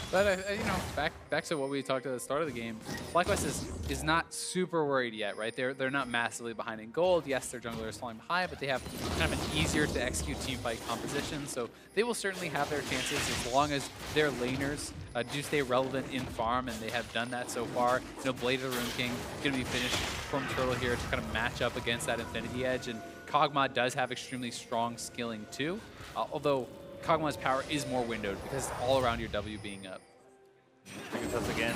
But you know, back to what we talked at the start of the game, FlyQuest is not super worried yet, right? They're not massively behind in gold. Yes, their jungler is falling behind, but they have kind of an easier to execute team fight composition, so they will certainly have their chances as long as their laners do stay relevant in farm, and they have done that so far. You know, Blade of the Rune King going to be finished from Turtle here to kind of match up against that Infinity Edge, and Kog'Maw does have extremely strong skilling too, although Kog'Maw's power is more windowed because it's all around your W being up. Dignitas again,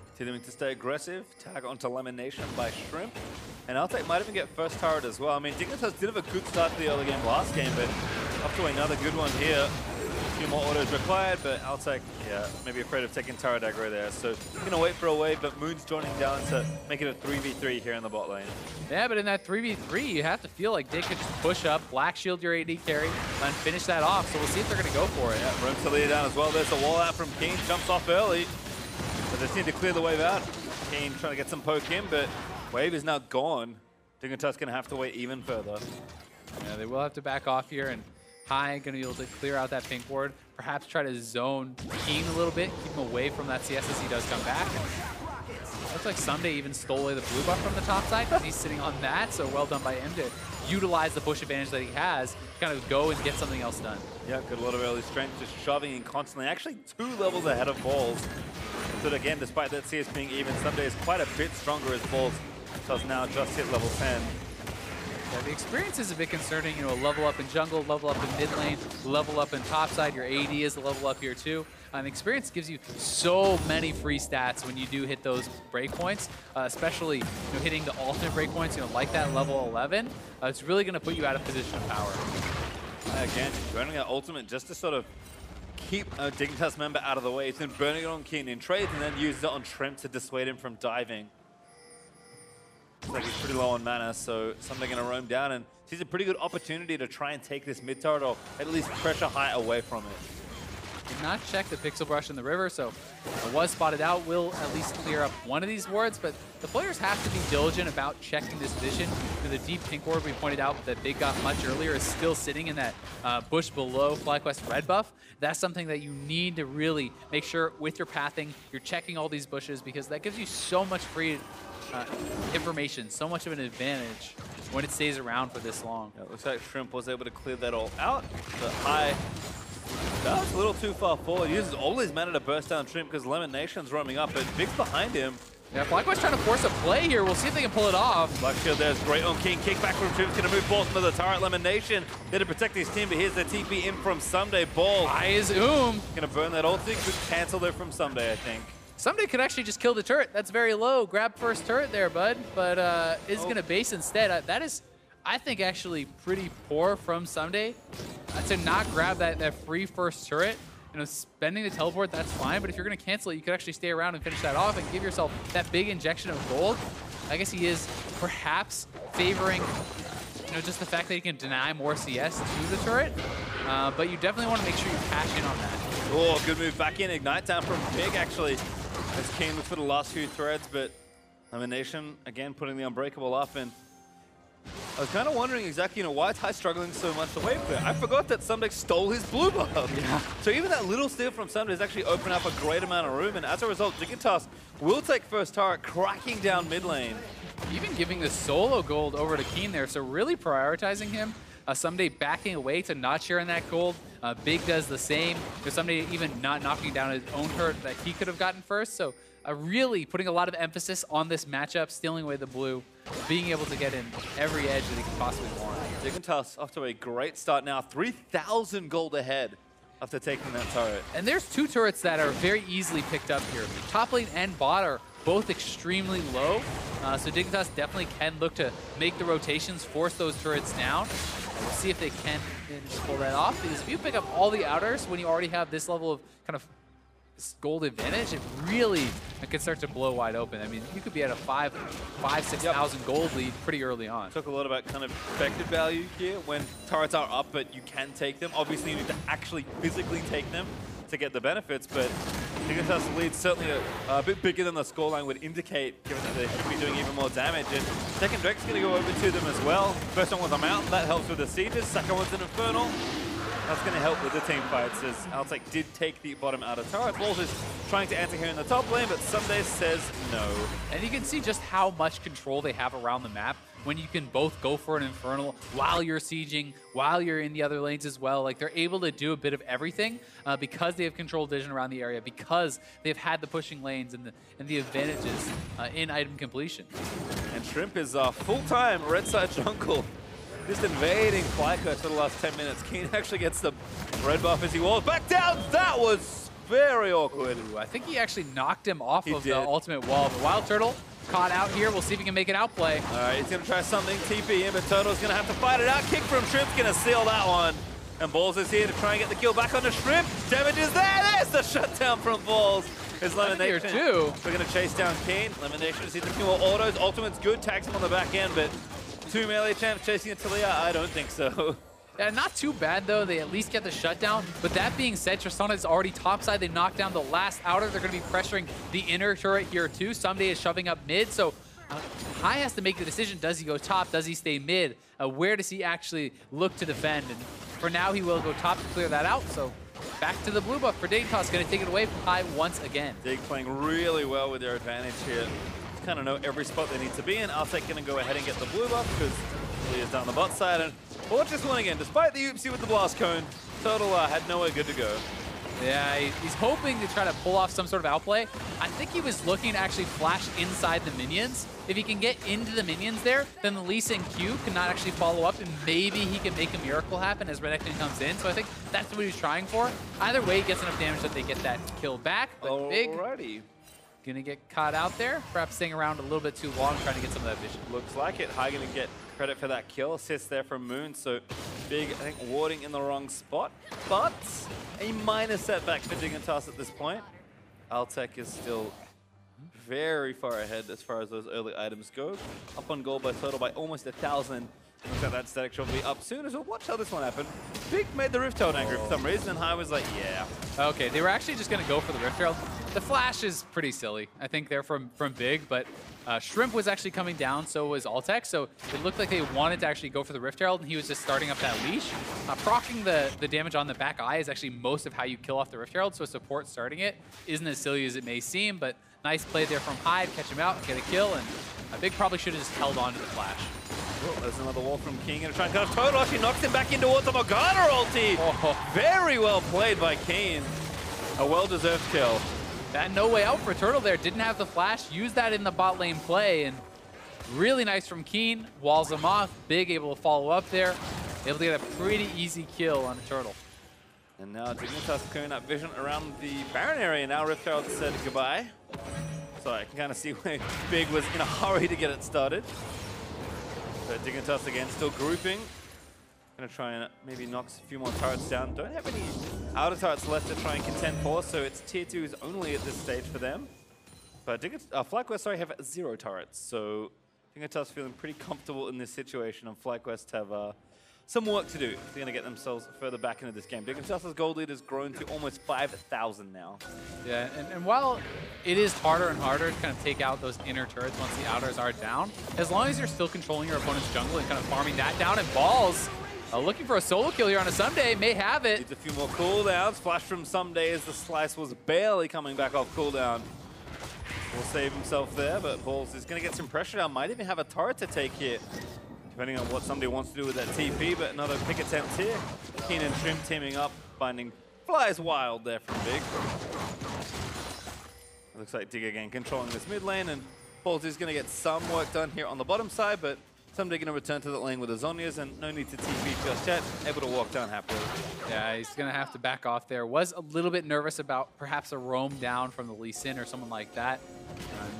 continuing to stay aggressive. Tag onto Lemon Nation by Shrimp. And Altec might even get first turret as well. I mean, Dignitas did have a good start to the early game last game, but up to another good one here. A few more autos required, but Altec, yeah, maybe afraid of taking turret aggro there. So going to wait for a wave, but Moon's joining down to make it a 3v3 here in the bot lane. Yeah, but in that 3v3, you have to feel like they could just push up, black shield your AD carry, and finish that off. So we'll see if they're going to go for it. Yeah, room to lead down as well. There's a wall out from Keen, jumps off early. But they just need to clear the wave out. Keen trying to get some poke in, but wave is now gone. Dignitas going to have to wait even further. Yeah, they will have to back off here, and High going to be able to clear out that pink ward, perhaps try to zone Keen a little bit, keep him away from that CS as he does come back. Looks like Someday even stole away the blue buff from the top side because he's sitting on that, so well done by him to utilize the push advantage that he has to kind of go and get something else done. Yeah, got a lot of early strength, just shoving in constantly, actually 2 levels ahead of Balls. So again, despite that CS being even, Someday is quite a bit stronger as Balls does now just hit level 10. Yeah, the experience is a bit concerning, you know, level up in jungle, level up in mid lane, level up in top side, your AD is a level up here too. And experience gives you so many free stats when you do hit those breakpoints, especially, you know, hitting the ultimate breakpoints, you know, like that level 11. It's really going to put you out of position of power. Again, burning that ultimate just to sort of keep a Dignitas member out of the way. He's been burning it on Keen in trades and then used it on Shrimp to dissuade him from diving. Looks like he's pretty low on mana, so Someday going to roam down and sees a pretty good opportunity to try and take this mid turret or at least pressure High away from it. Did not check the pixel brush in the river, so it was spotted out. Will at least clear up one of these wards, but the players have to be diligent about checking this vision. The deep pink ward we pointed out that Big got much earlier is still sitting in that bush below FlyQuest red buff. That's something that you need to really make sure with your pathing, you're checking all these bushes because that gives you so much free information, so much of an advantage when it stays around for this long. Yeah, it looks like Shrimp was able to clear that all out, but High, that was a little too far forward. He uses all his mana to burst down Shrimp because Lemon Nation's roaming up, but Big's behind him. Yeah, FlyQuest trying to force a play here. We'll see if they can pull it off. Black Shield there's great on King. Kickback from Shrimp's going to move Balls into the turret. Lemon Nation there to protect his team, but here's the TP in from Someday. Ball. High is Going to burn that ulti. Could cancel there from Someday, I think. Someday could actually just kill the turret. That's very low. Grab first turret there, bud. But is going to base instead. That is, I think, actually pretty poor from Someday to not grab that free first turret. You know, spending the teleport, that's fine. But if you're going to cancel it, you could actually stay around and finish that off and give yourself that big injection of gold. I guess he is perhaps favoring, you know, just the fact that he can deny more CS to the turret. But you definitely want to make sure you cash in on that. Oh, good move back in. Ignite down from Big, actually. As Kane looks for the last few threads, but Lemon Nation, again, putting the Unbreakable up. And I was kind of wondering exactly, you know, why is High struggling so much to wave clear? I forgot that Someday stole his blue buff. Yeah. So even that little steal from Someday has actually opened up a great amount of room. And as a result, Dignitas will take first turret, cracking down mid lane. Even giving the solo gold over to Keen there, so really prioritizing him. Someday backing away to not sharing that gold. Big does the same. There's Someday even not knocking down his own turret that he could have gotten first. So really putting a lot of emphasis on this matchup, stealing away the blue, being able to get in every edge that he could possibly want. Dignitas off to a great start now, 3,000 gold ahead after taking that turret. And there's 2 turrets that are very easily picked up here. Top lane and bot are both extremely low. So Dignitas definitely can look to make the rotations, force those turrets down. We'll see if they can pull that off, because if you pick up all the outers when you already have this level of kind of gold advantage, it really can start to blow wide open. I mean, you could be at a 6,000 gold lead pretty early on. Talk a lot about kind of effective value here when turrets are up, but you can take them. Obviously, you need to actually physically take them to get the benefits, but Dignitas' lead certainly a bit bigger than the scoreline would indicate, given that they should be doing even more damage. And second Drake's going to go over to them as well. First one was a mountain, that helps with the sieges. Second one's an infernal. That's going to help with the team fights, as Altec did take the bottom outer turret. Balls is trying to enter here in the top lane, but Someday says no. And you can see just how much control they have around the map when you can both go for an Infernal while you're sieging, while you're in the other lanes as well. Like, they're able to do a bit of everything because they have controlled vision around the area, because they've had the pushing lanes and the advantages in item completion. And Shrimp is full-time red side jungle. Just invading FlyQuest for the last 10 minutes. Keen actually gets the red buff as he walls back down. That was very awkward. Ooh, I think he actually knocked him off of the ultimate wall. But Wild Turtle caught out here. We'll see if he can make an outplay. All right, he's going to try something. TP in, but Turtle's going to have to fight it out. Kick from Shrimp's going to seal that one. And Balls is here to try and get the kill back on the Shrimp. Damage is there. There's the shutdown from Balls. His Elimination. Too. We're going to chase down Keen. Elimination is hitting a few more autos. Ultimate's good. Tags him on the back end, but 2 melee champs chasing a Talia? I don't think so. Yeah, not too bad, though. They at least get the shutdown. But that being said, Tristana is already topside. They knocked down the last outer. They're going to be pressuring the inner turret here, too. Someday is shoving up mid. So Hai has to make the decision. Does he go top? Does he stay mid? Where does he actually look to defend? And for now, he will go top to clear that out. So back to the blue buff for Dignitas. Going to take it away from Hai once again. Dig playing really well with their advantage here. Kind of know every spot they need to be in. Altec going to go ahead and get the blue buff because Leah's down the bot side. And watch this one again. Despite the oopsie with the blast cone, Turtle had nowhere good to go. Yeah, he's hoping to try to pull off some sort of outplay. I think he was looking to actually flash inside the minions. If he can get into the minions there, then the Lee Sin Q cannot actually follow up, and maybe he can make a miracle happen as Renekton comes in. So I think that's what he's trying for. Either way, he gets enough damage that they get that kill back. But Big gonna get caught out there, perhaps staying around a little bit too long, trying to get some of that vision. Looks like it. Hai gonna get credit for that kill. Sits there from Moon, so Big, I think, warding in the wrong spot. But a minor setback for Dignitas at this point. Altec is still very far ahead as far as those early items go. Up on goal by Turtle by almost 1,000. Looks like that static shot will be up soon, as well. Watch how this one happened. Big made the Rift Herald angry for some reason, and Hai was like, yeah. Okay, they were actually just going to go for the Rift Herald. The flash is pretty silly. I think they're from Big, but Shrimp was actually coming down, so was Altec, so it looked like they wanted to actually go for the Rift Herald, and he was just starting up that leash. Proccing the damage on the back eye is actually most of how you kill off the Rift Herald, so support starting it isn't as silly as it may seem, but nice play there from Hai to catch him out, get a kill, and Big probably should have just held on to the flash. Oh, there's another wall from King, gonna try and cut off Total. Actually knocks him back in towards the Morgana ulti. Oh. Very well played by Kane. A well-deserved kill. That no way out for Turtle there. Didn't have the flash. Used that in the bot lane play, and really nice from Keen. Walls him off. Big able to follow up there. Able to get a pretty easy kill on the Turtle. And now Dignitas clearing up vision around the Baron area. Now Rift Herald said goodbye. So I can kind of see where Big was in a hurry to get it started. But Dignitas again still grouping. Gonna try and maybe knock a few more turrets down. Don't have any outer turrets left to try and contend for, so it's tier 2s only at this stage for them. But FlyQuest, have 0 turrets, so Dignitas feeling pretty comfortable in this situation, and FlyQuest have some work to do if they're going to get themselves further back into this game. Dignitas' gold lead has grown to almost 5,000 now. Yeah, and while it is harder and harder to kind of take out those inner turrets once the outers are down, as long as you're still controlling your opponent's jungle and kind of farming that down, and Balls looking for a solo kill here on a Someday, may have it. Needs a few more cooldowns. Flash from Someday as the slice was barely coming back off cooldown. Will save himself there, but Balls is going to get some pressure down. Might even have a turret to take here, depending on what somebody wants to do with that TP, but another pick attempt here. Keen and Shrimp teaming up, finding flies wild there from Big. It looks like Dig again controlling this mid lane, and Balls is going to get some work done here on the bottom side, but Someday going to return to that lane with the Zhonya's, and no need to TP just yet. Able to walk down happily. Yeah, he's going to have to back off there. Was a little bit nervous about perhaps a roam down from the Lee Sin or someone like that.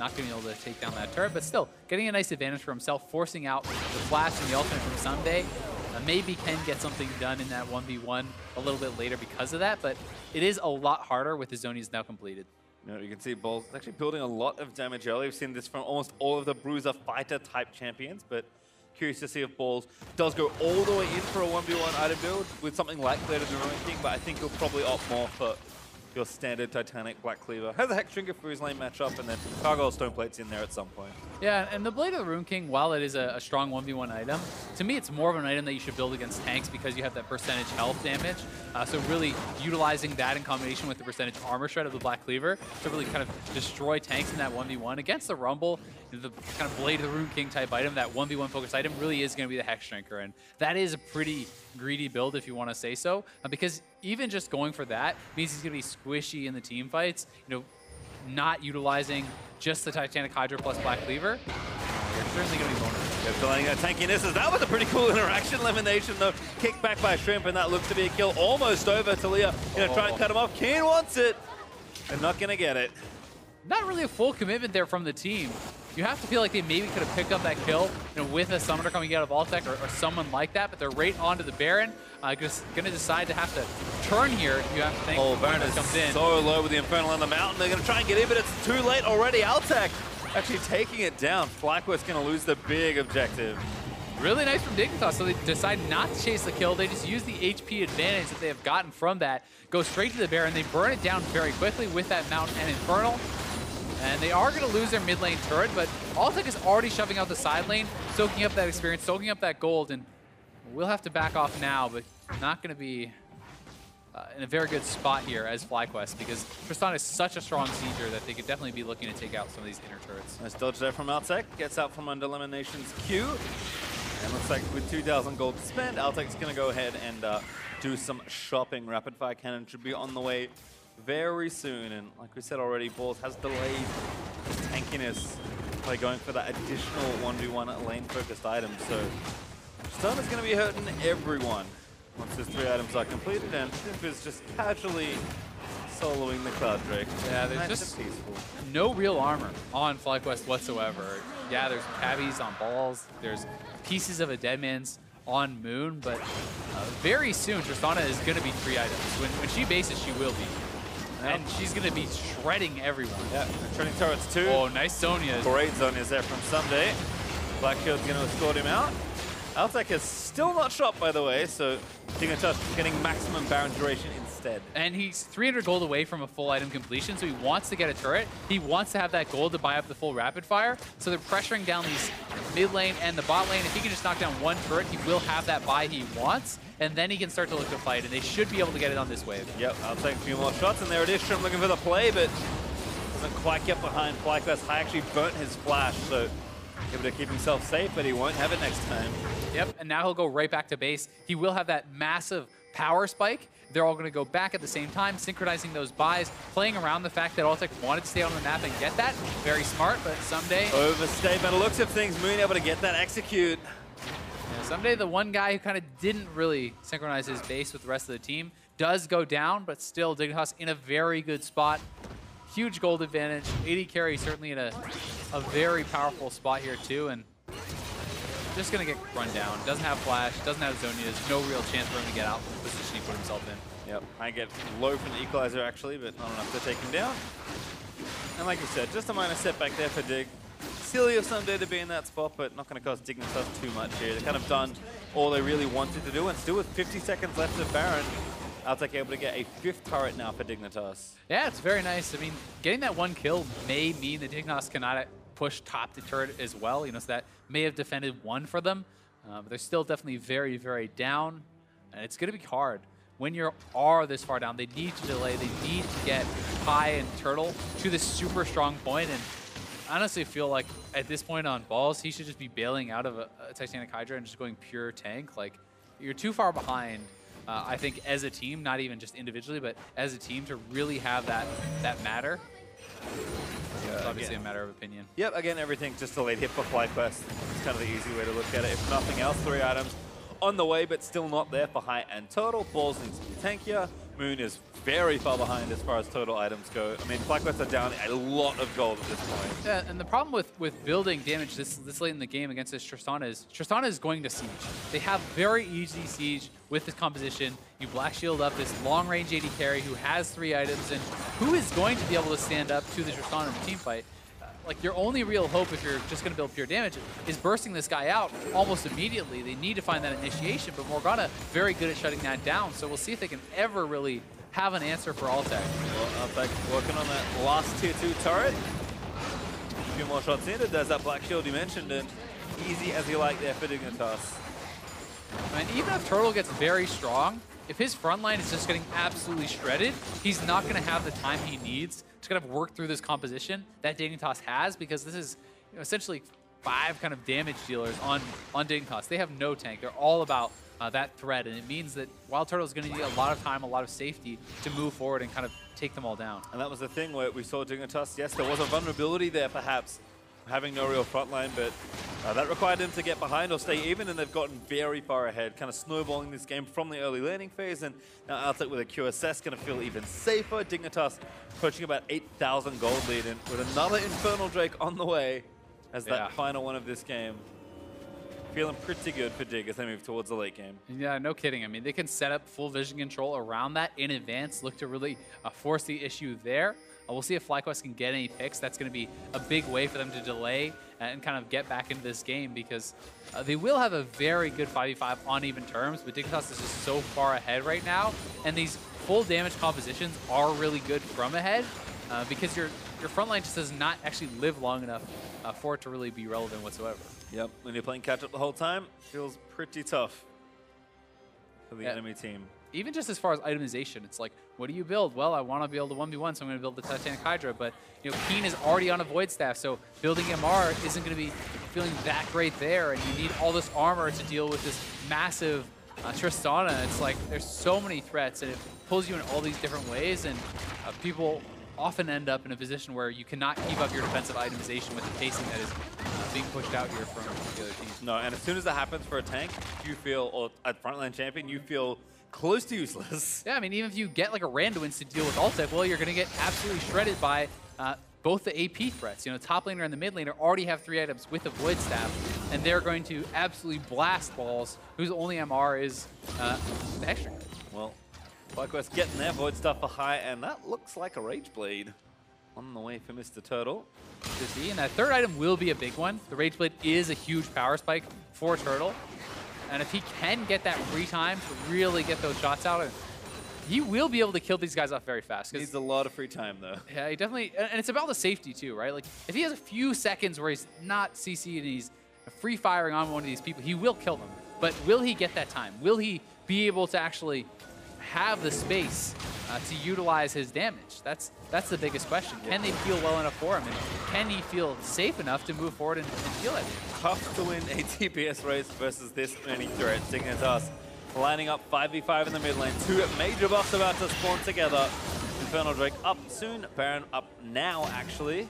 Not going to be able to take down that turret, but still getting a nice advantage for himself, forcing out the flash and the ultimate from Someday. maybe can get something done in that 1v1 a little bit later because of that, but it is a lot harder with the Zonias now completed. You can see Balls actually building a lot of damage early. We've seen this from almost all of the Bruiser fighter type champions, but curious to see if Balls does go all the way in for a 1v1 item build with something like Blade of the Ruin King, but I think he'll probably opt more for your standard Titanic Black Cleaver. Has a Hex Drinker for his lane matchup, and then Gargoyle Stone Plate's in there at some point. Yeah, and the Blade of the Ruin King, while it is a strong 1v1 item, to me it's more of an item that you should build against tanks because you have that percentage health damage. So really utilizing that in combination with the percentage armor shred of the Black Cleaver to really kind of destroy tanks in that 1v1. Against the Rumble, the kind of Blade of the Ruin King type item, that 1v1 focused item really is going to be the Hex Drinker, and that is a pretty greedy build if you want to say so, because even just going for that means he's going to be squishy in the team fights. Not utilizing just the Titanic Hydra plus Black Cleaver, you're certainly going to be vulnerable. Yeah, delaying that tankiness. That was a pretty cool interaction. Elimination, though. Kicked back by Shrimp, and that looks to be a kill almost over. Talia going to try and cut him off. Keen wants it. They're not going to get it. Not really a full commitment there from the team. You have to feel like they maybe could have picked up that kill with a summoner coming out of Altec or someone like that, but they're right onto the Baron. Just going to decide to have to turn here. You have to think. Oh, Baron is so low with the Infernal on the mountain. They're going to try and get in, but it's too late already. Altec actually taking it down. FlyQuest going to lose the big objective. Really nice from Dignitas. So they decide not to chase the kill. They just use the HP advantage that they have gotten from that. Go straight to the Baron. They burn it down very quickly with that Mountain and Infernal. And they are going to lose their mid lane turret, but Altec is already shoving out the side lane, soaking up that experience, soaking up that gold, and we'll have to back off now, but not going to be in a very good spot here as FlyQuest, because Tristan is such a strong sieger that they could definitely be looking to take out some of these inner turrets. Nice dodge there from Altec, gets out from under Elimination's Q, and looks like with 2,000 gold to spend, Altec's going to go ahead and do some shopping. Rapid Fire Cannon should be on the way very soon, and like we said already, Balls has delayed his tankiness by going for that additional 1v1 lane-focused item, so Stun is going to be hurting everyone once his 3 items are completed, and Shrimp is just casually soloing the Cloud Drake. Yeah, there's just no real armor on FlyQuest whatsoever. Yeah, there's cabbies on Balls, there's pieces of a Deadman's on Moon, but very soon Tristana is going to be 3 items. When she bases, she will be. And she's going to be shredding everyone. Yeah, shredding turrets too. Oh, nice Zonias. Great Zonias there from Someday. Blackshield's going to escort him out. Altec is still not shot, by the way, so Dignitas getting maximum Baron duration instead. And he's 300 gold away from a full item completion, so he wants to get a turret. He wants to have that gold to buy up the full rapid fire, so they're pressuring down these mid lane and the bot lane. If he can just knock down 1 turret, he will have that buy he wants, and then he can start to look to fight, and they should be able to get it on this wave. Yep, I'll take a few more shots, and there it is. Shrimp looking for the play, but doesn't quite get behind FlyQuest. High actually burnt his flash, so able to keep himself safe, but he won't have it next time. Yep, and now he'll go right back to base. He will have that massive power spike. They're all going to go back at the same time, synchronizing those buys, playing around the fact that Altec wanted to stay on the map and get that. Very smart, but Someday... Overstayed by the looks of things. Moon able to get that execute. Yeah, Someday, the one guy who kind of didn't really synchronize his base with the rest of the team, does go down, but still Dignitas in a very good spot. Huge gold advantage. AD carry certainly in a very powerful spot here too, and just gonna get run down. Doesn't have flash, doesn't have Zonias, no real chance for him to get out from the position he put himself in. Yep, I get low from the equalizer actually, but not enough to take him down. And like you said, just a minor setback there for Dig. Silly of Someday to be in that spot, but not gonna cost Dignitas too much here. They've kind of done all they really wanted to do, and still with 50 seconds left of Baron, Altec able to get a 5th turret now for Dignitas. Yeah, it's very nice. I mean, getting that 1 kill may mean that Dignitas cannot push top the turret as well, so that may have defended 1 for them, but they're still definitely very, very down, and it's going to be hard. When you are this far down, they need to delay, they need to get High and Turtle to this super strong point, and I honestly feel like at this point on Balls, he should just be bailing out of a Titanic Hydra and just going pure tank. Like, you're too far behind. I think as a team, not even just individually, but as a team to really have that matter. Yeah, it's obviously a matter of opinion. Yep, again, everything just a late hit for FlyQuest. It's kind of the easy way to look at it. If nothing else, 3 items on the way, but still not there for High and Turtle. Balls needs to be tankier. Moon is very far behind as far as total items go. I mean, FlyQuest are down a lot of gold at this point. Yeah, and the problem with building damage this late in the game against this Tristana is going to siege. They have very easy siege with this composition. You Black Shield up this long-range AD carry who has 3 items, and who is going to be able to stand up to the Tristana in the team fight? Like, your only real hope if you're just going to build pure damage is bursting this guy out almost immediately. They need to find that initiation, but Morgana very good at shutting that down, so we'll see if they can ever really have an answer for Altec. Well, Altec working on that last tier 2 turret. A few more shots in it. There's that Black Shield you mentioned, and easy as you like there for Dignitas. And even if Turtle gets very strong, if his front line is just getting absolutely shredded, he's not going to have the time he needs to kind of work through this composition that Dignitas has, because this is essentially 5 kind of damage dealers on Dignitas. They have no tank. They're all about that threat, and it means that Wild Turtle is going to need a lot of time, a lot of safety to move forward and kind of take them all down. And that was the thing where we saw Dignitas. Yes, there was a vulnerability there, perhaps, having no real front line, but that required them to get behind or stay even, and they've gotten very far ahead, kind of snowballing this game from the early laning phase, and now Altec with a QSS going to feel even safer. Dignitas approaching about 8,000 gold lead, and with another Infernal Drake on the way as that final one of this game. Feeling pretty good for Dig as they move towards the late game. Yeah, no kidding. I mean, they can set up full vision control around that in advance, look to really force the issue there. We'll see if FlyQuest can get any picks. That's going to be a big way for them to delay and kind of get back into this game, because they will have a very good 5v5 on even terms, but Dignitas is just so far ahead right now, and these full damage compositions are really good from ahead, because your front line just does not actually live long enough for it to really be relevant whatsoever. Yep, when you're playing catch-up the whole time, feels pretty tough for the enemy team. Even just as far as itemization, it's like, what do you build? Well, I want to be able to 1v1, so I'm going to build the Titanic Hydra, but Keen is already on a Void Staff, so building MR isn't going to be feeling that great there, and you need all this armor to deal with this massive Tristana. It's like, there's so many threats, and it pulls you in all these different ways, and people often end up in a position where you cannot keep up your defensive itemization with the pacing that is being pushed out here from the other team. No, and as soon as that happens for a tank, you feel, or a frontline champion, you feel close to useless. Yeah, I mean, even if you get like a Randuin's to deal with Altec, well, you're going to get absolutely shredded by both the AP threats. Top laner and the mid laner already have 3 items with the Void Staff, and they're going to absolutely blast balls, whose only MR is the extra. Well, FlyQuest getting their Void Staff for high, and that looks like a Rage Blade on the way for Mr. Turtle. To see, and that 3rd item will be a big one. The Rage Blade is a huge power spike for Turtle, and if he can get that free time to really get those shots out, he will be able to kill these guys off very fast. He needs a lot of free time, though. Yeah, he definitely, and it's about the safety too, right? Like, if he has a few seconds where he's not CC'd and he's free firing on one of these people, he will kill them. But will he get that time? Will he be able to actually have the space to utilize his damage? That's the biggest question. Can they feel well enough for him? And can he feel safe enough to move forward and feel it? Tough to win a TPS race versus this many threats. Dignitas lining up 5v5 in the mid lane. 2 major buffs about to spawn together. Infernal Drake up soon. Baron up now, actually.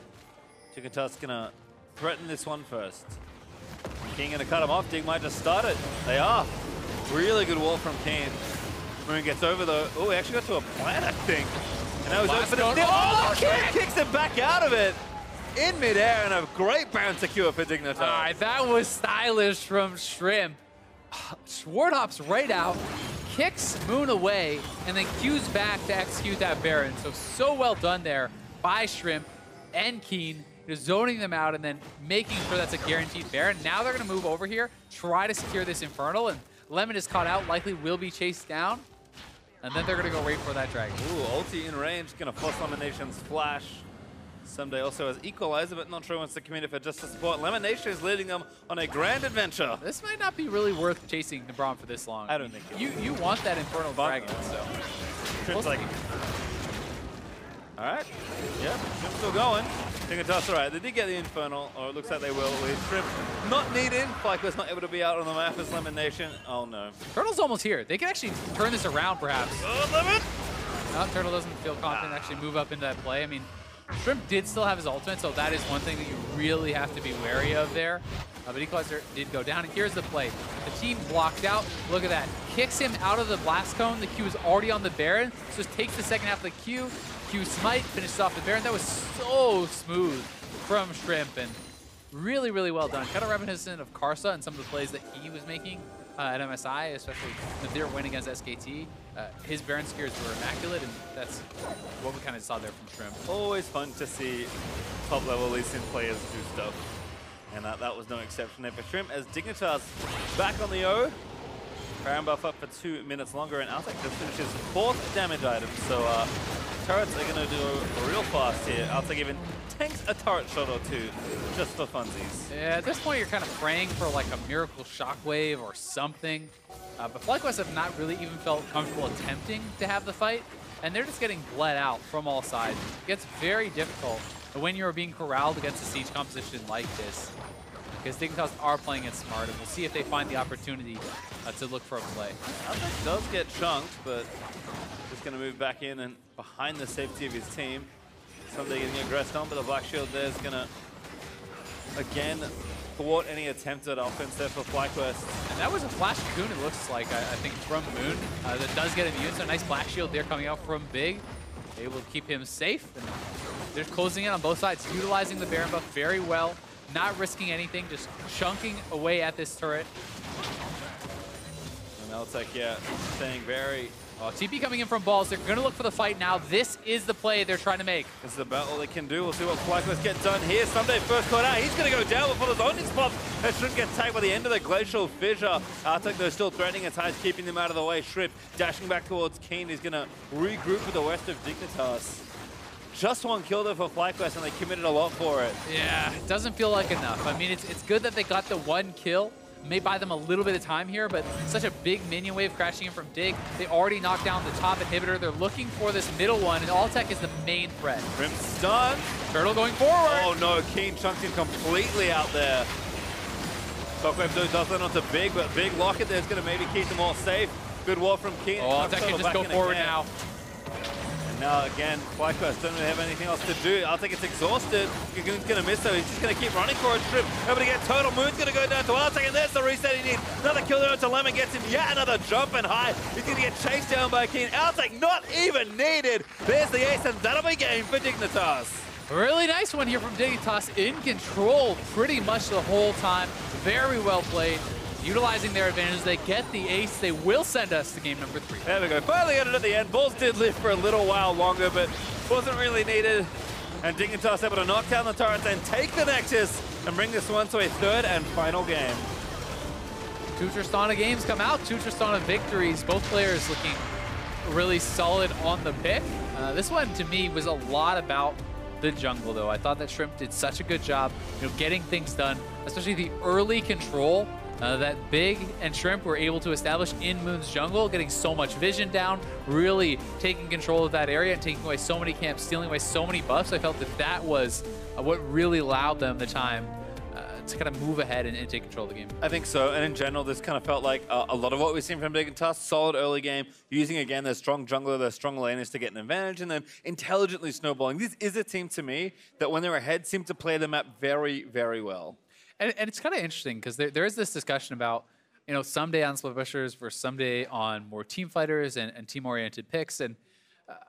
Dignitas gonna threaten this one first. King gonna cut him off. Dig might just start it. They are. Really good wall from King. Moon gets over though. Oh, he actually got to a plant, I think. And that was open. Oh, King kicks it back out of it in midair, and a great bounce secure for Dignitas. All right, that was stylish from Shrimp. Sword hops right out, kicks Moon away, and then cues back to execute that Baron. So well done there by Shrimp and Keen, just zoning them out and then making sure that's a guaranteed Baron. Now they're going to move over here, try to secure this Infernal, and Lemon is caught out, likely will be chased down. And then they're going to go right for that Dragon. Ooh, ulti in range, going to force Lemonation's flash. Someday also has Equalizer, but not sure wants to commit it for just a support. Lemonation is leading them on a grand adventure. This might not be really worth chasing Nebron for this long. I don't think you want that Infernal Dragon, so. Shrimp's like, all right, yep, Shrimp's still going. Dignitas, all right, they did get the Infernal, or it looks like they will. With Shrimp not needed, FlyQuest not able to be out on the map as Lemonation. Oh no. Turtle's almost here. They can actually turn this around, perhaps. Oh, Lemon! No, Turtle doesn't feel confident to actually move up into that play. I mean, Shrimp did still have his ultimate, so that is one thing that you really have to be wary of there. But Equalizer did go down, and here's the play. The team blocked out. Look at that. Kicks him out of the blast cone. The Q is already on the Baron, so just takes the second half of the Q. Q smite, finishes off the Baron. That was so smooth from Shrimp, and really, really well done. Kind of reminiscent of Karsa and some of the plays that he was making at MSI, especially if they were winning against SKT. His Baron Spears were immaculate, and that's what we kind of saw there from Shrimp. Always fun to see top-level Lee Sin players do stuff. And that was no exception there for Shrimp, as Dignitas back on the O. Baron buff up for 2 minutes longer, and Altec just finishes 4th damage item. So turrets are going to do real fast here. Altec even tanks a turret shot or two just for funsies. Yeah, at this point you're kind of praying for like a miracle shockwave or something. But FlyQuest have not really even felt comfortable attempting to have the fight, and they're just getting bled out from all sides. It gets very difficult when you're being corralled against a siege composition like this, because Dignitas are playing it smart, and we'll see if they find the opportunity to look for a play. Altec does get chunked, but just going to move back in and behind the safety of his team. Somebody getting aggressed on, but the Black Shield there is going to, again, thwart any attempt at offense there for FlyQuest. And that was a Flash Cocoon, it looks like, I think, from Moon. That does get immune, so a nice Black Shield there coming out from Big. Able to keep him safe. And they're closing in on both sides, utilizing the Baron buff very well, not risking anything, just chunking away at this turret. And Altec, yeah, staying very... Oh, TP coming in from balls. They're going to look for the fight now. This is the play they're trying to make. This is about all they can do. We'll see what FlyQuest get done here. Someday first caught out. He's going to go down before the zoning spot. That shouldn't get tagged by the end of the Glacial Fissure. Altec, they're still threatening its highs, keeping them out of the way. Shrimp dashing back towards Keen. He's going to regroup with the rest of Dignitas. Just one kill there for FlyQuest, and they committed a lot for it. Yeah, it doesn't feel like enough. I mean, it's good that they got the one kill. May buy them a little bit of time here, but such a big minion wave crashing in from Dig. They already knocked down the top inhibitor. They're looking for this middle one, and Altec is the main threat. Shrimp stunned. Turtle going forward. Oh no, Keen chunked him completely out there. Shockwave does that onto Big, but Big Locket there's going to maybe keep them all safe. Good wall from Keen. Oh, Altec can just go forward now. And now again, FlyQuest don't really have anything else to do. Altec gets exhausted. Gagoon's going to miss though. He's just going to keep running for it. Shrimp able to get Total. Moon's going to go down to Altec, and there's the reset he needs. Another kill there onto Lemon, gets him yet another jump and high. He's going to get chased down by Keen. Altec not even needed. There's the ace, and that'll be game for Dignitas. A really nice one here from Dignitas, in control pretty much the whole time. Very well played. Utilizing their advantage, they get the ace. They will send us to game number 3. There we go. Finally got it at the end. Bulls did live for a little while longer, but wasn't really needed. And Dignitas able to knock down the turrets and take the Nexus and bring this one to a 3rd and final game. 2 Tristana games come out, 2 Tristana victories. Both players looking really solid on the pick. This one, to me, was a lot about the jungle, though. I thought that Shrimp did such a good job, getting things done, especially the early control that Big and Shrimp were able to establish in Moon's jungle, getting so much vision down, really taking control of that area and taking away so many camps, stealing away so many buffs. I felt that that was what really allowed them the time to kind of move ahead and take control of the game. I think so, and in general, this kind of felt like a lot of what we've seen from Dignitas, solid early game, using again their strong jungler, their strong laners to get an advantage, and then intelligently snowballing. This is a team to me that when they're ahead, seem to play the map very, very well. And it's kind of interesting because there is this discussion about, someday on split pushers versus someday on more team fighters and team-oriented picks. And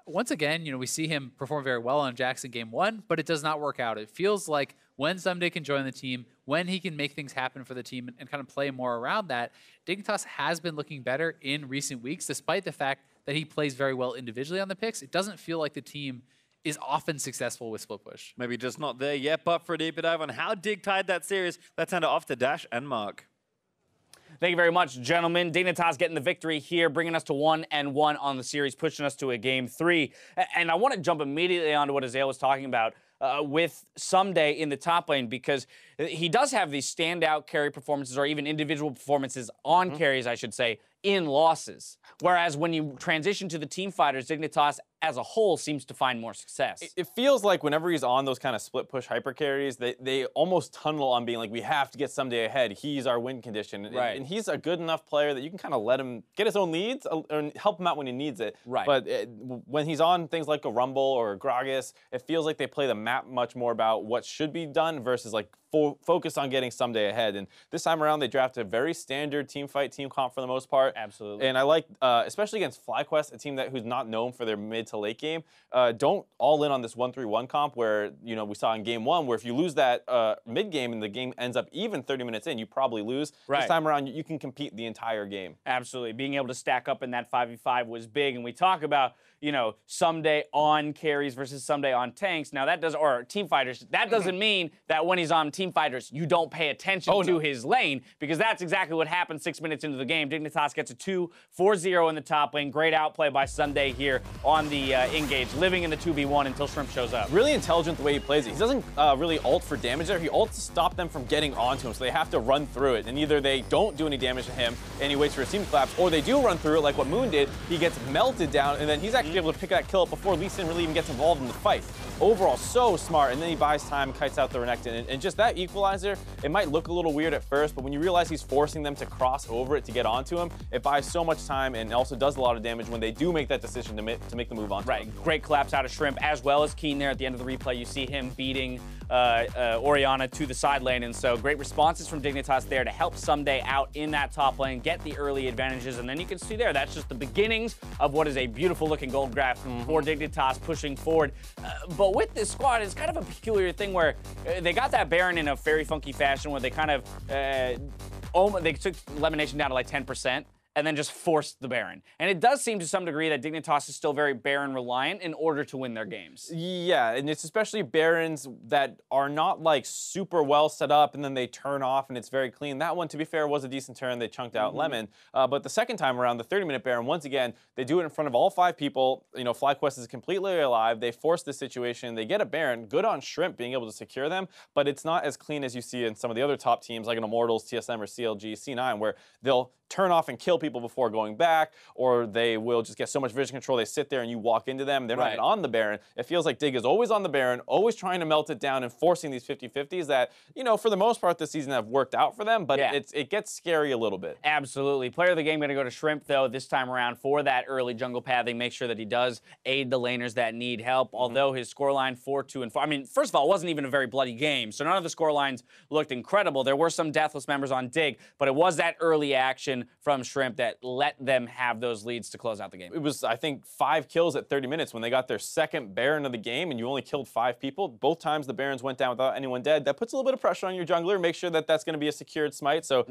once again, we see him perform very well on Jackson game 1, but it does not work out. It feels like when someday can join the team, when he can make things happen for the team and kind of play more around that, Dignitas has been looking better in recent weeks, despite the fact that he plays very well individually on the picks. It doesn't feel like the team is often successful with split push. Maybe just not there yet, but for a deeper dive on how Dig tied that series, let's hand it off to Dash and Mark. Thank you very much, gentlemen. Dignitas getting the victory here, bringing us to 1-1 on the series, pushing us to a game 3. And I want to jump immediately onto what Azael was talking about with Someday in the top lane, because he does have these standout carry performances, or even individual performances on carries, I should say, in losses. Whereas when you transition to the team fighters, Dignitas as a whole seems to find more success. It feels like whenever he's on those kind of split push hyper carries, they almost tunnel on being like, we have to get someday ahead. He's our win condition. Right. And he's a good enough player that you can kind of let him get his own leads and help him out when he needs it. Right. But when he's on things like a Rumble or a Gragas, it feels like they play the map much more about what should be done versus like focus on getting someday ahead. And this time around, they drafted a very standard team fight, team comp for the most part. Absolutely. And I like, especially against FlyQuest, a team who's not known for their mid to late game, don't all in on this 1-3-1 comp where, you know, we saw in game 1 where if you lose that mid game and the game ends up even 30 minutes in, you probably lose. Right. This time around, you can compete the entire game. Absolutely. Being able to stack up in that 5v5 was big. And we talk about, you know, someday on carries versus someday on tanks. Now that does, or team fighters, that doesn't mean that when he's on team fighters, you don't pay attention to his lane, because that's exactly what happened 6 minutes into the game. Dignitas gets a 2-4-0 in the top lane. Great outplay by Sunday here on the engage, living in the 2v1 until Shrimp shows up. Really intelligent the way he plays it. He doesn't really ult for damage there. He ults to stop them from getting onto him, so they have to run through it. And either they don't do any damage to him and he waits for his team to collapse, or they do run through it like what Moon did. He gets melted down, and then he's actually able to pick that kill up before Lee Sin really even gets involved in the fight. Overall, so smart, and then he buys time, kites out the Renekton, and just that equalizer, it might look a little weird at first, but when you realize he's forcing them to cross over it to get onto him, it buys so much time and also does a lot of damage when they do make that decision to make the move onto him. Great collapse out of Shrimp, as well as Keen there at the end of the replay. You see him beating Orianna to the side lane, and so great responses from Dignitas there to help Someday out in that top lane, get the early advantages, and then you can see there, that's just the beginnings of what is a beautiful looking gold graph for Dignitas pushing forward. But with this squad, it's kind of a peculiar thing where they got that Baron in a very funky fashion where they kind of, they took elimination down to like 10%. And then just forced the Baron. And it does seem to some degree that Dignitas is still very Baron reliant in order to win their games. Yeah, and it's especially Barons that are not like super well set up and then they turn off and it's very clean. That one, to be fair, was a decent turn. They chunked out Lemon. But the second time around, the 30-minute Baron, once again, they do it in front of all 5 people. You know, FlyQuest is completely alive. They force the situation. They get a Baron. Good on Shrimp being able to secure them, but it's not as clean as you see in some of the other top teams like an Immortals, TSM, or CLG, C9, where they'll turn off and kill people before going back, or they will just get so much vision control they sit there and you walk into them. They're not even on the Baron. It feels like Dig is always on the Baron, always trying to melt it down and forcing these 50-50s that, you know, for the most part this season have worked out for them, but it gets scary a little bit. Absolutely. Player of the game going to go to Shrimp, though, this time around for that early jungle pathing. Make sure that he does aid the laners that need help, although his scoreline 4-2-4. I mean, first of all, it wasn't even a very bloody game, so none of the scorelines looked incredible. There were some deathless members on Dig, but it was that early action from Shrimp that let them have those leads to close out the game. It was, I think, 5 kills at 30 minutes when they got their second Baron of the game and you only killed 5 people. Both times the Barons went down without anyone dead. That puts a little bit of pressure on your jungler. Make sure that that's going to be a secured smite. So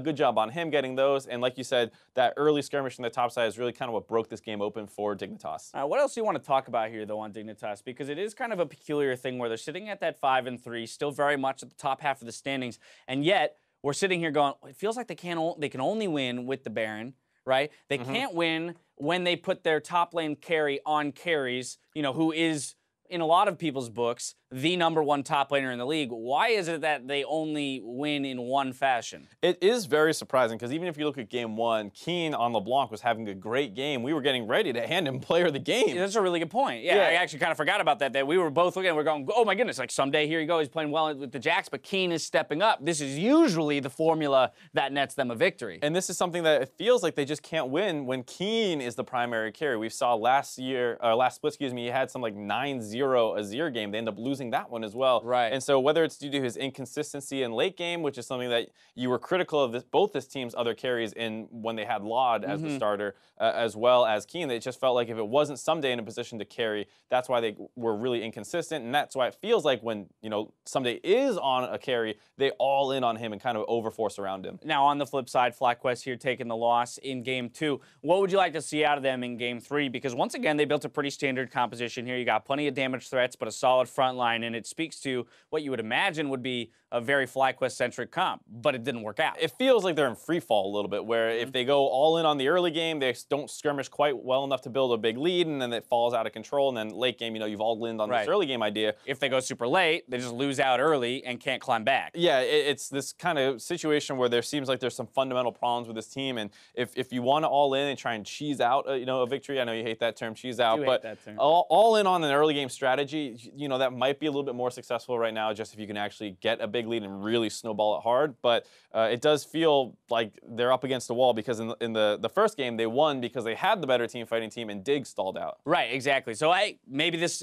good job on him getting those. And like you said, that early skirmish from the top side is really kind of what broke this game open for Dignitas. What else do you want to talk about here, though, on Dignitas? Because it is kind of a peculiar thing where they're sitting at that 5-3, still very much at the top half of the standings, and yet we're sitting here going, it feels like they can only win with the Baron, right? They can't win when they put their top lane carry on carries, you know, who is, in a lot of people's books, the #1 top laner in the league. Why is it that they only win in one fashion? It is very surprising because even if you look at game 1, Keen on LeBlanc was having a great game. We were getting ready to hand him player of the game. Yeah, that's a really good point. Yeah, I actually kind of forgot about that. That we were both looking, we're going, oh my goodness, like someday here you go, he's playing well with the Jacks, but Keen is stepping up. This is usually the formula that nets them a victory. And this is something that it feels like they just can't win when Keen is the primary carry. We saw last split, he had some like 9-0 Azir game. They end up losing that one as well. Right. And so whether it's due to his inconsistency in late game, which is something that you were critical of both this team's other carries in when they had Laud as the starter, as well as Keen, it just felt like if it wasn't Someday in a position to carry, that's why they were really inconsistent. And that's why it feels like when, you know, Someday is on a carry, they all in on him and kind of overforce around him. Now on the flip side, FlyQuest here taking the loss in game 2. What would you like to see out of them in game 3? Because once again, they built a pretty standard composition here. You got plenty of damage threats, but a solid front line. line, and it speaks to what you would imagine would be a very FlyQuest-centric comp, but it didn't work out. It feels like they're in free fall a little bit, where if they go all in on the early game, they don't skirmish quite well enough to build a big lead, and then it falls out of control, and then late game, you've all in on this early game idea. If they go super late, they just lose out early and can't climb back. Yeah, it's this kind of situation where there seems like there's some fundamental problems with this team, and if you want to all in and try and cheese out, a victory, I know you hate that term, cheese out, but all in on an early game strategy, that might be a little bit more successful right now, just if you can actually get a big lead and really snowball it hard. But it does feel like they're up against the wall, because in the first game they won because they had the better team fighting team and Dig stalled out. Right, exactly. So maybe this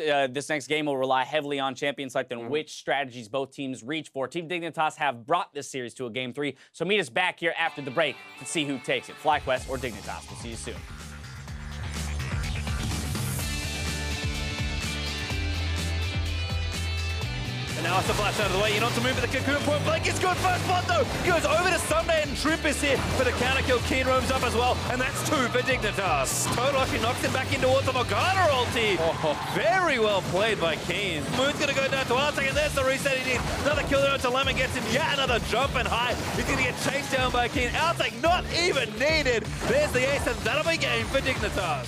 next game will rely heavily on champion select and which strategies both teams reach for. Team Dignitas have brought this series to a game 3, so meet us back here after the break to see who takes it, FlyQuest or Dignitas. We'll see you soon. And now after flash out of the way, to move at the cocoon point. Blake is good first spot though. Goes over to Sunday and Trip is here for the counter kill. Keen roams up as well, and that's 2 for Dignitas. Total actually knocks him back in towards the Morgana ulti. Very well played by Keen. Moon's gonna go down to Artek, and there's the reset he needs. Another kill there to Lemon, gets him yet another jump and high. He's gonna get chased down by Keen. Artek not even needed. There's the ace, and that'll be game for Dignitas.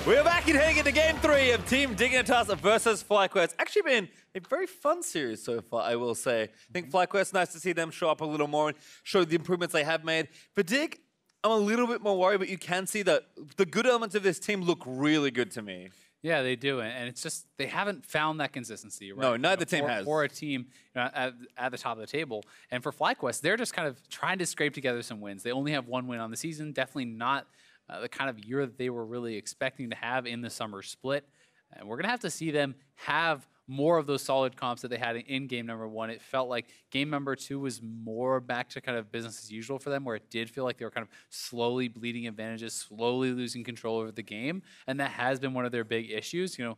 We're back in heading into Game 3 of Team Dignitas versus FlyQuest. Actually been a very fun series so far, I will say. I think FlyQuest, nice to see them show up a little more and show the improvements they have made. For Dig, I'm a little bit more worried, but you can see that the good elements of this team look really good to me. Yeah, they do, and it's just they haven't found that consistency. Right? No, neither team has. For a team at the top of the table, and for FlyQuest, they're just kind of trying to scrape together some wins. They only have one win on the season. Definitely not the kind of year that they were really expecting to have in the summer split. And we're gonna have to see them have more of those solid comps that they had in game number 1. It felt like game number 2 was more back to kind of business as usual for them, where it did feel like they were kind of slowly bleeding advantages, slowly losing control over the game, and that has been one of their big issues. You know,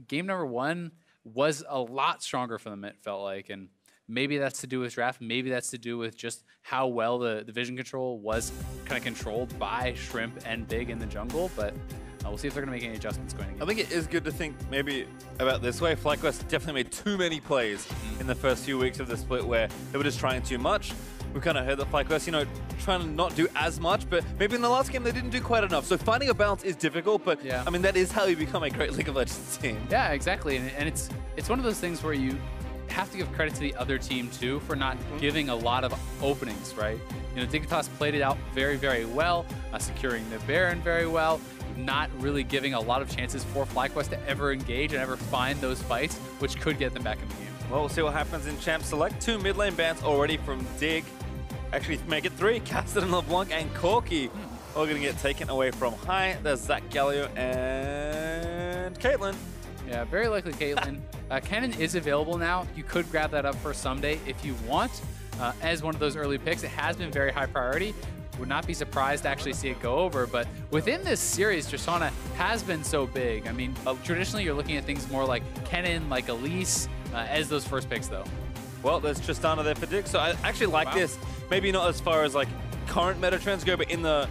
game number 1 was a lot stronger for them, it felt like, and maybe that's to do with draft, maybe that's to do with just how well the vision control was kind of controlled by Shrimp and Big in the jungle, but we'll see if they're going to make any adjustments going again. I think it is good to think maybe about this way. FlyQuest definitely made too many plays in the first few weeks of the split where they were just trying too much. We kind of heard that FlyQuest, you know, trying to not do as much, but maybe in the last game they didn't do quite enough. So finding a balance is difficult, but yeah. I mean, that is how you become a great League of Legends team. Yeah, exactly. And it's one of those things where you have to give credit to the other team too for not giving a lot of openings, right? You know, Dignitas played it out very, very well, securing the Baron very well, not really giving a lot of chances for FlyQuest to ever engage and ever find those fights, which could get them back in the game. Well, we'll see what happens in Champ Select. 2 mid lane bans already from Dig. Actually, make it 3. Cassidy, LeBlanc, and Corki all going to get taken away from high. There's Zach Galio and Caitlyn. Yeah, very likely Caitlyn. Cannon is available now. You could grab that up for someday if you want. As one of those early picks, it has been very high priority. Would not be surprised to actually see it go over, but within this series, Tristana has been so big. I mean, traditionally you're looking at things more like Kennen, like Elise, as those first picks though. Well, there's Tristana there for Dig, so I actually like this. Maybe not as far as like current meta trends go, but in the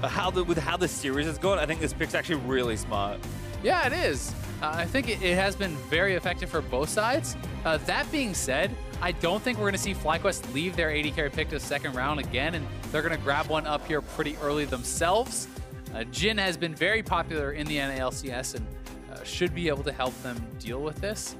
with how the series has gone, I think this pick's actually really smart. Yeah, it is. I think it has been very effective for both sides. That being said, I don't think we're going to see FlyQuest leave their AD carry pick to the second round again, and they're going to grab one up here pretty early themselves. Jhin has been very popular in the NALCS and should be able to help them deal with this.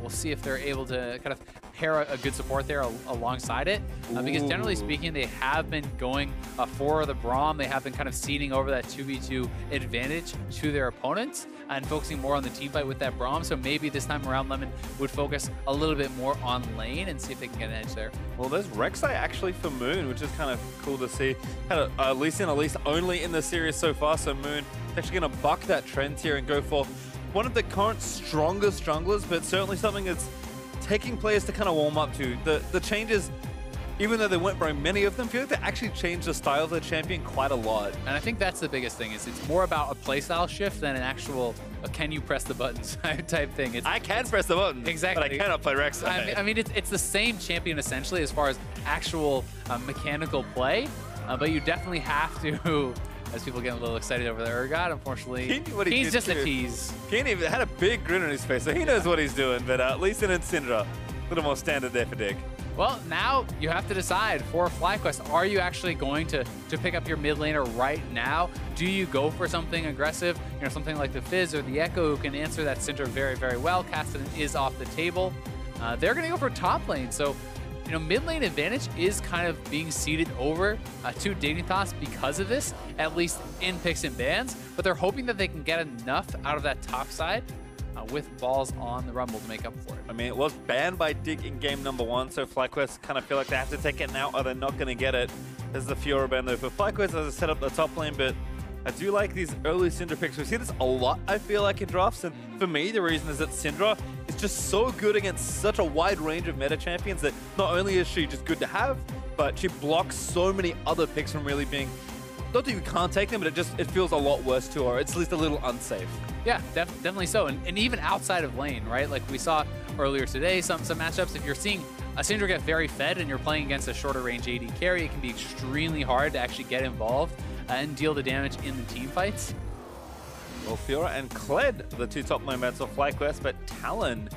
We'll see if they're able to kind of pair a good support there alongside it. Because generally speaking, they have been going for the Braum. They have been kind of ceding over that 2v2 advantage to their opponents and focusing more on the team fight with that Braum. So maybe this time around, Lemon would focus a little bit more on lane and see if they can get an edge there. Well, there's Rek'Sai actually for Moon, which is kind of cool to see. Had a Lee Sin Elise only in the series so far, so Moon actually going to buck that trend here and go for one of the current strongest junglers, but certainly something that's taking players to kind of warm up to. The changes, even though they weren't very many of them, feel like they actually changed the style of the champion quite a lot. And I think that's the biggest thing, is it's more about a playstyle shift than an actual can you press the buttons type thing. I can press the buttons, exactly, but I cannot play Rek'Sai. I mean, it's the same champion essentially as far as actual mechanical play, but you definitely have to, as people get a little excited over the Urgot, unfortunately, he's just a tease. Keeney had a big grin on his face, so he knows what he's doing, but Lee Sin and Syndra, a little more standard there for Dig. Well, now you have to decide for FlyQuest, are you actually going to pick up your mid laner right now? Do you go for something aggressive, you know, something like the Fizz or the Echo, who can answer that Syndra very, very well? Cassidy is off the table. They're going to go for top lane, so you know, mid lane advantage is kind of being ceded over to Dignitas because of this, at least in picks and bans, but they're hoping that they can get enough out of that top side with balls on the Rumble to make up for it. I mean, it was banned by Dig in game number 1, so FlyQuest kind of feel like they have to take it now or they're not going to get it. There's the Fiora ban though for FlyQuest as I set up the top lane, but I do like these early Syndra picks. We see this a lot, I feel like, in drafts, and for me, the reason is that Syndra is just so good against such a wide range of meta champions that not only is she just good to have, but she blocks so many other picks from really being, not that you can't take them, but it feels a lot worse to her. It's at least a little unsafe. Yeah, definitely so. And even outside of lane, right? Like we saw earlier today, some matchups, if you're seeing a Syndra get very fed and you're playing against a shorter range AD carry, it can be extremely hard to actually get involved and deal the damage in the team fights. Well, Fiora and Kled, the 2 top lane bans of FlyQuest, but Talon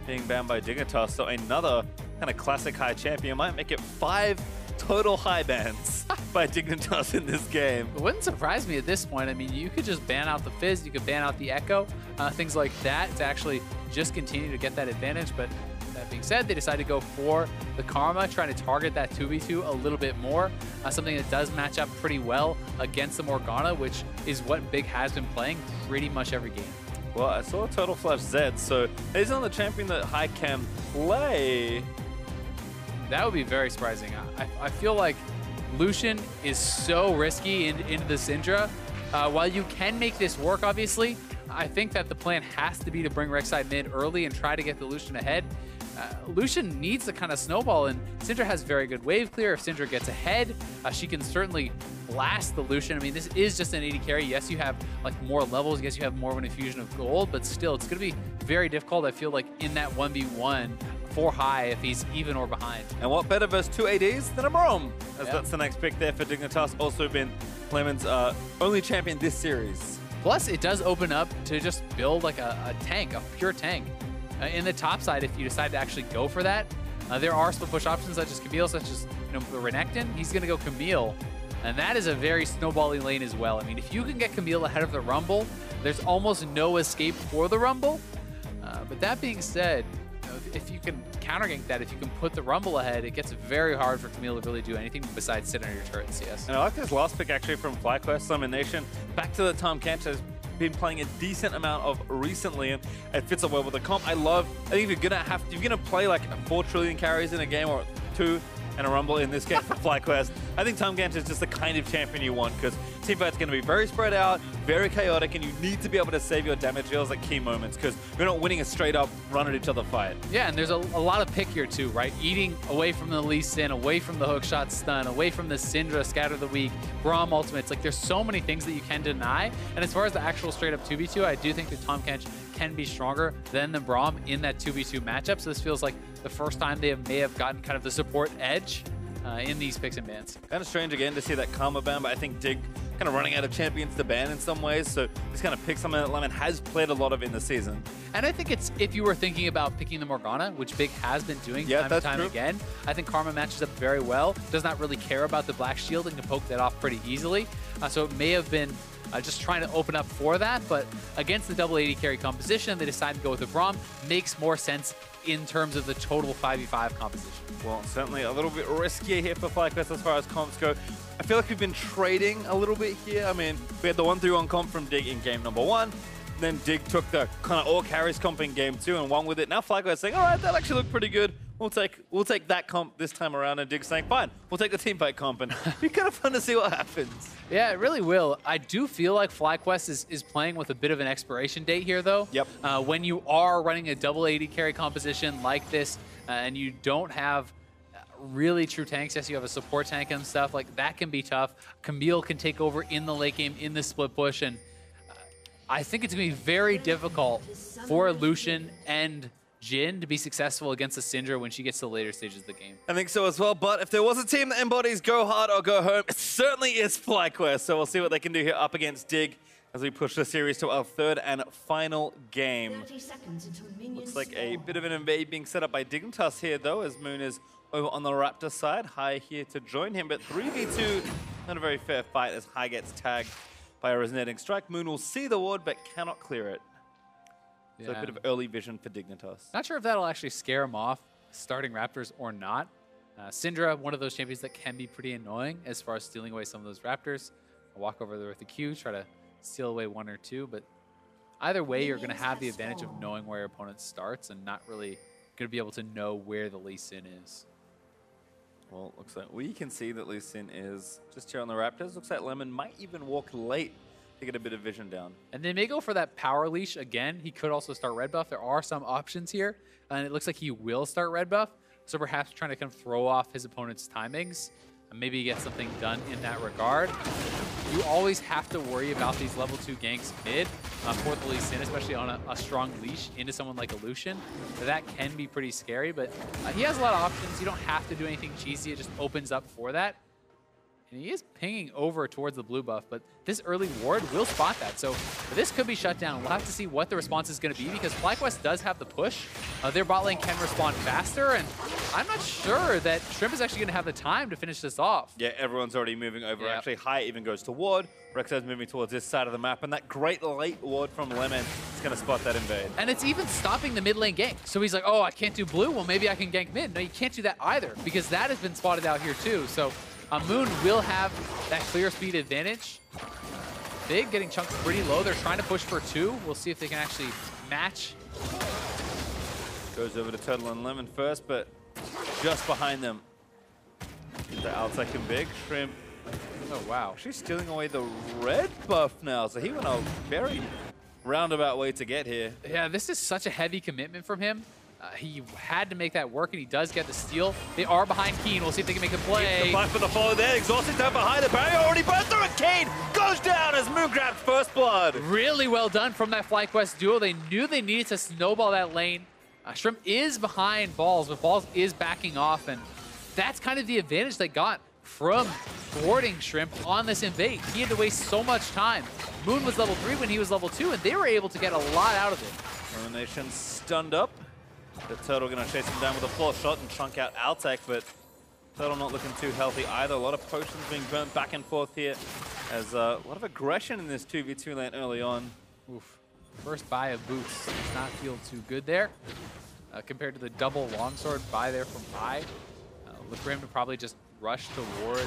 being banned by Dignitas, so another kind of classic high champion might make it 5 total high bans by Dignitas in this game. It wouldn't surprise me at this point. I mean, you could just ban out the Fizz, you could ban out the Echo, things like that to actually just continue to get that advantage. But that being said, they decided to go for the Karma, trying to target that 2v2 a little bit more, something that does match up pretty well against the Morgana, which is what Big has been playing pretty much every game. Well, I saw a Total Flash Z, so he's on the champion that High can play. That would be very surprising. I feel like Lucian is so risky into the Syndra. While you can make this work, obviously, I think that the plan has to be to bring Rek'Sai mid early and try to get the Lucian ahead. Lucian needs to kind of snowball, and Syndra has very good wave clear. If Syndra gets ahead, she can certainly blast the Lucian. I mean, this is just an AD carry. Yes, you have like more levels. Yes, you have more of an infusion of gold, but still, it's going to be very difficult, I feel like, in that 1v1 for High if he's even or behind. And what better versus two ADs than a Braum? As that's the next pick there for Dignitas. Also been Lemon's only champion this series. Plus, it does open up to just build like a tank, a pure tank. In the top side, if you decide to actually go for that, there are split push options such as Camille, such as Renekton. He's going to go Camille, and that is a very snowballing lane as well. I mean, if you can get Camille ahead of the Rumble, there's almost no escape for the Rumble. But that being said, if you can counter-gank that, if you can put the Rumble ahead, it gets very hard for Camille to really do anything besides sit on your turret in CS. And I like this last pick actually from FlyQuest, Lemon Nation. Back to the Tom Kent has been playing a decent amount of recently, and it fits up well with the comp. I think if you're gonna play like 4 trillion carries in a game or 2 and a Rumble in this game for FlyQuest, I think Tom Kent is just the kind of champion you want, because teamfight's going to be very spread out, very chaotic, and you need to be able to save your damage deals at key moments, because you're not winning a straight up run at each other fight. Yeah, and there's a lot of pick here too, right? Eating away from the Lee Sin, away from the hookshot stun, away from the Syndra Scatter the Weak, Braum ultimates. Like, there's so many things that you can deny. And as far as the actual straight up 2v2, I do think that Tom Kent can be stronger than the Braum in that 2v2 matchup. So this feels like the first time they may have gotten kind of the support edge in these picks and bans. Kind of strange again to see that Karma ban, but I think Dig kind of running out of champions to ban in some ways, so he's kind of picked something that Lemon has played a lot of in the season. And I think it's, if you were thinking about picking the Morgana, which Big has been doing time and time again, I think Karma matches up very well, does not really care about the Black Shield and can poke that off pretty easily. So it may have been just trying to open up for that, but against the double AD carry composition, they decided to go with the Braum. Makes more sense in terms of the total 5v5 composition. Well, certainly a little bit riskier here for FlyQuest as far as comps go. I feel like we've been trading a little bit here. I mean, we had the 1-3-1 comp from Dig in game number 1. Then Dig took the kind of all carries comp in game 2 and won with it. Now FlyQuest saying, all right, that actually looked pretty good. We'll take that comp this time around, and Dig's saying, fine, we'll take the teamfight comp, and be kind of fun to see what happens. Yeah, it really will. I do feel like FlyQuest is playing with a bit of an expiration date here, though. Yep. When you are running a double AD carry composition like this, and you don't have really true tanks, yes, you have a support tank and stuff, like that can be tough. Camille can take over in the late game, in the split push, and I think it's going to be very difficult for Lucian and Jhin to be successful against the Syndra when she gets to the later stages of the game. I think so as well, but if there was a team that embodies go hard or go home, it certainly is FlyQuest. So we'll see what they can do here up against Dig as we push the series to our third and final game. Looks like a bit of an invade being set up by Dignitas here, though, as Moon is over on the Raptor side. High here to join him, but 3v2, not a very fair fight as High gets tagged by a resonating strike. Moon will see the ward, but cannot clear it. So a bit of early vision for Dignitas. Not sure if that'll actually scare him off, starting Raptors or not. Syndra, one of those champions that can be pretty annoying as far as stealing away some of those Raptors. I'll walk over there with the Q, try to steal away 1 or 2, but either way, you're going to have the advantage of knowing where your opponent starts and not really going to be able to know where the Lee Sin is. Well, looks like we can see that Lee Sin is just here on the Raptors. Looks like Lemon might even walk late to get a bit of vision down. And they may go for that power leash again. He could also start red buff. There are some options here, and it looks like he will start red buff. So perhaps trying to kind of throw off his opponent's timings and maybe get something done in that regard. You always have to worry about these level 2 ganks mid for the Lee Sin, especially on a strong leash into someone like a Lucian. That can be pretty scary, but he has a lot of options. You don't have to do anything cheesy. It just opens up for that. And he is pinging over towards the blue buff, but this early ward will spot that. So this could be shut down. We'll have to see what the response is going to be, because FlyQuest does have the push. Their bot lane can respond faster, and I'm not sure that Shrimp is actually going to have the time to finish this off. Yeah, everyone's already moving over. Actually, High even goes to ward. Rexo's moving towards this side of the map, and that great late ward from Lemon is going to spot that invade. And it's even stopping the mid lane gank. So he's like, oh, I can't do blue. Well, maybe I can gank mid. No, you can't do that either, because that has been spotted out here too. So Moon will have that clear speed advantage. Big getting chunked pretty low. They're trying to push for 2. We'll see if they can actually match. Goes over to Turtle and Lemon first, but just behind them. The Altec and Big. Shrimp. Oh, wow. She's stealing away the red buff now, so he went a very roundabout way to get here. Yeah, this is such a heavy commitment from him. He had to make that work, and he does get the steal. They are behind Keen. We'll see if they can make the play. The fight for the follow there. Exhausted down behind the barrier. Already burned through it. Keen goes down as Moon grabs first blood. Really well done from that FlyQuest duo. They knew they needed to snowball that lane. Shrimp is behind Balls, but Balls is backing off, and that's kind of the advantage they got from thwarting Shrimp on this invade. He had to waste so much time. Moon was level 3 when he was level 2, and they were able to get a lot out of it. Elimination stunned up. The Turtle going to chase him down with a full shot and chunk out Altec, but Turtle not looking too healthy either. A lot of potions being burnt back and forth here, as a lot of aggression in this 2v2 lane early on. Oof. First buy of boots does not feel too good there. Compared to the double longsword buy there from High. Look for him to probably just rush towards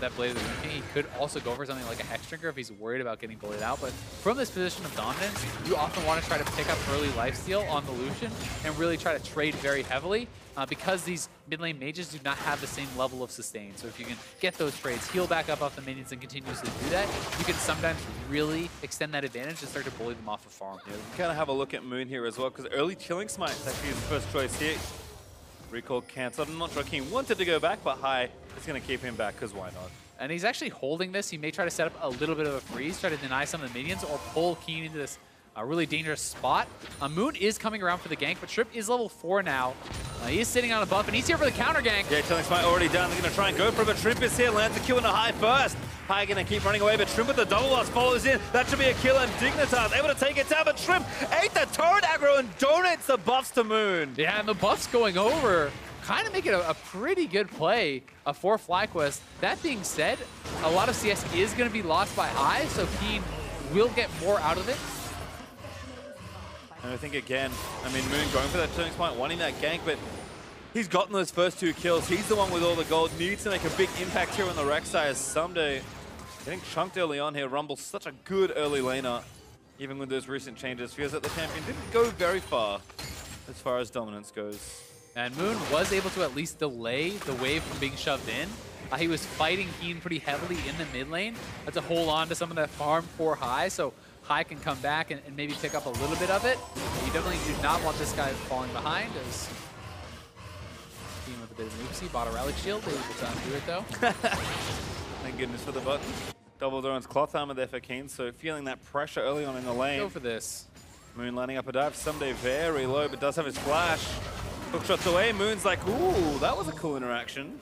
that Blade of the Moon King. He could also go for something like a Hex Drinker if he's worried about getting bullied out. But from this position of dominance, you often want to try to pick up early lifesteal on the Lucian and really try to trade very heavily because these mid lane mages do not have the same level of sustain. So if you can get those trades, heal back up off the minions and continuously do that, you can sometimes really extend that advantage and start to bully them off the farm. Yeah, we can kind of have a look at Moon here as well, because early Chilling Smite is actually his first choice here. Recall cancelled. I'm not sure King wanted to go back, but High is going to keep him back, because why not? And he's actually holding this. He may try to set up a little bit of a freeze, try to deny some of the minions, or pull Keen into this really dangerous spot. Moon is coming around for the gank, but Shrimp is level 4 now. He is sitting on a buff, and he's here for the counter gank. Yeah, Chilling Smite already down. They're going to try and go for it, but Shrimp is here. Lands a kill into High first. High going to keep running away, but Shrimp with the double loss follows in. That should be a kill, and Dignitas able to take it down, but Shrimp ate the turret aggro and donates the buffs to Moon. Yeah, and the buffs going over kind of make it a pretty good play for FlyQuest. That being said, a lot of CS is going to be lost by High, so Keen will get more out of it. And I think again, I mean, Moon going for that turning point, wanting that gank, but he's gotten those first 2 kills. He's the one with all the gold, needs to make a big impact here on the Rek'Sai, as Someday getting chunked early on here. Rumble's such a good early laner, even with those recent changes. Feels that the champion didn't go very far as dominance goes. And Moon was able to at least delay the wave from being shoved in. He was fighting Keen pretty heavily in the mid lane to hold on to some of that farm for High, so High can come back and maybe pick up a little bit of it. You definitely do not want this guy falling behind, as Keen with a bit of an oopsie, bought a relic shield, able to undo it though. Thank goodness for the button. Double Doran's cloth armor there for Keen, so feeling that pressure early on in the lane. Go for this. Moon lining up a dive, Someday very low, but does have his flash. Hook shots away, Moon's like, ooh, that was a cool interaction.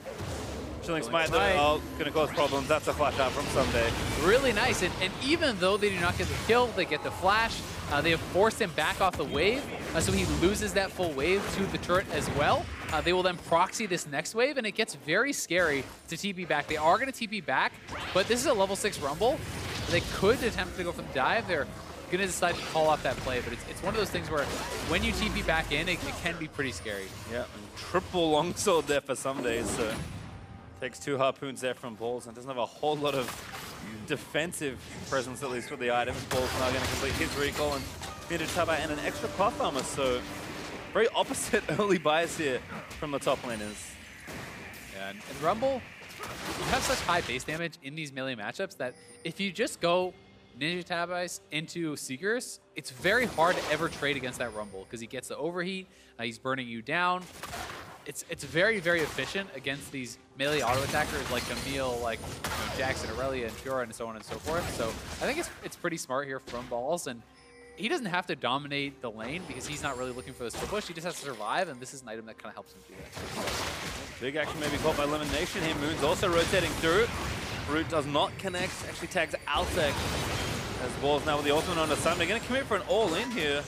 Chilling Smite though, oh, gonna cause problems. That's a flash out from Someday. Really nice, and even though they do not get the kill, they get the flash. They have forced him back off the wave, so he loses that full wave to the turret as well. They will then proxy this next wave, and it gets very scary to TP back. They are gonna TP back, but this is a level 6 Rumble. They could attempt to go for the dive. They're gonna decide to call off that play, but it's one of those things where when you TP back in, it can be pretty scary. Yeah, and triple longsword there for Someday, so takes 2 harpoons there from Balls and doesn't have a whole lot of defensive presence, at least with the items. Balls now going to complete his recall and Vintage Taba and an extra cloth armor, so very opposite early buys here from the top laners. Yeah, and Rumble, you have such high base damage in these melee matchups that if you just go Ninja Tabais into Seekers, it's very hard to ever trade against that Rumble because he gets the overheat, he's burning you down. It's very, very efficient against these melee auto attackers like Camille, like Jackson, Aurelia, and Fiora, and so on and so forth. So I think it's pretty smart here from Balls, and he doesn't have to dominate the lane because he's not really looking for this kill push. He just has to survive, and this is an item that kind of helps him do that. Big action maybe caught by Elimination here. Moon's also rotating through. Root does not connect, actually tags Altec. As Balls now with the ultimate on the Someday. Going to commit for an all-in here.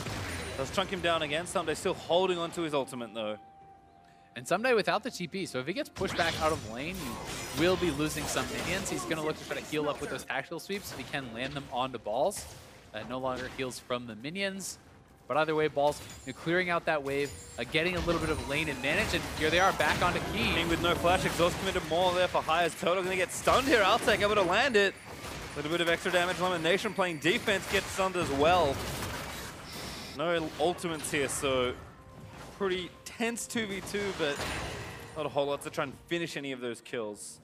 Does chunk him down again. Someday still holding on to his ultimate though. And Someday without the TP, so if he gets pushed back out of lane, you will be losing some minions. He's going to look to try to heal up with those tactical sweeps if he can land them onto Balls. No longer heals from the minions. But either way, Balls clearing out that wave, getting a little bit of lane advantage, and here they are back onto Keen. King with no flash, exhaust committed more there for High's Total. Going to get stunned here. Altec able to land it. A little bit of extra damage. Elimination playing defense gets stunned as well. No ultimates here, so pretty tense 2v2, but not a whole lot to try and finish any of those kills.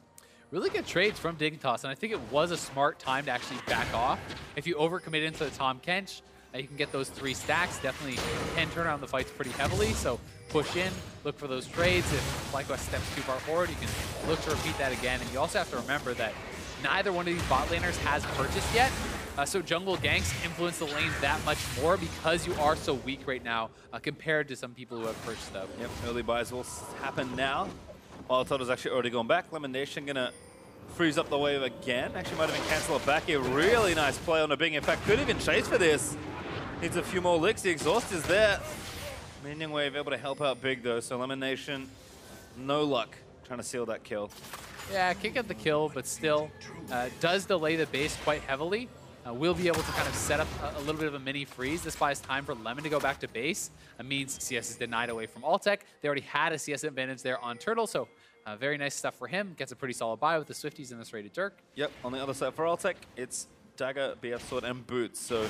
Really good trades from Dignitas, and I think it was a smart time to actually back off. If you overcommit into the Tahm Kench, you can get those 3 stacks. Definitely can turn around the fights pretty heavily, so push in, look for those trades. If FlyQuest steps too far forward, you can look to repeat that again. And you also have to remember that neither one of these bot laners has purchased yet, so jungle ganks influence the lane that much more because you are so weak right now compared to some people who have purchased them. Yep, early buys will happen now. Molotov actually already gone back. Elimination gonna freeze up the wave again. Actually might have been cancelled back here. Really nice play on a Bing. In fact, could even chase for this. Needs a few more licks. The exhaust is there. Minion wave able to help out Big though. So Elimination, no luck trying to seal that kill. Yeah, can't get the kill, but still does delay the base quite heavily. We'll be able to kind of set up a little bit of a mini freeze. This buys time for Lemon to go back to base. It means CS is denied away from Altec. They already had a CS advantage there on Turtle, so very nice stuff for him. Gets a pretty solid buy with the Swifties and this rated Dirk. Yep, on the other side for Altec, it's Dagger, BF Sword, and Boots. So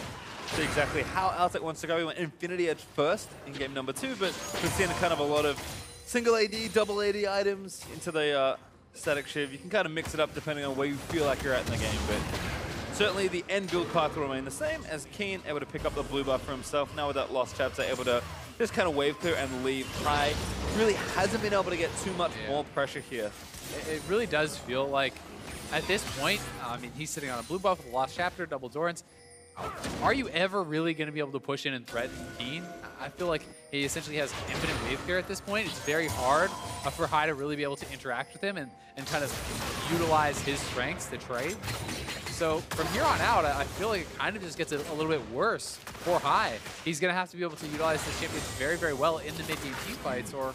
see exactly how Altec wants to go. We went Infinity Edge first in game number 2, but we've seen kind of a lot of single AD, double AD items into the static shiv. You can kind of mix it up depending on where you feel like you're at in the game, but certainly the end build path will remain the same, as Keen able to pick up the blue buff for himself. Now with that Lost Chapter, able to just kind of wave clear and leave. High really hasn't been able to get too much more pressure here. It really does feel like, at this point, I mean, he's sitting on a blue buff with a Lost Chapter, double Dorans. Are you ever really going to be able to push in and threaten Keen? I feel like he essentially has infinite wave clear at this point. It's very hard for High to really be able to interact with him and kind of utilize his strengths to trade. So from here on out, I feel like it kind of just gets a little bit worse for High. He's going to have to be able to utilize the champions very, very well in the mid-game team fights, or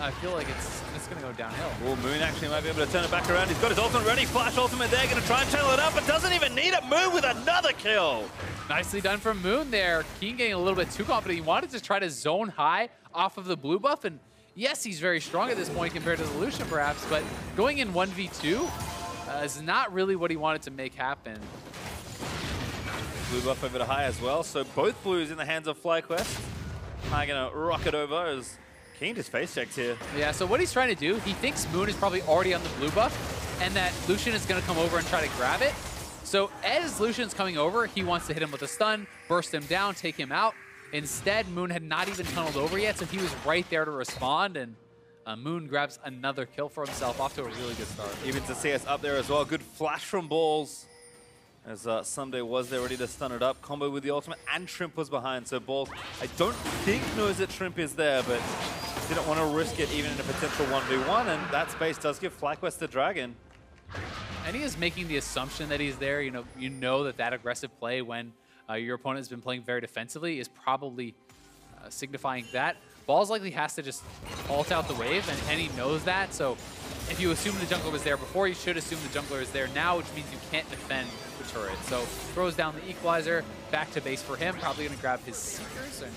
I feel like it's going to go downhill. Well, Moon actually might be able to turn it back around. He's got his ultimate ready. Flash ultimate there. Going to try and channel it up, but doesn't even need it. Moon with another kill. Nicely done from Moon there. Keen getting a little bit too confident. He wanted to try to zone High off of the blue buff, and yes, he's very strong at this point compared to the Lucian perhaps, but going in 1v2 is not really what he wanted to make happen. Blue buff over to High as well, so both blues in the hands of FlyQuest. High gonna rocket over as Keen just face checked here. Yeah, so what he's trying to do, he thinks Moon is probably already on the blue buff and that Lucian is gonna come over and try to grab it. So as Lucian's coming over, he wants to hit him with a stun, burst him down, take him out. Instead, Moon had not even tunneled over yet, so he was right there to respond, and Moon grabs another kill for himself, off to a really good start. Even to CS up there as well. Good flash from Balls, as Someday was there ready to stun it up. Combo with the ultimate, and Shrimp was behind, so Balls, I don't think knows that Shrimp is there, but didn't want to risk it even in a potential 1v1, and that space does give FlyQuest the Dragon. And he is making the assumption that he's there. You know that aggressive play when your opponent has been playing very defensively is probably signifying that. Balls likely has to just ult out the wave, and he knows that. So if you assume the jungler was there before, you should assume the jungler is there now, which means you can't defend the turret. So throws down the equalizer, back to base for him. Probably going to grab his Seekers and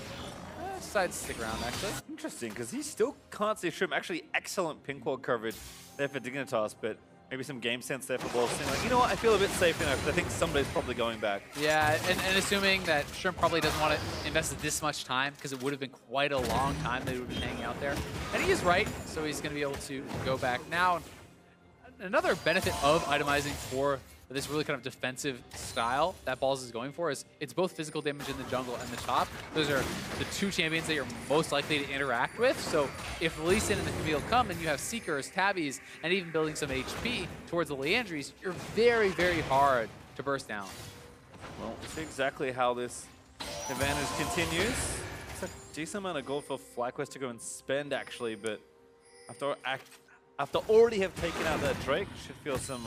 decides to stick around, actually. Interesting, because he still can't see Shrimp. Actually, excellent pink wall coverage there for Dignitas, but maybe some game sense there for Balls. Like, you know what, I feel a bit safe now, because I think somebody's probably going back. Yeah, and assuming that Shrimp probably doesn't want to invest this much time, because it would have been quite a long time that he would be hanging out there. And he is right, so he's going to be able to go back now. Another benefit of itemizing for this really kind of defensive style that Balls is going for is it's both physical damage in the jungle and the top. Those are the two champions that you're most likely to interact with. So if Lee Sin and the field come and you have Seekers, Tabbies, and even building some HP towards the Leandries, you're very, very hard to burst down. Well, we'll see exactly how this advantage continues. It's a decent amount of gold for FlyQuest to go and spend, actually, but after already have taken out that Drake, should feel some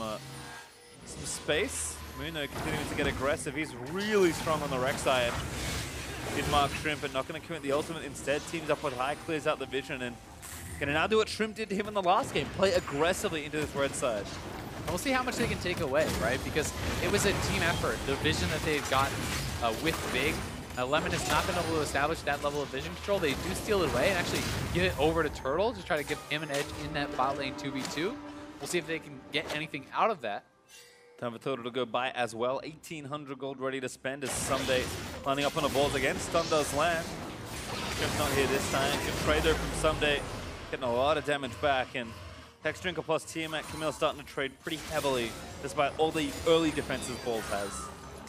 space. Muno continuing to get aggressive. He's really strong on the Rex side. Did mark Shrimp, but not going to commit the ultimate. Instead, teams up with High, clears out the vision, and Gonna now do what Shrimp did to him in the last game, play aggressively into this red side. And we'll see how much they can take away, right? Because it was a team effort. The vision that they've gotten with Big, Lemon has not been able to establish that level of vision control. They do steal it away and actually give it over to Turtle to try to give him an edge in that bot lane 2v2. We'll see if they can get anything out of that. Time for Turtle to go by as well. 1,800 gold ready to spend as Someday lining up on the balls again. Stun does land. Shrimp's not here this time. Good trade there from Someday, getting a lot of damage back. And Hex Drinker plus Tiamat Camille starting to trade pretty heavily, despite all the early defenses Balls has.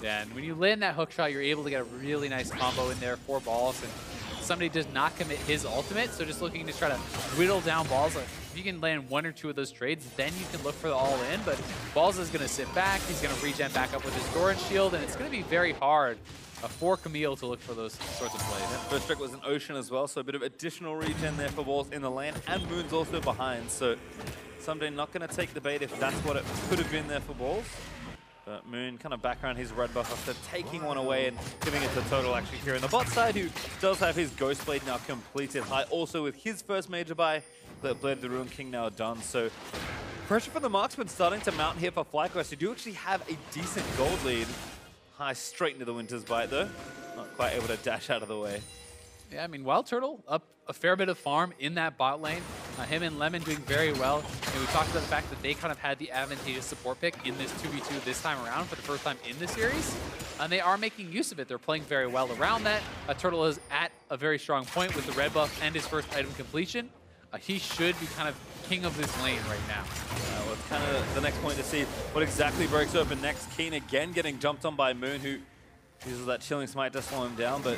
Yeah, and when you land that hook shot, you're able to get a really nice combo in there for Balls. And somebody does not commit his ultimate, so just looking to try to whittle down Balls. If you can land 1 or 2 of those trades, then you can look for the all-in. But Balls is going to sit back. He's going to regen back up with his Doran shield, and it's going to be very hard for Camille to look for those sorts of plays. First strike was an Ocean as well, so a bit of additional regen there for Balls in the lane, and Moon's also behind, so Someday not going to take the bait if that's what it could have been there for Balls. But Moon kind of back around his red buff after taking one away and giving it to Total actually here in the bot side, who does have his Ghost Blade now completed high, also with his first major buy, the Blade of the Ruin King now done, so pressure from the marksman starting to mount here for FlyQuest, who do actually have a decent gold lead. High straight into the Winter's Bite though. Not quite able to dash out of the way. Yeah, I mean, Wild Turtle up a fair bit of farm in that bot lane. Him and Lemon doing very well. And we talked about the fact that they kind of had the advantageous support pick in this 2v2 this time around for the first time in the series. And they are making use of it. They're playing very well around that. Turtle is at a very strong point with the red buff and his first item completion. He should be kind of king of this lane right now. Well, it's kind of the next point to see what exactly breaks open next. Keen again getting jumped on by Moon, who uses that Chilling Smite to slow him down, but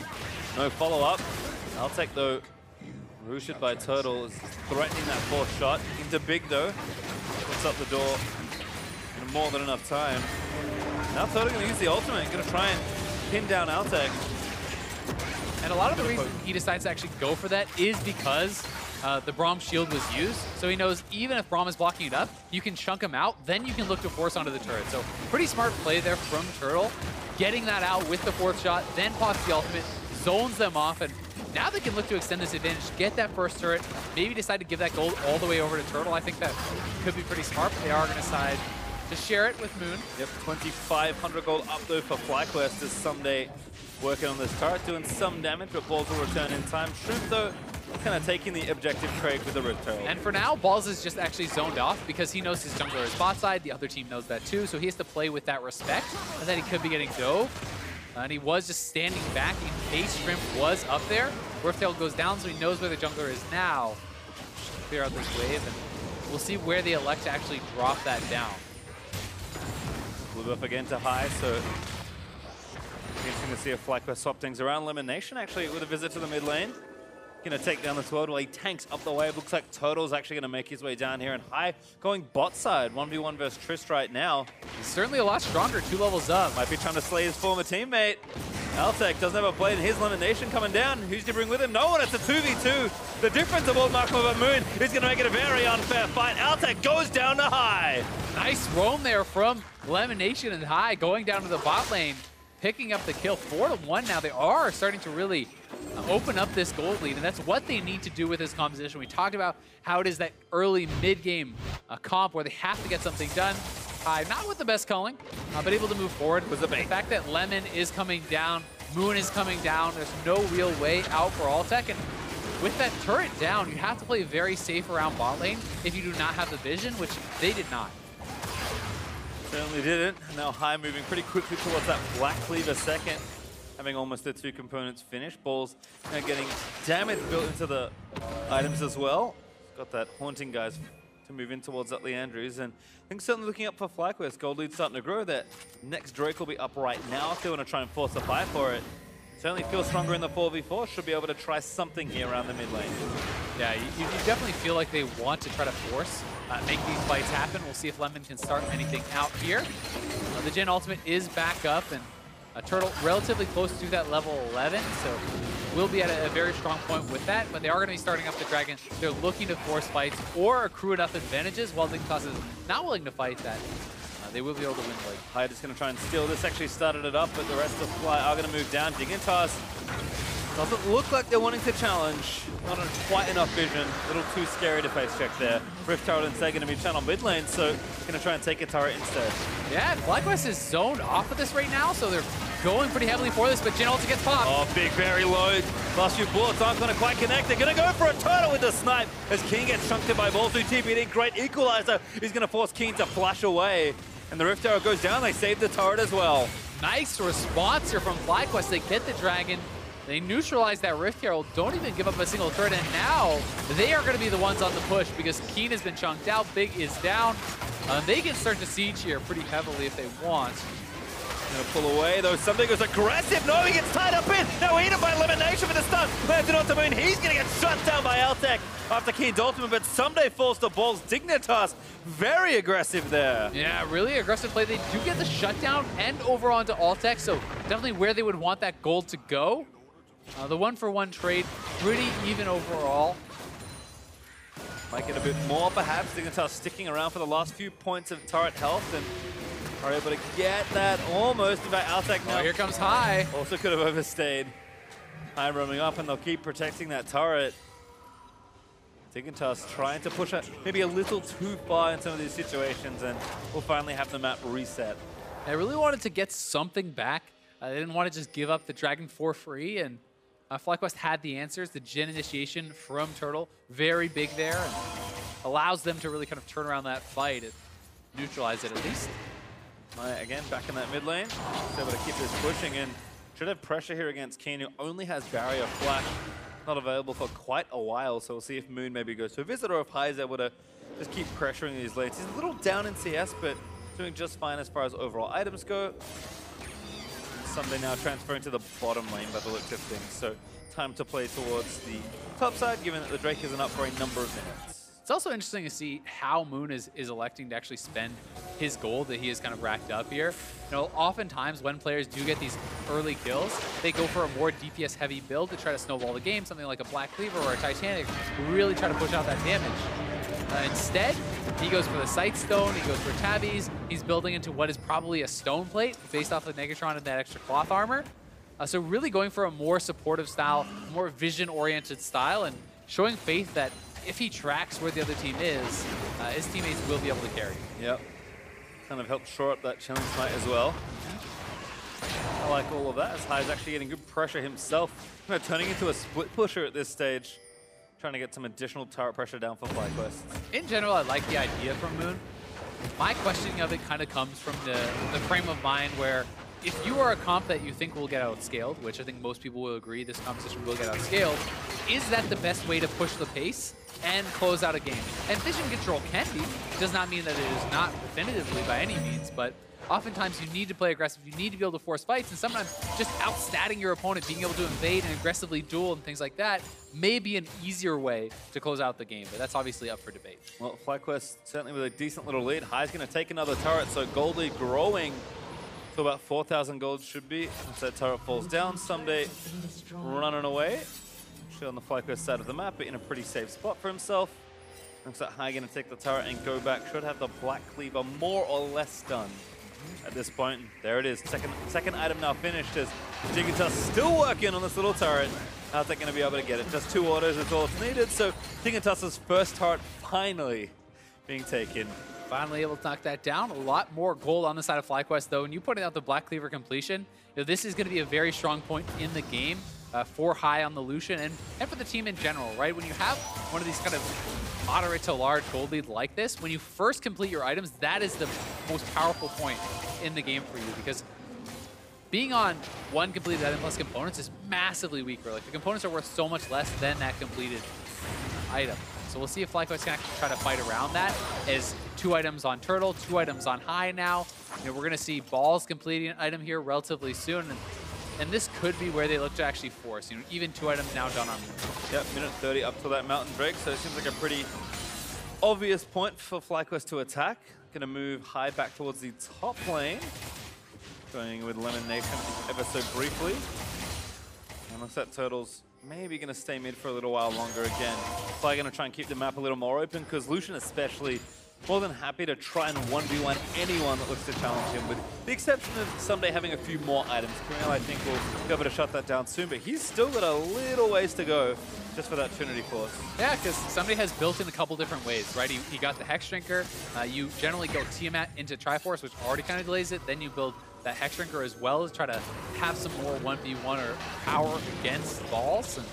no follow-up. LTech, though, roosted by Turtle, is threatening that fourth shot. Into Big, though. Puts up the door in more than enough time. Now Turtle going to use the ultimate, going to try and pin down LTech. And a lot of the reason he decides to actually go for that is because the Braum shield was used, so he knows even if Braum is blocking it up, you can chunk him out, then you can look to force onto the turret. So pretty smart play there from Turtle, getting that out with the fourth shot, then pops the ultimate, zones them off, and now they can look to extend this advantage, get that first turret, maybe decide to give that gold all the way over to Turtle. I think that could be pretty smart, but they are going to decide to share it with Moon. Yep, 2,500 gold up though for FlyQuest as Someday working on this turret, doing some damage, but Balls will return in time. Shrimp, though, kind of taking the objective trade with the Rift Turtle. And for now, Balls is just actually zoned off because he knows his jungler is bot side. The other team knows that too, so he has to play with that respect, and then he could be getting dove. And he was just standing back in case Shrimp was up there. Rift Tail goes down, so he knows where the jungler is now. Clear out this wave, and we'll see where they elect to actually drop that down. Blue buff again to high, so interesting to see if FlyQuest swap things around. Elimination actually with a visit to the mid lane. Gonna take down the Twirl while he tanks up the wave. Looks like Turtle's actually gonna make his way down here, and High going bot side. 1v1 versus Trist right now. He's certainly a lot stronger, 2 levels up. Might be trying to slay his former teammate. LTech doesn't have a blade, and his Elimination coming down. Who's to bring with him? No one, it's a 2v2. The difference of Old Markham over Moon is gonna make it a very unfair fight. LTech goes down to High. Nice roam there from Elimination and High going down to the bot lane, picking up the kill. 4-1 now. They are starting to really open up this gold lead, and that's what they need to do with this composition. We talked about how it is that early mid-game comp where they have to get something done. Not with the best culling, but able to move forward. The fact that Lemon is coming down, Moon is coming down, there's no real way out for Altec, and with that turret down, you have to play very safe around bot lane if you do not have the vision, which they did not. Certainly didn't. Now High moving pretty quickly towards that Black Cleaver second, having almost the 2 components finished. Balls getting damage built into the items as well. Got that Haunting guys to move in towards that Leandrews, and I think certainly looking up for FlyQuest. Gold lead starting to grow. That next Drake will be up right now if they want to try and force a fight for it. Certainly feels stronger in the 4v4. Should be able to try something here around the mid lane. Yeah, you definitely feel like they want to try to force, make these fights happen. We'll see if Lemon can start anything out here. The Jhin ultimate is back up, and Turtle relatively close to that level 11, so will be at a very strong point with that, but they are going to be starting up the Dragon. They're looking to force fights or accrue enough advantages while Dignitas is not willing to fight that. They will be able to win late. Hyde is going to try and steal this. Actually started it up, but the rest of Fly are going to move down. Dignitas Doesn't look like they're wanting to challenge. Not quite enough vision. A little too scary to face check there. Rift Turret instead going to be channeled mid lane, so going to try and take a turret instead. Yeah, FlyQuest is zoned off of this right now, so they're going pretty heavily for this, but Jhin also gets popped. Oh, big, very low. Last few bullets aren't going to quite connect. They're going to go for a turtle with the snipe as Keen gets chunked in by balls. TP'd. Great equalizer. He's going to force Keen to flash away. And the Rift Arrow goes down. They save the turret as well. Nice response here from FlyQuest. They get the Dragon. They neutralize that Rift Herald, don't even give up a single turret, and now they are going to be the ones on the push because Keen has been chunked out, Big is down. They can start to siege here pretty heavily if they want. Gonna pull away, though. Something goes aggressive. No, he gets tied up in. No, eaten by elimination for the stun. Lands it onto Moon. He's gonna get shut down by Altec after Keen's ultimate, but someday falls to balls. Dignitas, very aggressive there. Yeah, really aggressive play. They do get the shutdown and over onto Altec, so definitely where they would want that gold to go. The 1-for-1 trade, pretty even overall. Might get a bit more, perhaps. Dignitas sticking around for the last few points of turret health and are able to get that almost. In fact, Altec now. Oh, here comes High. Also could have overstayed. High roaming up, and they'll keep protecting that turret. Dignitas trying to push it maybe a little too far in some of these situations, and we'll finally have the map reset. I really wanted to get something back. They didn't want to just give up the Dragon for free, and FlyQuest had the answers. The Jhin initiation from Turtle, very big there, and allows them to really kind of turn around that fight and neutralize it at least. Maya again back in that mid lane, just able to keep this pushing, and should have pressure here against Keen, who only has barrier flash, not available for quite a while, so we'll see if Moon maybe goes to a visit or if High is able to just keep pressuring these lanes. He's a little down in CS, but doing just fine as far as overall items go. Sunday now transferring to the bottom lane by the looks of things, so time to play towards the top side, given that the Drake isn't up for a number of minutes. It's also interesting to see how Moon is electing to actually spend his gold that he has kind of racked up here. You know, oftentimes when players do get these early kills, they go for a more DPS heavy build to try to snowball the game, something like a Black Cleaver or a Titanic, really try to push out that damage. Instead, he goes for the Sight Stone, he goes for Tabbies, he's building into what is probably a Stone Plate based off of Negatron and that extra cloth armor. So really going for a more supportive style, more vision-oriented style, and showing faith that if he tracks where the other team is, his teammates will be able to carry. Yep. Kind of helped shore up that challenge smite as well. I like all of that, as High is actually getting good pressure himself. Kind of turning into a split pusher at this stage. Trying to get some additional turret pressure down for FlyQuest. In general, I like the idea from Moon. My questioning of it kind of comes from the frame of mind where if you are a comp that you think will get outscaled, which I think most people will agree this composition will get outscaled, is that the best way to push the pace and close out a game? And vision control can be. It does not mean that it is not definitively by any means, but oftentimes you need to play aggressive, you need to be able to force fights, and sometimes just outstatting your opponent, being able to invade and aggressively duel and things like that may be an easier way to close out the game, but that's obviously up for debate. Well, FlyQuest certainly with a decent little lead. High's going to take another turret, so Goldie growing to about 4,000 gold should be. Once that turret falls down, Someday running away. Actually on the FlyQuest side of the map, but in a pretty safe spot for himself. Looks like High going to take the turret and go back. Should have the Black Cleaver more or less done at this point. There it is. Second item now finished as Dignitas still working on this little turret. How's that going to be able to get it? Just 2 autos is all it's needed. So Dignitas' first turret finally being taken. Finally able to knock that down. A lot more gold on the side of FlyQuest, though. And you pointed out the Black Cleaver completion. You know, this is going to be a very strong point in the game for High on the Lucian and for the team in general, right? When you have one of these kind of moderate to large gold lead like this, when you first complete your items, that is the most powerful point in the game for you, because being on 1 completed item plus components is massively weaker. Like, the components are worth so much less than that completed item. So we'll see if FlyQuest can actually try to fight around that as 2 items on Turtle, 2 items on High now. You know, we're going to see Balls completing an item here relatively soon. And this could be where they look to actually force. You know, even 2 items now done on Moon. Yep, minute 30 up to that Mountain Drake, so it seems like a pretty obvious point for FlyQuest to attack. Gonna move High back towards the top lane. Going with Lemon Nation ever so briefly. And looks like Turtle's maybe gonna stay mid for a little while longer again. Fly gonna try and keep the map a little more open, because Lucian especially more than happy to try and 1v1 anyone that looks to challenge him, with the exception of Someday having a few more items. Camille, I think, will be able to shut that down soon, but he's still got a little ways to go just for that Trinity Force. Yeah, because Someday has built in a couple different ways, right? He got the Hex Drinker. You generally go Tiamat into Triforce, which already kind of delays it. Then you build that Hex Drinker as well to try to have some more 1v1 or power against balls, and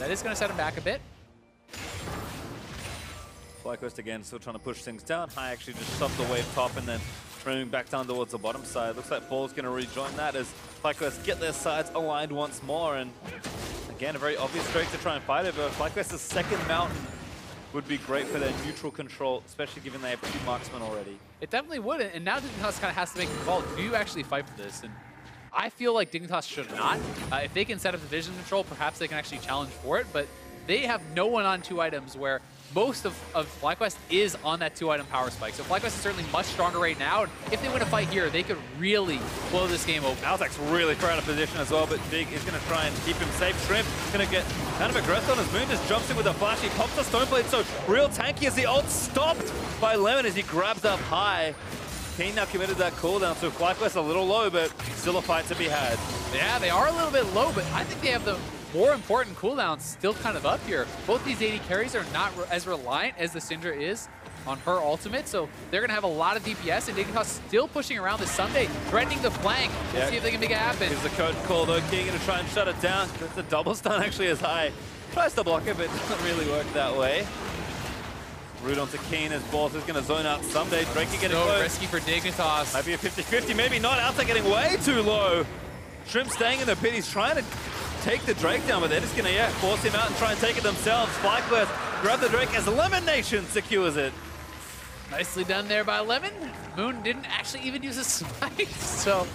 that is going to set him back a bit. FlyQuest again still trying to push things down. High actually just stopped the wave top and then moving back down towards the bottom side. Looks like Ball's going to rejoin that as FlyQuest get their sides aligned once more. And again, a very obvious Drake to try and fight over. FlyQuest's second mountain would be great for their neutral control, especially given they have 2 marksmen already. It definitely would, and now Dignitas kind of has to make a call. Do you actually fight for this? And I feel like Dignitas should not. If they can set up the vision control, perhaps they can actually challenge for it, but they have no one on 2 items where most of FlyQuest is on that 2-item power spike. So FlyQuest is certainly much stronger right now. And if they win a fight here, they could really blow this game open. Altec's really far out of position as well, but Dig is going to try and keep him safe. Shrimp going to get kind of aggressive on his moon, just jumps in with a flash. He pops the Stoneblade, so real tanky as the ult stopped by Lemon as he grabs up High. Kane now committed that cooldown, so FlyQuest a little low, but still a fight to be had. Yeah, they are a little bit low, but I think they have the more important cooldowns still kind of up here. Both these AD carries are not as reliant as the Syndra is on her ultimate, so they're going to have a lot of DPS, and Dignitas still pushing around this Sunday, threatening the flank. We'll see if they can make it happen. Here's the code call, though. King going to try and shut it down. The double stun actually is High. Tries to block it, but it doesn't really work that way. Root onto Keen as Balls is going to zone out Someday. Drakey getting so close. risky for Dignitas. Might be a 50-50, maybe not. Altec getting way too low. Shrimp staying in the pit. He's trying to take the Drake down, but they're just going to force him out and try and take it themselves. FlyQuest grab the Drake as Lemon Nation secures it. Nicely done there by Lemon. Moon didn't actually even use a smite, so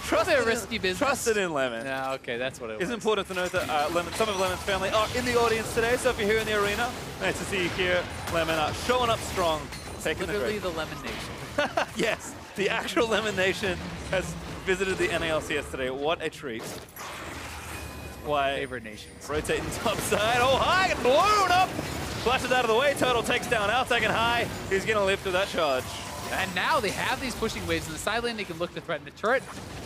probably a risky business. Trusted in Lemon. Yeah, okay, that's what it was. It's important to note that some of Lemon's family are in the audience today, so if you're here in the arena, nice to see you here. Lemon showing up strong. Taking literally the Lemon Nation. Yes, the actual Lemon Nation has visited the NALCS today. What a treat. Why? Favorite nations. Rotating top side. Oh, High and blown up. Flashes out of the way. Turtle takes down Altec and High. He's going to live through that charge. And now they have these pushing waves in the side lane. They can look to threaten the turret.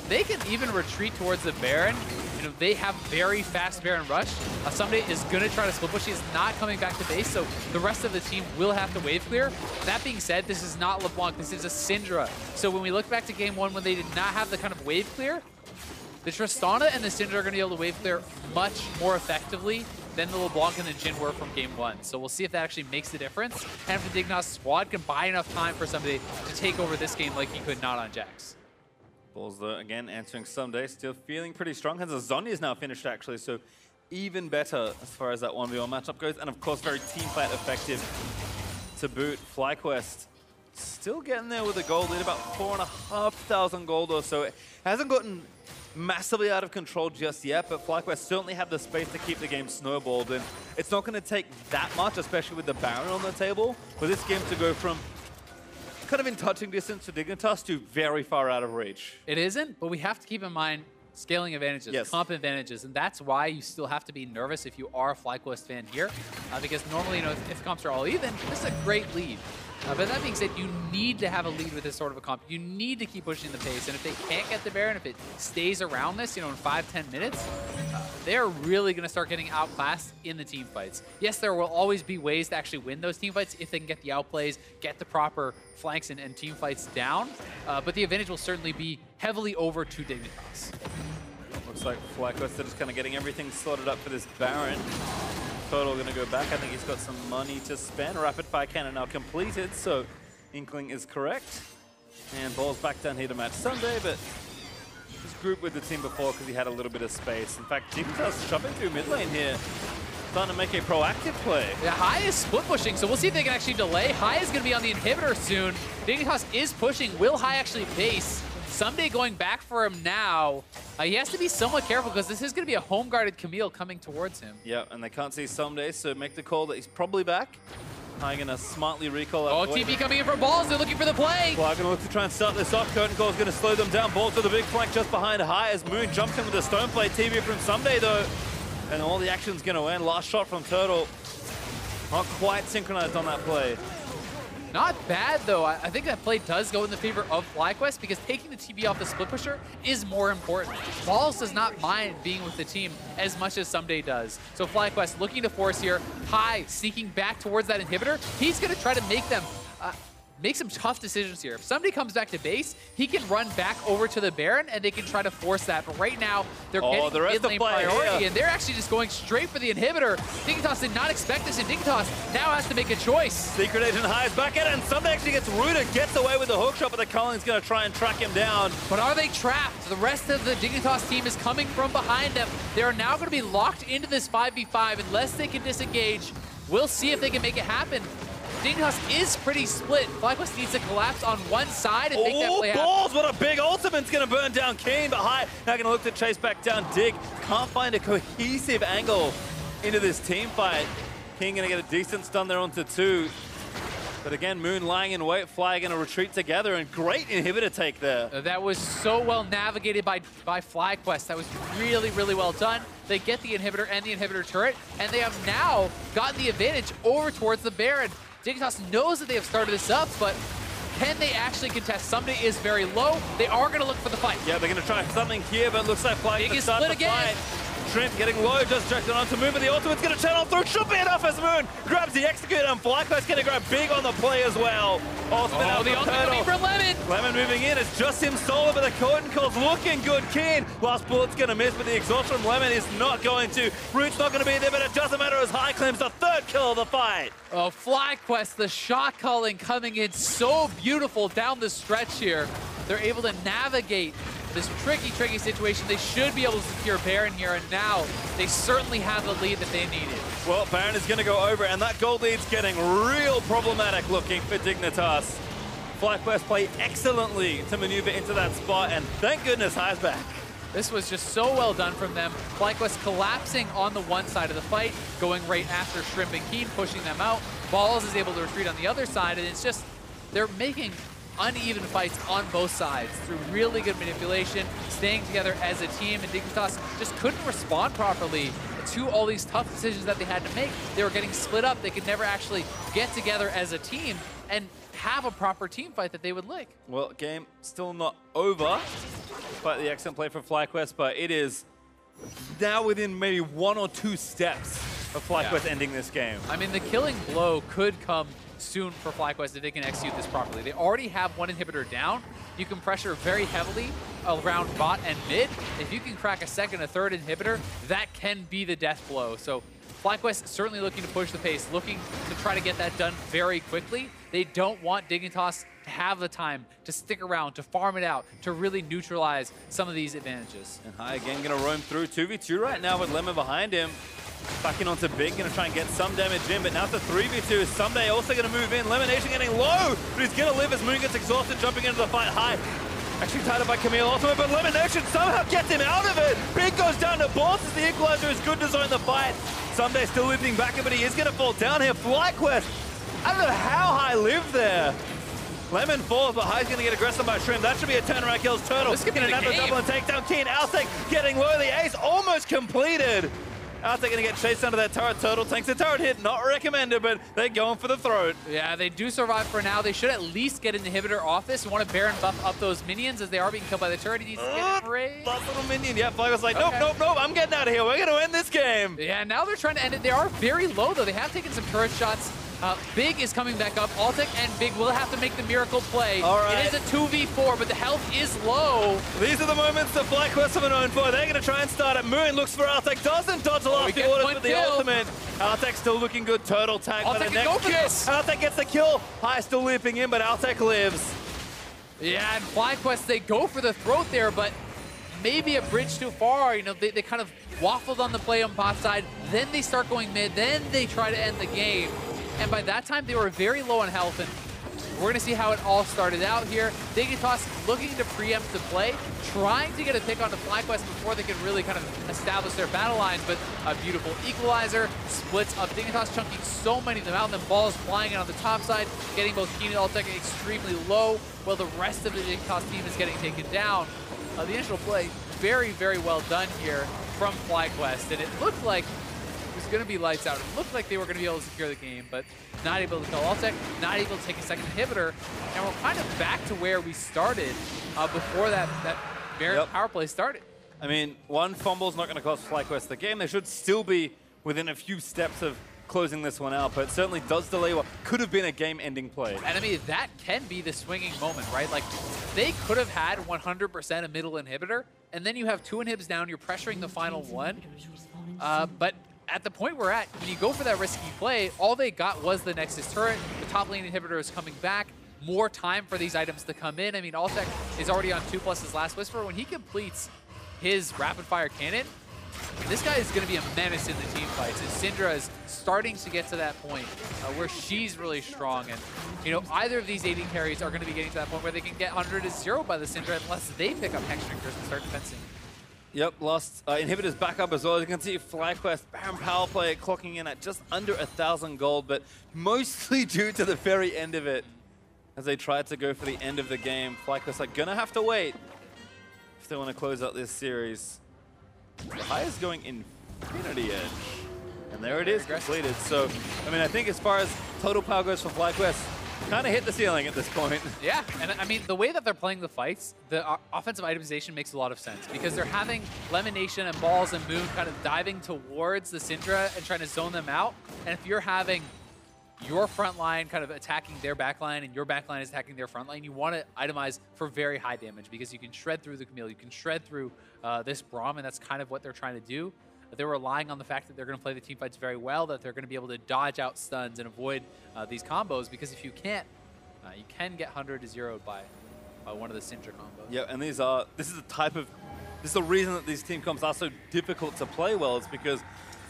They can even retreat towards the Baron. You know, they have very fast Baron rush. Someday is going to try to split push. He's not coming back to base, so the rest of the team will have to wave clear. That being said, this is not LeBlanc. This is a Syndra. So when we look back to game 1 when they did not have the kind of wave clear, the Tristana and the Syndra are going to be able to wave clear much more effectively than the LeBlanc and the Jhin were from game 1. So we'll see if that actually makes the difference. And if the Dignitas squad can buy enough time for Someday to take over this game like he could not on Jax. Balls, though, again, answering Someday. Still feeling pretty strong. Has a Zhonya's now finished, actually, so even better as far as that 1v1 matchup goes. And, of course, very team fight effective to boot. FlyQuest still getting there with a gold lead, about 4,500 gold or so. It hasn't gotten massively out of control just yet, but FlyQuest certainly have the space to keep the game snowballed, and it's not going to take that much, especially with the Baron on the table, for this game to go from kind of in touching distance to Dignitas to very far out of reach. It isn't, but we have to keep in mind scaling advantages, comp advantages, and that's why you still have to be nervous if you are a FlyQuest fan here, because normally, you know, if the comps are all even, this is a great lead. But that being said, you need to have a lead with this sort of a comp. You need to keep pushing the pace, and if they can't get the Baron, if it stays around this, you know, in 5-10 minutes, they're really going to start getting outclassed in the team fights. Yes, there will always be ways to actually win those team fights if they can get the outplays, get the proper flanks and team fights down, but the advantage will certainly be heavily over to Dignitas. Looks like FlyQuest are just kind of getting everything sorted up for this Baron. Total going to go back. I think he's got some money to spend. Rapid fire cannon now completed, so Inkling is correct. And Ball's back down here to match Someday, but he's grouped with the team before because he had a little bit of space. In fact, Dignitas shoving through mid lane here, starting to make a proactive play. Yeah, High is split pushing, so we'll see if they can actually delay. High is going to be on the inhibitor soon. Dignitas is pushing. Will High actually base? Someday going back for him now. He has to be somewhat careful because this is going to be a home-guarded Camille coming towards him. Yeah, and they can't see Someday, so make the call that he's probably back. High going to smartly recall that. Oh, TP coming in for Balls. They're looking for the play. Well, going to look to try and start this off. Curtain Call is going to slow them down. Balls to the big flank just behind High as Moon jumps in with a stone play. TP from Someday, though. And all the action's going to end. Last shot from Turtle. Not quite synchronized on that play. Not bad, though. I think that play does go in the favor of FlyQuest because taking the TB off the split pusher is more important. Balls does not mind being with the team as much as Someday does. So FlyQuest looking to force here. High sneaking back towards that inhibitor. He's going to try to make them make some tough decisions here. If somebody comes back to base, he can run back over to the Baron and they can try to force that. But right now, they're getting the rest mid lane of play priority here. and they're actually just going straight for the inhibitor. Dignitas did not expect this, and Dignitas now has to make a choice. Secret Agent High is back at it, and Someday actually gets rooted, gets away with the hook shot, but the Colling's going to try and track him down. But are they trapped? The rest of the Dignitas team is coming from behind them. They are now going to be locked into this 5v5 unless they can disengage. We'll see if they can make it happen. Dignitas is pretty split. FlyQuest needs to collapse on one side and make that play happen. Balls! What a big ultimate's going to burn down Keen, but High now going to look to chase back down Dig. Can't find a cohesive angle into this team fight. King going to get a decent stun there onto 2. But again, Moon lying in wait, Fly going to retreat together, and great inhibitor take there. That was so well navigated by FlyQuest. That was really, really well done. They get the inhibitor and the inhibitor turret, and they have now gotten the advantage over towards the Baron. Dignitas knows that they have started this up, but can they actually contest? Someday is very low. They are going to look for the fight. Yeah, they're going to try something here, but it looks like Fly can start the fight. Shrimp getting low, just directed onto Moon, but the ultimate's going to turn on through. Should be enough as Moon grabs the execute, and FlyQuest going to grab big on the play as well. Ultimate out the ultimate coming from Lemon. Lemon moving in. It's just him solo, but the curtain call's looking good. Keen, last bullet's going to miss, but the exhaust from Lemon is not going to. Root's not going to be there, but it doesn't matter as High claims the 3rd kill of the fight. Oh, FlyQuest, the shot calling coming in so beautiful down the stretch here. They're able to navigate this tricky situation. They should be able to secure Baron here, and now they certainly have the lead that they needed. Well, Baron is going to go over, and that gold lead's getting real problematic looking for Dignitas. FlyQuest play excellently to maneuver into that spot, and thank goodness High's back. This was just so well done from them. FlyQuest collapsing on the one side of the fight, going right after Shrimp and Keen, pushing them out. Balls is able to retreat on the other side, and it's just, they're making uneven fights on both sides through really good manipulation, staying together as a team, and Dignitas just couldn't respond properly to all these tough decisions that they had to make. They were getting split up. They could never actually get together as a team and have a proper team fight that they would like. Well, game still not over, despite the excellent play from FlyQuest, but it is now within maybe 1 or 2 steps of FlyQuest ending this game. I mean, the killing blow could come soon for FlyQuest if they can execute this properly. They already have one inhibitor down. You can pressure very heavily around bot and mid. If you can crack a second, a third inhibitor, that can be the death blow. So FlyQuest certainly looking to push the pace, looking to try to get that done very quickly. They don't want Dignitas to have the time to stick around, to farm it out, to really neutralize some of these advantages. And High again going to roam through 2v2 right now with Lemon behind him. Backing onto Big, going to try and get some damage in, but now it's a 3v2. Someday also going to move in. Lemon Nation getting low, but he's going to live as Moon gets exhausted, jumping into the fight. High actually tied up by Camille Ultimate, but Lemon Nation somehow gets him out of it. Big goes down to Balls as the equalizer is good to zone the fight. Someday still lifting back, but he is going to fall down here. FlyQuest, I don't know how High lived there. Lemon falls, but High's going to get aggressive by Shrimp. That should be a turnaround kills Turtle. This could be the Another game. double and takedown. Keen Alsec getting low. The ace almost completed. Alsec going to get chased under that turret. Turtle tanks the turret hit. Not recommended, but they're going for the throat. Yeah, they do survive for now. They should at least get an inhibitor off this. You want to Baron buff up those minions as they are being killed by the turret. He needs to get raised. Last little minion. Yeah, FlyQuest's like, nope, nope, nope. I'm getting out of here. We're going to end this game. Yeah, now they're trying to end it. They are very low, though. They have taken some turret shots. Big is coming back up. Altec and Big will have to make the miracle play. All right. It is a 2v4, but the health is low. These are the moments that FlyQuest have known for. They're going to try and start it. Moon looks for Altec. Doesn't dodge the last few orders with the ultimate. Altec still looking good. Turtle tag by the next go for kill. this. Altec gets the kill. High still leaping in, but Altec lives. Yeah, and FlyQuest, they go for the throat there, but maybe a bridge too far. You know, they kind of waffled on the play on bot side. Then they start going mid. Then they try to end the game. And by that time, they were very low on health, and we're going to see how it all started out here. Dignitas looking to preempt the play, trying to get a pick onto FlyQuest before they can really kind of establish their battle lines, but a beautiful equalizer, splits up Dignitas, chunking so many of them out, and then balls flying in on the top side, getting both Keen and Altec extremely low, while the rest of the Dignitas team is getting taken down. The initial play, very, very well done here from FlyQuest, and it looked like was going to be lights out. It looked like they were going to be able to secure the game, but not able to kill Altec, not able to take a second inhibitor, and we're kind of back to where we started before that Baron power play started. I mean, one fumble's not going to cost FlyQuest the game. They should still be within a few steps of closing this one out, but it certainly does delay what could have been a game-ending play. And I mean, that can be the swinging moment, right? Like, they could have had 100% a middle inhibitor, and then you have 2 inhibs down, you're pressuring the final one. But at the point we're at, when you go for that risky play, all they got was the Nexus turret, the top lane inhibitor is coming back, more time for these items to come in. I mean, Altec is already on 2+ his last Whisper. When he completes his rapid-fire cannon, this guy is going to be a menace in the team fights. And Syndra is starting to get to that point where she's really strong. And, you know, either of these AD carries are going to be getting to that point where they can get 100-0 by the Syndra unless they pick up Hex Drinkers and start defensing. Yep, lost inhibitors back up as well. As you can see, FlyQuest, Baron power play clocking in at just under 1,000 gold, but mostly due to the very end of it. As they tried to go for the end of the game, FlyQuest are going to have to wait if they want to close out this series. The high is going Infinity Edge. And there it is, completed. So, I mean, I think as far as total power goes for FlyQuest, kind of hit the ceiling at this point. Yeah, and I mean, the way that they're playing the fights, the offensive itemization makes a lot of sense because they're having Lemonation and Balls and Moon kind of diving towards the Syndra and trying to zone them out. And if you're having your front line kind of attacking their back line and your back line is attacking their front line, you want to itemize for very high damage because you can shred through the Camille, you can shred through this Braum, and that's kind of what they're trying to do. They're relying on the fact that they're going to play the team fights very well, that they're going to be able to dodge out stuns and avoid these combos, because if you can't, you can get 100-0'd by one of the Syndra combos. Yeah, and this is the reason that these team comps are so difficult to play well. It's because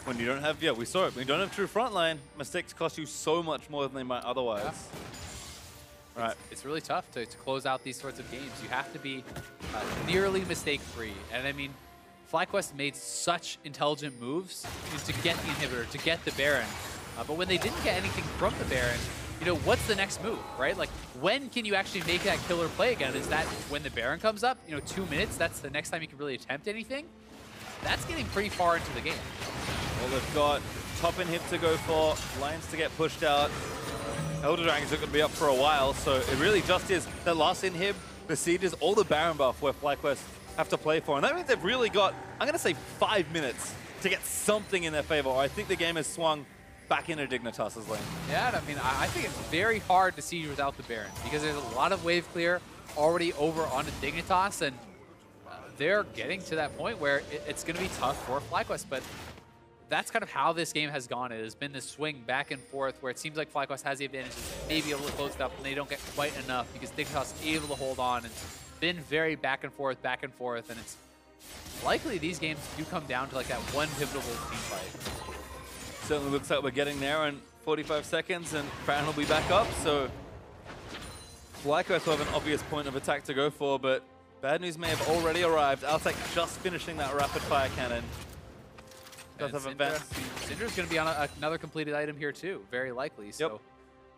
when you don't have, we saw it, when you don't have true frontline, mistakes cost you so much more than they might otherwise. Yeah. Right. It's really tough to close out these sorts of games. You have to be nearly mistake-free. And I mean, FlyQuest made such intelligent moves to get the inhibitor, to get the Baron. But when they didn't get anything from the Baron, you know, what's the next move, right? Like, when can you actually make that killer play again? Is that when the Baron comes up? You know, 2 minutes, that's the next time you can really attempt anything? That's getting pretty far into the game. Well, they've got top inhib to go for, lanes to get pushed out. Elder Dragons are going to be up for a while, so it really just is that last inhib, besieges all the Baron buff where FlyQuest have to play for. And that means they've really got, I'm going to say 5 minutes to get something in their favor. I think the game has swung back into Dignitas' lane. Yeah, I mean, I think it's very hard to siege without the Baron because there's a lot of wave clear already over onto Dignitas, and they're getting to that point where it's going to be tough for FlyQuest, but that's kind of how this game has gone. It has been this swing back and forth where it seems like FlyQuest has the advantage, maybe able to close it up, and they don't get quite enough because Dignitas is able to hold on. And it's been very back and forth, and it's likely these games do come down to like that one pivotal team fight. Certainly looks like we're getting there in 45 seconds, and Baron will be back up, so FlyQuest will have an obvious point of attack to go for, but bad news may have already arrived. Altec just finishing that rapid fire cannon. Does have Syndra's going to be on another completed item here too, very likely. So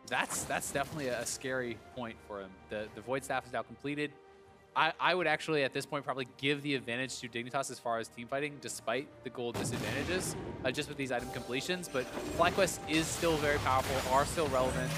that's definitely a scary point for him. The Void Staff is now completed. I would actually, at this point, probably give the advantage to Dignitas as far as team fighting, despite the gold disadvantages, just with these item completions. But FlyQuest is still very powerful, are still relevant,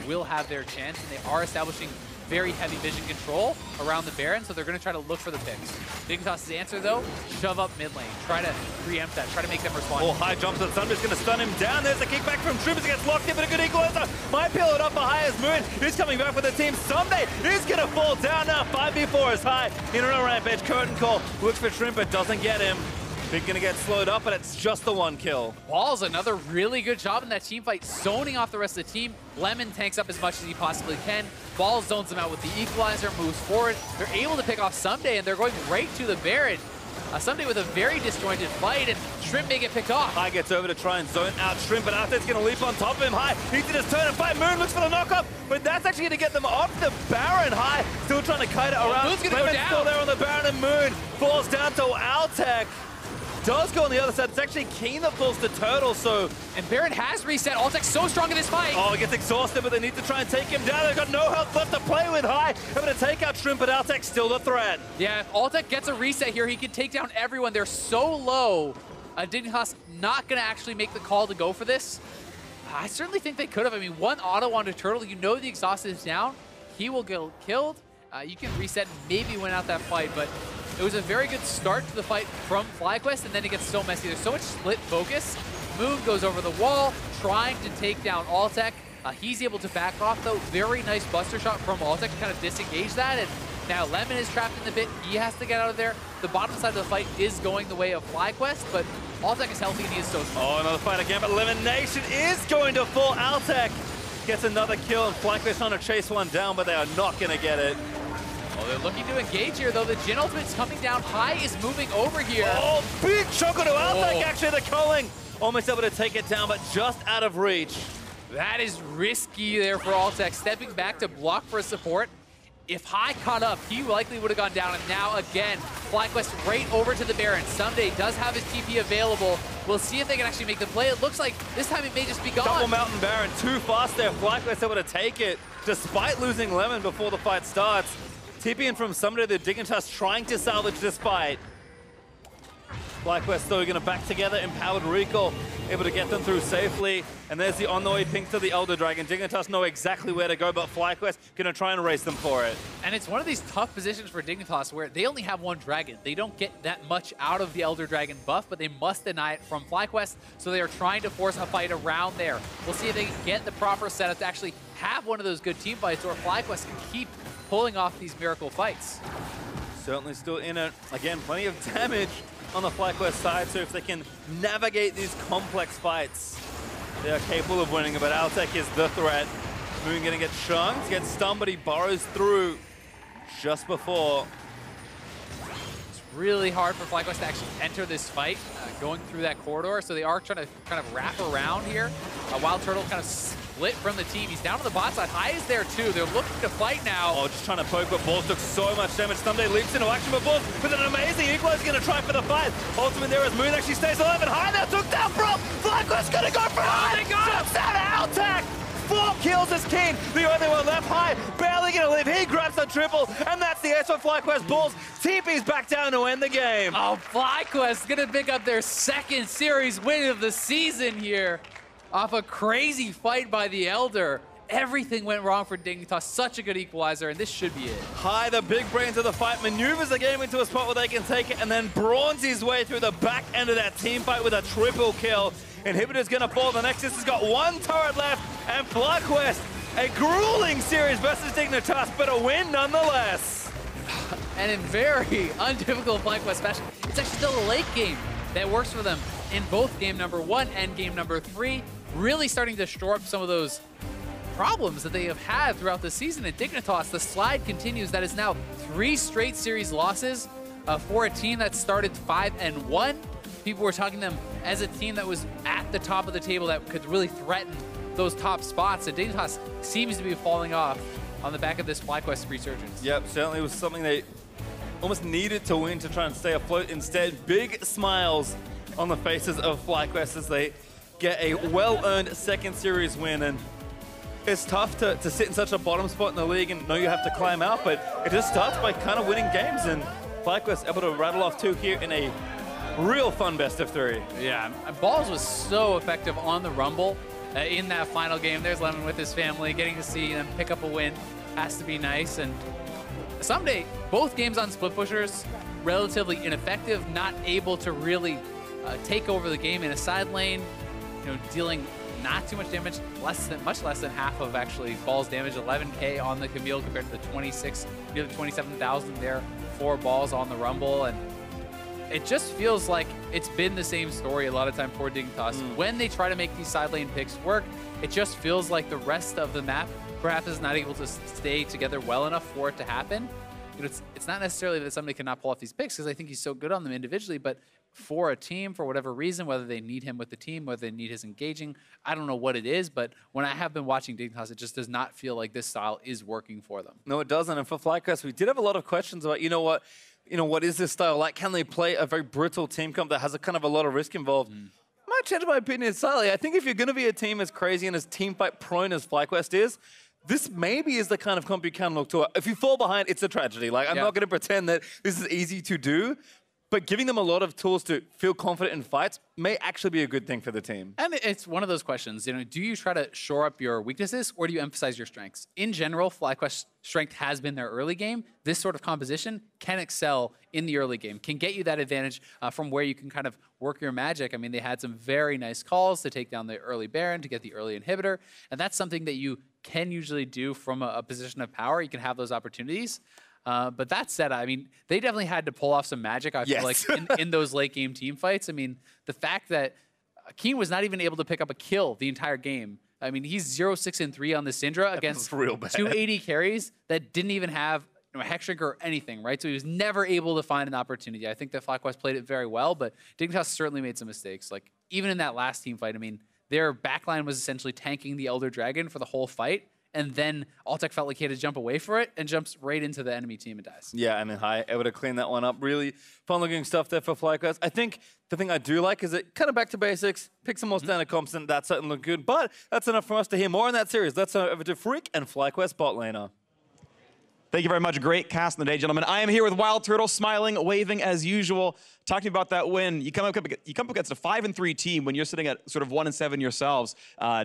will have their chance, and they are establishing very heavy vision control around the Baron, so they're going to try to look for the picks. Dignitas' answer, though, shove up mid lane. Try to preempt that. Try to make them respond. Oh, high jumps, and Sunder's going to stun him down. There's a kickback from Troopers. He gets locked in, but a good equalizer. Might peel it up for High as Moon. He's coming back with the team. Sunday is going to fall down now. 5v4 is High. In a rampage. Curtain call. Looks for Shrimp, but doesn't get him. Big going to get slowed up, but it's just the one kill. Balls, another really good job in that team fight, zoning off the rest of the team. Lemon tanks up as much as he possibly can. Balls zones them out with the equalizer, moves forward. They're able to pick off Someday, and they're going right to the Baron. Someday with a very disjointed fight, and Shrimp may get picked off. High gets over to try and zone out Shrimp, but Outlet's going to leap on top of him. High, he did his turn and fight. Moon looks for the knockup, but that's actually going to get them off the Baron. High, still trying to kite it around. Moon's going to go down. Still there on the Baron, and Moon falls down to Altec. Does go on the other side. It's actually Keen that falls to Turtle, so... And Baron has reset. Altec's so strong in this fight. Oh, he gets exhausted, but they need to try and take him down. They've got no health left to play with. High, having to take out Shrimp, but Altec's still the threat. Yeah, if Altec gets a reset here, he can take down everyone. They're so low Dignitas not going to actually make the call to go for this. I certainly think they could have. I mean, one auto onto Turtle, you know the exhaust is down. He will get killed. You can reset and maybe win out that fight, but it was a very good start to the fight from FlyQuest, and then it gets so messy. There's so much split focus. Moon goes over the wall, trying to take down Altec. He's able to back off, though. Very nice buster shot from Altec to kind of disengage that, and now Lemon is trapped in the pit. He has to get out of there. The bottom side of the fight is going the way of FlyQuest, but Altec is healthy and he is so strong. Oh, another fight again, but Elimination is going to fall. Altec gets another kill, and FlyQuest trying to chase one down, but they are not going to get it. Oh, they're looking to engage here, though. The Jhin ultimate's coming down. High is moving over here. Oh, big choco to Altec, actually, the culling. Almost able to take it down, but just out of reach. That is risky there for Altec, stepping back to block for support. If High caught up, he likely would have gone down, and now again, FlyQuest right over to the Baron. Someday does have his TP available. We'll see if they can actually make the play. It looks like this time it may just be gone. Double Mountain Baron, too fast there. FlyQuest able to take it, despite losing Lemon before the fight starts. TP in from Someday, the Dignitas trying to salvage this fight. FlyQuest though going to back together, empowered recall, able to get them through safely. And there's the on the way pink to the Elder Dragon. Dignitas know exactly where to go, but FlyQuest going to try and race them for it. And it's one of these tough positions for Dignitas where they only have one dragon. They don't get that much out of the Elder Dragon buff, but they must deny it from FlyQuest, so they are trying to force a fight around there. We'll see if they can get the proper setup to actually have one of those good team fights, or FlyQuest can keep pulling off these miracle fights. Certainly still in it. Again, plenty of damage on the FlyQuest side, so if they can navigate these complex fights, they are capable of winning, but Altec is the threat. Moon gonna get chunked, gets stunned, but he burrows through just before. It's really hard for FlyQuest to actually enter this fight, going through that corridor, so they are trying to kind of wrap around here. Wild Turtle kind of split from the team. He's down on the bot side. High is there too. They're looking to fight now. Oh, just trying to poke, but Balls took so much damage. Someday leaps into action, but Balls with an amazing equalizer going to try for the fight. Ultimate there as Moon actually stays alive, and High now took down from FlyQuest going to go for High. Jumps out of Altec. 4 kills as King, the only one left. High barely going to live. He grabs the triple, and that's the ace for FlyQuest. Balls TP's back down to end the game. Oh, FlyQuest going to pick up their second series win of the season here off a crazy fight by the Elder. Everything went wrong for Dignitas. Such a good equalizer, and this should be it. High, the big brains of the fight, maneuvers the game into a spot where they can take it, and then brawns his way through the back end of that team fight with a triple kill. Inhibitor's gonna fall. The Nexus has got 1 turret left, and FlyQuest, a grueling series versus Dignitas, but a win nonetheless. And in very undifficult FlyQuest fashion, it's actually still a late game that works for them in both game number 1 and game number 3, really starting to shore up some of those problems that they have had throughout the season. At Dignitas, the slide continues. That is now 3 straight series losses for a team that started 5-1. People were talking them as a team that was at the top of the table that could really threaten those top spots. And Dignitas seems to be falling off on the back of this FlyQuest resurgence. Yep, certainly was something they almost needed to win to try and stay afloat. Instead, big smiles on the faces of FlyQuest as they get a well-earned second series win. And it's tough to sit in such a bottom spot in the league and know you have to climb out, but it just starts by kind of winning games, and FlyQuest able to rattle off 2 here in a real fun best of 3. Yeah, Balls was so effective on the Rumble in that final game. There's Lemon with his family, getting to see them pick up a win has to be nice. And Someday, both games on split pushers, relatively ineffective, not able to really take over the game in a side lane, dealing not too much damage, much less than half of actually Balls damage, 11K on the Camille compared to the 26, nearly 27,000 there for Balls on the Rumble. And it just feels like it's been the same story a lot of time for Dignitas. When they try to make these side lane picks work, it just feels like the rest of the map perhaps is not able to stay together well enough for it to happen. It's not necessarily that somebody cannot pull off these picks, because I think he's so good on them individually, but for a team, for whatever reason, whether they need him with the team, whether they need his engaging, I don't know what it is, but when I have been watching Dignitas, it just does not feel like this style is working for them. No, it doesn't. And for FlyQuest, we did have a lot of questions about, what is this style like? Can they play a very brutal team comp that has a kind of a lot of risk involved? I might change my opinion slightly. I think if you're going to be a team as crazy and as team fight prone as FlyQuest is, this maybe is the kind of comp you can look to. If you fall behind, it's a tragedy. Like, I'm not going to pretend that this is easy to do, but giving them a lot of tools to feel confident in fights may actually be a good thing for the team. And it's one of those questions, do you try to shore up your weaknesses or do you emphasize your strengths? In general, FlyQuest's strength has been their early game. This sort of composition can excel in the early game, can get you that advantage from where you can kind of work your magic. I mean, they had some very nice calls to take down the early Baron, to get the early inhibitor, and that's something that you can usually do from a position of power. You can have those opportunities. But that said, I mean, they definitely had to pull off some magic, I feel like, in those late game team fights. I mean, the fact that Keen was not even able to pick up a kill the entire game. I mean, he's 0-6-3 on the Syndra against 280 carries that didn't even have a Hex Shrink or anything, right? So he was never able to find an opportunity. I think that FlyQuest played it very well, but Dignitas certainly made some mistakes. Like, even in that last team fight, I mean, their backline was essentially tanking the Elder Dragon for the whole fight, and then Altec felt like he had to jump away for it and jumps right into the enemy team and dies. Yeah, and then High able to clean that one up. Really fun-looking stuff there for FlyQuest. I think the thing I do like is it kind of back to basics, pick some more standard comps, and that certainly looked good. But that's enough for us to hear more in that series. Let's turn over to Freak and FlyQuest bot laner. Thank you very much. Great cast in the day, gentlemen. I am here with Wild Turtle, smiling, waving as usual. Talking about that win, you come up against a 5-3 team when you're sitting at sort of 1-7 yourselves.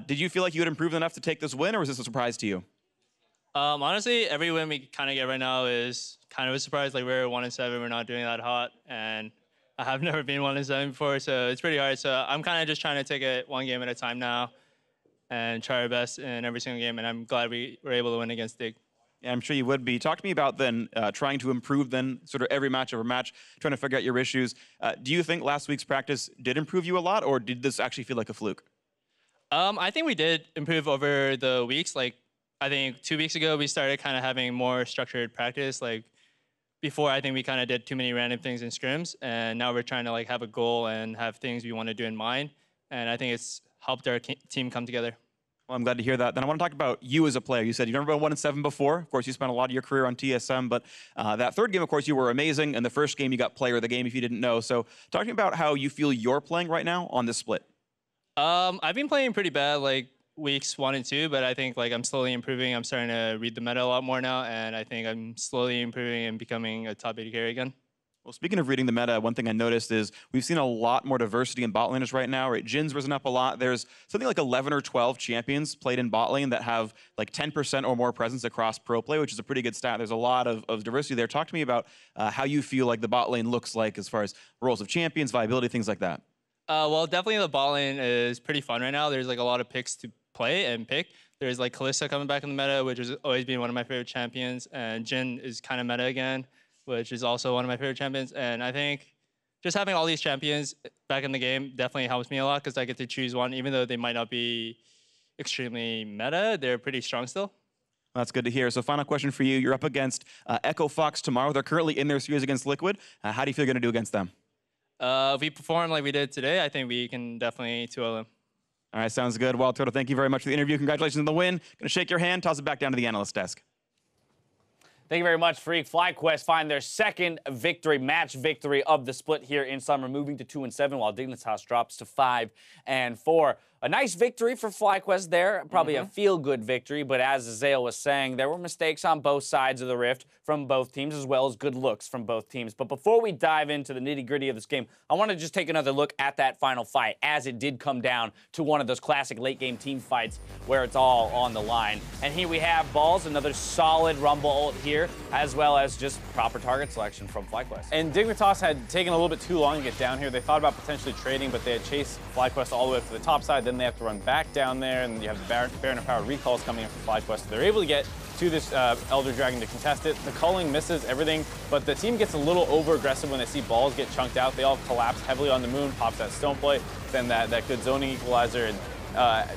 Did you feel like you had improved enough to take this win, or was this a surprise to you? Honestly, every win we kind of get right now is kind of a surprise. Like, we're 1-7, we're not doing that hot, and I have never been 1-7 before, so it's pretty hard. So I'm kind of just trying to take it one game at a time now and try our best in every single game, and I'm glad we were able to win against Dig. Yeah, I'm sure you would be. Talk to me about then trying to improve then sort of every match over match, trying to figure out your issues. Do you think last week's practice did improve you a lot, or did this actually feel like a fluke? I think we did improve over the weeks. Like, I think 2 weeks ago, we started kind of having more structured practice. Like, before, I think we kind of did too many random things in scrims, and now we're trying to like have a goal and have things we want to do in mind. And I think it's helped our team come together. Well, I'm glad to hear that. Then I want to talk about you as a player. You said you've never been 1-7 before. Of course, you spent a lot of your career on TSM, but that third game, of course, you were amazing. And the first game, you got player of the game if you didn't know. So talking about how you feel you're playing right now on this split. I've been playing pretty bad, like weeks 1 and 2, but I think like I'm slowly improving. I'm starting to read the meta a lot more now, and I think I'm slowly improving and becoming a top 80 carry again. Well, speaking of reading the meta, one thing I noticed is we've seen a lot more diversity in bot laners right now, right? Jhin's risen up a lot. There's something like 11 or 12 champions played in bot lane that have like 10% or more presence across pro play, which is a pretty good stat. There's a lot of diversity there. Talk to me about how you feel like the bot lane looks like as far as roles of champions, viability, things like that. Well, definitely the bot lane is pretty fun right now. There's like a lot of picks to play and pick. There's like Kalista coming back in the meta, which has always been one of my favorite champions, and Jhin is kind of meta again, which is also one of my favorite champions. And I think just having all these champions back in the game definitely helps me a lot because I get to choose one, even though they might not be extremely meta, they're pretty strong still. Well, that's good to hear. So final question for you. You're up against Echo Fox tomorrow. They're currently in their series against Liquid. How do you feel you're going to do against them? If we perform like we did today, I think we can definitely 2-0 them. All right, sounds good. Wild Turtle, thank you very much for the interview. Congratulations on the win. Going to shake your hand, toss it back down to the analyst desk. Thank you very much, Freak. FlyQuest find their second victory, match victory of the split here in summer, moving to 2-7, while Dignitas drops to 5-4. A nice victory for FlyQuest there, probably a feel-good victory, but as Azale was saying, there were mistakes on both sides of the rift from both teams, as well as good looks from both teams. But before we dive into the nitty-gritty of this game, I want to just take another look at that final fight, as it did come down to one of those classic late-game team fights where it's all on the line. And here we have Balls, another solid Rumble ult here, as well as just proper target selection from FlyQuest. And Dignitas had taken a little bit too long to get down here. They thought about potentially trading, but they had chased FlyQuest all the way up to the top side. Then they have to run back down there, and you have the Baron of Power recalls coming in for FlyQuest. So they're able to get to this Elder Dragon to contest it. The culling misses everything, but the team gets a little over-aggressive when they see Balls get chunked out. They all collapse heavily on the moon, pops that stone plate, then that good zoning equalizer, and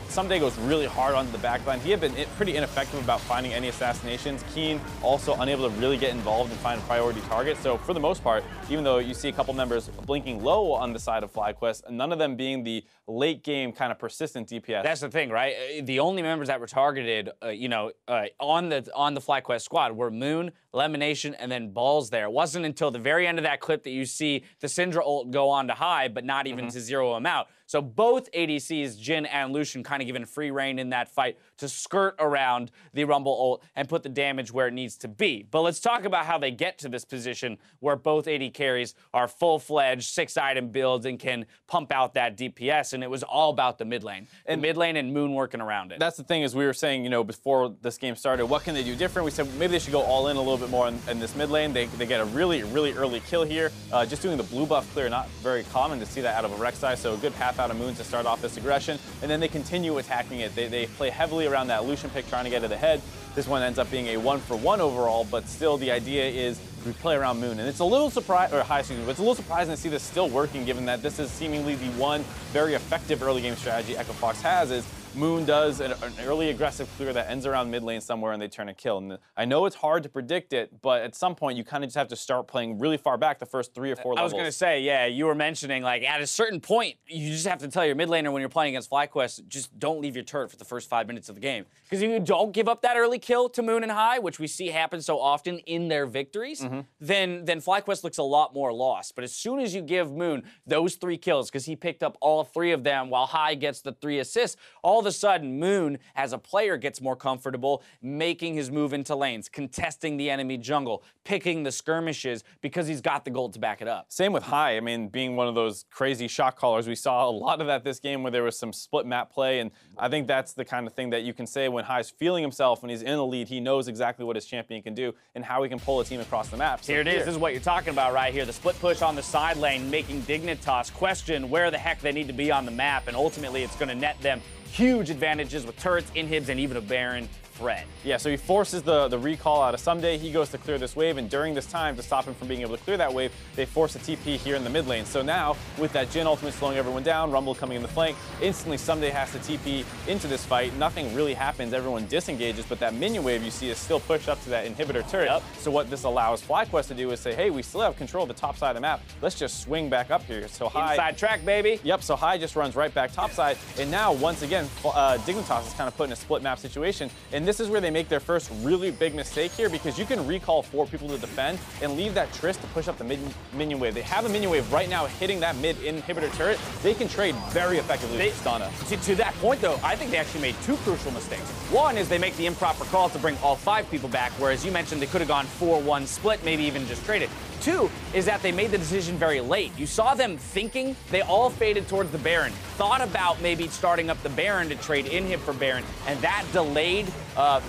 Someday goes really hard onto the backline. He had been pretty ineffective about finding any assassinations. Keen also unable to really get involved and find a priority target. So for the most part, even though you see a couple members blinking low on the side of FlyQuest, none of them being the late game kind of persistent DPS. That's the thing, right? The only members that were targeted, on the FlyQuest squad were Moon, Lemonation, and then Balls there. It wasn't until the very end of that clip that you see the Syndra ult go on to high, but not even to zero him out. So both ADCs, Jhin and Lucian, kind of given free reign in that fight to skirt around the Rumble ult and put the damage where it needs to be. But let's talk about how they get to this position where both AD carries are full-fledged 6-item builds and can pump out that DPS, and it was all about the mid lane. And mid lane and Moon working around it. That's the thing, is we were saying, you know, before this game started, what can they do different? We said maybe they should go all in a little bit more in this mid lane. They get a really early kill here. Just doing the blue buff clear, not very common to see that out of a Rek'Sai, so a good path out of Moon to start off this aggression. And then they continue attacking it. They play heavily around that Lucian pick, trying to get to the head. This one ends up being a 1-for-1 overall, but still the idea is we play around Moon. And it's a little surprising, but it's a little surprising to see this still working, given that this is seemingly the one very effective early game strategy Echo Fox has, is Moon does an early aggressive clear that ends around mid lane somewhere and they turn a kill. And I know it's hard to predict it, but at some point you kind of just have to start playing really far back the first 3 or 4 levels. I was going to say, yeah, you were mentioning, like, at a certain point, you just have to tell your mid laner when you're playing against FlyQuest, just don't leave your turret for the first 5 minutes of the game. Because if you don't give up that early kill to Moon and High, which we see happen so often in their victories, then FlyQuest looks a lot more lost. But as soon as you give Moon those 3 kills, because he picked up all 3 of them while High gets the 3 assists, all of a sudden Moon, as a player, gets more comfortable making his move into lanes, contesting the enemy jungle, picking the skirmishes, because he's got the gold to back it up. Same with High. I mean, being one of those crazy shot callers, we saw a lot of that this game where there was some split map play, and I think that's the kind of thing that you can say when High's feeling himself, when he's in a lead, he knows exactly what his champion can do and how he can pull a team across the map. So here it is. This is what you're talking about right here. The split push on the side lane, making Dignitas question where the heck they need to be on the map, and ultimately it's going to net them huge advantages with turrets, inhibs, and even a Baron threat. Yeah, so he forces the recall out of Someday. He goes to clear this wave, and during this time, to stop him from being able to clear that wave, they force a TP here in the mid lane. So now, with that Jhin ultimate slowing everyone down, Rumble coming in the flank, instantly Someday has to TP into this fight. Nothing really happens. Everyone disengages, but that minion wave you see is still pushed up to that inhibitor turret. Yep. So what this allows FlyQuest to do is say, hey, we still have control of the top side of the map. Let's just swing back up here. So High... Inside track, baby. Yep, so High just runs right back topside. And now, once again, Dignitas is kind of put in a split map situation. And this is where they make their first really big mistake here, because you can recall 4 people to defend and leave that Triss to push up the minion wave. They have a minion wave right now hitting that mid inhibitor turret. They can trade very effectively with Stunna. To that point, though, I think they actually made 2 crucial mistakes. One is they make the improper call to bring all 5 people back, whereas you mentioned they could have gone 4-1 split, maybe even just traded. 2 is that they made the decision very late. You saw them thinking, they all faded towards the Baron, thought about maybe starting up the Baron to trade inhib for Baron, and that delayed,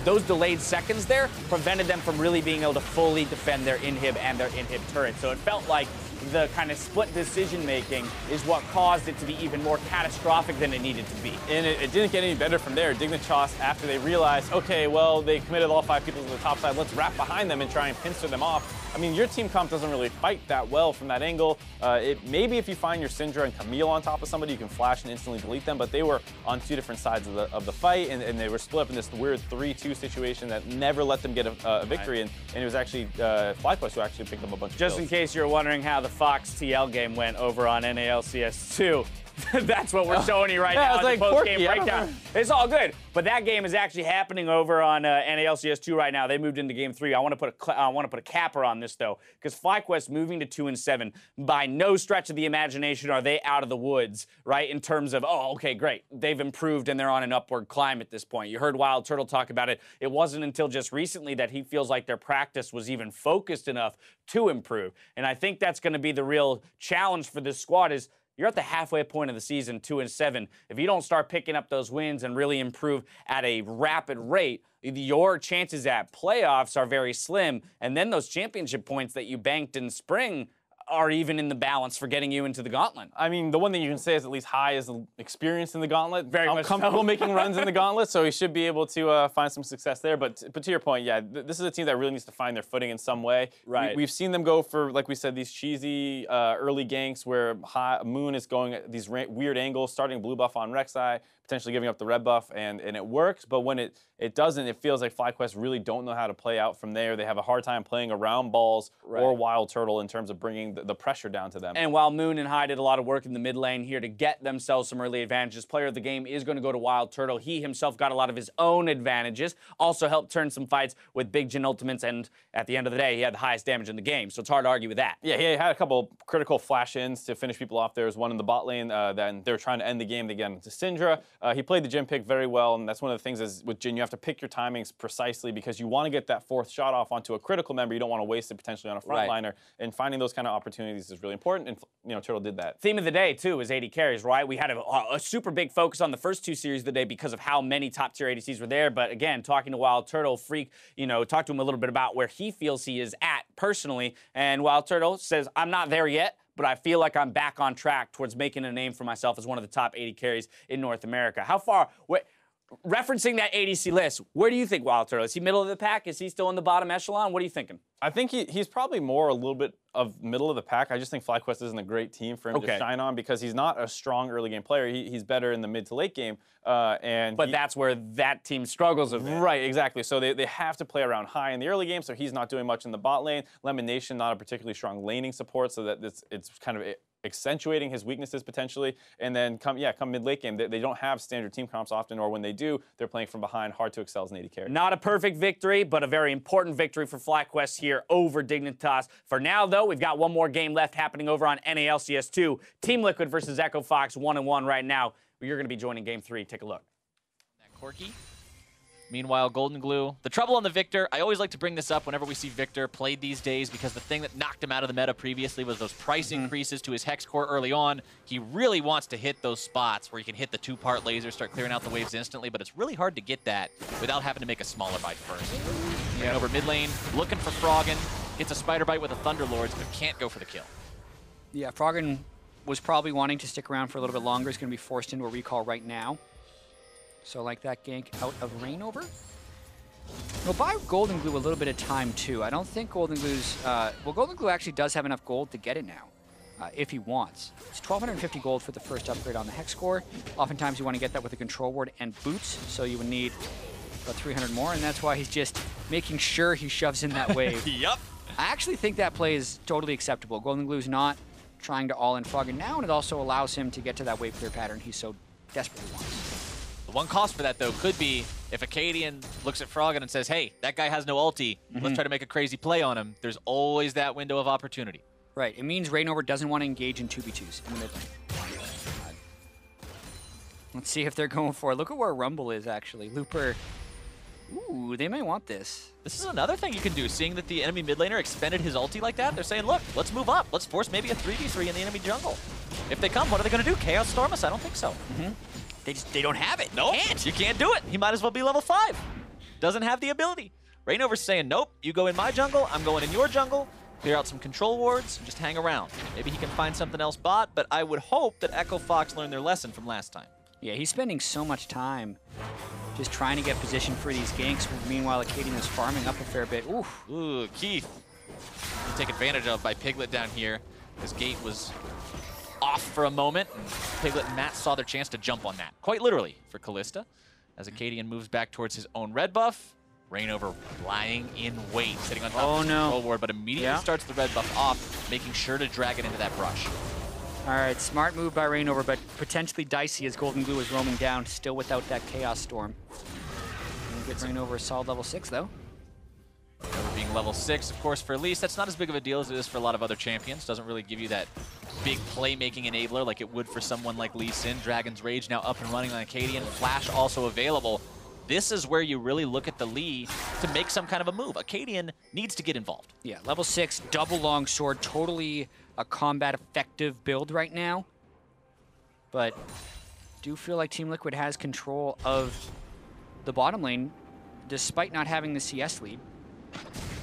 those delayed seconds there prevented them from really being able to fully defend their inhib and their inhib turret. So it felt like the kind of split decision-making is what caused it to be even more catastrophic than it needed to be. And it didn't get any better from there. Dignitas, after they realized, okay, well, they committed all 5 people to the top side, let's wrap behind them and try and pincer them off. I mean, your team comp doesn't really fight that well from that angle. Maybe if you find your Syndra and Camille on top of somebody, you can flash and instantly delete them, but they were on 2 different sides of the fight, and they were split up in this weird 3-2 situation that never let them get a victory, and it was actually FlyQuest who actually picked up a bunch of kills. Just in case you're wondering how the Fox TL game went over on NALCS 2, that's what we're showing you right now. It's like post-game breakdown. It's all good, but that game is actually happening over on NALCS 2 right now. They moved into Game 3. I want to put a capper on this though, because FlyQuest moving to 2-7. By no stretch of the imagination are they out of the woods, right? In terms of, oh, okay, great, they've improved and they're on an upward climb at this point. You heard Wild Turtle talk about it. It wasn't until just recently that he feels like their practice was even focused enough to improve, and I think that's going to be the real challenge for this squad. Is you're at the halfway point of the season, 2-7. If you don't start picking up those wins and really improve at a rapid rate, your chances at playoffs are very slim. And then those championship points that you banked in spring are even in the balance for getting you into the gauntlet. I mean, the one thing you can say is at least High is experienced in the gauntlet. Very much comfortable making runs in the gauntlet, so he should be able to find some success there. But to your point, yeah, this is a team that really needs to find their footing in some way. Right. We've seen them go for, like we said, these cheesy early ganks where Moon is going at these weird angles, starting blue buff on Rek'Sai, potentially giving up the red buff, and it works. But when it doesn't, it feels like FlyQuest really don't know how to play out from there. They have a hard time playing around balls or Wild Turtle in terms of bringing the pressure down to them. And while Moon and High did a lot of work in the mid lane here to get themselves some early advantages, player of the game is going to go to Wild Turtle. He himself got a lot of his own advantages, also helped turn some fights with big Jhin ultimates, and at the end of the day, he had the highest damage in the game, so it's hard to argue with that. Yeah, he had a couple critical flash-ins to finish people off. There was one in the bot lane, then they were trying to end the game. They get into Syndra. He played the Jhin pick very well, and that's one of the things is with Jhin, you have to pick your timings precisely because you want to get that fourth shot off onto a critical member. You don't want to waste it potentially on a frontliner, and finding those kind of opportunities is really important, and Turtle did that. Theme of the day, too, is AD carries, right? We had a super big focus on the first 2 series of the day because of how many top-tier ADCs were there, but again, talking to Wild Turtle, Freak, talked to him a little bit about where he feels he is at personally, and Wild Turtle says, I'm not there yet, but I feel like I'm back on track towards making a name for myself as one of the top 80 carries in North America. How far... Referencing that ADC list, where do you think Wild Turtle? Is he middle of the pack? Is he still in the bottom echelon? What are you thinking? I think he's probably more a little bit of middle of the pack. I just think FlyQuest isn't a great team for him to shine on because he's not a strong early game player. He's better in the mid to late game. But that's where that team struggles a bit. Right, exactly. So they have to play around high in the early game, so he's not doing much in the bot lane. Lemon Nation, not a particularly strong laning support, so that it's kind of accentuating his weaknesses potentially. And then come mid-late game, they don't have standard team comps often, or when they do, they're playing from behind, hard to excel as an AD carry. Not a perfect victory, but a very important victory for FlyQuest here over Dignitas. For now, though, we've got one more game left happening over on NALCS 2. Team Liquid versus Echo Fox, 1-1 right now. You're going to be joining Game 3. Take a look. Corky. Meanwhile, Golden Glue, the trouble on the Victor, I always like to bring this up whenever we see Victor played these days because the thing that knocked him out of the meta previously was those price increases to his Hex Core early on. He really wants to hit those spots where he can hit the 2-part laser, start clearing out the waves instantly, but it's really hard to get that without having to make a smaller bite first. Right over mid lane, looking for Froggen, gets a Spider Bite with a Thunderlords, but can't go for the kill. Yeah, Froggen was probably wanting to stick around for a little bit longer. He's going to be forced into a recall right now. So like that gank out of Rainover. We'll buy Golden Glue a little bit of time too. I don't think Golden Glue's, well, Golden Glue actually does have enough gold to get it now, if he wants. It's 1,250 gold for the first upgrade on the Hex Core. Oftentimes you want to get that with a control ward and boots, so you would need about 300 more, and that's why he's just making sure he shoves in that wave. Yup. I actually think that play is totally acceptable. Golden Glue's not trying to all-in Froggen now, and it also allows him to get to that wave clear pattern he so desperately wants. The one cost for that, though, could be if Acadian looks at Froggen and says, hey, that guy has no ulti, let's try to make a crazy play on him. There's always that window of opportunity. Right. It means Rainover doesn't want to engage in 2v2s in the mid lane. Let's see if they're going for it. Look at where Rumble is, actually. Looper. Ooh, they may want this. This is another thing you can do. Seeing that the enemy mid laner expended his ulti like that, they're saying, look, let's move up. Let's force maybe a 3v3 in the enemy jungle. If they come, what are they going to do? Chaos Storm us? I don't think so. They don't have it. Nope, you can't do it. He might as well be level 5. Doesn't have the ability. Rainover's saying, nope, you go in my jungle, I'm going in your jungle, clear out some control wards, and just hang around. Maybe he can find something else bot, but I would hope that Echo Fox learned their lesson from last time. Yeah, he's spending so much time just trying to get position for these ganks. Meanwhile, Acadian is farming up a fair bit. Ooh, Keith. You take advantage of by Piglet down here. His gate was off for a moment, and Piglet and Matt saw their chance to jump on that, quite literally, for Kalista. As Acadian moves back towards his own red buff, Rainover lying in wait, sitting on top of the control ward, but immediately starts the red buff off, making sure to drag it into that brush. All right, smart move by Rainover, but potentially dicey as Golden Glue is roaming down, still without that Chaos Storm. Get Rainover a solid level 6, though. Rainover being level 6, of course, for Elise, that's not as big of a deal as it is for a lot of other champions. Doesn't really give you that big playmaking enabler like it would for someone like Lee Sin. Dragon's Rage now up and running on Acadian. Flash also available. This is where you really look at the Lee to make some kind of a move. Acadian needs to get involved. Yeah, level 6, double longsword, totally a combat effective build right now. But do feel like Team Liquid has control of the bottom lane despite not having the CS lead.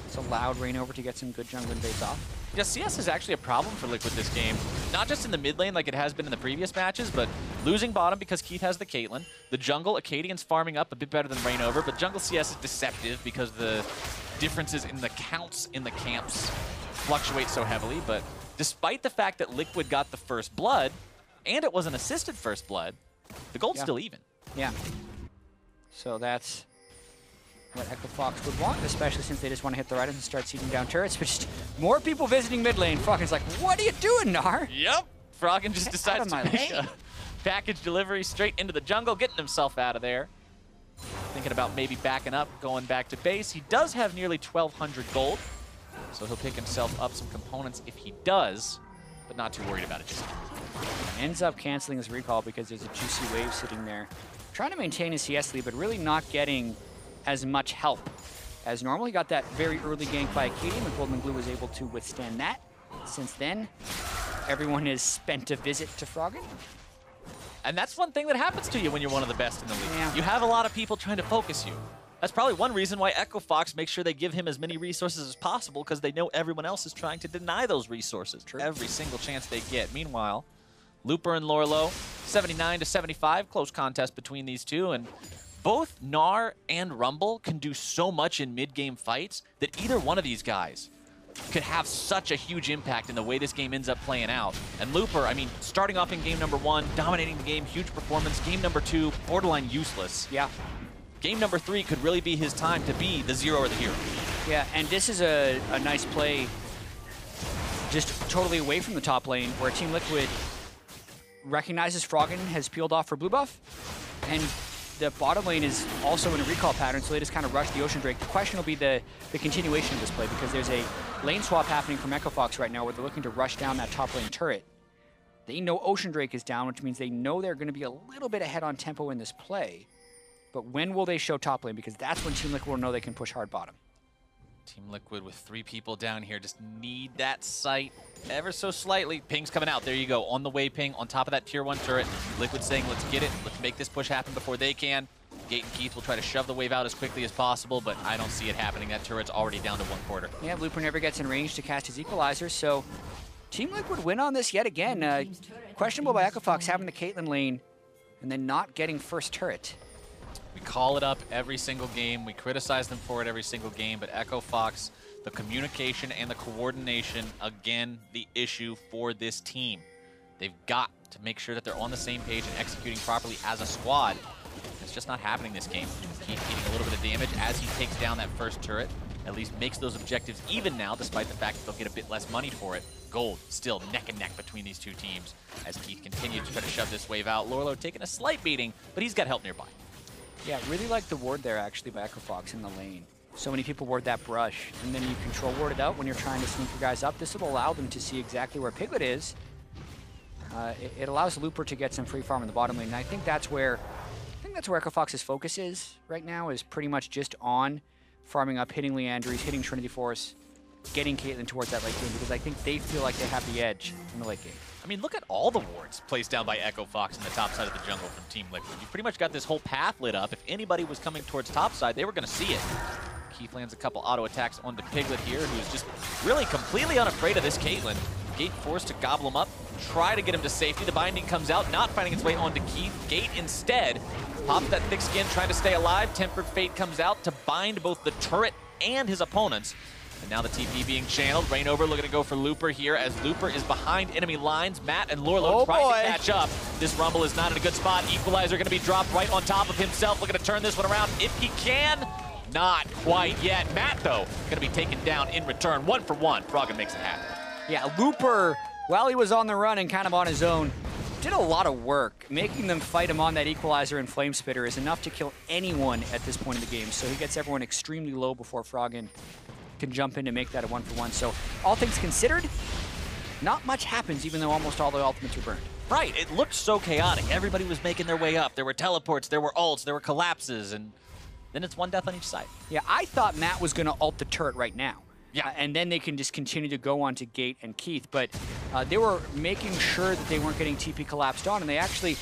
It's allowed Rainover to get some good jungle invades off. Yeah, CS is actually a problem for Liquid this game. Not just in the mid lane like it has been in the previous matches, but losing bottom because Keith has the Caitlyn. The jungle, Acadian's farming up a bit better than Rainover, but jungle CS is deceptive because the differences in the counts in the camps fluctuate so heavily. But despite the fact that Liquid got the first blood, and it was an assisted first blood, the gold's still even. Yeah. So that's what Echo Fox would want, especially since they just want to hit the right and start seeding down turrets. But just more people visiting mid lane. Froggen's like, what are you doing, Gnar? Yep. Froggen just decides to make lane. a package delivery straight into the jungle, getting himself out of there. Thinking about maybe backing up, going back to base. He does have nearly 1,200 gold, so he'll pick himself up some components if he does, but not too worried about it just yet. Ends up canceling his recall because there's a juicy wave sitting there. Trying to maintain his CS lead, but really not getting as much help as normal. He got that very early gank by Caitlyn, and Golden Glue was able to withstand that. Since then, everyone has spent a visit to Froggen. And that's one thing that happens to you when you're one of the best in the league. Yeah. You have a lot of people trying to focus you. That's probably one reason why Echo Fox makes sure they give him as many resources as possible, because they know everyone else is trying to deny those resources every single chance they get. Meanwhile, Looper and Lorlo, 79 to 75, close contest between these two, and both Gnar and Rumble can do so much in mid-game fights that either one of these guys could have such a huge impact in the way this game ends up playing out. And Looper, I mean, starting off in game number 1, dominating the game, huge performance. Game number 2, borderline useless. Yeah. Game number 3 could really be his time to be the zero or the hero. Yeah, and this is a nice play just totally away from the top lane, where Team Liquid recognizes Froggen has peeled off for blue buff, and the bottom lane is also in a recall pattern, so they just kind of rush the Ocean Drake. The question will be the continuation of this play, because there's a lane swap happening from Echo Fox right now where they're looking to rush down that top lane turret. They know Ocean Drake is down, which means they know they're going to be a little bit ahead on tempo in this play. But when will they show top lane? Because that's when Team Liquid will know they can push hard bottom. Team Liquid with 3 people down here just need that sight ever so slightly. Ping's coming out. There you go. On the way ping, on top of that tier 1 turret. Liquid saying, let's get it. Let's make this push happen before they can. Gate and Keith will try to shove the wave out as quickly as possible, but I don't see it happening. That turret's already down to 1/4. Yeah, Looper never gets in range to cast his equalizer, so Team Liquid win on this yet again. Questionable by Echo Fox having the Caitlyn lane and then not getting first turret. We call it up every single game. We criticize them for it every single game, but Echo Fox, the communication and the coordination, again, the issue for this team. They've got to make sure that they're on the same page and executing properly as a squad. It's just not happening this game. Keith getting a little bit of damage as he takes down that first turret. At least makes those objectives even now, despite the fact that they'll get a bit less money for it. Gold still neck and neck between these two teams as Keith continues to try to shove this wave out. Lorlo taking a slight beating, but he's got help nearby. Yeah, really like the ward there actually by Echo Fox in the lane. So many people ward that brush, and then you control ward it out when you're trying to sneak your guys up. This will allow them to see exactly where Piglet is. It allows Looper to get some free farm in the bottom lane, and I think that's where Echo Fox's focus is right now, is pretty much just on farming up, hitting Leandries, hitting Trinity Force, getting Caitlyn towards that late game, because I think they feel like they have the edge in the late game. I mean, look at all the wards placed down by Echo Fox in the top side of the jungle from Team Liquid. You've pretty much got this whole path lit up. If anybody was coming towards top side, they were going to see it. Keith lands a couple auto attacks onto Piglet here, who's just really completely unafraid of this Caitlyn. Gate forced to gobble him up, try to get him to safety. The binding comes out, not finding its way onto Keith. Gate instead pops that thick skin, trying to stay alive. Tempered Fate comes out to bind both the turret and his opponents. And now the TP being channeled. Reignover looking to go for Looper here as Looper is behind enemy lines. Matt and Lorlo trying to catch up. This Rumble is not in a good spot. Equalizer going to be dropped right on top of himself. Looking to turn this one around if he can. Not quite yet. Matt, though, going to be taken down in return. 1 for 1. Froggen makes it happen. Yeah, Looper, while he was on the run and kind of on his own, did a lot of work. Making them fight him on that Equalizer and Flame Spitter is enough to kill anyone at this point in the game. So he gets everyone extremely low before Froggen can jump in to make that a 1 for 1. So all things considered, not much happens, even though almost all the ultimates are burned. Right, it looked so chaotic. Everybody was making their way up. There were teleports, there were ults, there were collapses, and then it's one death on each side. Yeah, I thought Matt was going to ult the turret right now. Yeah, and then they can just continue to go on to Gate and Keith, but they were making sure that they weren't getting TP collapsed on, and they actually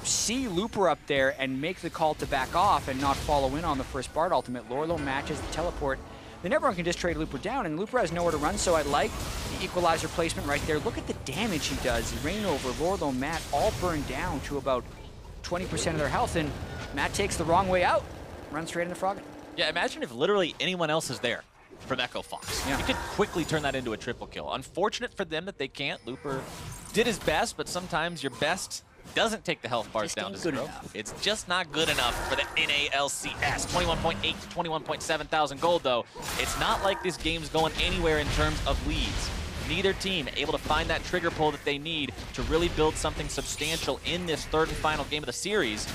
see Looper up there and make the call to back off and not follow in on the first Bard ultimate. Lorlo matches the teleport. Then everyone can just trade Looper down, and Looper has nowhere to run, so I like the Equalizer placement right there. Look at the damage he does. Reignover, Lorlo, Matt all burned down to about 20% of their health, and Matt takes the wrong way out, runs straight into Froggen. Yeah, imagine if literally anyone else is there from Echo Fox. Yeah. You could quickly turn that into a triple kill. Unfortunate for them that they can't. Looper did his best, but sometimes your best doesn't take the health bars down to 0. It's just not good enough for the NALCS. 21.8 to 21.7 thousand gold, though. It's not like this game's going anywhere in terms of leads. Neither team able to find that trigger pull that they need to really build something substantial in this third and final game of the series.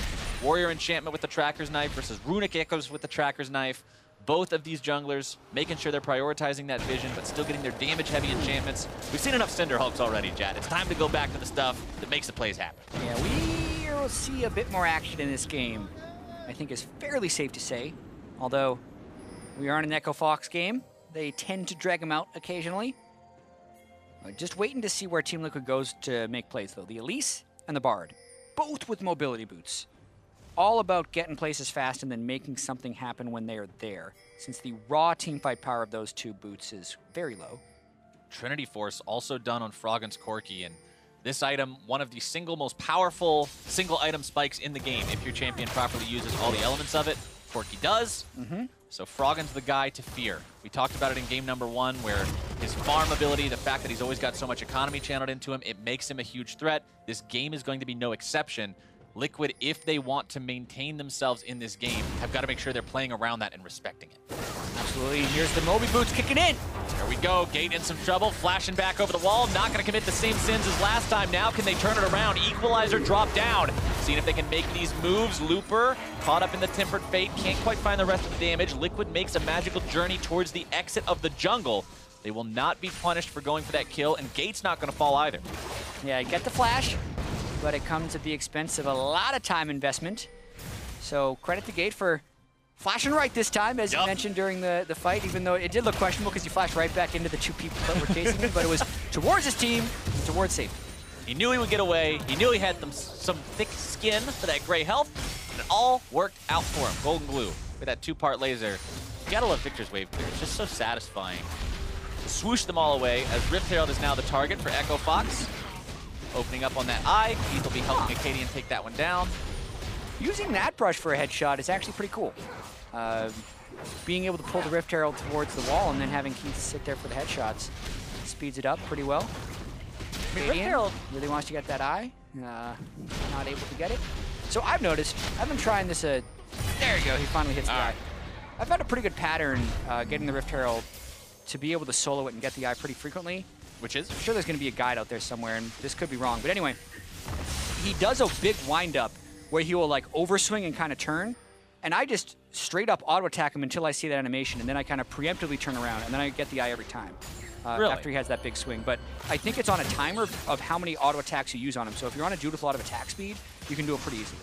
Warrior Enchantment with the Tracker's Knife versus Runic Echoes with the Tracker's Knife. Both of these junglers making sure they're prioritizing that vision, but still getting their damage-heavy enchantments. We've seen enough Cinder Hulks already, Jad. It's time to go back to the stuff that makes the plays happen. Yeah, we will see a bit more action in this game, I think is fairly safe to say. Although we are in an Echo Fox game, they tend to drag them out occasionally. Just waiting to see where Team Liquid goes to make plays, though. The Elise and the Bard, both with mobility boots. All about getting places fast and then making something happen when they are there, since the raw teamfight power of those two boots is very low. Trinity Force also done on Froggen's Corki, and this item, one of the single most powerful single item spikes in the game. If your champion properly uses all the elements of it, Corki does. So Froggen's the guy to fear. We talked about it in game number 1, where his farm ability, the fact that he's always got so much economy channeled into him, it makes him a huge threat. This game is going to be no exception. Liquid, if they want to maintain themselves in this game, have got to make sure they're playing around that and respecting it. Absolutely. Here's the Moby Boots kicking in. There we go. Gate in some trouble, flashing back over the wall. Not going to commit the same sins as last time. Now can they turn it around? Equalizer drop down. Seeing if they can make these moves. Looper caught up in the Tempered Fate. Can't quite find the rest of the damage. Liquid makes a magical journey towards the exit of the jungle. They will not be punished for going for that kill, and Gate's not going to fall either. Yeah, get the flash, but it comes at the expense of a lot of time investment. So credit to Gate for flashing right this time, as you mentioned during the fight, even though it did look questionable because he flashed right back into the two people that were chasing him, but it was towards his team, towards safety. He knew he would get away. He knew he had some thick skin for that gray health, and it all worked out for him. Golden Glue with that 2-part laser. You gotta love Victor's wave clear. It's just so satisfying. Swoosh them all away, as Rift Herald is now the target for Echo Fox. Opening up on that eye. Keith will be helping Acadian take that one down. Using that brush for a headshot is actually pretty cool. Being able to pull the Rift Herald towards the wall and then having Keith sit there for the headshots speeds it up pretty well. Rift Herald really wants to get that eye. Not able to get it. So I've noticed, I've been trying this. There you go, he finally hits the eye. I've had a pretty good pattern getting the Rift Herald to be able to solo it and get the eye pretty frequently. Which is? I'm sure there's going to be a guide out there somewhere, and this could be wrong. But anyway, he does a big wind-up where he will like overswing and kind of turn, and I just straight up auto-attack him until I see that animation, and then I kind of preemptively turn around, and then I get the eye every time after he has that big swing. But I think it's on a timer of how many auto-attacks you use on him. So if you're on a dude with a lot of attack speed, you can do it pretty easily.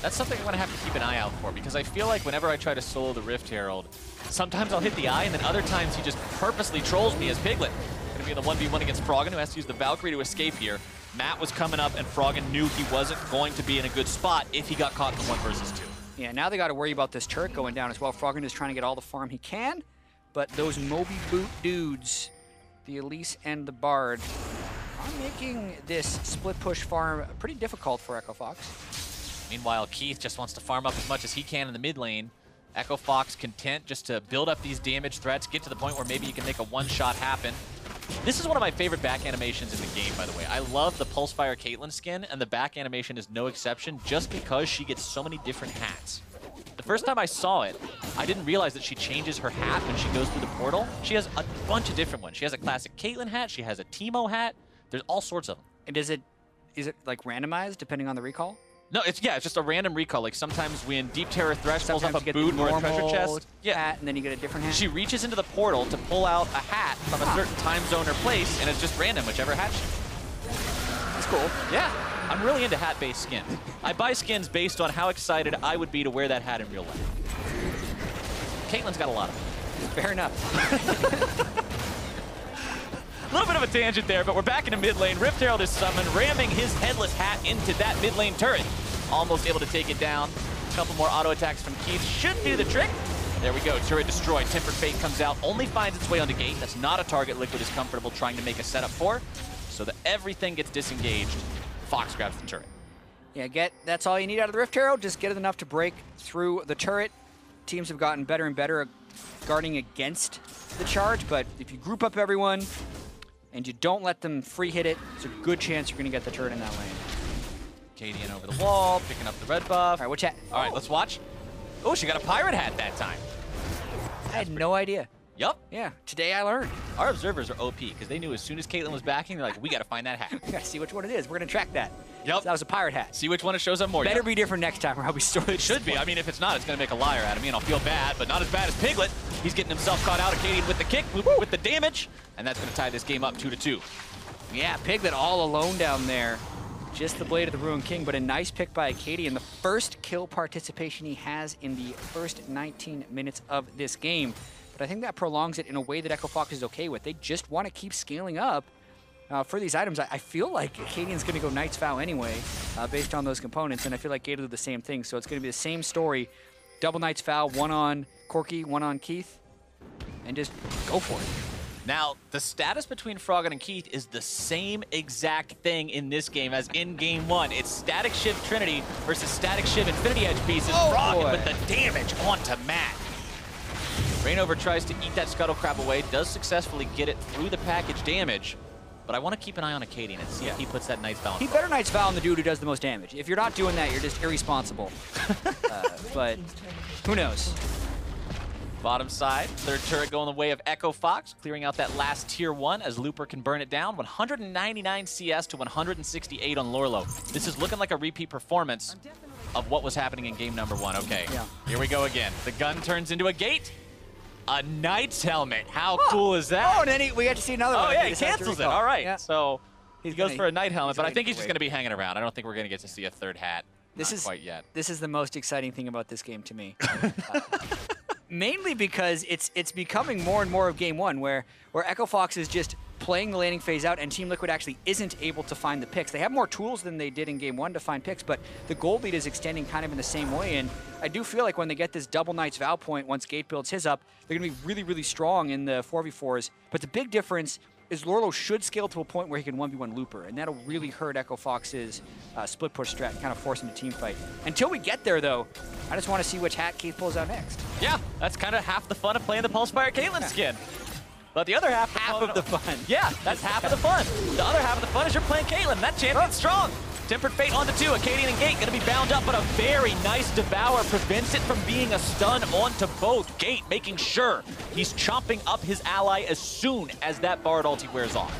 That's something I'm going to have to keep an eye out for, because I feel like whenever I try to solo the Rift Herald, sometimes I'll hit the eye, and then other times he just purposely trolls me as Piglet. Going to be in the 1v1 against Froggen, who has to use the Valkyrie to escape here. Matt was coming up, and Froggen knew he wasn't going to be in a good spot if he got caught in the 1 versus 2. Yeah, now they got to worry about this turret going down as well. Froggen is trying to get all the farm he can, but those Moby Boot dudes, the Elise and the Bard, are making this split push farm pretty difficult for Echo Fox. Meanwhile, Keith just wants to farm up as much as he can in the mid lane. Echo Fox content just to build up these damage threats, get to the point where maybe you can make a one-shot happen. This is one of my favorite back animations in the game, by the way. I love the Pulsefire Caitlyn skin, and the back animation is no exception just because she gets so many different hats. The first time I saw it, I didn't realize that she changes her hat when she goes through the portal. She has a bunch of different ones. She has a classic Caitlyn hat, she has a Teemo hat, there's all sorts of them. And is it like randomized depending on the recall? No, it's just a random recall. Like sometimes when Deep Terror Thresh pulls up a boot or a treasure chest, hat, and then you get a different hat. She reaches into the portal to pull out a hat from a certain time zone or place, and it's just random, whichever hat she. That's cool. Yeah, I'm really into hat-based skins. I buy skins based on how excited I would be to wear that hat in real life. Caitlyn's got a lot of them. Fair enough. A little bit of a tangent there, but we're back in the mid lane. Rift Herald is summoned, ramming his headless hat into that mid lane turret. Almost able to take it down. A couple more auto attacks from Keith should do the trick. There we go, turret destroyed. Tempered Fate comes out, only finds its way onto Gate. That's not a target Liquid is comfortable trying to make a setup for. So that everything gets disengaged. Fox grabs the turret. Yeah, that's all you need out of the Rift Herald. Just get it enough to break through the turret. Teams have gotten better and better at guarding against the charge, but if you group up everyone, and you don't let them free hit it, there's a good chance you're going to get the turret in that lane. Caitlyn over the wall, picking up the red buff. All right, watch out. All right, let's watch. Oh, she got a pirate hat that time. I had no idea. Yup. Yeah, today I learned. Our observers are OP because they knew as soon as Caitlyn was backing, they're like, we got to find that hat. We got to see which one it is. We're going to track that. Yep. So that was a pirate hat. See which one it shows up more. Better be different next time or I'll be sorry. It should be. I mean, if it's not, it's going to make a liar out of me, and I'll feel bad, but not as bad as Piglet. He's getting himself caught out. Acadian with the kick, with the damage, and that's going to tie this game up 2-2. Yeah, Piglet all alone down there. Just the Blade of the Ruined King, but a nice pick by Acadian. The first kill participation he has in the first 19 minutes of this game. But I think that prolongs it in a way that Echo Fox is okay with. They just want to keep scaling up for these items. I feel like Acadian's going to go Knight's Vow anyway, based on those components, and I feel like Gator will do the same thing. So it's going to be the same story. Double Knight's Vow, one on Corky, one on Keith, and just go for it. Now, the status between Froggen and Keith is the same exact thing in this game as in Game 1. It's Static Shiv Trinity versus Static Shiv Infinity Edge pieces. Oh, Froggen boy. with the damage onto Matt. Rainover tries to eat that Scuttle Crab away, does successfully get it through the package damage, but I want to keep an eye on Acadian and see if he puts that Knight's Vow on. He better Knight's Vow on the dude who does the most damage. If you're not doing that, you're just irresponsible. But who knows? Bottom side, third turret going the way of Echo Fox, clearing out that last tier 1 as Looper can burn it down. 199 CS to 168 on Lorlo. This is looking like a repeat performance of what was happening in game number 1. Okay, Here we go again. The gun turns into a gate. A Knight's helmet. How cool is that? Oh, and then we got to see another one. Oh, yeah, he cancels it. All right. Yeah. So he goes for a Knight helmet, but I think he's to just going to be hanging around. I don't think we're going to get to see a third hat. This Not is quite yet. This is the most exciting thing about this game to me. Mainly because it's becoming more and more of Game 1, where Echo Fox is just playing the laning phase out, and Team Liquid actually isn't able to find the picks. They have more tools than they did in Game 1 to find picks, but the gold lead is extending kind of in the same way, and I do feel like when they get this double Knight's Vow point, once Gate builds his up, they're going to be really, really strong in the 4v4s. But the big difference is Lorlo should scale to a point where he can 1v1 Looper, and that'll really hurt Echo Fox's split push strat and kind of force him to team fight. Until we get there, though, I just want to see which hat Keith pulls out next. Yeah, that's kind of half the fun of playing the Pulsefire Caitlyn skin. But the other half of the fun. Yeah, that's half of the fun. The other half of the fun is you're playing Caitlyn. That champion's strong. Tempered Fate onto 2. Acadian and Gate going to be bound up, but a very nice Devour prevents it from being a stun onto both. Gate making sure he's chomping up his ally as soon as that Bard ulti wears off.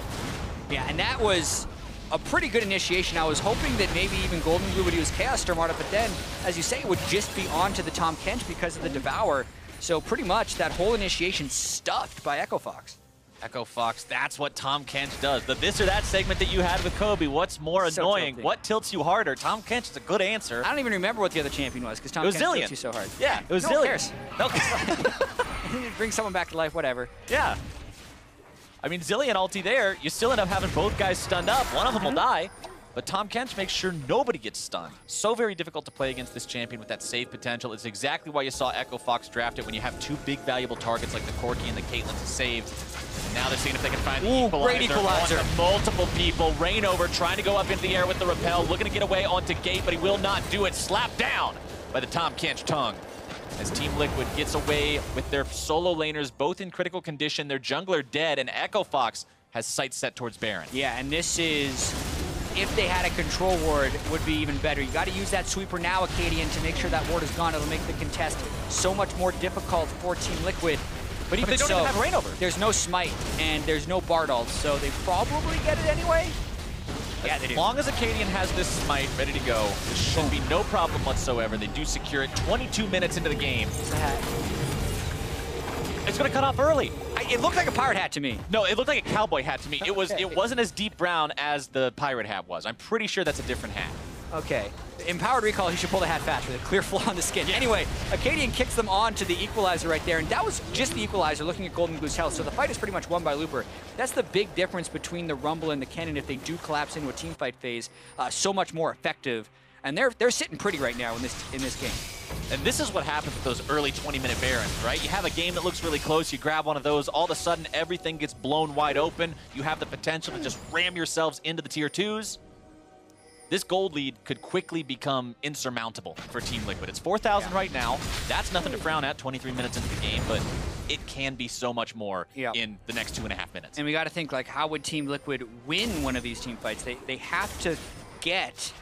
Yeah, and that was a pretty good initiation. I was hoping that maybe even Golden Glue would use Chaos Storm on it, but then, as you say, it would just be onto the Tahm Kench because of the Devour. So pretty much that whole initiation stuffed by Echo Fox. Echo Fox, that's what Tahm Kench does. The this or that segment that you had with Kobe, what's more So annoying? tilting. What tilts you harder? Tahm Kench is a good answer. I don't even remember what the other champion was because Tahm It was Kench Zillion. tilts you so hard. Yeah, it was no Zillion. one cares. No, Bring someone back to life, whatever. yeah. I mean, Zillion ulti there, you still end up having both guys stunned up. One of them will die, but Tahm Kench makes sure nobody gets stunned. So very difficult to play against this champion with that save potential. It's exactly why you saw Echo Fox draft it when you have 2 big valuable targets like the Corky and the Caitlyn to save. And now they're seeing if they can find the great equalizer. onto multiple people. Rainover trying to go up into the air with the rappel, looking to get away onto Gate, but he will not do it. Slapped down by the Tahm Kench tongue. As Team Liquid gets away with their solo laners both in critical condition, their jungler dead, and Echo Fox has sights set towards Baron. Yeah, and this is, if they had a control ward, would be even better. You got to use that sweeper now, Acadian, to make sure that ward is gone. It'll make the contest so much more difficult for Team Liquid. But even they don't so, even have Rainover. There's no smite, and there's no Bard ult, so they probably get it anyway. Yeah, they do. As long as Acadian has this smite ready to go, there should be no problem whatsoever. They do secure it 22 minutes into the game. It's going to cut off early. It looked like a pirate hat to me. No, it looked like a cowboy hat to me. It wasn't as deep brown as the pirate hat was. I'm pretty sure that's a different hat. Okay. Empowered Recall, he should pull the hat faster. The clear flaw on the skin. Yeah. Anyway, Acadian kicks them on to the equalizer right there, and that was just the equalizer looking at Golden Glue's health, so the fight is pretty much won by Looper. That's the big difference between the Rumble and the Cannon if they do collapse into a team fight phase. So much more effective, and they're sitting pretty right now in this game. And this is what happens with those early 20-minute Barons, right? You have a game that looks really close, you grab one of those, all of a sudden everything gets blown wide open. You have the potential to just ram yourselves into the tier 2s. This gold lead could quickly become insurmountable for Team Liquid. It's 4,000 right now. That's nothing to frown at 23 minutes into the game, but it can be so much more in the next 2.5 minutes. And we got to think, like, how would Team Liquid win one of these team fights? They have to get,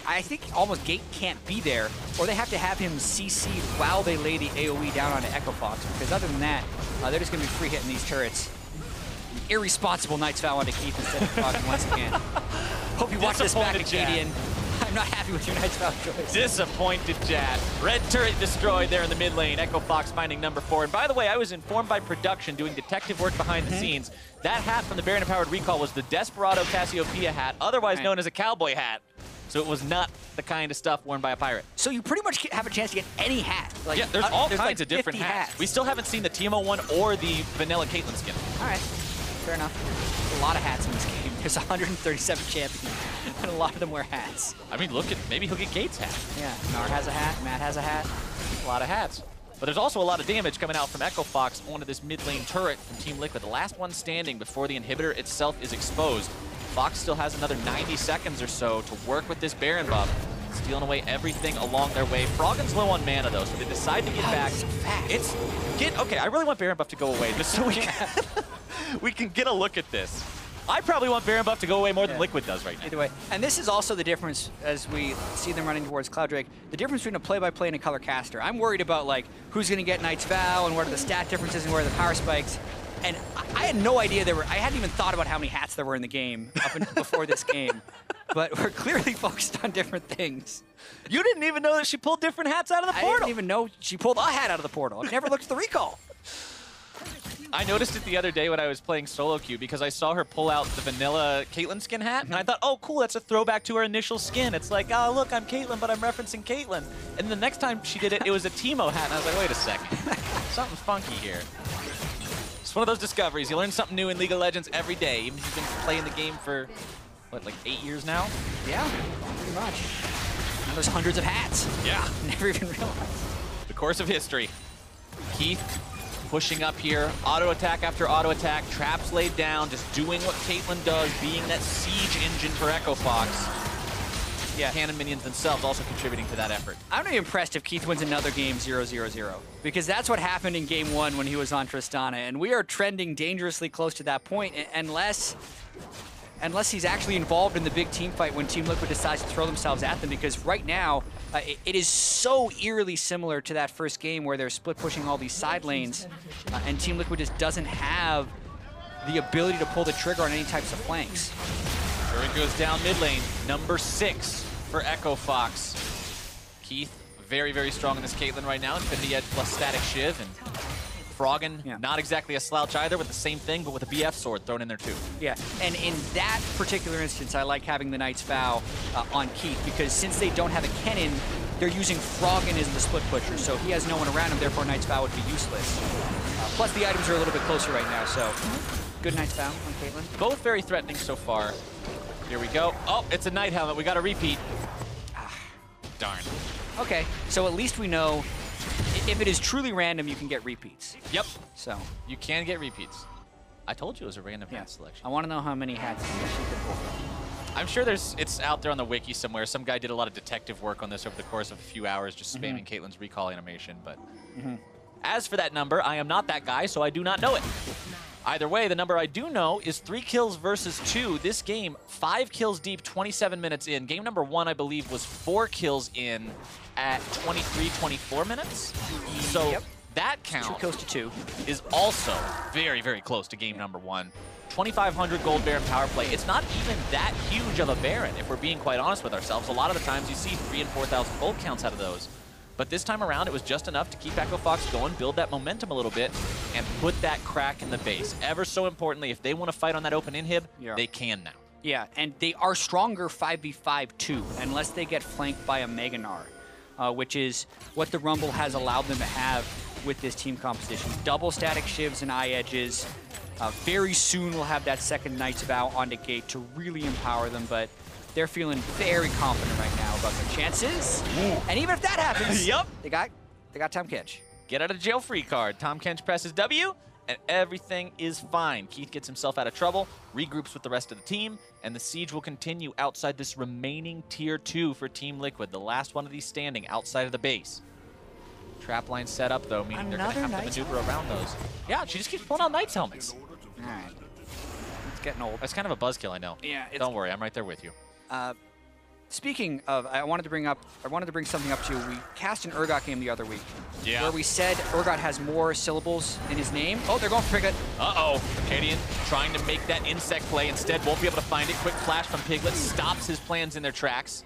I think almost Gate can't be there, or they have to have him CC'd while they lay the AoE down onto Echo Fox, because other than that, they're just going to be free hitting these turrets. Irresponsible Knight's Vow onto Keith instead of Froggen once again. Hope you watch this back, Acadian. I'm not happy with your Knight's Vow choice. Disappointed Jad. Red turret destroyed there in the mid lane. Echo Fox finding number 4. And by the way, I was informed by production doing detective work behind the scenes. That hat from the Baron Empowered Recall was the Desperado Cassiopeia hat, otherwise known as a cowboy hat. So it was not the kind of stuff worn by a pirate. So you pretty much have a chance to get any hat. Like, yeah, there's all kinds like of different 50 hats. We still haven't seen the TMO one or the vanilla Caitlyn skin. All right, fair enough. A lot of hats in this game. There's 137 champions, and a lot of them wear hats. I mean, look at, maybe he'll get Gates' hat. Yeah, Nar has a hat, Matt has a hat. A lot of hats. But there's also a lot of damage coming out from Echo Fox onto this mid lane turret from Team Liquid. The last one standing before the inhibitor itself is exposed. Fox still has another 90 seconds or so to work with this Baron buff, stealing away everything along their way. Froggen's low on mana though, so they decide to get back. Okay, I really want Baron buff to go away just so we can get a look at this. I probably want Baron buff to go away more than Liquid does right now. Either way. And this is also the difference as we see them running towards Cloud Drake, the difference between a play-by-play and a color caster. I'm worried about like who's going to get Knight's Vow and what are the stat differences and where are the power spikes. And I had no idea I hadn't even thought about how many hats there were in the game up until before this game. But we're clearly focused on different things. You didn't even know that she pulled different hats out of the portal. I didn't even know she pulled a hat out of the portal. I've never looked at the recall. I noticed it the other day when I was playing solo queue because I saw her pull out the vanilla Caitlyn skin hat, and I thought, oh, cool, that's a throwback to her initial skin. It's like, oh, look, I'm Caitlyn, but I'm referencing Caitlyn. And the next time she did it, it was a Teemo hat, and I was like, wait a second. Something's funky here. It's one of those discoveries. You learn something new in League of Legends every day, even if you've been playing the game for, what, like 8 years now? Yeah, pretty much. Now there's hundreds of hats. Yeah. Never even realized. The course of history. Keith pushing up here, auto attack after auto attack, traps laid down, just doing what Caitlyn does, being that siege engine for Echo Fox. Yeah, cannon minions themselves also contributing to that effort. I'm really impressed if Keith wins another game 0-0-0, because that's what happened in game 1 when he was on Tristana, and we are trending dangerously close to that point unless he's actually involved in the big team fight when Team Liquid decides to throw themselves at them, because right now, it is so eerily similar to that first game where they're split pushing all these side lanes, and Team Liquid just doesn't have the ability to pull the trigger on any types of flanks. Turret goes down mid lane, number 6 for Echo Fox. Keith, very, very strong in this Caitlyn right now, Infinity Edge plus Static Shiv, and Froggen, not exactly a slouch either, with the same thing, but with a BF sword thrown in there too. Yeah, and in that particular instance, I like having the Knight's Vow on Keith, because since they don't have a Kennen, they're using Froggen as the split pusher, so he has no one around him, therefore Knight's Vow would be useless. Plus the items are a little bit closer right now, so good Knight's Vow on Caitlyn. Both very threatening so far. Here we go. Oh, it's a Knight helmet. We got a repeat. Darn. Okay, so at least we know if it is truly random, you can get repeats. Yep. So you can get repeats. I told you it was a random hat selection. I want to know how many hats she could pull. I'm sure it's out there on the wiki somewhere. Some guy did a lot of detective work on this over the course of a few hours, just spamming Caitlyn's recall animation. But as for that number, I am not that guy, so I do not know it. Either way, the number I do know is 3 kills versus 2. This game, 5 kills deep, 27 minutes in. Game number 1, I believe, was 4 kills in at 23, 24 minutes. So that count 2 kills to 2 is also very, very close to game number 1. 2,500 gold Baron power play. It's not even that huge of a Baron, if we're being quite honest with ourselves. A lot of the times you see 3,000 and 4,000 gold counts out of those. But this time around, it was just enough to keep Echo Fox going, build that momentum a little bit, and put that crack in the base. Ever so importantly, if they want to fight on that open inhib, they can now. Yeah, and they are stronger 5v5 too, unless they get flanked by a Mega Gnar, which is what the Rumble has allowed them to have with this team composition. Double static shivs and eye edges. Very soon we'll have that second Knight's Vow onto Gate to really empower them, but they're feeling very confident right now about their chances. And even if that happens, they got Tom Kench. Get out of jail free card. Tom Kench presses W, and everything is fine. Keith gets himself out of trouble, regroups with the rest of the team, and the siege will continue outside this remaining tier 2 for Team Liquid, the last one of these standing outside of the base. Trap line set up though, meaning they're gonna have to maneuver around those. Yeah, she just keeps pulling out Knight's helmets. All right. It's getting old. That's kind of a buzzkill, I know. Yeah. Don't worry, I'm right there with you. Speaking of, I wanted to bring something up to you. We cast an Urgot game the other week. Yeah. Where we said Urgot has more syllables in his name. Oh, they're going for Piglet. Uh-oh. Arcadian trying to make that insect play. Instead, won't be able to find it. Quick flash from Piglet stops his plans in their tracks.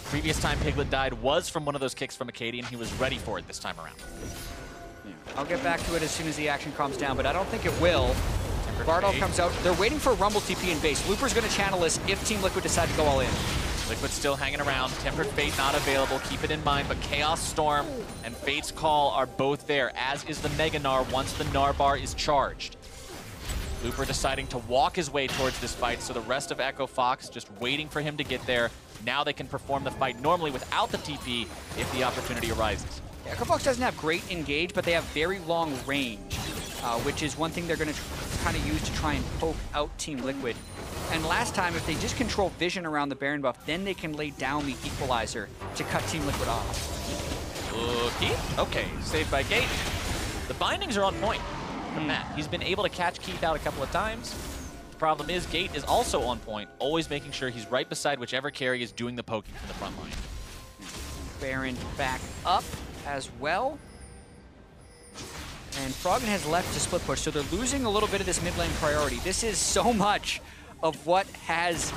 Previous time Piglet died was from one of those kicks from Acadian. He was ready for it this time around. Yeah. I'll get back to it as soon as the action calms down, but I don't think it will. Bardoll comes out. They're waiting for Rumble TP in base. Looper's going to channel this if Team Liquid decide to go all in. Liquid still hanging around. Tempered Fate not available. Keep it in mind, but Chaos Storm and Fate's Call are both there, as is the Mega Gnar once the Gnar bar is charged. Looper deciding to walk his way towards this fight, so the rest of Echo Fox just waiting for him to get there. Now they can perform the fight normally without the TP if the opportunity arises. Yeah, Echo Fox doesn't have great engage, but they have very long range, which is one thing they're going to kind of use to try and poke out Team Liquid. And last time, if they just control vision around the Baron buff, then they can lay down the Equalizer to cut Team Liquid off. Okay, saved by Gate. The bindings are on point from Matt. He's been able to catch Keith out a couple of times. The problem is Gate is also on point, always making sure he's right beside whichever carry is doing the poking from the front line. Baron back up as well. And Froggen has left to split push, so they're losing a little bit of this mid lane priority. This is so much of what has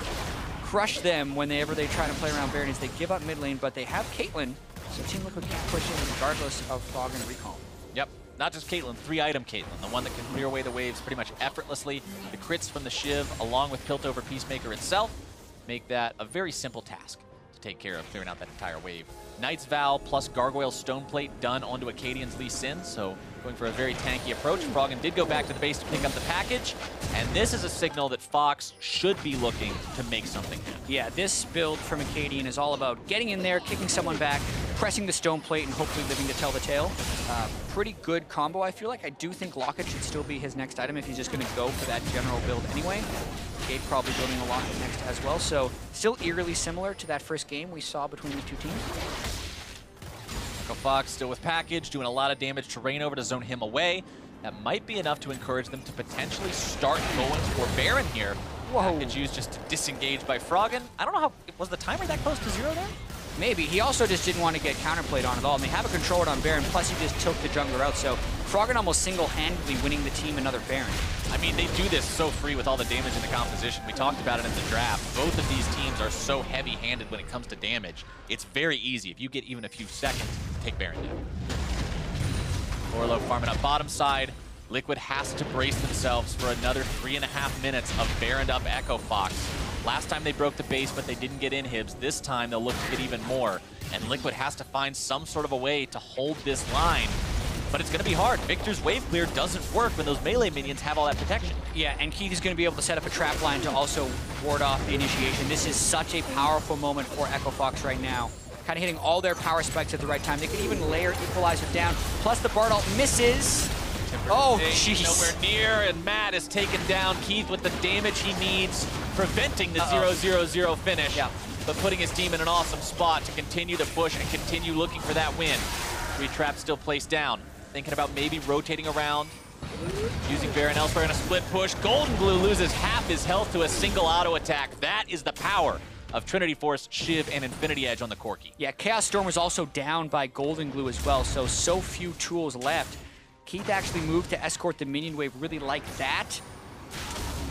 crushed them whenever they try to play around Baron is they give up mid lane, but they have Caitlyn, so Team Liquid keep pushing regardless of Froggen recall. Yep, not just Caitlyn, 3-item Caitlyn, the one that can clear away the waves pretty much effortlessly. The crits from the Shiv, along with Piltover Peacemaker itself, make that a very simple task to take care of clearing out that entire wave. Knight's Vow plus Gargoyle Stoneplate done onto Acadian's Lee Sin, so going for a very tanky approach. Froggen did go back to the base to pick up the package, and this is a signal that Fox should be looking to make something happen. Yeah, this build from Acadian is all about getting in there, kicking someone back, pressing the stone plate, and hopefully living to tell the tale. Pretty good combo, I feel like. I do think Locket should still be his next item if he's just going to go for that general build anyway. Gate probably building a Locket next as well, so still eerily similar to that first game we saw between the two teams. Echo Fox still with package, doing a lot of damage to Rainover to zone him away. That might be enough to encourage them to potentially start going for Baron here. Whoa. Package used just disengaged by Froggen. I don't know how, was the timer that close to 0 there? Maybe. He also just didn't want to get counterplayed on at all. And they have a controller on Baron, plus he just took the jungler out. So Froggen almost single-handedly winning the team another Baron. I mean, they do this so free with all the damage in the composition. We talked about it in the draft. Both of these teams are so heavy-handed when it comes to damage. It's very easy. If you get even a few seconds, take Baron down. Orlo farming up bottom side. Liquid has to brace themselves for another 3.5 minutes of Baroned up Echo Fox. Last time they broke the base, but they didn't get inhibs. This time they'll look to get even more. And Liquid has to find some sort of a way to hold this line. But it's going to be hard. Victor's wave clear doesn't work when those melee minions have all that protection. Yeah, and Keith is going to be able to set up a trap line to also ward off the initiation. This is such a powerful moment for Echo Fox right now. Kind of hitting all their power spikes at the right time. They can even layer Equalizer down. Plus the Bard ult misses. Oh, jeez. Nowhere near, and Matt is taken down. Keith with the damage he needs, preventing the 0-0-0 finish, but putting his team in an awesome spot to continue to push and continue looking for that win. 3 traps still placed down. Thinking about maybe rotating around, using Baron elsewhere in a split push. Golden Glue loses half his health to a single auto attack. That is the power of Trinity Force, Shiv, and Infinity Edge on the Corki. Yeah, Chaos Storm was also down by Golden Glue as well, so few tools left. Keith actually moved to escort the minion wave, really like that.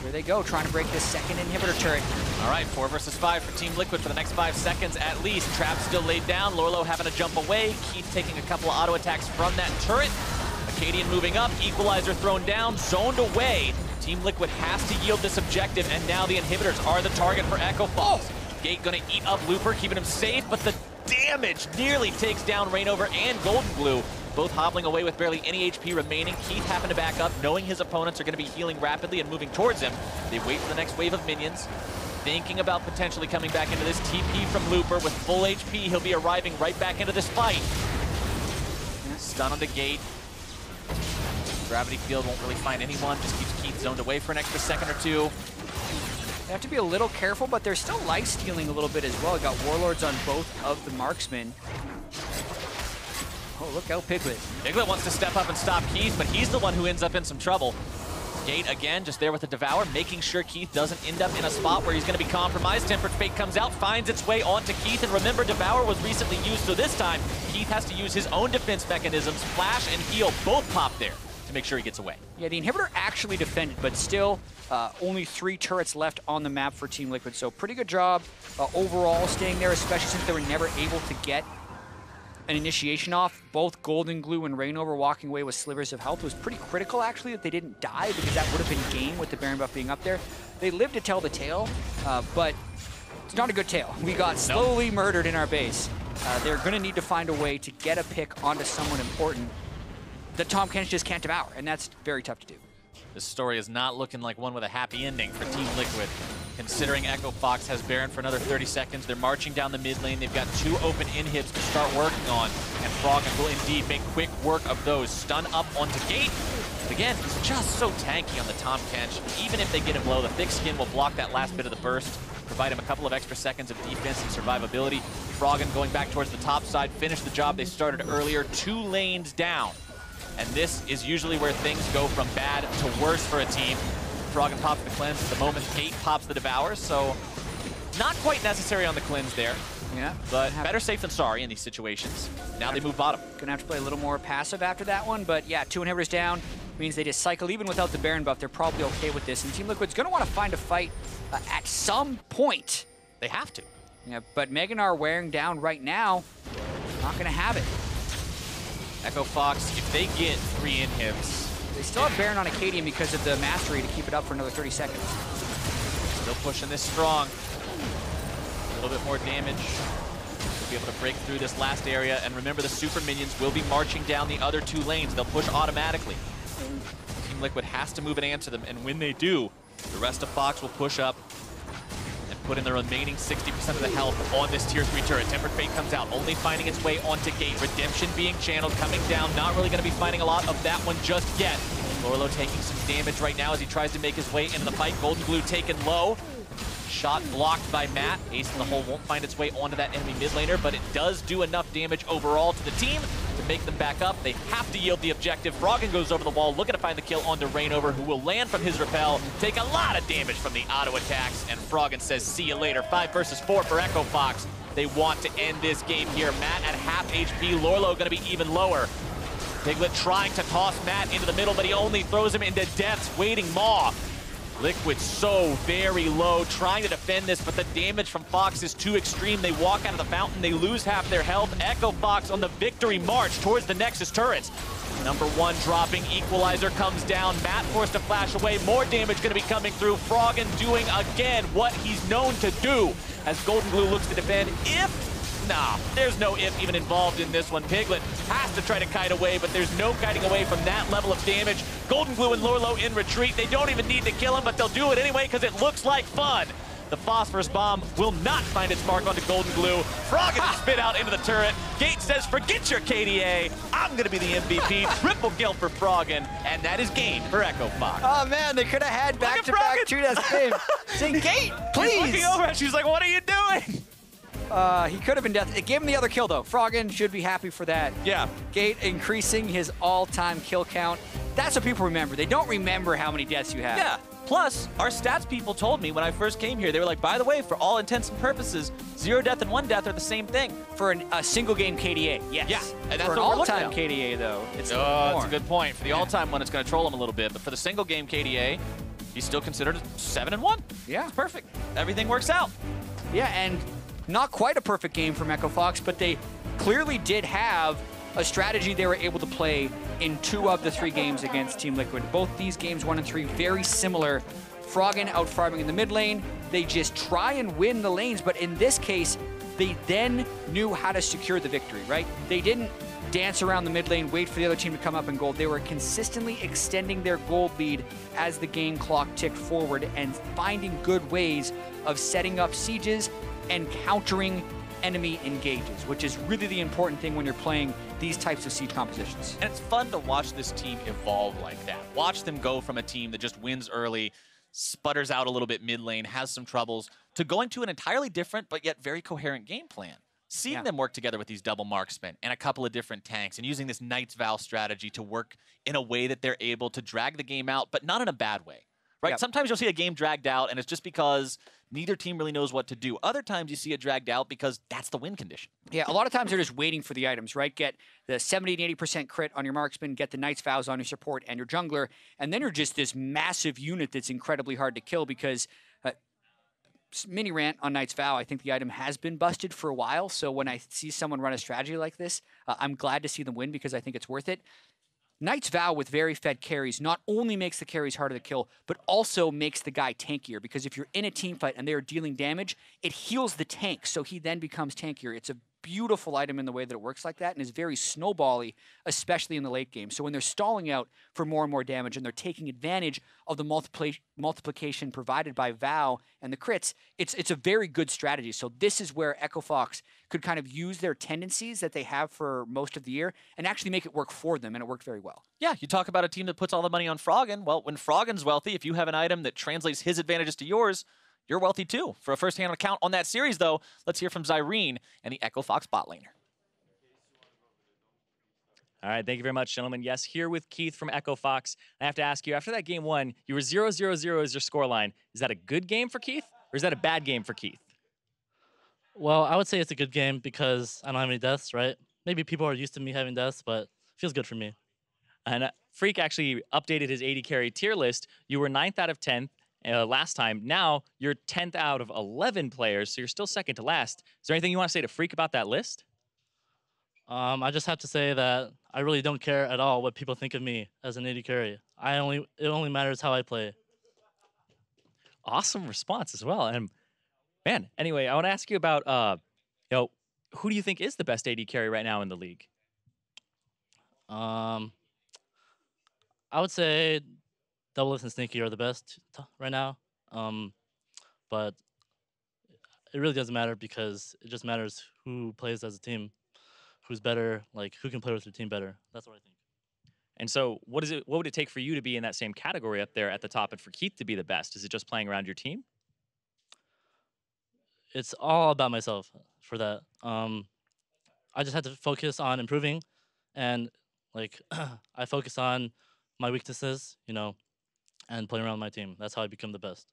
Here they go, trying to break this second inhibitor turret. All right, 4 versus 5 for Team Liquid for the next 5 seconds at least. Trap still laid down, Lorlo having to jump away. Keith taking a couple of auto attacks from that turret. Acadian moving up, Equalizer thrown down, zoned away. Team Liquid has to yield this objective, and now the inhibitors are the target for Echo Fox. Gate gonna eat up Looper, keeping him safe, but the damage nearly takes down Rainover and Golden Glue. Both hobbling away with barely any HP remaining. Keith happened to back up, knowing his opponents are going to be healing rapidly and moving towards him. They wait for the next wave of minions, thinking about potentially coming back into this TP from Looper. With full HP, he'll be arriving right back into this fight. Stun on the Gate. Gravity Field won't really find anyone, just keeps Keith zoned away for an extra second or two. They have to be a little careful, but they're still life stealing a little bit as well. Got Warlords on both of the marksmen. Oh, look out, Piglet. Piglet wants to step up and stop Keith, but he's the one who ends up in some trouble. Gate again, just there with the Devour, making sure Keith doesn't end up in a spot where he's going to be compromised. Tempered Fate comes out, finds its way onto Keith, and remember, Devour was recently used, so this time, Keith has to use his own defense mechanisms. Flash and heal both pop there to make sure he gets away. Yeah, the inhibitor actually defended, but still only 3 turrets left on the map for Team Liquid, so pretty good job overall staying there, especially since they were never able to get an initiation off. Both Golden Glue and Rainover walking away with slivers of health was pretty critical, actually, that they didn't die, because that would have been game with the Baron buff being up there. They lived to tell the tale, but it's not a good tale. We got slowly murdered in our base. They're going to need to find a way to get a pick onto someone important that Tahm Kench just can't devour, and that's very tough to do. This story is not looking like one with a happy ending for Team Liquid. Considering Echo Fox has Baron for another 30 seconds, they're marching down the mid lane. They've got 2 open inhibs to start working on, and Froggen will indeed make quick work of those. Stun up onto Gate. But again, he's just so tanky on the Tahm Kench. Even if they get him low, the thick skin will block that last bit of the burst, provide him a couple of extra seconds of defense and survivability. Froggen going back towards the top side, finish the job they started earlier, 2 lanes down. And this is usually where things go from bad to worse for a team. Froggen pops the cleanse at the moment Gate pops the Devour, so not quite necessary on the cleanse there. Yeah. But better safe than sorry in these situations. Now they move bottom. Gonna have to play a little more passive after that one, but yeah, 2 inhibitors down means they just cycle. Even without the Baron buff, they're probably okay with this. And Team Liquid's gonna want to find a fight at some point. They have to. Yeah, but Meganar wearing down right now, not gonna have it. Echo Fox, if they get 3 inhibs. They still have Baron on Acadian because of the mastery to keep it up for another 30 seconds. Still pushing this strong. A little bit more damage. They'll be able to break through this last area. And remember, the super minions will be marching down the other 2 lanes. They'll push automatically. Team Liquid has to move and answer them. And when they do, the rest of Fox will push up and put in the remaining 60% of the health on this tier 3 turret. Tempered Fate comes out, only finding its way onto Gate. Redemption being channeled, coming down. Not really going to be finding a lot of that one just yet. Lorlo taking some damage right now as he tries to make his way into the fight. Golden Glue taken low. Shot blocked by Matt. Ace in the hole won't find its way onto that enemy mid laner, but it does do enough damage overall to the team to make them back up. They have to yield the objective. Froggen goes over the wall, looking to find the kill onto Rainover, who will land from his rappel, take a lot of damage from the auto attacks, and Froggen says, see you later. 5 versus 4 for Echo Fox. They want to end this game here. Matt at half HP, Lorlo gonna be even lower. Piglet trying to toss Matt into the middle, but he only throws him into depths, waiting Maw. Liquid so very low, trying to defend this, but the damage from Fox is too extreme. They walk out of the fountain, they lose half their health. Echo Fox on the victory march towards the Nexus turrets. Number 1 dropping, Equalizer comes down. Matt forced to flash away, more damage gonna be coming through. Froggen doing again what he's known to do as Golden Glue looks to defend. Nah, there's no if even involved in this one. Piglet has to try to kite away, but there's no kiting away from that level of damage. Golden Glue and Lorlo in retreat. They don't even need to kill him, but they'll do it anyway because it looks like fun. The Phosphorus Bomb will not find its mark onto Golden Glue. Froggen is spit out into the turret. Gate says, forget your KDA. I'm going to be the MVP. Triple kill for Froggen, and that is game for Echo Fox. Oh, man, they could have had back-to-back 2-death games. Say, Gate, please. He's looking over and she's like, what are you doing? He could have been death. It gave him the other kill, though. Froggen should be happy for that. Yeah. Gate increasing his all-time kill count. That's what people remember. They don't remember how many deaths you have. Yeah. Plus, our stats people told me when I first came here, they were like, by the way, for all intents and purposes, 0 death and 1 death are the same thing. For a single-game KDA, yes. Yeah, and that's for an all-time KDA, though, it's that's a good point. For the all-time one, it's going to troll him a little bit, but for the single-game KDA, he's still considered 7 and 1. Yeah. It's perfect. Everything works out. Yeah, and not quite a perfect game from Echo Fox, but they clearly did have a strategy they were able to play in 2 of the 3 games against Team Liquid. Both these games, 1 and 3, very similar. Froggen out farming in the mid lane. They just try and win the lanes, but in this case, they then knew how to secure the victory, right? They didn't dance around the mid lane, wait for the other team to come up in gold. They were consistently extending their gold lead as the game clock ticked forward and finding good ways of setting up sieges and countering enemy engages, which is really the important thing when you're playing these types of siege compositions. And it's fun to watch this team evolve like that. Watch them go from a team that just wins early, sputters out a little bit mid lane, has some troubles, to going to an entirely different but yet very coherent game plan. seeing them work together with these double marksmen and a couple of different tanks and using this Knight's Vow strategy to work in a way that they're able to drag the game out, but not in a bad way, right? Yep. Sometimes you'll see a game dragged out and it's just because neither team really knows what to do. Other times you see it dragged out because that's the win condition. Yeah, a lot of times they're just waiting for the items, right? Get the 70 and 80% crit on your marksman, get the Knight's Vows on your support and your jungler, and then you're just this massive unit that's incredibly hard to kill because mini rant on Knight's Vow, I think the item has been busted for a while, so when I see someone run a strategy like this, I'm glad to see them win because I think it's worth it. Knight's Vow with very fed carries not only makes the carries harder to kill, but also makes the guy tankier, because if you're in a team fight and they are dealing damage, it heals the tank, so he then becomes tankier. It's a beautiful item in the way that it works like that, and is very snowbally, especially in the late game. So when they're stalling out for more and more damage and they're taking advantage of the multiplication provided by Vow and the crits, it's a very good strategy. So this is where Echo Fox could kind of use their tendencies that they have for most of the year and actually make it work for them, and it worked very well. Yeah, you talk about a team that puts all the money on Froggen. Well, when Froggen's wealthy, if you have an item that translates his advantages to yours, you're wealthy too. For a first-hand account on that series, though, let's hear from Zyrene and the Echo Fox bot laner. All right, thank you very much, gentlemen. Yes, here with Keith from Echo Fox. I have to ask you, after that game one, you were 0-0-0 as your scoreline. Is that a good game for Keith, or is that a bad game for Keith? Well, I would say it's a good game because I don't have any deaths, right? Maybe people are used to me having deaths, but it feels good for me. And Freak actually updated his AD carry tier list. You were 9th out of 10th. Last time. Now you're 10th out of 11 players, so you're still second to last. Is there anything you want to say to Freak about that list? I just have to say that I really don't care at all what people think of me as an AD carry. It only matters how I play. Awesome response as well. And man, anyway, I want to ask you about who do you think is the best AD carry right now in the league? I would say Doublelift and Sneaky are the best right now, but it really doesn't matter because it just matters who plays as a team, who's better, like who can play with your team better. That's what I think. And so what would it take for you to be in that same category up there at the top and for Keith to be the best? Is it just playing around your team? It's all about myself for that. I just had to focus on improving, and like I focus on my weaknesses, and playing around my team. That's how I become the best.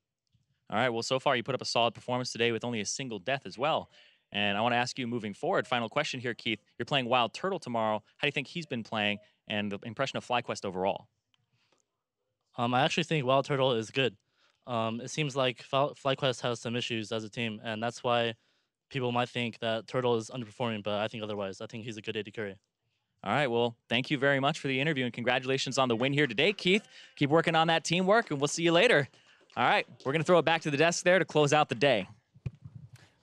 All right, well, so far you put up a solid performance today with only a single death as well. And I want to ask you moving forward, final question here, Keith. You're playing Wild Turtle tomorrow. How do you think he's been playing and the impression of FlyQuest overall? I actually think Wild Turtle is good. It seems like FlyQuest has some issues as a team, and that's why people might think that Turtle is underperforming, but I think otherwise. I think he's a good AD carry. All right, well, thank you very much for the interview, and congratulations on the win here today, Keith. Keep working on that teamwork, and we'll see you later. All right, we're going to throw it back to the desk there to close out the day.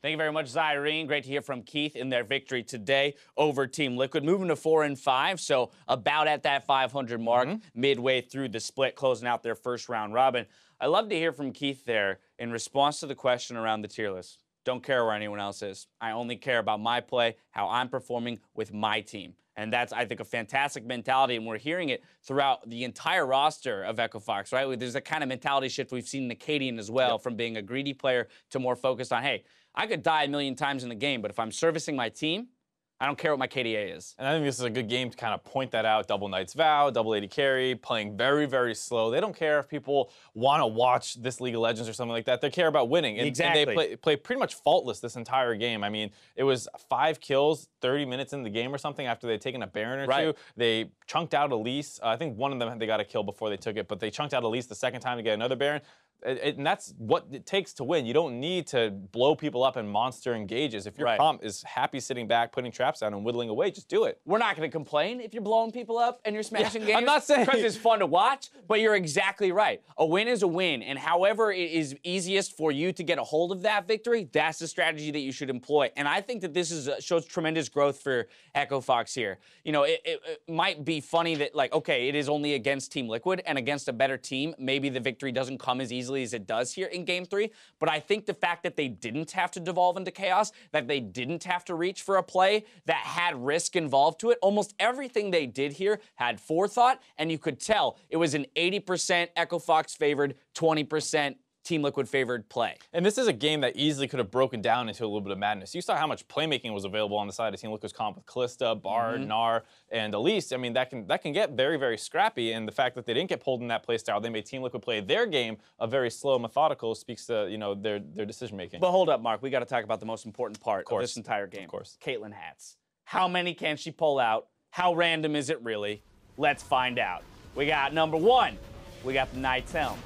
Thank you very much, Zyrene. Great to hear from Keith in their victory today over Team Liquid. Moving to 4-5, so about at that 500 mark, midway through the split, closing out their first round robin. I love to hear from Keith there in response to the question around the tier list. Don't care where anyone else is. I only care about my play, how I'm performing with my team. And that's, I think, a fantastic mentality, and we're hearing it throughout the entire roster of Echo Fox, right? There's a kind of mentality shift we've seen in Acadian as well, from being a greedy player to more focused on, hey, I could die a million times in the game, but if I'm servicing my team, I don't care what my KDA is. And I think this is a good game to kind of point that out. Double Knight's Vow, double AD carry, playing very, very slow. They don't care if people want to watch this League of Legends or something like that. They care about winning. And, exactly. And they play pretty much faultless this entire game. I mean, it was 5 kills, 30 minutes in the game or something after they'd taken a Baron or two. They chunked out Elise. I think one of them, they got a kill before they took it, but they chunked out Elise the second time to get another Baron. And that's what it takes to win. You don't need to blow people up in monster engages. If your comp is happy sitting back, putting traps down and whittling away, just do it. We're not going to complain if you're blowing people up and you're smashing games. I'm not saying because it's fun to watch, but you're exactly right. A win is a win, and however it is easiest for you to get a hold of that victory, that's the strategy that you should employ. And I think that this shows tremendous growth for Echo Fox here. It might be funny that, like, okay, it is only against Team Liquid, and against a better team, maybe the victory doesn't come as easily as it does here in Game 3, but I think the fact that they didn't have to devolve into chaos, that they didn't have to reach for a play that had risk involved to it, almost everything they did here had forethought, and you could tell it was an 80% Echo Fox favored, 20% Team Liquid favored play. And this is a game that easily could have broken down into a little bit of madness. You saw how much playmaking was available on the side of Team Liquid's comp with Kalista, Bard, Gnar, and Elise. I mean, that can get very, very scrappy. And the fact that they didn't get pulled in that playstyle, they made Team Liquid play their game a very slow, methodical, speaks to their decision making. But hold up, Mark. We got to talk about the most important part of this entire game. Of course. Caitlyn hats. How many can she pull out? How random is it really? Let's find out. We got number 1. We got the Knight's Helm.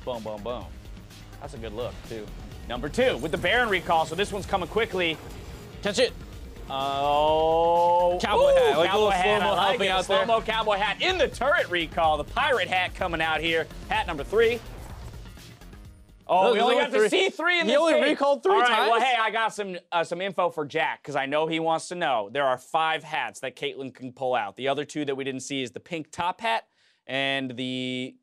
Boom, boom, boom. That's a good look, too. Number 2, with the Baron recall, so this one's coming quickly. Catch it. Oh. Cowboy hat. Like cowboy a hat. slow-mo helping out there. Slow-mo cowboy hat in the turret recall. The pirate hat coming out here. Hat number 3. Oh, No, we only got to see 3 in this He only game. recalled 3 All right, times? well, hey, I got some info for Jack, because I know he wants to know. There are 5 hats that Caitlyn can pull out. The other 2 that we didn't see is the pink top hat and the...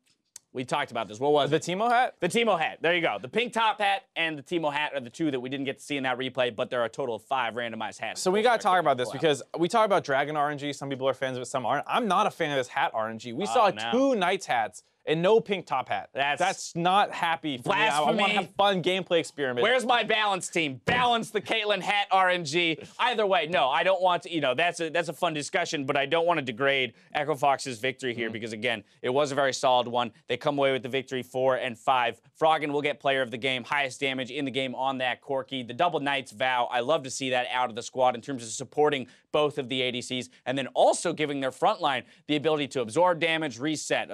We talked about this. What was the it? Teemo hat? The Teemo hat. There you go. The pink top hat and the Teemo hat are the 2 that we didn't get to see in that replay, but there are a total of 5 randomized hats. So we got to talk about this because we talk about Dragon RNG. Some people are fans of it, some aren't. I'm not a fan of this hat RNG. We saw 2 Knights hats and no pink top hat. That's not happy for me. I want to have fun gameplay experiment. Where's my balance team? Balance the Caitlyn hat RNG. Either way, no, I don't want to, that's a fun discussion, but I don't want to degrade Echo Fox's victory here because, again, it was a very solid one. They come away with the victory 4 and 5. Froggen will get player of the game, highest damage in the game on that Corki. The double Knights vow, I love to see that out of the squad in terms of supporting both of the ADCs and then also giving their front line the ability to absorb damage, reset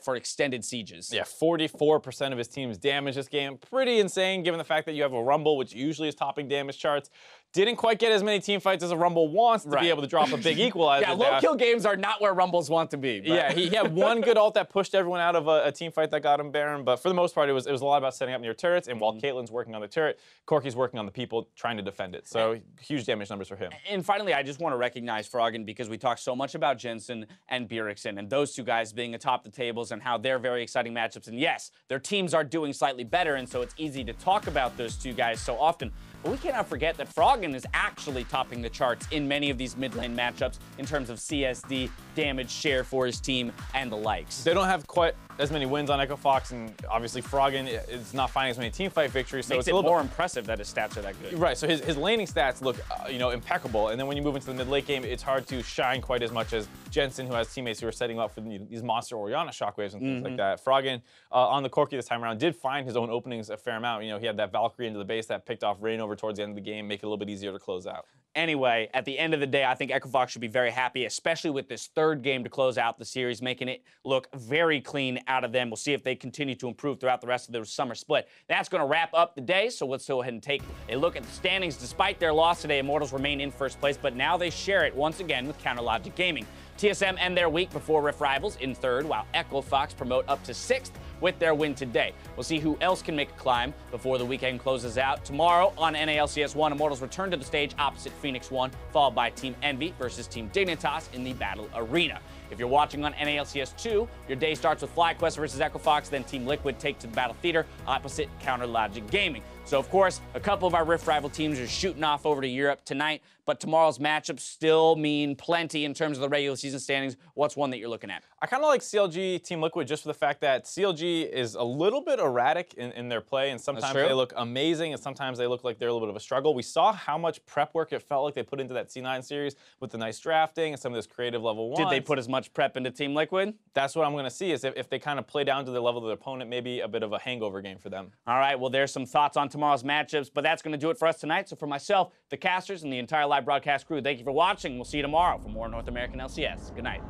for extended sieges. Yeah, 44% of his team's damage this game. Pretty insane given the fact that you have a Rumble, which usually is topping damage charts. Didn't quite get as many team fights as a Rumble wants to be able to drop a big equalizer. Yeah, low kill games are not where Rumbles want to be. But. Yeah, he had one good ult that pushed everyone out of a team fight that got him Baron, but for the most part, it was a lot about setting up near turrets, and while Caitlyn's working on the turret, Corki's working on the people trying to defend it. So huge damage numbers for him. And finally, I just want to recognize Froggen because we talked so much about Jensen and Bjergsen and those 2 guys being atop the tables and how they're very exciting matchups. And yes, their teams are doing slightly better, and so it's easy to talk about those 2 guys so often. But we cannot forget that Froggen is actually topping the charts in many of these mid lane matchups in terms of CSD, damage share for his team, and the likes. They don't have quite as many wins on Echo Fox, and obviously Froggen is not finding as many teamfight victories. So Makes it's it a little more impressive that his stats are that good. Right, so his laning stats look, impeccable, and then when you move into the mid-late game, it's hard to shine quite as much as Jensen, who has teammates who are setting up for these monster Orianna shockwaves and things like that. Froggen, on the Corki this time around, did find his own openings a fair amount. He had that Valkyrie into the base that picked off Rain over towards the end of the game, make it a little bit easier to close out. Anyway, at the end of the day, I think Echo Fox should be very happy, especially with this 3rd game to close out the series, making it look very clean out of them. We'll see if they continue to improve throughout the rest of the summer split. That's going to wrap up the day, so let's go ahead and take a look at the standings. Despite their loss today, Immortals remain in 1st place, but now they share it once again with Counterlogic Gaming. TSM end their week before Rift Rivals in 3rd, while Echo Fox promote up to 6th with their win today. We'll see who else can make a climb before the weekend closes out. Tomorrow on NALCS1, Immortals return to the stage opposite Phoenix 1, followed by Team Envy versus Team Dignitas in the Battle Arena. If you're watching on NALCS 2, your day starts with FlyQuest versus Echo Fox, then Team Liquid take to the Battle Theater opposite Counterlogic Gaming. So, of course, a couple of our Rift Rival teams are shooting off over to Europe tonight, but tomorrow's matchups still mean plenty in terms of the regular season standings. What's one that you're looking at? I kind of like CLG Team Liquid just for the fact that CLG is a little bit erratic in their play, and sometimes they look amazing, and sometimes they look like they're a little bit of a struggle. We saw how much prep work it felt like they put into that C9 series with the nice drafting and some of this creative level 1. Did they put as much prep into Team Liquid? That's what I'm going to see, is if they kind of play down to the level of their opponent, maybe a bit of a hangover game for them. All right, well, there's some thoughts on tomorrow's matchups, but that's going to do it for us tonight. So for myself, the casters, and the entire live broadcast crew, thank you for watching. We'll see you tomorrow for more North American LCS. Good night.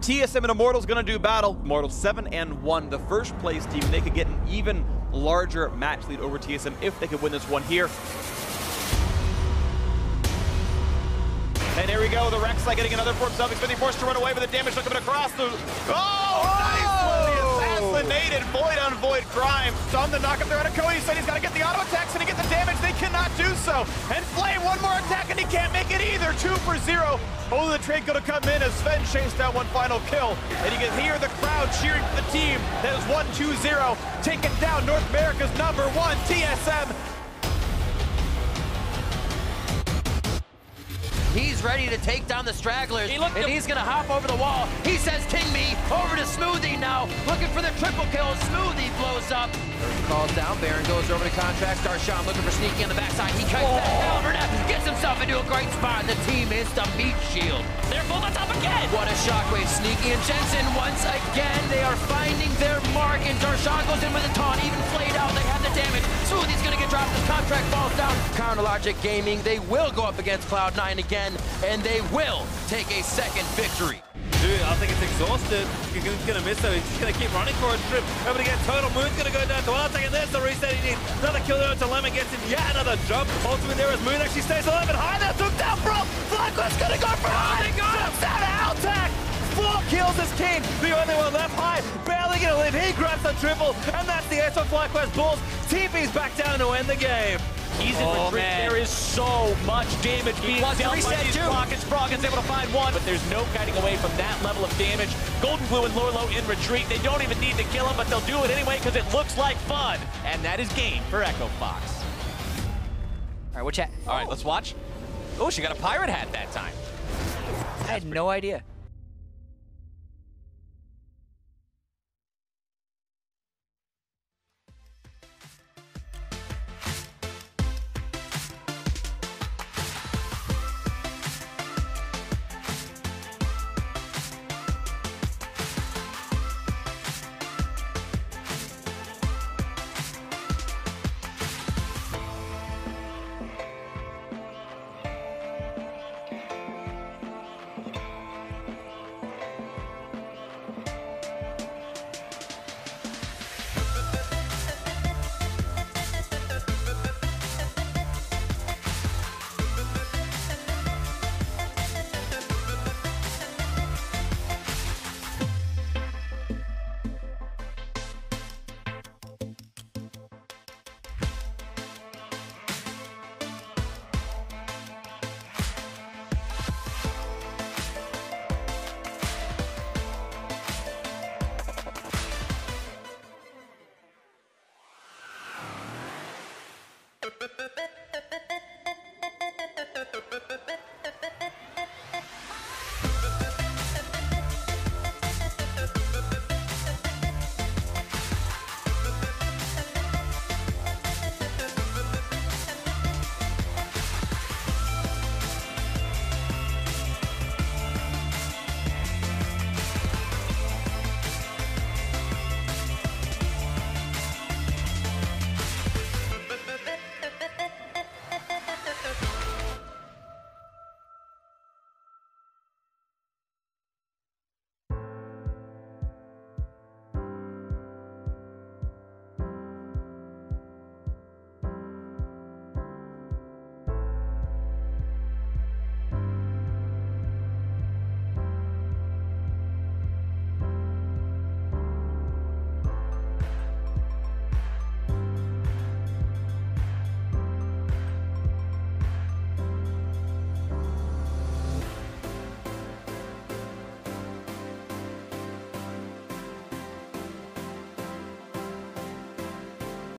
TSM and Immortals gonna do battle. Immortals 7-1, the 1st place team. They could get an even larger match lead over TSM if they could win this one here. And here we go, the Rek'Sai getting another form self, being forced to run away, but the damage not coming across the... Assassinated, void on void crime. Some the knock up there on a Cody, said he's got to get the auto attacks and to get the damage. They cannot do so. And Flame, one more attack and he can't make it either. 2 for 0. Oh, the trade going to come in as Sven chased down one final kill. And you can hear the crowd cheering for the team that is 1-2-0, taking down North America's #1 TSM. He's ready to take down the stragglers, and he's gonna hop over the wall. He says, "King me," over to Smoothie now, looking for the triple kill. Smoothie blows up. Calls down, Baron goes over to Contract. Darshan looking for Sneaky on the backside. He cuts that down, gets himself into a great spot. The team is the meat shield. They're both on top again. What a shockwave. Sneaky and Jensen once again. They are finding their mark, and Darshan goes in with a taunt, even played out. They have the damage. Smoothie's gonna get dropped. This Contract falls down. Counterlogic Gaming, they will go up against Cloud9 again, and they will take a second victory. Dude, I think it's exhausted. He's gonna miss though. He's just gonna keep running for a trip. Able to get Total. Moon's gonna go down to Arctic, and there's the reset he needs. Another kill there to Lemon, gets him yet another jump. Ultimate there as Moon actually stays alive and high. That took down from FlyQuest, gonna go for high. Jumps out of Altac. 4 kills as King, the only one left. High, barely gonna live. He grabs the triple, and that's the ace on FlyQuest Bulls. TP's back down to end the game. He's in retreat. There is so much damage being dealt by these rockets. Froggen's able to find one, but there's no kiting away from that level of damage. Golden Glue and Lorlo in retreat. They don't even need to kill him, but they'll do it anyway because it looks like fun. And that is game for Echo Fox. All right, what's that? All right, let's watch. Oh, she got a pirate hat that time. I had no idea.